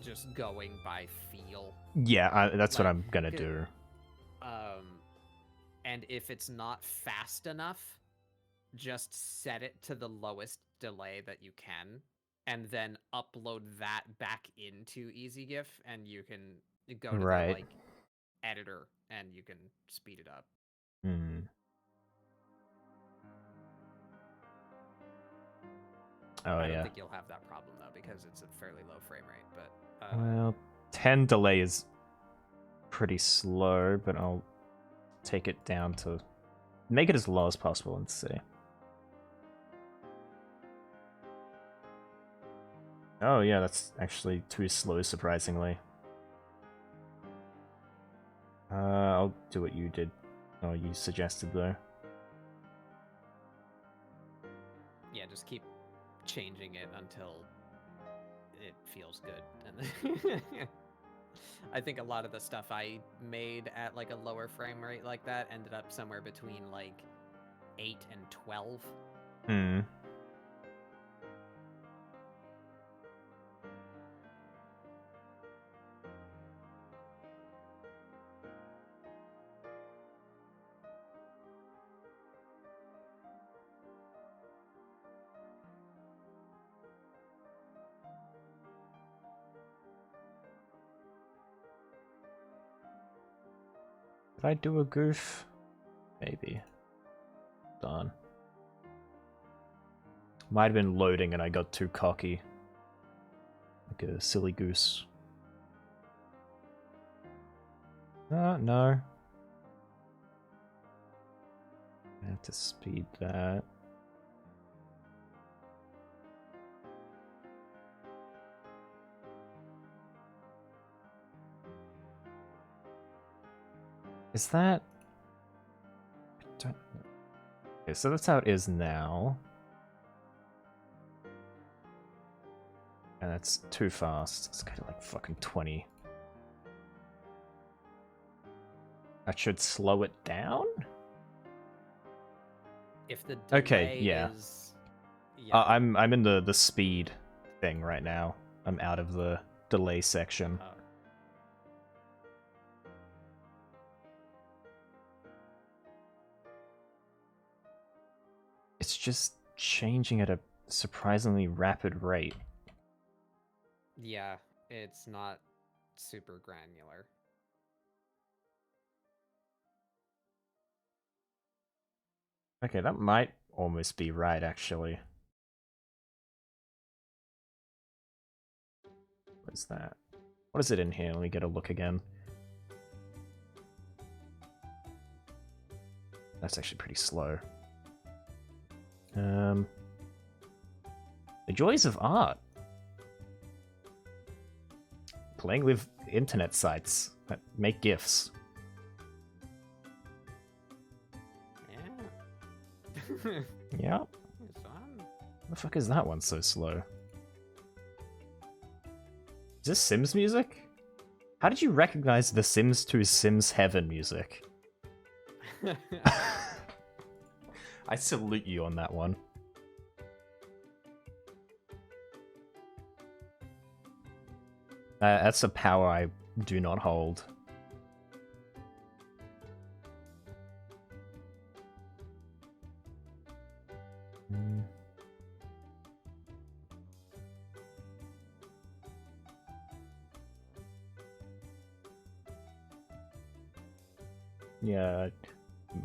just going by feel. Yeah, that's what Like, I'm gonna do. And if it's not fast enough, just set it to the lowest delay that you can, and then upload that back into EasyGIF, and you can go to Right. the, like, editor, and you can speed it up. Hmm. Oh, I don't yeah. think you'll have that problem, though, because it's a fairly low frame rate, but... Well, 10 delay is pretty slow, but I'll take it down to... Make it as low as possible and see. Oh yeah, that's actually too slow, surprisingly. I'll do what you did. Oh, you suggested, though. Yeah, just keep changing it until it feels good. And I think a lot of the stuff I made at like a lower frame rate like that ended up somewhere between like 8 and 12. Hmm. Did I do a goof? Maybe. Darn. Might have been loading and I got too cocky. Like a silly goose. No. I have to speed that. Is that... I don't... Okay, so that's how it is now. And that's too fast. It's kind of like fucking 20. That should slow it down? If the delay Okay, yeah. is... Yeah. I'm in the speed thing right now. I'm out of the delay section. It's just changing at a surprisingly rapid rate. Yeah, it's not super granular. Okay, that might almost be right, actually. What is that? What is it in here? Let me get a look again. That's actually pretty slow. The joys of art. Playing with internet sites that make GIFs. Yeah. Yeah. It's fun. The fuck is that one so slow? Is this Sims music? How did you recognize the Sims 2 Sims Heaven music? I salute you on that one. That's a power I do not hold. Yeah,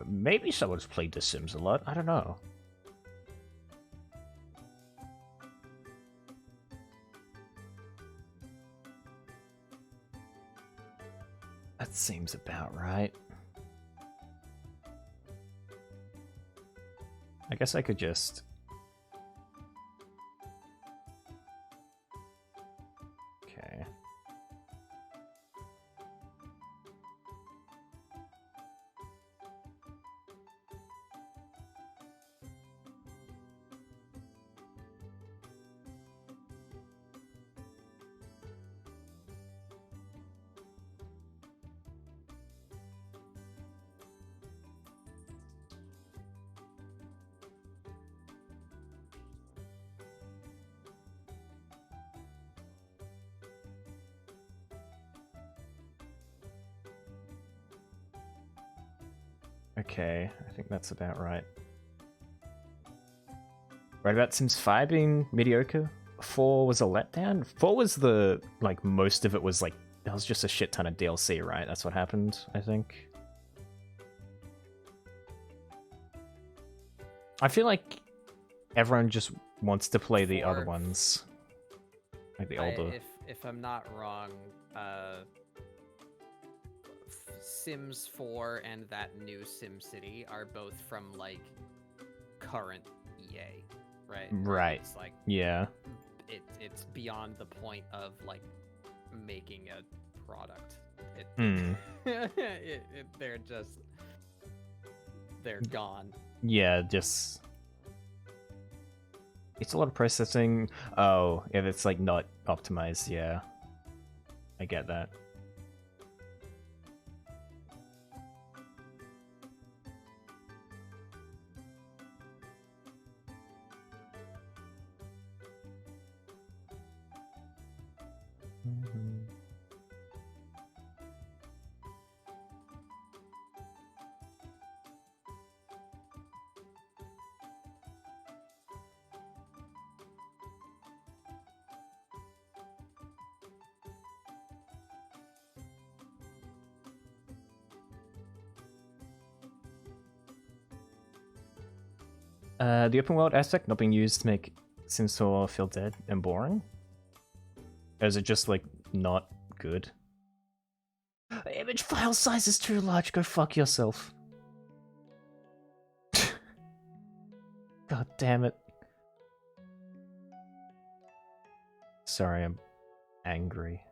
maybe someone's played The Sims a lot. I don't know. That seems about right. I guess I could just... Okay. Okay, I think that's about right. Right about Sims 5 being mediocre? 4 was a letdown? 4 was the, like, most of it was, like, that was just a shit ton of DLC, right? That's what happened, I think. I feel like everyone just wants to play the other 4. ones. Like the older. If I'm not wrong, Sims 4 and that new Sim City are both from like current EA, right? Right. It's like Yeah. it's beyond the point of like making a product. They're gone. Yeah, just... It's a lot of processing. Oh, if it's like not optimized, yeah. I get that. The open world aspect not being used to make Sims 4 feel dead and boring? Or is it just, like, not good? Image file size is too large, go fuck yourself. God damn it. Sorry, I'm angry.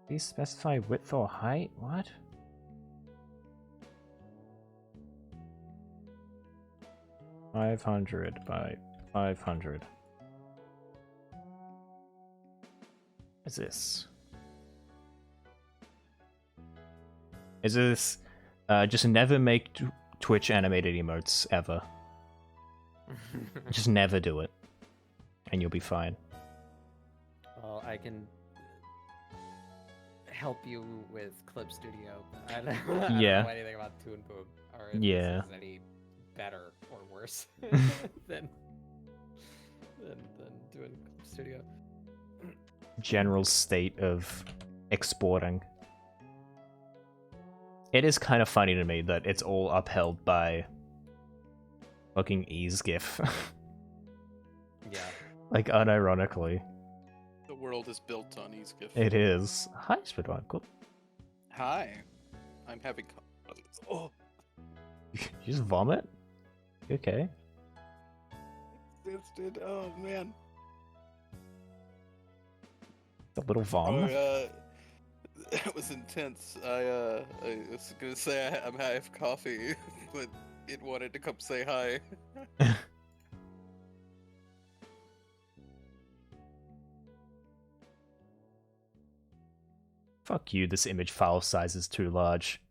Please specify width or height? What? $500 by 500. What's this? Is this just never make Twitch animated emotes ever? Just never do it, and you'll be fine. Well, I can help you with Clip Studio. I don't Yeah. know anything about Toon Boom, or if Yeah. this is any better or worse than doing Clip Studio. General state of exporting. It is kind of funny to me that it's all upheld by fucking EaseGIF. Yeah. Like, unironically. The world is built on EaseGIF. It is. Hi, Speedrun. Cool. Hi. I'm having. Oh, You just vomit? Okay. existed. Oh man. A little vom. That was intense. I was gonna say I'm high of coffee, but it wanted to come say hi. Fuck you, this image file size is too large.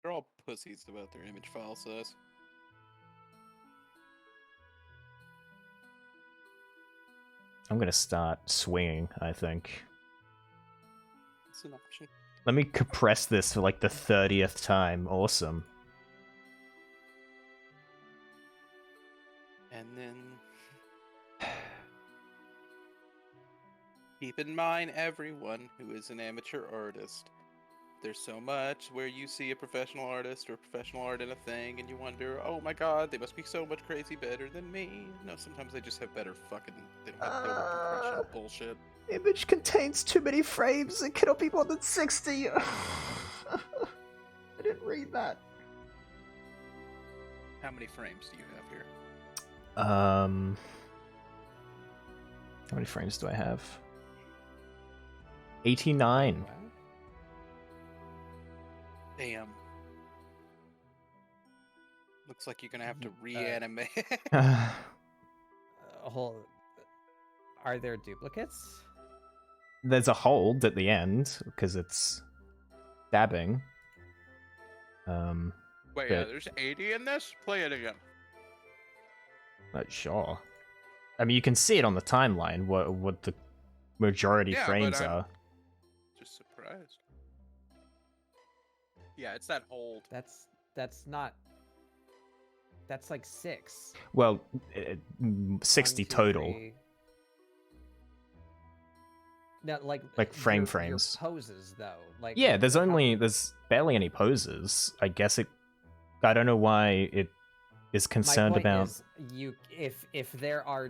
They're all pussies about their image file size. I'm gonna start swinging, I think. It's an option. Let me compress this for like the 30th time. Awesome. And then keep in mind, everyone who is an amateur artist. There's so much where you see a professional artist or professional art in a thing and you wonder, oh my god, they must be so much crazy better than me. No, sometimes they just have better fucking, they don't have better compression bullshit. Image contains too many frames. It cannot be more than 60. I didn't read that. How many frames do you have here? How many frames do I have? 89. Damn. Looks like you're gonna have to reanimate. Are there duplicates? There's a hold at the end because it's dabbing. Wait, but- there's 80 in this? Play it again. Not sure. I mean, you can see it on the timeline what the majority Yeah, but frames I'm- are. Just surprised. Yeah, it's that hold. That's not. That's like 6. Well, 60 1, 2, total. 3. No, like frame your frames. poses though. Like Yeah, there's how- there's barely any poses. I guess I don't know why it is concerned My point about. is if there are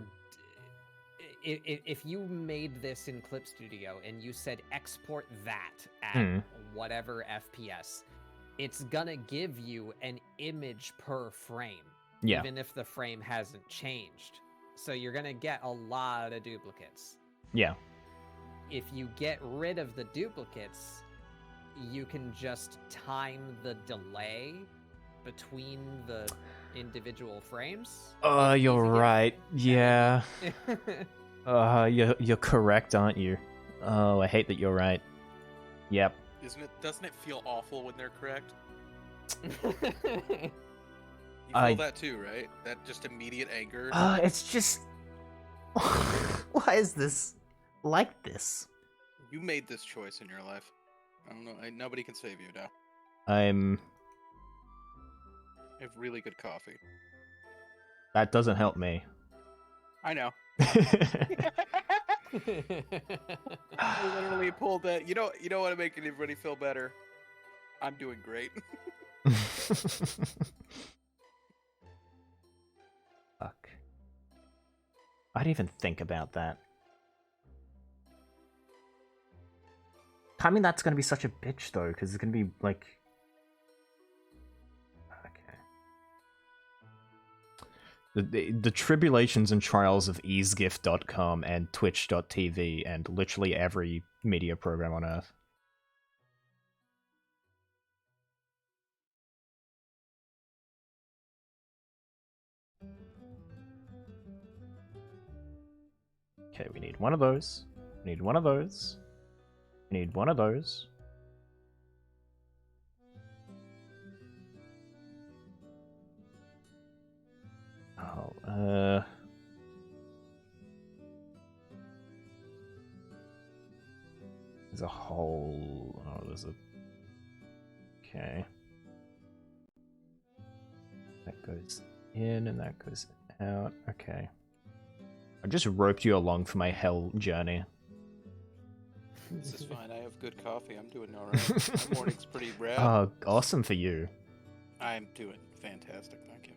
if you made this in Clip Studio and you said export that at whatever FPS, it's gonna give you an image per frame, Yeah. even if the frame hasn't changed. So you're gonna get a lot of duplicates. Yeah. If you get rid of the duplicates, you can just time the delay between the individual frames. You're Easy if- right. Yeah. You're correct, aren't you? Oh, I hate that you're right. Yep. Doesn't it feel awful when they're correct? You feel that too, right? That just immediate anger. It's just. Why is this like this? You made this choice in your life. I don't know. Nobody can save you now. I'm. I have really good coffee. That doesn't help me. I know. I literally pulled that. You know what to make everybody feel better? I'm doing great. Fuck. I didn't even think about that. I mean, that's gonna be such a bitch though, because it's gonna be like. Okay. The tribulations and trials of easegift.com and twitch.tv and literally every media program on earth. Okay, we need one of those. We need one of those. We need one of those. Oh, there's a hole. Oh, there's a... Okay. That goes in and that goes out. Okay. I just roped you along for my hell journey. This is fine. I have good coffee. I'm doing all right. My morning's pretty rad. Oh, awesome for you. I'm doing fantastic. Thank you.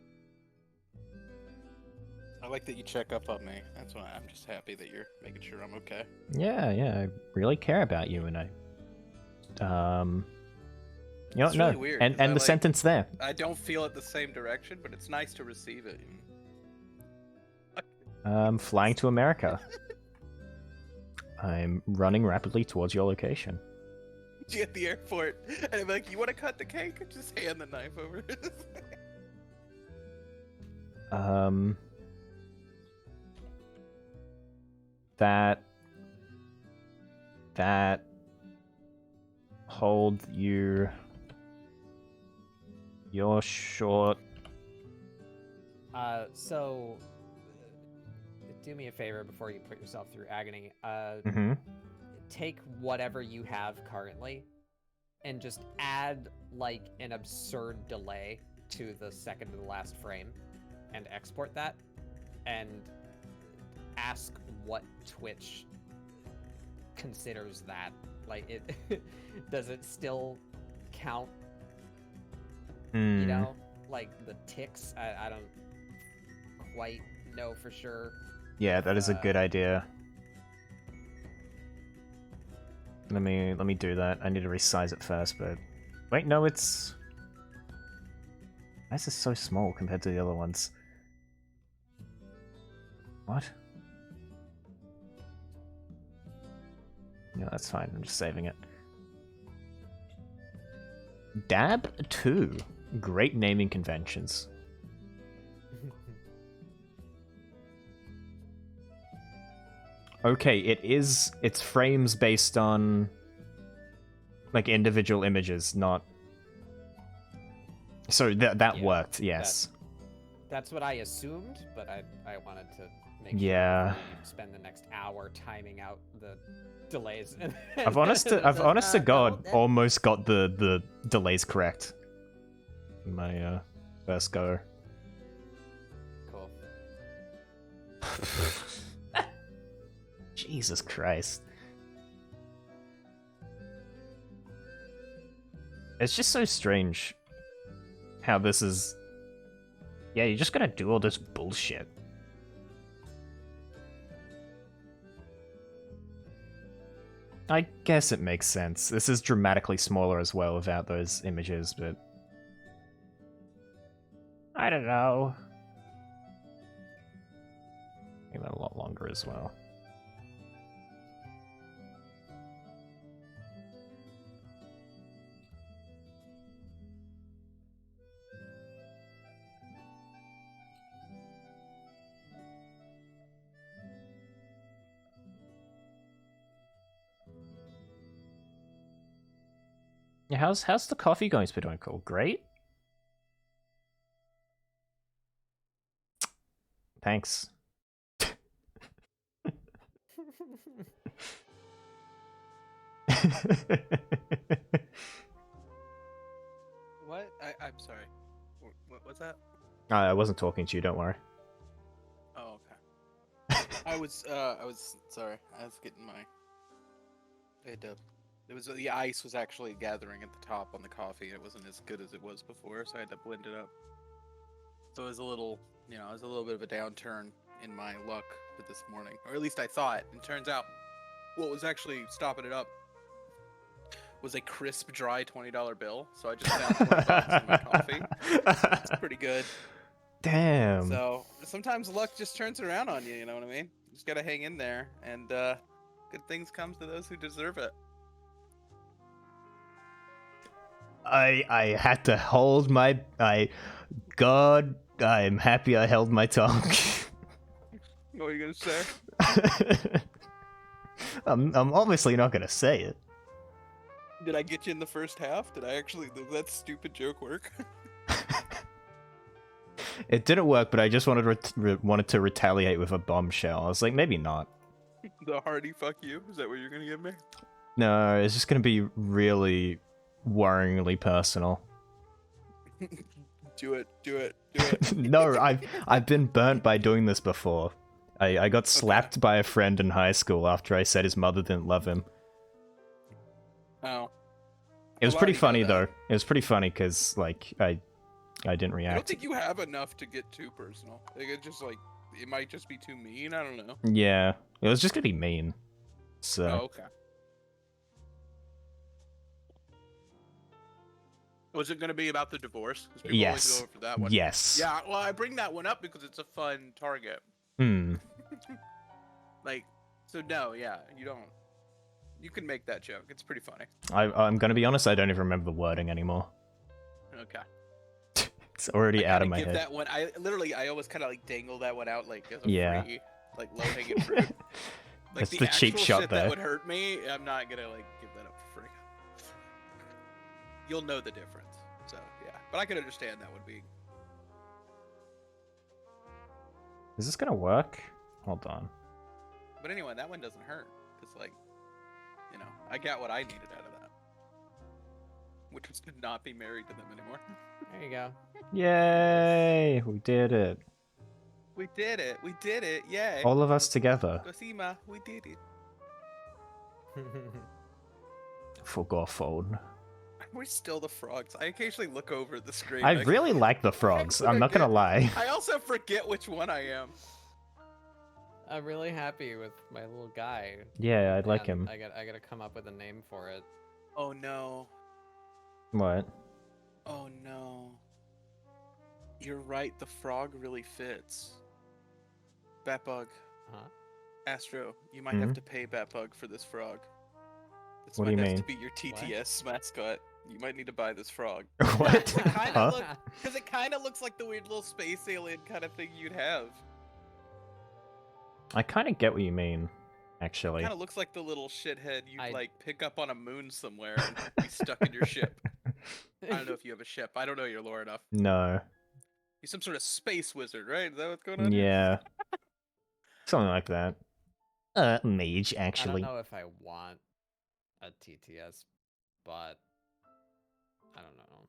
I like that you check up on me. That's why I'm just happy that you're making sure I'm okay. Yeah, I really care about you, and I... You know, It's no, really weird, and 'cause I, the like- sentence there. I don't feel it the same direction, but it's nice to receive it. Flying to America. I'm running rapidly towards your location. You at the airport, and I'm like, "You want to cut the cake?" Just hand the knife over. That hold your short. So do me a favor before you put yourself through agony. Mm-hmm. Take whatever you have currently and just add like an absurd delay to the second to the last frame and export that and ask what Twitch considers that. Like, it does it still count? You know, like the ticks. I don't quite know for sure. Yeah, that is a good idea. Let me do that. I need to resize it first, but wait, no, it's... Why is this so small compared to the other ones? What? No, that's fine. I'm just saving it. Dab 2. Great naming conventions. Okay, it's frames based on like individual images, not... So that Yeah, worked, yes. That's what I assumed, but I wanted to make Yeah. sure you spend the next hour timing out the delays. I've honest to God almost got the delays correct. In my first go. Cool. Jesus Christ. It's just so strange how this is... Yeah, you're just gonna do all this bullshit. I guess it makes sense. This is dramatically smaller as well without those images, but... I don't know. Make that a lot longer as well. Yeah, how's the coffee going, Spidwinkle? Great? Thanks. What? I'm sorry. What was that? I wasn't talking to you, don't worry. Oh, okay. I was sorry. I was getting my. I had to. It was the ice was actually gathering at the top on the coffee. It wasn't as good as it was before, so I had to blend it up. So it was a little, it was a little bit of a downturn in my luck for this morning, or at least I thought. And turns out, what was actually stopping it up was a crisp, dry $20 bill. So I just found $20 in my coffee. It's pretty good. Damn. So sometimes luck just turns around on you. You know what I mean? You just gotta hang in there, and good things come to those who deserve it. I had to hold my God, I'm happy I held my tongue. What are you gonna say? I'm obviously not gonna say it. Did I get you in the first half? Did did that stupid joke work? It didn't work, but I just wanted to retaliate with a bombshell. I was like, maybe not. The hearty fuck you? Is that what you're gonna give me? No, it's just gonna be really worryingly personal. Do it, do it, do it. No, I've been burnt by doing this before. I got slapped by a friend in high school after I said his mother didn't love him. Oh. It was Well, pretty you know funny that. though. It was pretty funny because like I didn't I don't react. think you have enough to get too personal. Like it might just be too mean. I don't know. Yeah, it was just gonna be mean. So Oh, okay. Was it gonna be about the divorce? 'Cause people always yes, go for that one. yes. Yeah. Well, I bring that one up because it's a fun target. Hmm. Like, so no, yeah, you don't. You can make that joke. It's pretty funny. I'm gonna be honest. I don't even remember the wording anymore. Okay. It's already I out kinda of my give head. that one. I always kind of like dangle that one out like as a Yeah. free, like low hanging fruit. Like That's the the cheap actual shot shit there. that would hurt me, I'm not gonna like give that up for free. You'll know the difference. So yeah, but I can understand that would be. Is this gonna work? Hold on. But anyway, that one doesn't hurt because like, you know, I got what I needed out of that, which was to not be married to them anymore. There you go. Yay! We did it. We did it. We did it. Yay. All of us together. Cosima, we did it. Forgot phone. We're still the frogs. I occasionally look over at the screen. I like, really like the frogs. I'm not gonna lie. I also forget which one I am. I'm really happy with my little guy. Yeah, I'd like and him. I gotta come up with a name for it. Oh no. What? Oh no. You're right, the frog really fits. Batbug. Huh? Astro, you might have to pay Batbug for this frog. This What do might you have mean? to be your TTS mascot. You might need to buy this frog. What? Because Huh? it kind of looks like the weird little space alien kind of thing you'd have. I kind of get what you mean, actually. Kind of looks like the little shithead you'd I- like pick up on a moon somewhere and be stuck in your ship. I don't know if you have a ship. I don't know your lore enough. No. You're some sort of space wizard, right? Is that what's going on? here? Yeah. Something like that. Mage, I don't actually. know if I want a TTS, but I don't know.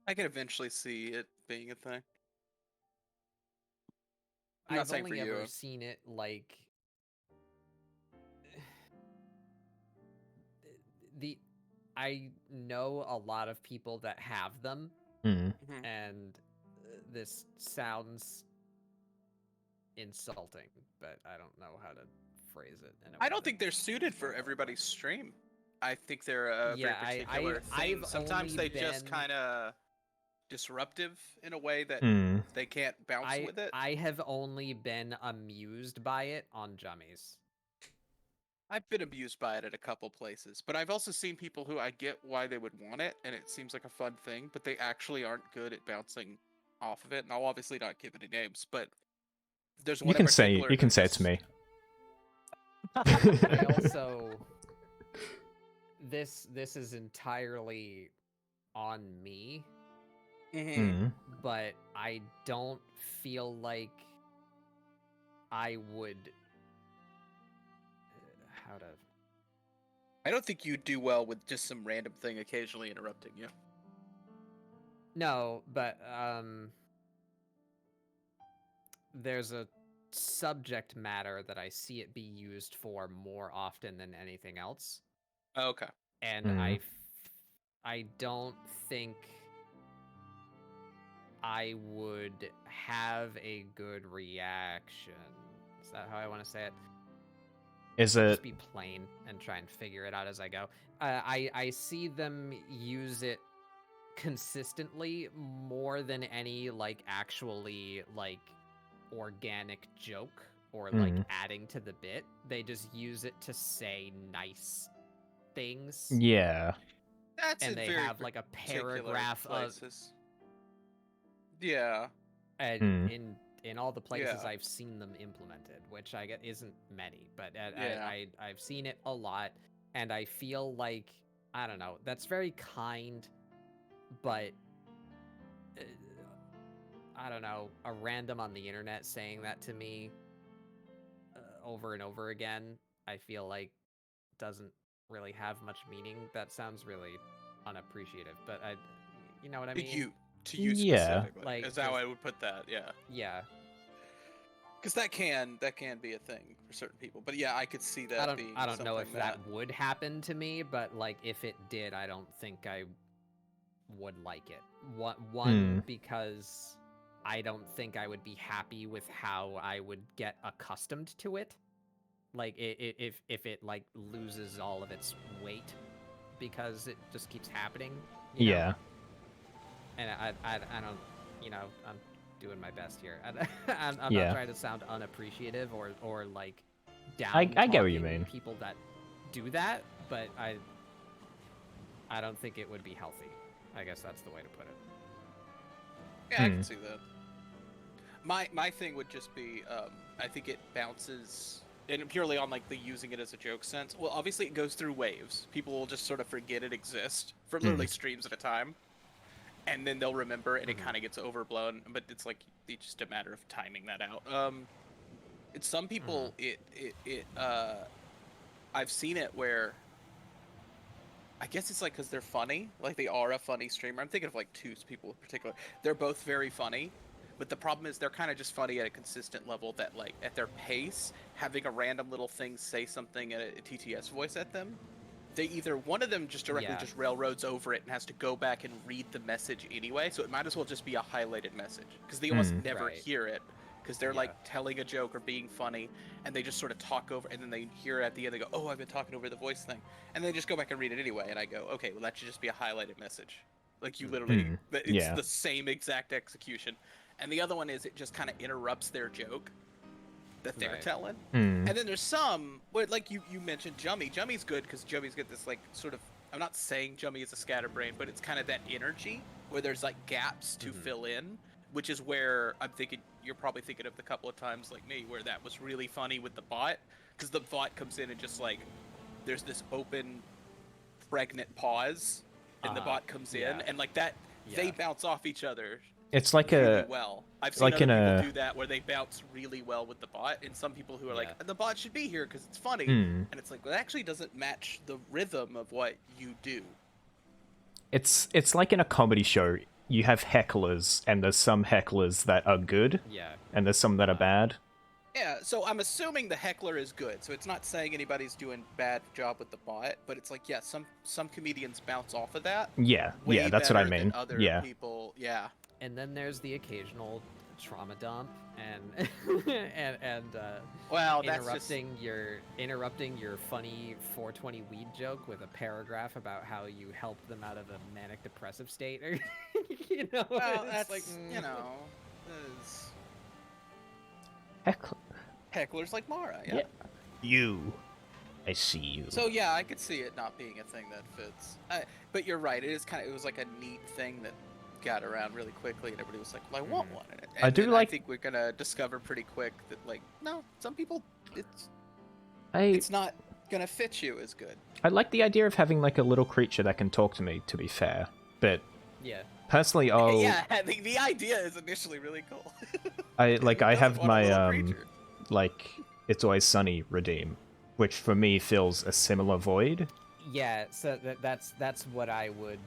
I could eventually see it being a thing. I'm not I've saying only for you. ever seen it like I know a lot of people that have them, Mm. Mhm. and this sounds insulting, but I don't know how to phrase it. In a I way don't that think they're makes me suited for feel everybody's better. stream. I think they're a Yeah, very particular thing. I've Sometimes only they just been- kind of disruptive in a way that Mm. they can't bounce with it. I have only been amused by it on Jummies. I've been abused by it at a couple places, but I've also seen people who I get why they would want it, and it seems like a fun thing, but they actually aren't good at bouncing off of it. And I'll obviously not give any names, but there's one You in can say particular you can who say it just- to me. I also this is entirely on me, Mhm. Mm. but I don't feel like I would how to I don't think you'd do well with just some random thing occasionally interrupting you. No, but there's a subject matter that I see it be used for more often than anything else. Oh, okay. And Mhm. I don't think I would have a good reaction. Is that how I want to say it? Is I'll it? just be plain and try and figure it out as I go. I see them use it consistently more than any like actually like organic joke or like adding to the bit. They just use it to say nice things. Yeah. That's And in they very have like a particular paragraph of places. Yeah. and in all the places Yeah. I've seen them implemented, which I get isn't many, but Yeah. I've seen it a lot, and I feel like I don't know, that's very kind, but uh, I don't know, a random on the internet saying that to me over and over again, I feel like doesn't really have much meaning. That sounds really unappreciative, but you know what I mean? To you Yeah. specifically, Like, is how 'cause- I would put that. Yeah. Yeah. Because that can be a thing for certain people. But yeah, I could see that being. I don't know if something that would happen to me, but like if it did, I don't think I would like it. One because I don't think I would be happy with how I would get accustomed to it. Like if it like loses all of its weight because it just keeps happening. You know? Yeah. And I don't, you know, I'm doing my best here. I'm Yeah. not trying to sound unappreciative or like down. I get what you mean. People that do that, but I don't think it would be healthy. I guess that's the way to put it. Yeah, I can see that. My thing would just be, I think it bounces, and purely on like the using it as a joke sense. Well, obviously it goes through waves. People will just sort of forget it exists for literally streams at a time, and then they'll remember, and it kind of gets overblown. But it's like it's just a matter of timing that out. It's some people. I've seen it where. I guess it's like because they're funny, like they are a funny streamer. I'm thinking of like two people in particular. They're both very funny, but the problem is they're kind of just funny at a consistent level that like at their pace, having a random little thing say something in a TTS voice at them, they either one of them just directly just railroads over it and has to go back and read the message anyway, so it might as well just be a highlighted message because they almost never hear it. Because they're like telling a joke or being funny, and they just sort of talk over, and then they hear at the end, they go, "Oh, I've been talking over the voice thing," and they just go back and read it anyway. And I go, "Okay, well that should just be a highlighted message, like you literally, it's the same exact execution." And the other one is it just kind of interrupts their joke that they're telling. And then there's some where, like you mentioned, Jummy. Jummy's good because Jummy's got this like sort of. I'm not saying Jummy is a scatterbrain, but it's kind of that energy where there's like gaps to fill in. Which is where I'm thinking you're probably thinking of the couple of times like me where that was really funny with the bot, because the bot comes in and just like there's this open pregnant pause and the bot comes in and like that they bounce off each other. It's like really well. I've seen like other in people a do that where they bounce really well with the bot, and some people who are like the bot should be here because it's funny, and it's like well, it actually doesn't match the rhythm of what you do. It's like in a comedy show. You have hecklers, and there's some hecklers that are good, and there's some that are bad. Yeah, so I'm assuming the heckler is good, so it's not saying anybody's doing bad job with the bot, but it's like, yeah, some comedians bounce off of that. Yeah, way that's what I better than mean. Other people, And then there's the occasional trauma dump and and well, that's interrupting your funny 420 weed joke with a paragraph about how you helped them out of a manic depressive state, or you know, well, it's that's like you know, hecklers like Mara, yeah. You, I see you. So yeah, I could see it not being a thing that fits. But you're right, it was like a neat thing that got around really quickly, and everybody was like, "Well, I want one." And I think we're gonna discover pretty quick that, like, no, some people, it's not gonna fit you as good. I like the idea of having like a little creature that can talk to me. To be fair, but personally, the idea is initially really cool. I have my like It's Always Sunny redeem, which for me fills a similar void. Yeah, so that's what I would.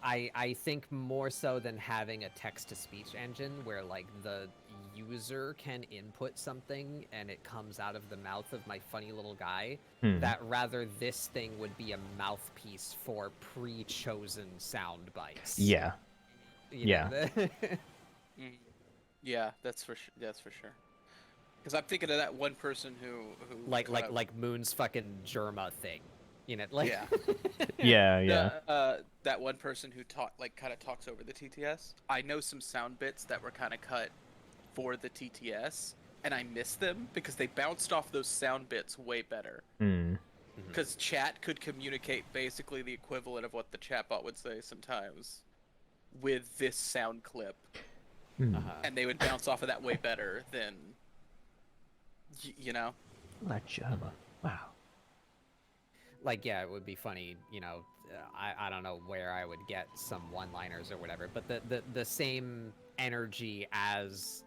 I think more so than having a text-to-speech engine where like the user can input something and it comes out of the mouth of my funny little guy, that rather this thing would be a mouthpiece for pre-chosen sound bites. Yeah. Yeah, that's for sure. That's for sure. Because I'm thinking of that one person who like Moon's fucking Germa thing. You know, like Yeah. Yeah. That one person who kind of talks over the TTS. I know some sound bits that were kind of cut for the TTS, and I miss them because they bounced off those sound bits way better. Hmm. Because chat could communicate basically the equivalent of what the chatbot would say sometimes with this sound clip, and they would bounce off of that way better than, you know. Like Germa. Wow. like yeah, it would be funny, you know. I don't know where I would get some one-liners or whatever, but the same energy as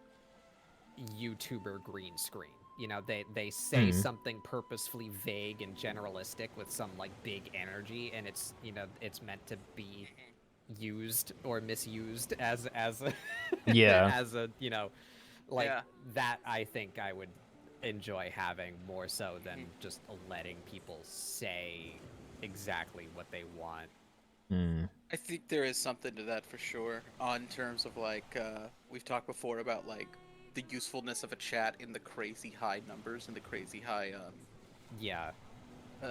YouTuber green screen. You know, they say something purposefully vague and generalistic with some like big energy, and it's, you know, it's meant to be used or misused as a Yeah. as a, you know, like Yeah. that. I think I would enjoy having more so than just letting people say exactly what they want. I think there is something to that for sure. On terms of like, we've talked before about like the usefulness of a chat in the crazy high numbers and the crazy high Yeah.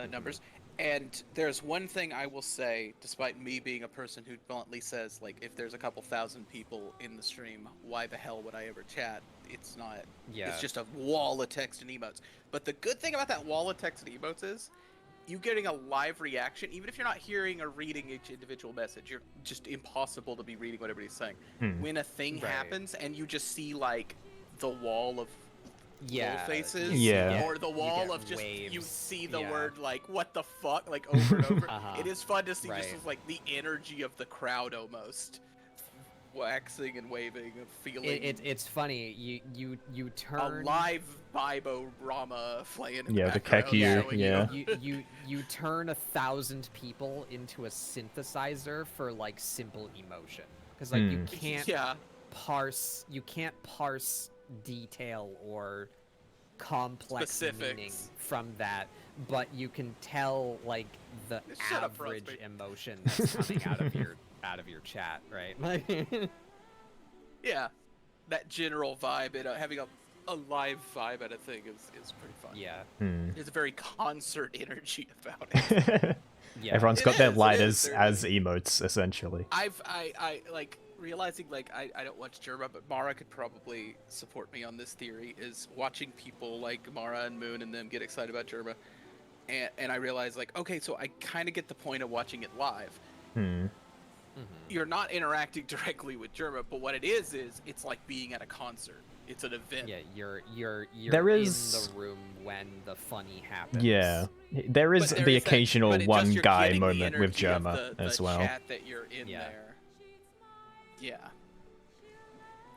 numbers. And there's one thing I will say, despite me being a person who bluntly says, like, if there's a couple thousand people in the stream, why the hell would I ever chat? It's not. Yeah. It's just a wall of text and emotes. But the good thing about that wall of text and emotes is, you getting a live reaction, even if you're not hearing or reading each individual message, you're just impossible to be reading what everybody's saying. When a thing Right. happens and you just see, like, the wall of Yeah. little faces, Yeah. or the you wall get of just, you waves, see the yeah. word, like, what the fuck, like, over and over. Uh-huh. It is fun to see Right. just, like, the energy of the crowd almost. Waxing and waving and feeling It's funny. You a turn live Bibo-rama playing in Yeah, the the background. Kekyu, showing yeah. you turn 1,000 people into a synthesizer for like simple emotion, because like you can't Yeah. parse detail or complex meaning Specifics. from that, but you can tell like the Shut up, average Frostbite. emotion that's coming out of your chat, right? Like Yeah, that general vibe and having a live vibe at a thing is pretty fun. yeah. There's a very concert energy about it. Yeah. Everyone's It got their is, light it as is, as emotes essentially. I like realizing, like, I don't watch Germa, but Mara could probably support me on this theory, is watching people like Mara and Moon and them get excited about Germa, and I realize, like, okay, so I kind of get the point of watching it live. You're not interacting directly with Germa, but what it is it's like being at a concert. It's an event. Yeah, you're There in is- the room when the funny happens. Yeah. There is But there the is that- occasional but it one just, you're guy getting the moment with energy of Germa the as well. chat that you're in Yeah. there. Yeah.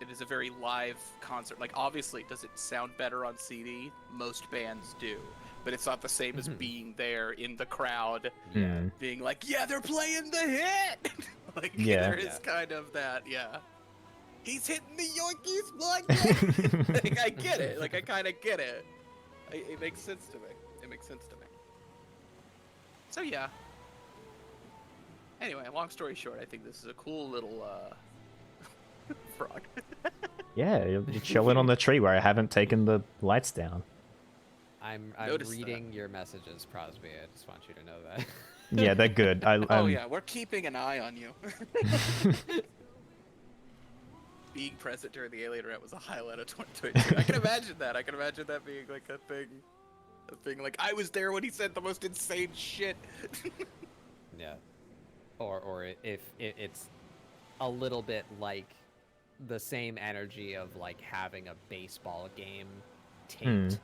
It is a very live concert. Like, obviously, does it sound better on CD? Most bands do. But it's not the same as being there in the crowd, being like, yeah, they're playing the hit! Like, Yeah. there is kind of that, yeah. He's hitting the Yankees, blood! Like, I get it. Like, I kind of get it. It makes sense to me. It makes sense to me. So, yeah. Anyway, long story short, I think this is a cool little, frog. Yeah, you're chilling on the tree where I haven't taken the lights down. I'm Noticed that. reading your messages, Crosby. I just want you to know that. Yeah, they're good. Oh yeah, we're keeping an eye on you. Being present during the Alien Rant was a highlight of 2022. I can imagine that. I can imagine that being like a thing. A thing like, I was there when he said the most insane shit. Yeah. Or if it's a little bit like the same energy of like having a baseball game taped,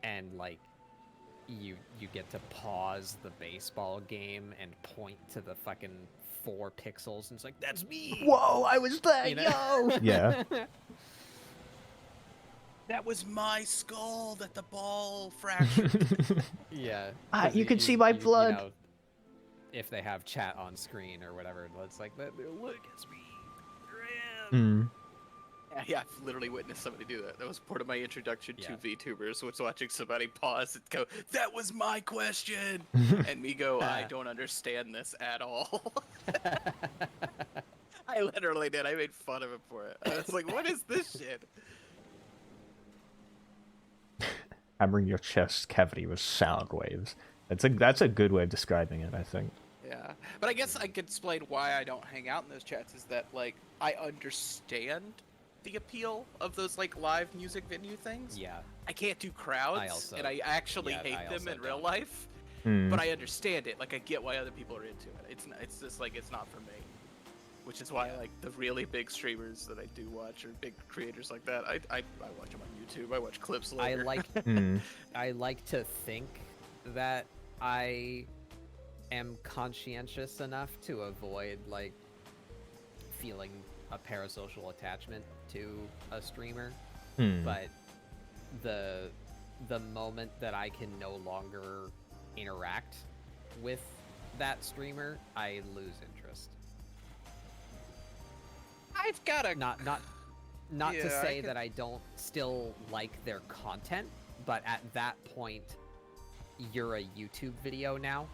and like you get to pause the baseball game and point to the fucking 4 pixels, and it's like, that's me. Whoa, I was there, You know? yo! Yeah. That was my skull that the ball fractured. Yeah. Ah, 'cause you can see my blood. know, if they have chat on screen or whatever, it's like, look, it's me. There I am. Yeah, I've literally witnessed somebody do that. That was part of my introduction Yeah. to VTubers, was watching somebody pause and go, that was my question! And me go, I don't understand this at all. I literally did. I made fun of him for it. I was like, what is this shit? Hammering your chest cavity with sound waves. That's a good way of describing it, I think. Yeah, but I guess I could explain why I don't hang out in those chats is that like I understand the appeal of those like live music venue things. Yeah. I can't do crowds, and I actually hate them in real life. But I understand it. Like I get why other people are into it. It's just like it's not for me. Which is why like the really big streamers that I do watch or big creators like that, I watch them on YouTube. I watch clips later. I like to think that I am conscientious enough to avoid like feeling a parasocial attachment to a streamer, but the moment that I can no longer interact with that streamer, I lose interest. I've got a not to say that I don't still like their content, but at that point you're a YouTube video now,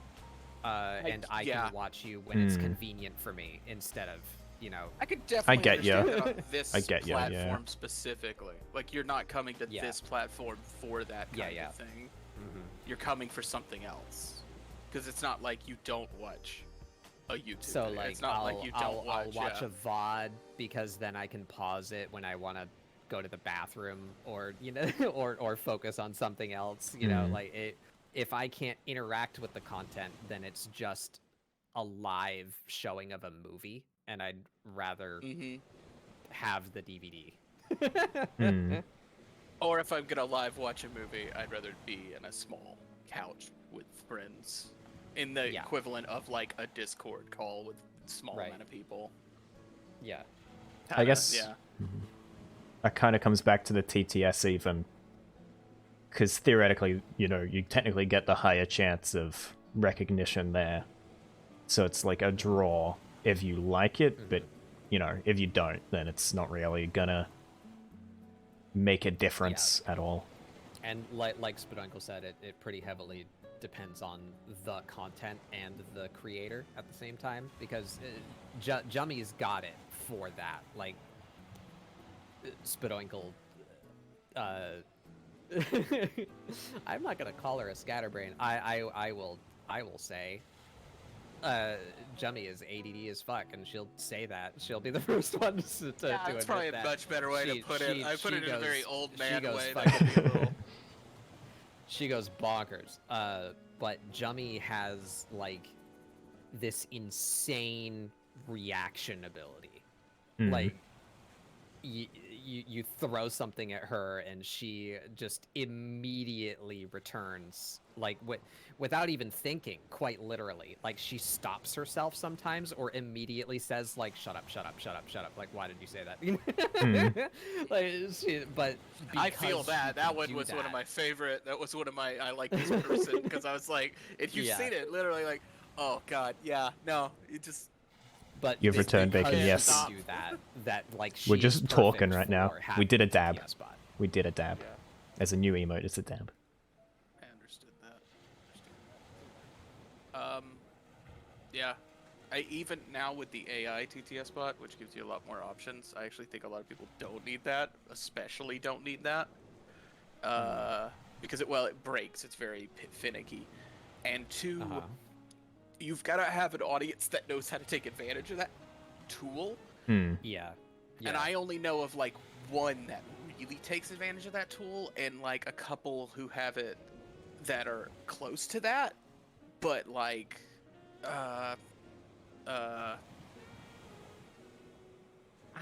and I can watch you when it's convenient for me instead of, you know. I could definitely understand that on this platform yeah. specifically. Like you're not coming to this platform for that kind of thing. You're coming for something else, because it's not like you don't watch a YouTube so video. Like it's not like you don't I'll watch a VOD because then I can pause it when I want to go to the bathroom or, you know, or focus on something else, you know, like it. If I can't interact with the content, then it's just a live showing of a movie, and I'd rather have the DVD. Or if I'm gonna live watch a movie, I'd rather be in a small couch with friends, in the equivalent of like a Discord call with small amount of people. Yeah. I guess that kind of comes back to the TTS even. Because theoretically, you know, you technically get the higher chance of recognition there. So it's like a draw if you like it, but, you know, if you don't, then it's not really gonna make a difference at all. And like Spuduncle said, it pretty heavily depends on the content and the creator at the same time, because Jummy's got it for that. Like, Spuduncle, I'm not gonna call her a scatterbrain. I will say, Jummy is ADD as fuck, and she'll say that. She'll be the first one to admit that. That's probably a much better way to put it. I put it in a very old man way. She goes bonkers. But Jummy has like this insane reaction ability. Like, you throw something at her and she just immediately returns, like without even thinking, quite literally. Like, she stops herself sometimes or immediately says like, shut up, shut up, shut up, shut up. Like, why did you say that? Like, but I feel that one was one of my favorite. That was one of my, I like this person, because I was like, if you've seen it, literally like, oh god, no, it just. But you've returned bacon, yes. Do that like we're just talking right now. We did a dab. Spot. We did a dab. As a new emote, it's a dab. I understood that. Yeah. I even now with the AI TTS bot, which gives you a lot more options, I actually think a lot of people don't need that, especially don't need that. Because it breaks. It's very finicky. And two, you've got to have an audience that knows how to take advantage of that tool. Yeah. And I only know of like one that really takes advantage of that tool, and like a couple who have it that are close to that, but like I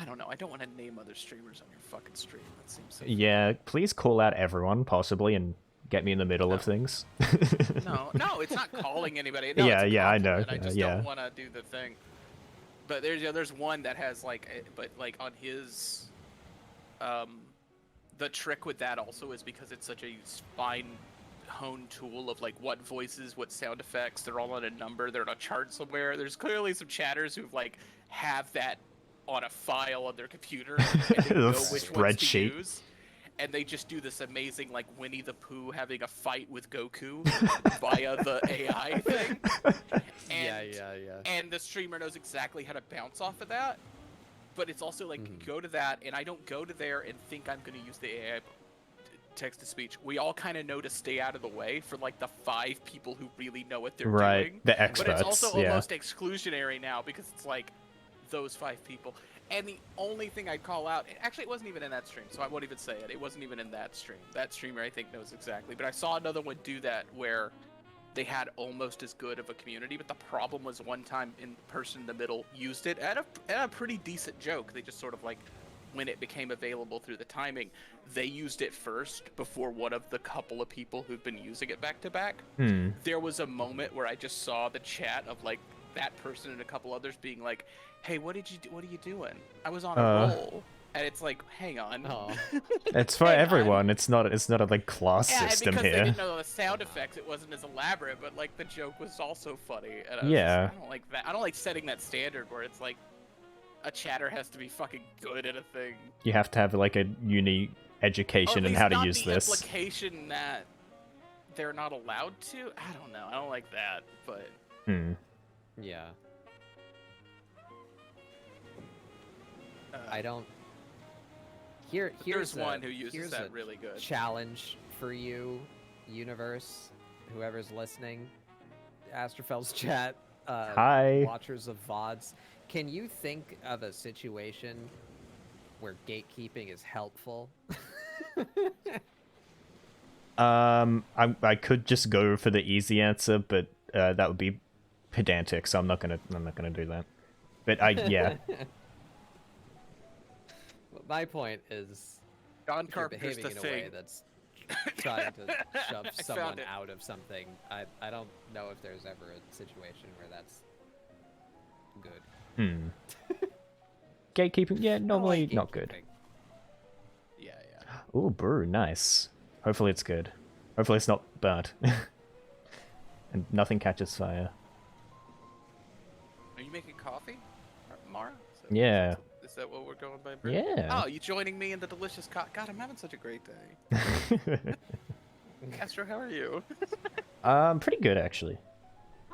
don't know. I don't want to name other streamers on your fucking stream. That seems so yeah, please call out everyone possibly and get me in the middle of things. No, it's not calling anybody. No, yeah, I know. I just don't want to do the thing. But there's one that has like, but like on his, the trick with that also is because it's such a fine honed tool of like what voices, what sound effects, they're all on a number, they're on a chart somewhere. There's clearly some chatters who've like have that on a file on their computer and they know which ones to use. And they just do this amazing, like, Winnie the Pooh having a fight with Goku via the AI thing. And, and the streamer knows exactly how to bounce off of that. But it's also like, go to that, and I don't go to there and think I'm going to use the AI text-to-speech, we all kind of know to stay out of the way for like the 5 people who really know what they're Right, doing. the experts. But it's also yeah. almost exclusionary now because it's like those 5 people. And the only thing I'd call out, actually, it wasn't even in that stream, so I won't even say it. It wasn't even in that stream. That streamer, I think, knows exactly. But I saw another one do that where they had almost as good of a community, but the problem was one time in person in the middle used it at a pretty decent joke. They just sort of like, when it became available through the timing, they used it first before one of the couple of people who've been using it back to back. There was a moment where I just saw the chat of like that person and a couple others being like, "Hey, what are you doing? I was on a roll." And it's like, hang on. Oh. It's for everyone. It's not a like class Yeah, system because here. they didn't know the sound effects, it wasn't as elaborate, but like the joke was also funny. And I was Yeah. just, I don't like that. I don't like setting that standard where it's like a chatter has to be fucking good at a thing. You have to have like a uni education in how to use the this. implication that they're not allowed to. I don't know. I don't like that, but Yeah. I don't. Here's there's one who uses here's that a really good. challenge for you, universe, whoever's listening, Astrofel's chat, Hi. watchers of VODs. Can you think of a situation where gatekeeping is helpful? I could just go for the easy answer, but that would be pedantic, so I'm not gonna do that. But yeah. Well, my point is, John if you're Carpenter's behaving The in a way Thing. that's trying to shove I someone found it. out of something, I don't know if there's ever a situation where that's good. Gatekeeping, yeah, normally like not good. gatekeeping. Yeah. Ooh, brew, nice. Hopefully it's good. Hopefully it's not bad. And nothing catches fire. Are you making coffee, Mara? Yeah. Is that what we're going by? Brew? Yeah. Oh, you joining me in the delicious God, I'm having such a great day. Astro, how are you? Pretty good actually.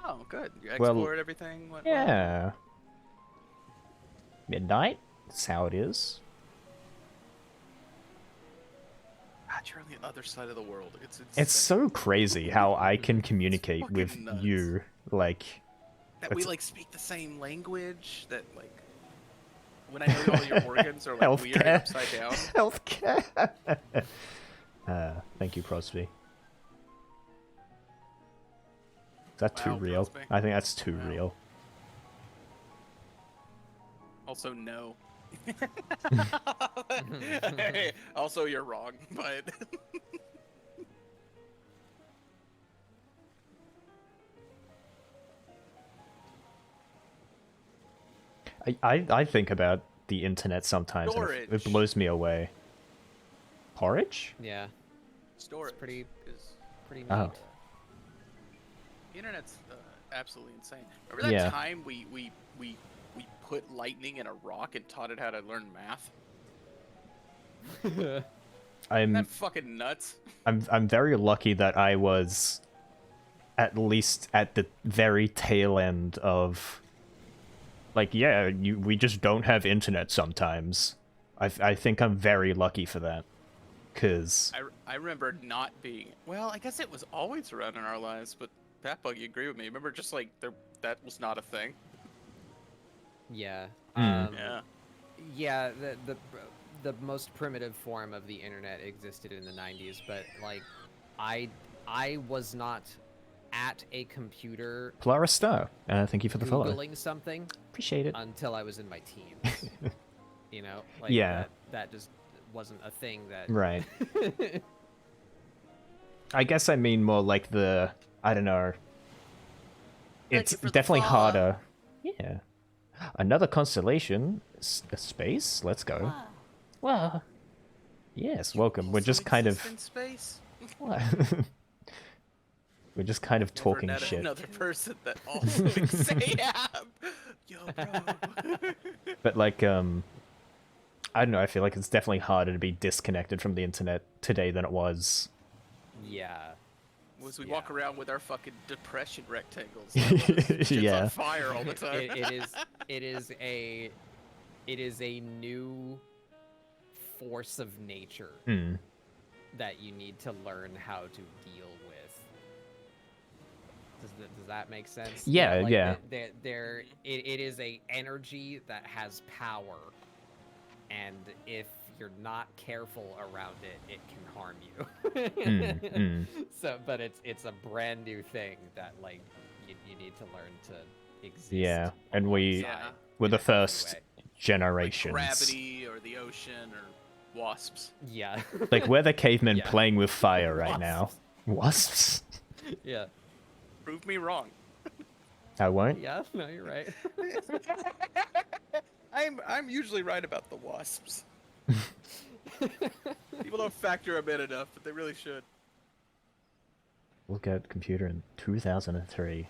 Oh, good. You Well, explored everything? Went well? Yeah. Midnight? That's how it is. God, you're on the other side of the world. It's It's so crazy how I can communicate fucking with nuts. you. Like, that we it's- like speak the same language. That like when I know all your organs are like weird and Healthcare. upside down. Healthcare. Thank you, Crosby. Is that too Wow, real? Crosby. I think that's too Wow. real. Also, no. Also, you're wrong, but I think about the internet sometimes and it Storage. blows me away. Porridge? Yeah, storage it's pretty neat. Oh. The internet's absolutely insane. Remember that Yeah. time we put lightning in a rock and taught it how to learn math? Isn't I'm that fucking nuts? I'm very lucky that I was at least at the very tail end of like we just don't have internet sometimes. I think I'm very lucky for that. Cause I remember not being well. I guess it was always around in our lives, but Fatbug, you agree with me? Remember, just like that was not a thing. Yeah. Yeah. Yeah, the most primitive form of the internet existed in the 90s, but like I was not at a computer Polaris Star. Thank you for the follow. Googling something Appreciate it. until I was in my teens. You know? Like Yeah. that just wasn't a thing that Right. I guess I mean more like I don't know. It's it for the definitely fall. harder. Yeah. Another constellation. A space? Let's go. Well, Yes, welcome. We're Also just kind exist of... in space. What? We're just kind of talking Never met shit. Another person that also exists. Yeah. Yo, bro. But like, I don't know, I feel like it's definitely harder to be disconnected from the internet today than it was. Yeah. Was we Yeah. walk around with our fucking depression rectangles. Shit's Yeah. on fire all the time. It is a new force of nature. Hmm. that you need to learn how to deal with. Does that make sense? Yeah, like, yeah. It is a energy that has power, and if you're not careful around it, it can harm you. So, but it's a brand new thing that like you need to learn to exist. Yeah, and we Yeah. were in the a healthy first way. Like generations. gravity or the ocean or wasps. Yeah. Like, we're the cavemen Yeah. playing with fire right now. Wasps? Yeah. Prove me wrong. I won't. Yeah. No, you're right. I'm usually right about the wasps. People don't factor them in enough, but they really should. We'll get computer in 2003.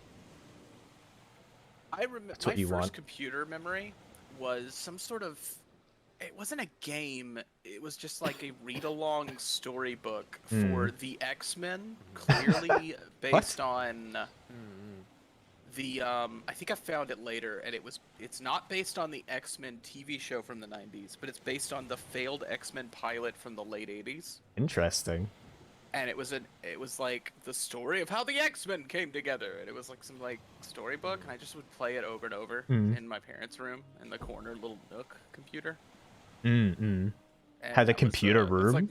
I remember That's my what you first want. computer memory was some sort of. It wasn't a game. It was just like a read-along storybook for the X-Men, clearly based on the. I think I found it later, and it's not based on the X-Men TV show from the '90s, but it's based on the failed X-Men pilot from the late '80s. Interesting. And it was like the story of how the X-Men came together, and it was like some like storybook, and I just would play it over and over in my parents' room in the corner little nook computer. And And Had a that was, computer it was room?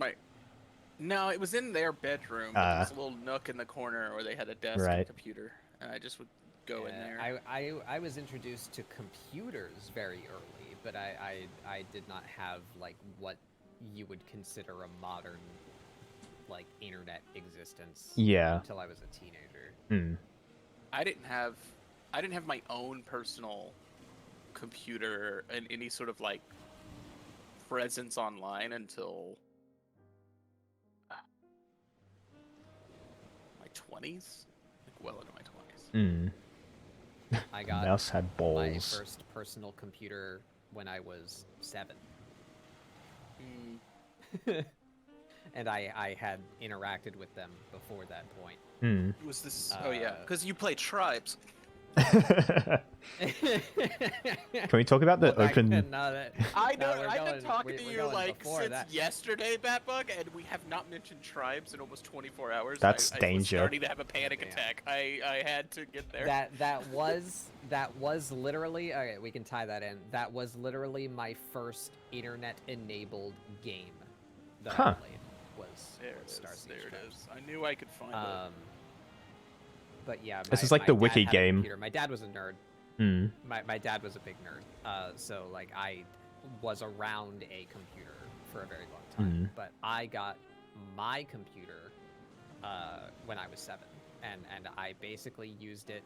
No, it was in their bedroom. But there was a little nook in the corner where they had a desk and Right. a computer, and I just would go in there. I was introduced to computers very early, but I did not have like what you would consider a modern like internet existence Yeah. until I was a teenager. I didn't have my own personal computer and any sort of like presence online until my 20s, like well into my 20s. I got Mouse had my balls. first personal computer when I was 7. And I had interacted with them before that point. Was this? Oh yeah, because you play Tribes. Can we talk about the open? I know. I've been talking to you like since yesterday, Batbug, and we have not mentioned Tribes in almost 24 hours. That's I danger. was starting to have a panic attack. I had to get there. That was literally, okay, we can tie that in. That was literally my first internet enabled game that I played. Was There it Star is. Siege There it Tribes. is. I knew I could find it. But yeah, This is like my the dad wiki had a game. computer. My dad was a nerd. My dad was a big nerd. So like I was around a computer for a very long time. But I got my computer when I was 7, and I basically used it.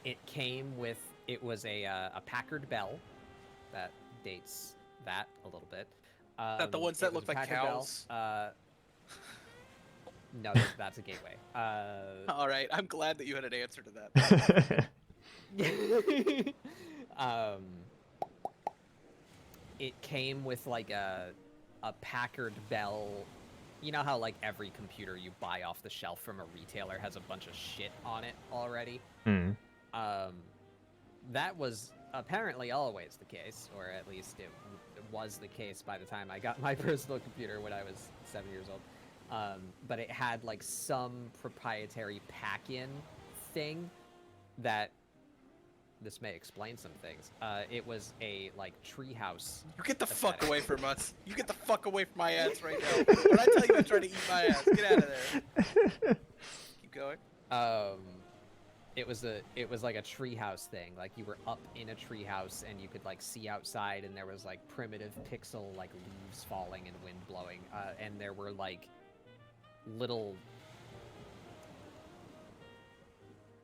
It was a Packard Bell. That dates that a little bit. Is that the ones that look like Packard Bell. cows? No, that's a Gateway. All right, I'm glad that you had an answer to that. It came with like a Packard Bell. You know how like every computer you buy off the shelf from a retailer has a bunch of shit on it already? That was apparently always the case, or at least it was the case by the time I got my personal computer when I was 7 years old. But it had like some proprietary pack-in thing that this may explain some things. It was a like treehouse. You get the fuck away from us. You get the fuck away from my ass right now. When I tell you I'm trying to eat my ass, get out of there. Keep going. It was like a treehouse thing. Like you were up in a treehouse and you could like see outside, and there was like primitive pixel like leaves falling and wind blowing, and there were like little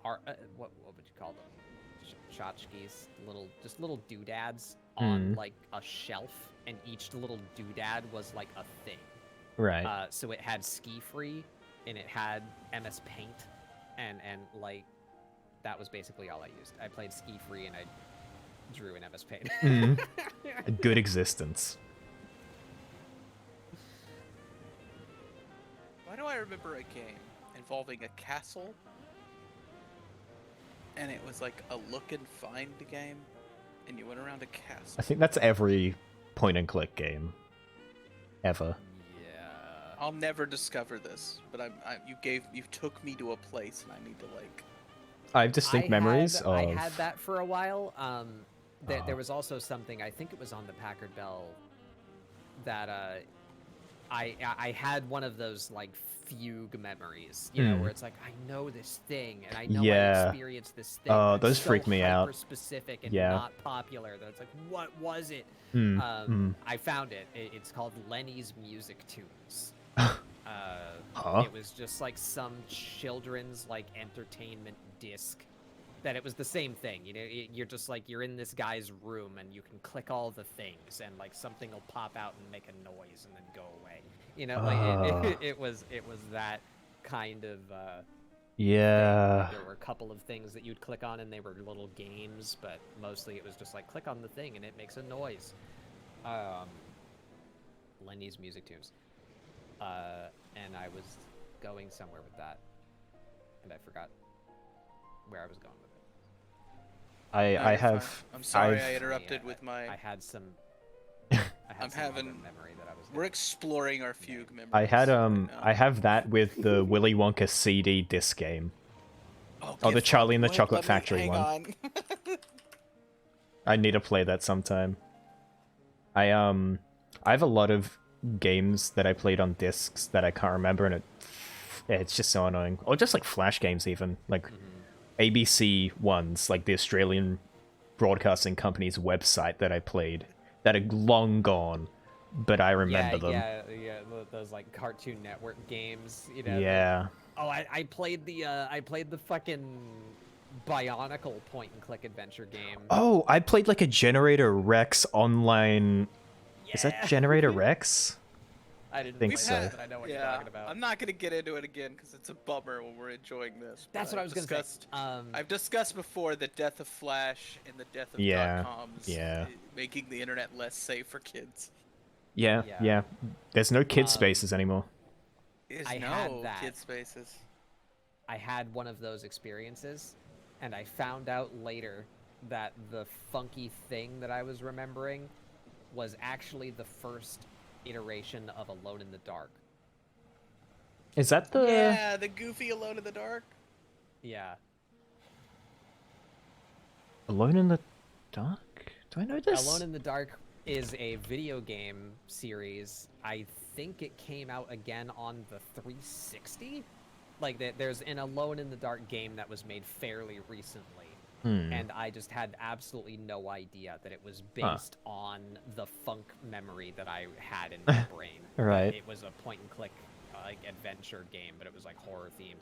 what would you call them? Tchotchkes, little doodads on like a shelf, and each little doodad was like a thing. Right. So it had Ski Free, and it had MS Paint, and like that was basically all I used. I played Ski Free and I drew in MS Paint. A good existence. Why do I remember a game involving a castle? And it was like a look and find game, and you went around a castle. I think that's every point and click game. ever. Yeah. I'll never discover this, but you took me to a place, and I need to like. I have distinct memories of. I had that for a while. There Uh-huh. was also something, I think it was on the Packard Bell, that I had one of those like fugue memories, you know, where it's like I know this thing and I know I Yeah. experienced this thing. Oh, but those it's so freak me out. Specific and Yeah. not popular. That it's like, what was it? I found it. It's called Lenny's Music Tunes. Huh? It was just like some children's like entertainment disc. That it was the same thing, you know. You're just like you're in this guy's room and you can click all the things and like something will pop out and make a noise and then go away. You know, like it was that kind of Yeah. thing. There were a couple of things that you'd click on and they were little games, but mostly it was just like click on the thing and it makes a noise. Lenny's Music Tunes. And I was going somewhere with that, and I forgot where I was going with it. I you're fine. have. I'm sorry I I've- interrupted with my. I had some. I'm some other having. memory that I was. We're exploring our fugue memories. I had right now. I have that with the Willy Wonka CD disc game. Oh, the get Charlie and the fucked. Chocolate Let me- Factory hang one. on. I need to play that sometime. I have a lot of games that I played on discs that I can't remember, and it's just so annoying. Or just like Flash games, even like ABC ones, like the Australian Broadcasting Company's website that I played that are long gone, but I remember them. Yeah. Those like Cartoon Network games, you know. Yeah. I played the fucking Bionicle point and click adventure game. Oh, I played like a Generator Rex online. Is that Generator Rex? I didn't think play so. that, but I know what you're Yeah, talking about. I'm not gonna get into it again because it's a bummer when we're enjoying this. That's but what I was gonna say. discussed- I've discussed before the death of Flash and the death of Yeah, .coms, yeah. making the internet less safe for kids. Yeah. There's no kid spaces anymore. There's I no had that. kid spaces. I had one of those experiences, and I found out later that the funky thing that I was remembering was actually the first iteration of Alone in the Dark. Is that the? Yeah, the goofy Alone in the Dark. Yeah. Alone in the Dark? Do I know this? Alone in the Dark is a video game series. I think it came out again on the 360. Like, there's an Alone in the Dark game that was made fairly recently. And I just had absolutely no idea that it was based on the funk memory that I had in my brain. Right. It was a point-and-click like adventure game, but it was like horror themed.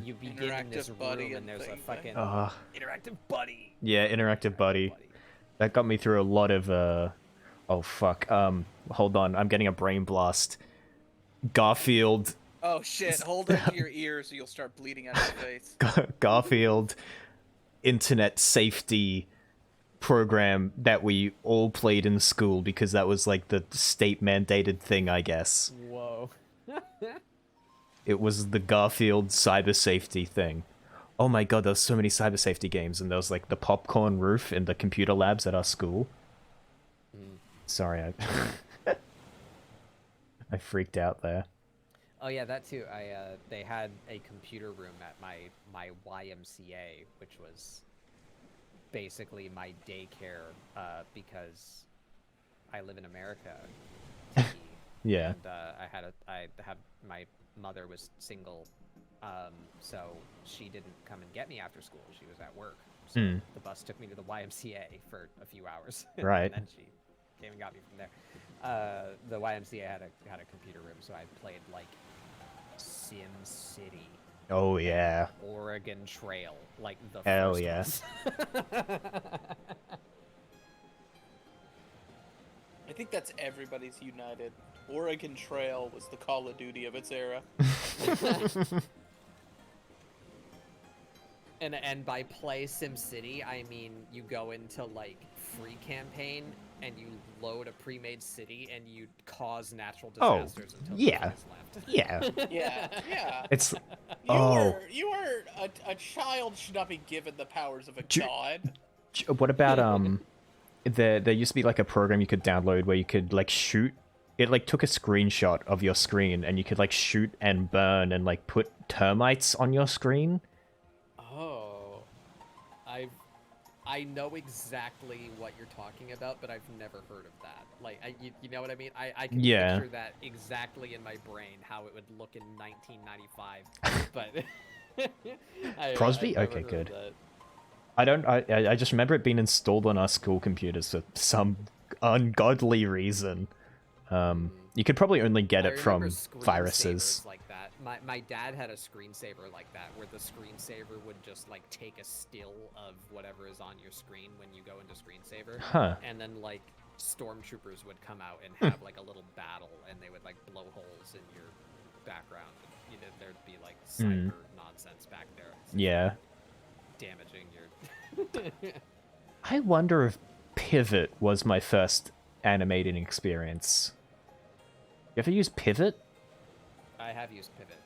You begin in this Interactive buddy room and and there's a thing. fucking interactive buddy. Yeah, interactive buddy. That got me through a lot of oh fuck. Hold on, I'm getting a brain blast. Garfield. Oh shit! Hold it to your ears, or you'll start bleeding out of your face. Garfield internet safety program that we all played in school because that was like the state mandated thing, I guess. Whoa. It was the Garfield cyber safety thing. Oh my god, there's so many cyber safety games, and there was like the popcorn roof in the computer labs at our school. Sorry, I freaked out there. Oh yeah, that too. They had a computer room at my YMCA, which was basically my daycare because I live in America. Yeah. And I have my mother was single, so she didn't come and get me after school. She was at work, so the bus took me to the YMCA for a few hours. Right. And then she came and got me from there. The YMCA had a computer room, so I played like Sim City, Oh yeah. Oregon Trail, like the Hell first yeah. ones. I think that's everybody's united. Oregon Trail was the Call of Duty of its era. And by play SimCity, I mean you go into like free campaign and you load a pre-made city and you cause natural disasters until yeah. nothing is left. Yeah. Yeah. It's You are a child should not be given the powers of a god. What about there used to be like a program you could download where you could like shoot it like took a screenshot of your screen, and you could like shoot and burn and like put termites on your screen. Oh, I know exactly what you're talking about, but I've never heard of that. Like, you know what I mean? I can Yeah. picture that exactly in my brain, how it would look in 1995. But Crosby? I've never Okay, heard good. of that. I just remember it being installed on our school computers for some ungodly reason. You could probably only get I it from remember screensavers viruses. like that. My dad had a screensaver like that, where the screensaver would just like take a still of whatever is on your screen when you go into screensaver, Huh. and then like stormtroopers would come out and have like a little battle, and they would like blow holes in your background. You know, there'd be like cyber nonsense back there. Yeah. Damaging your. I wonder if Pivot was my first animating experience. You ever use Pivot? I have used Pivot.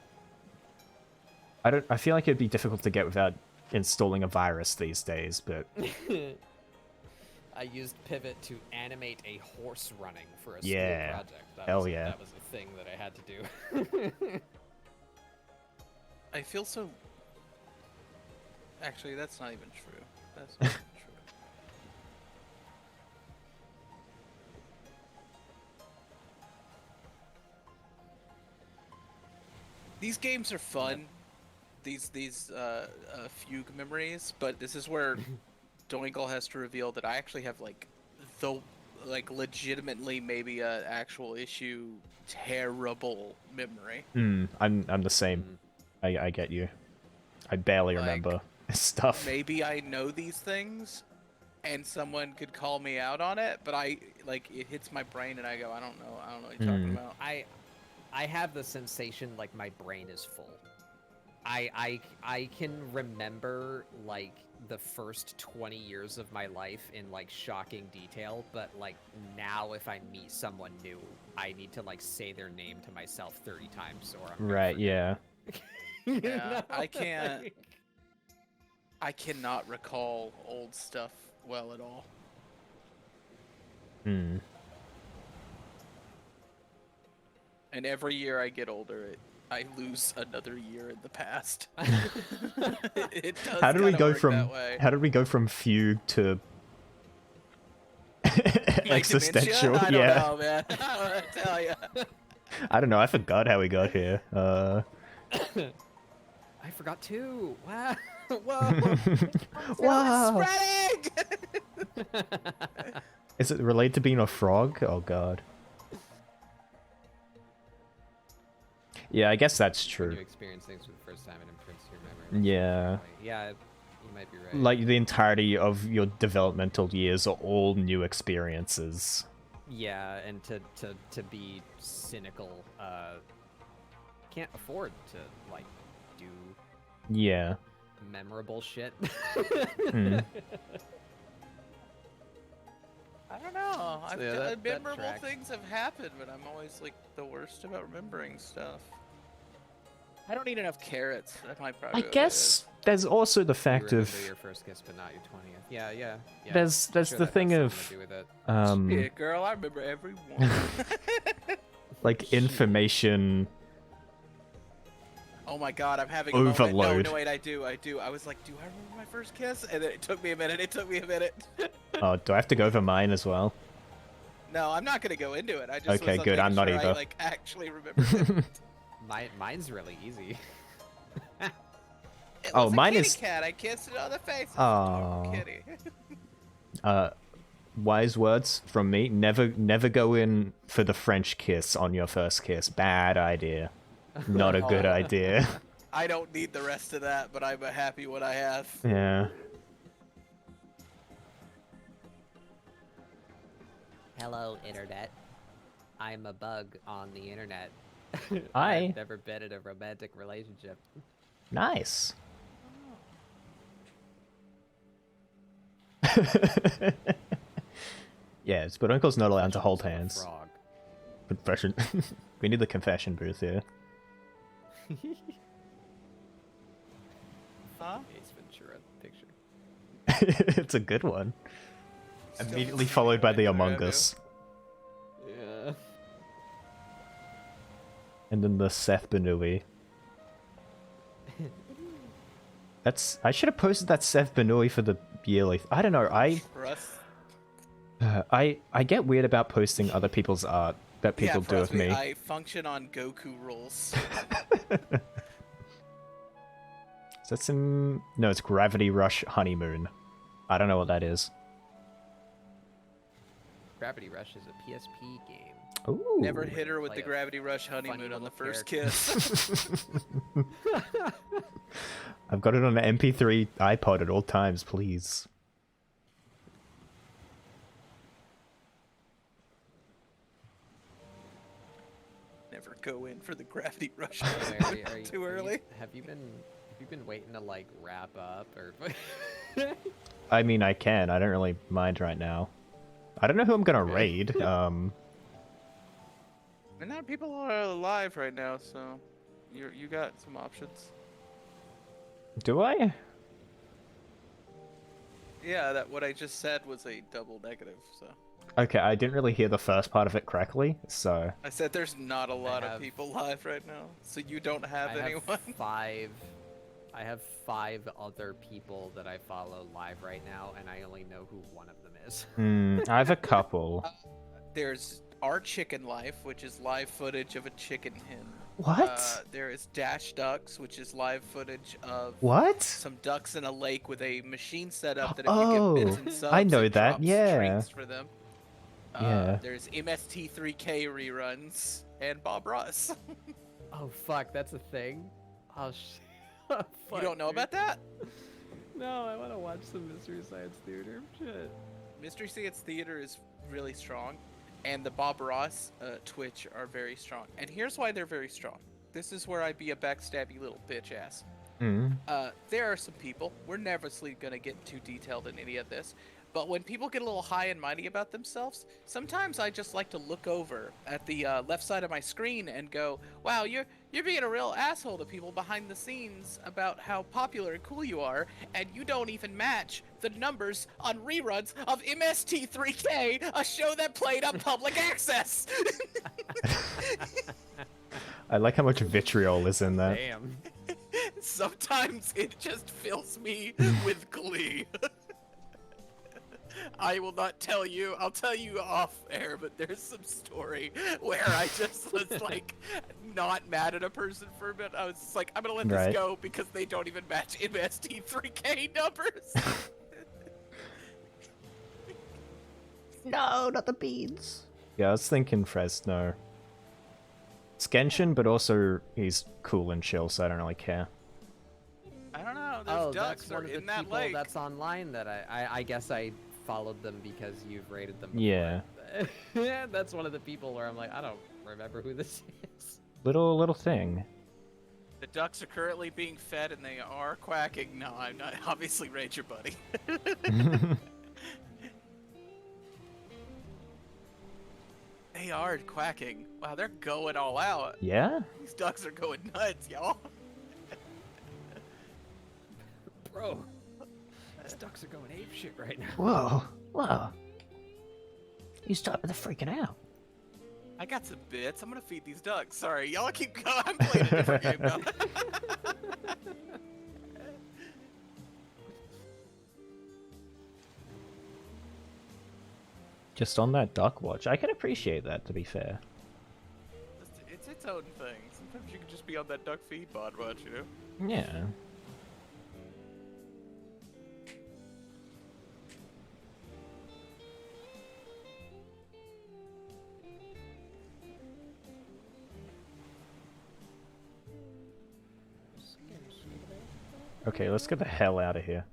I feel like it'd be difficult to get without installing a virus these days, but I used Pivot to animate a horse running for a Yeah. school project. Hell yeah. That was a thing that I had to do. I feel so. Actually, that's not even true. That's not even true. These games are fun. These fugue memories, but this is where Doinkle has to reveal that I actually have legitimately maybe a actual issue terrible memory. I'm the same. I get you. I barely Like, remember stuff. Maybe I know these things, and someone could call me out on it, but it hits my brain and I go, I don't know what you're talking about. I have the sensation like my brain is full. I can remember like the first 20 years of my life in like shocking detail, but like now if I meet someone new, I need to like say their name to myself 30 times or I'm gonna Right, forget. yeah. You Yeah, know? I can't. Like- I cannot recall old stuff well at all. And every year I get older, I lose another year in the past. It does How did we kinda go work from that way. how did we go from fugue to Like existential? dementia? I Yeah. don't know, man. I don't know what to tell you. I don't know. I forgot how we got here. I forgot too. Wow. Whoa. Wow. Spreading! Is it related to being a frog? Oh god. Yeah, I guess that's When true. you experience things for the first time, it imprints your memory. Yeah. Yeah, you might be right. Like the entirety of your developmental years are all new experiences. Yeah, and to be cynical, can't afford to like do Yeah. memorable shit. I don't know. Yeah, that memorable tracks. things have happened, but I'm always like the worst about remembering stuff. I don't eat enough carrots. That might I probably. guess there's also the You fact remember of your first kiss, but not your 20th. Yeah. there's Sure the that thing has of something to do with it. Yeah, girl, I remember every one. like information. Oh my god, I'm having a moment. Overload. No, wait, I do. I was like, do I remember my first kiss? And then it took me a minute. Oh, do I have to go over mine as well? No, I'm not gonna go into it. I just Okay, was good, making I'm not sure either. I like actually remembered it. Mine's really easy. It Oh, was a mine kitty is- cat. I kissed it on the face. It's a Aw. adorable kitty. Wise words from me. Never go in for the French kiss on your first kiss. Bad idea. Not a good idea. I don't need the rest of that, but I'm happy what I have. Yeah. Hello, internet. I'm a bug on the internet. Hi. I've never been in a romantic relationship. Nice. Yes, but Uncle's not allowed to hold I'm a hands. frog. Confession. We need the confession booth here. Huh? Ace Ventura picture. It's a good one. Still Immediately listening followed by to the it, Among I do. Us. Yeah. And then the Seth Benui. I should have posted that Seth Benui for the yearly. I don't know. Trust. I get weird about posting other people's art that people do of trust me. I function on Goku rules. So that's in... No, it's Gravity Rush Honeymoon. I don't know what that is. Gravity Rush is a PSP game. Ooh. Never hit her with Play the a Gravity Rush funny honeymoon on the little first character. kiss. I've got it on an MP3 iPod at all times, please. Never go in for the Gravity Rush Larry, honeymoon too early. Have you been waiting to like wrap up or? I mean, I can. I don't really mind right now. I don't know who I'm gonna raid. And now people are alive right now, so you got some options. Do I? Yeah, that what I just said was a double negative. So Okay, I didn't really hear the first part of it correctly, so... I said there's not a lot have- of people live right now, so you don't have I anyone. have 5 other people that I follow live right now, and I only know who one of them is. I have a couple. There's Our Chicken Life, which is live footage of a chicken hen. What? There is Dash Ducks, which is live footage of What? some ducks in a lake with a machine set up that if Oh, you get bits and subs, I know it that, drops yeah. strings for them. Yeah. There's MST3K reruns and Bob Ross. Oh fuck, that's a thing. Oh shit. You don't know about that? No, I want to watch some Mystery Science Theater. Shit. Mystery Science Theater is really strong, and the Bob Ross Twitch are very strong. And here's why they're very strong. This is where I be a backstabby little bitch ass. There are some people, we're never gonna get too detailed in any of this, but when people get a little high and mighty about themselves, sometimes I just like to look over at the left side of my screen and go, wow, you're being a real asshole to people behind the scenes about how popular and cool you are, and you don't even match the numbers on reruns of MST3K, a show that played on public access. I like how much vitriol is in that. Damn. Sometimes it just fills me with glee. I will not tell you. I'll tell you off air, but there's some story where I just was like not mad at a person for a bit. I was just like, I'm gonna let Right. this go because they don't even match MST3K numbers. No, not the beans. Yeah, I was thinking Fresno. It's Genshin, but also he's cool and chill, so I don't really care. I don't know. Those ducks that's one are of the in that people lake. that's online that I guess I followed them because you've rated them before. Yeah. That's one of the people where I'm like, I don't remember who this is. Little thing. The ducks are currently being fed and they are quacking. No, I'm not. Obviously, Rage your buddy. They are quacking. Wow, they're going all out. Yeah? These ducks are going nuts, y'all. Bro, these ducks are going ape shit right now. Whoa, whoa. You started the freaking out. I got some bits. I'm gonna feed these ducks. Sorry, y'all keep going. I'm playing a different game now. Just on that duck watch. I can appreciate that, to be fair. It's its own thing. Sometimes you can just be on that duck feed pod watch, you know? Yeah. Okay, let's get the hell out of here.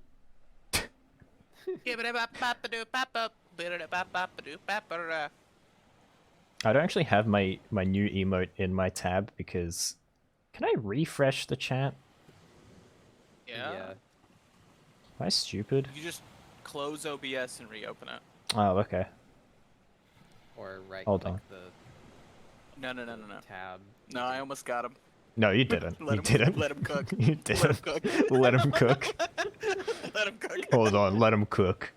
I don't actually have my new emote in my tab because... Can I refresh the chat? Yeah. Yeah. Am I stupid? You just close OBS and reopen it. Oh, okay. Or right Hold click on. the No. tab. No, I almost got him. No, you didn't. You didn't. Let him cook. You Let him didn't. cook. Let him cook. Let him cook. Hold on, let him cook.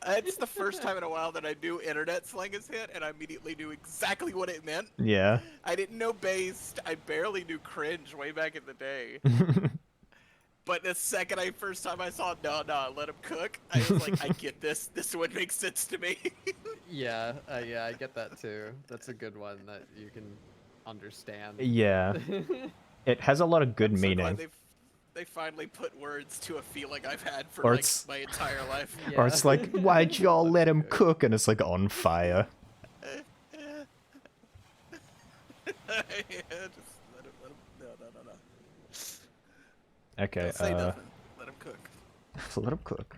It's the first time in a while that I knew internet slang has hit, and I immediately knew exactly what it meant. Yeah. I didn't know based. I barely knew cringe way back in the day. But the second first time I saw no, let him cook, I was like, I get this. This one makes sense to me. Yeah, yeah, I get that too. That's a good one that you can understand. Yeah. It has a lot of good I'm so meaning. glad they finally put words to a feeling I've had for Or like it's- my entire life. Or it's like, why'd y'all let him cook? And it's like on fire. Yeah, just let him, no. Okay, Don't say nothing. Let him cook. let him cook.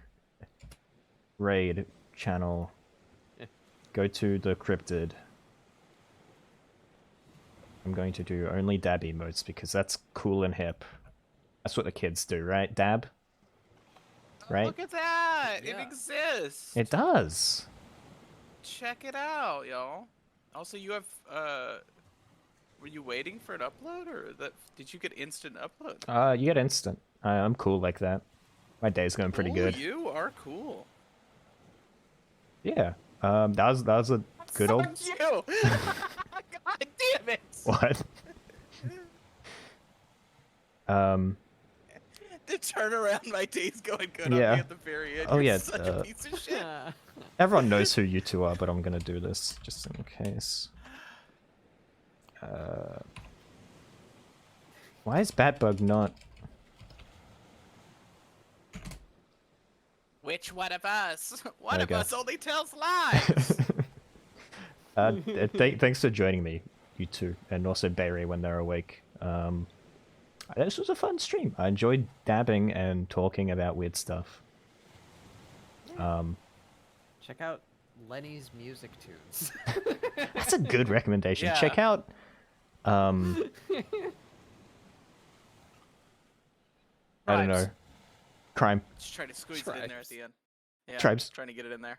Raid channel. Go to the cryptid. I'm going to do only dab emotes because that's cool and hip. That's what the kids do, right? Dab? Right? Look at that! It Yeah. exists! It does! Check it out, y'all. Also, you have, were you waiting for an upload, or did you get instant upload? You get instant. I'm cool like that. My day's going pretty Ooh, good. You are cool. Yeah. That was a good old... Fuck you! God damn it! What? The turnaround, my day's going good on Yeah. me at the very end. Oh, You're yeah, such a piece of shit. Everyone knows who you two are, but I'm gonna do this just in case. Why is Batbug not... Which one of us? One There of we go. us only tells lies. Thanks for joining me, you two, and also Barry when they're awake. This was a fun stream. I enjoyed dabbing and talking about weird stuff. Check out Lenny's music tunes. That's a good recommendation. Yeah. Check out... I don't know. Tribes. Crime. Just trying to squeeze it in there at the end. Yeah, Tribes. trying to get it in there.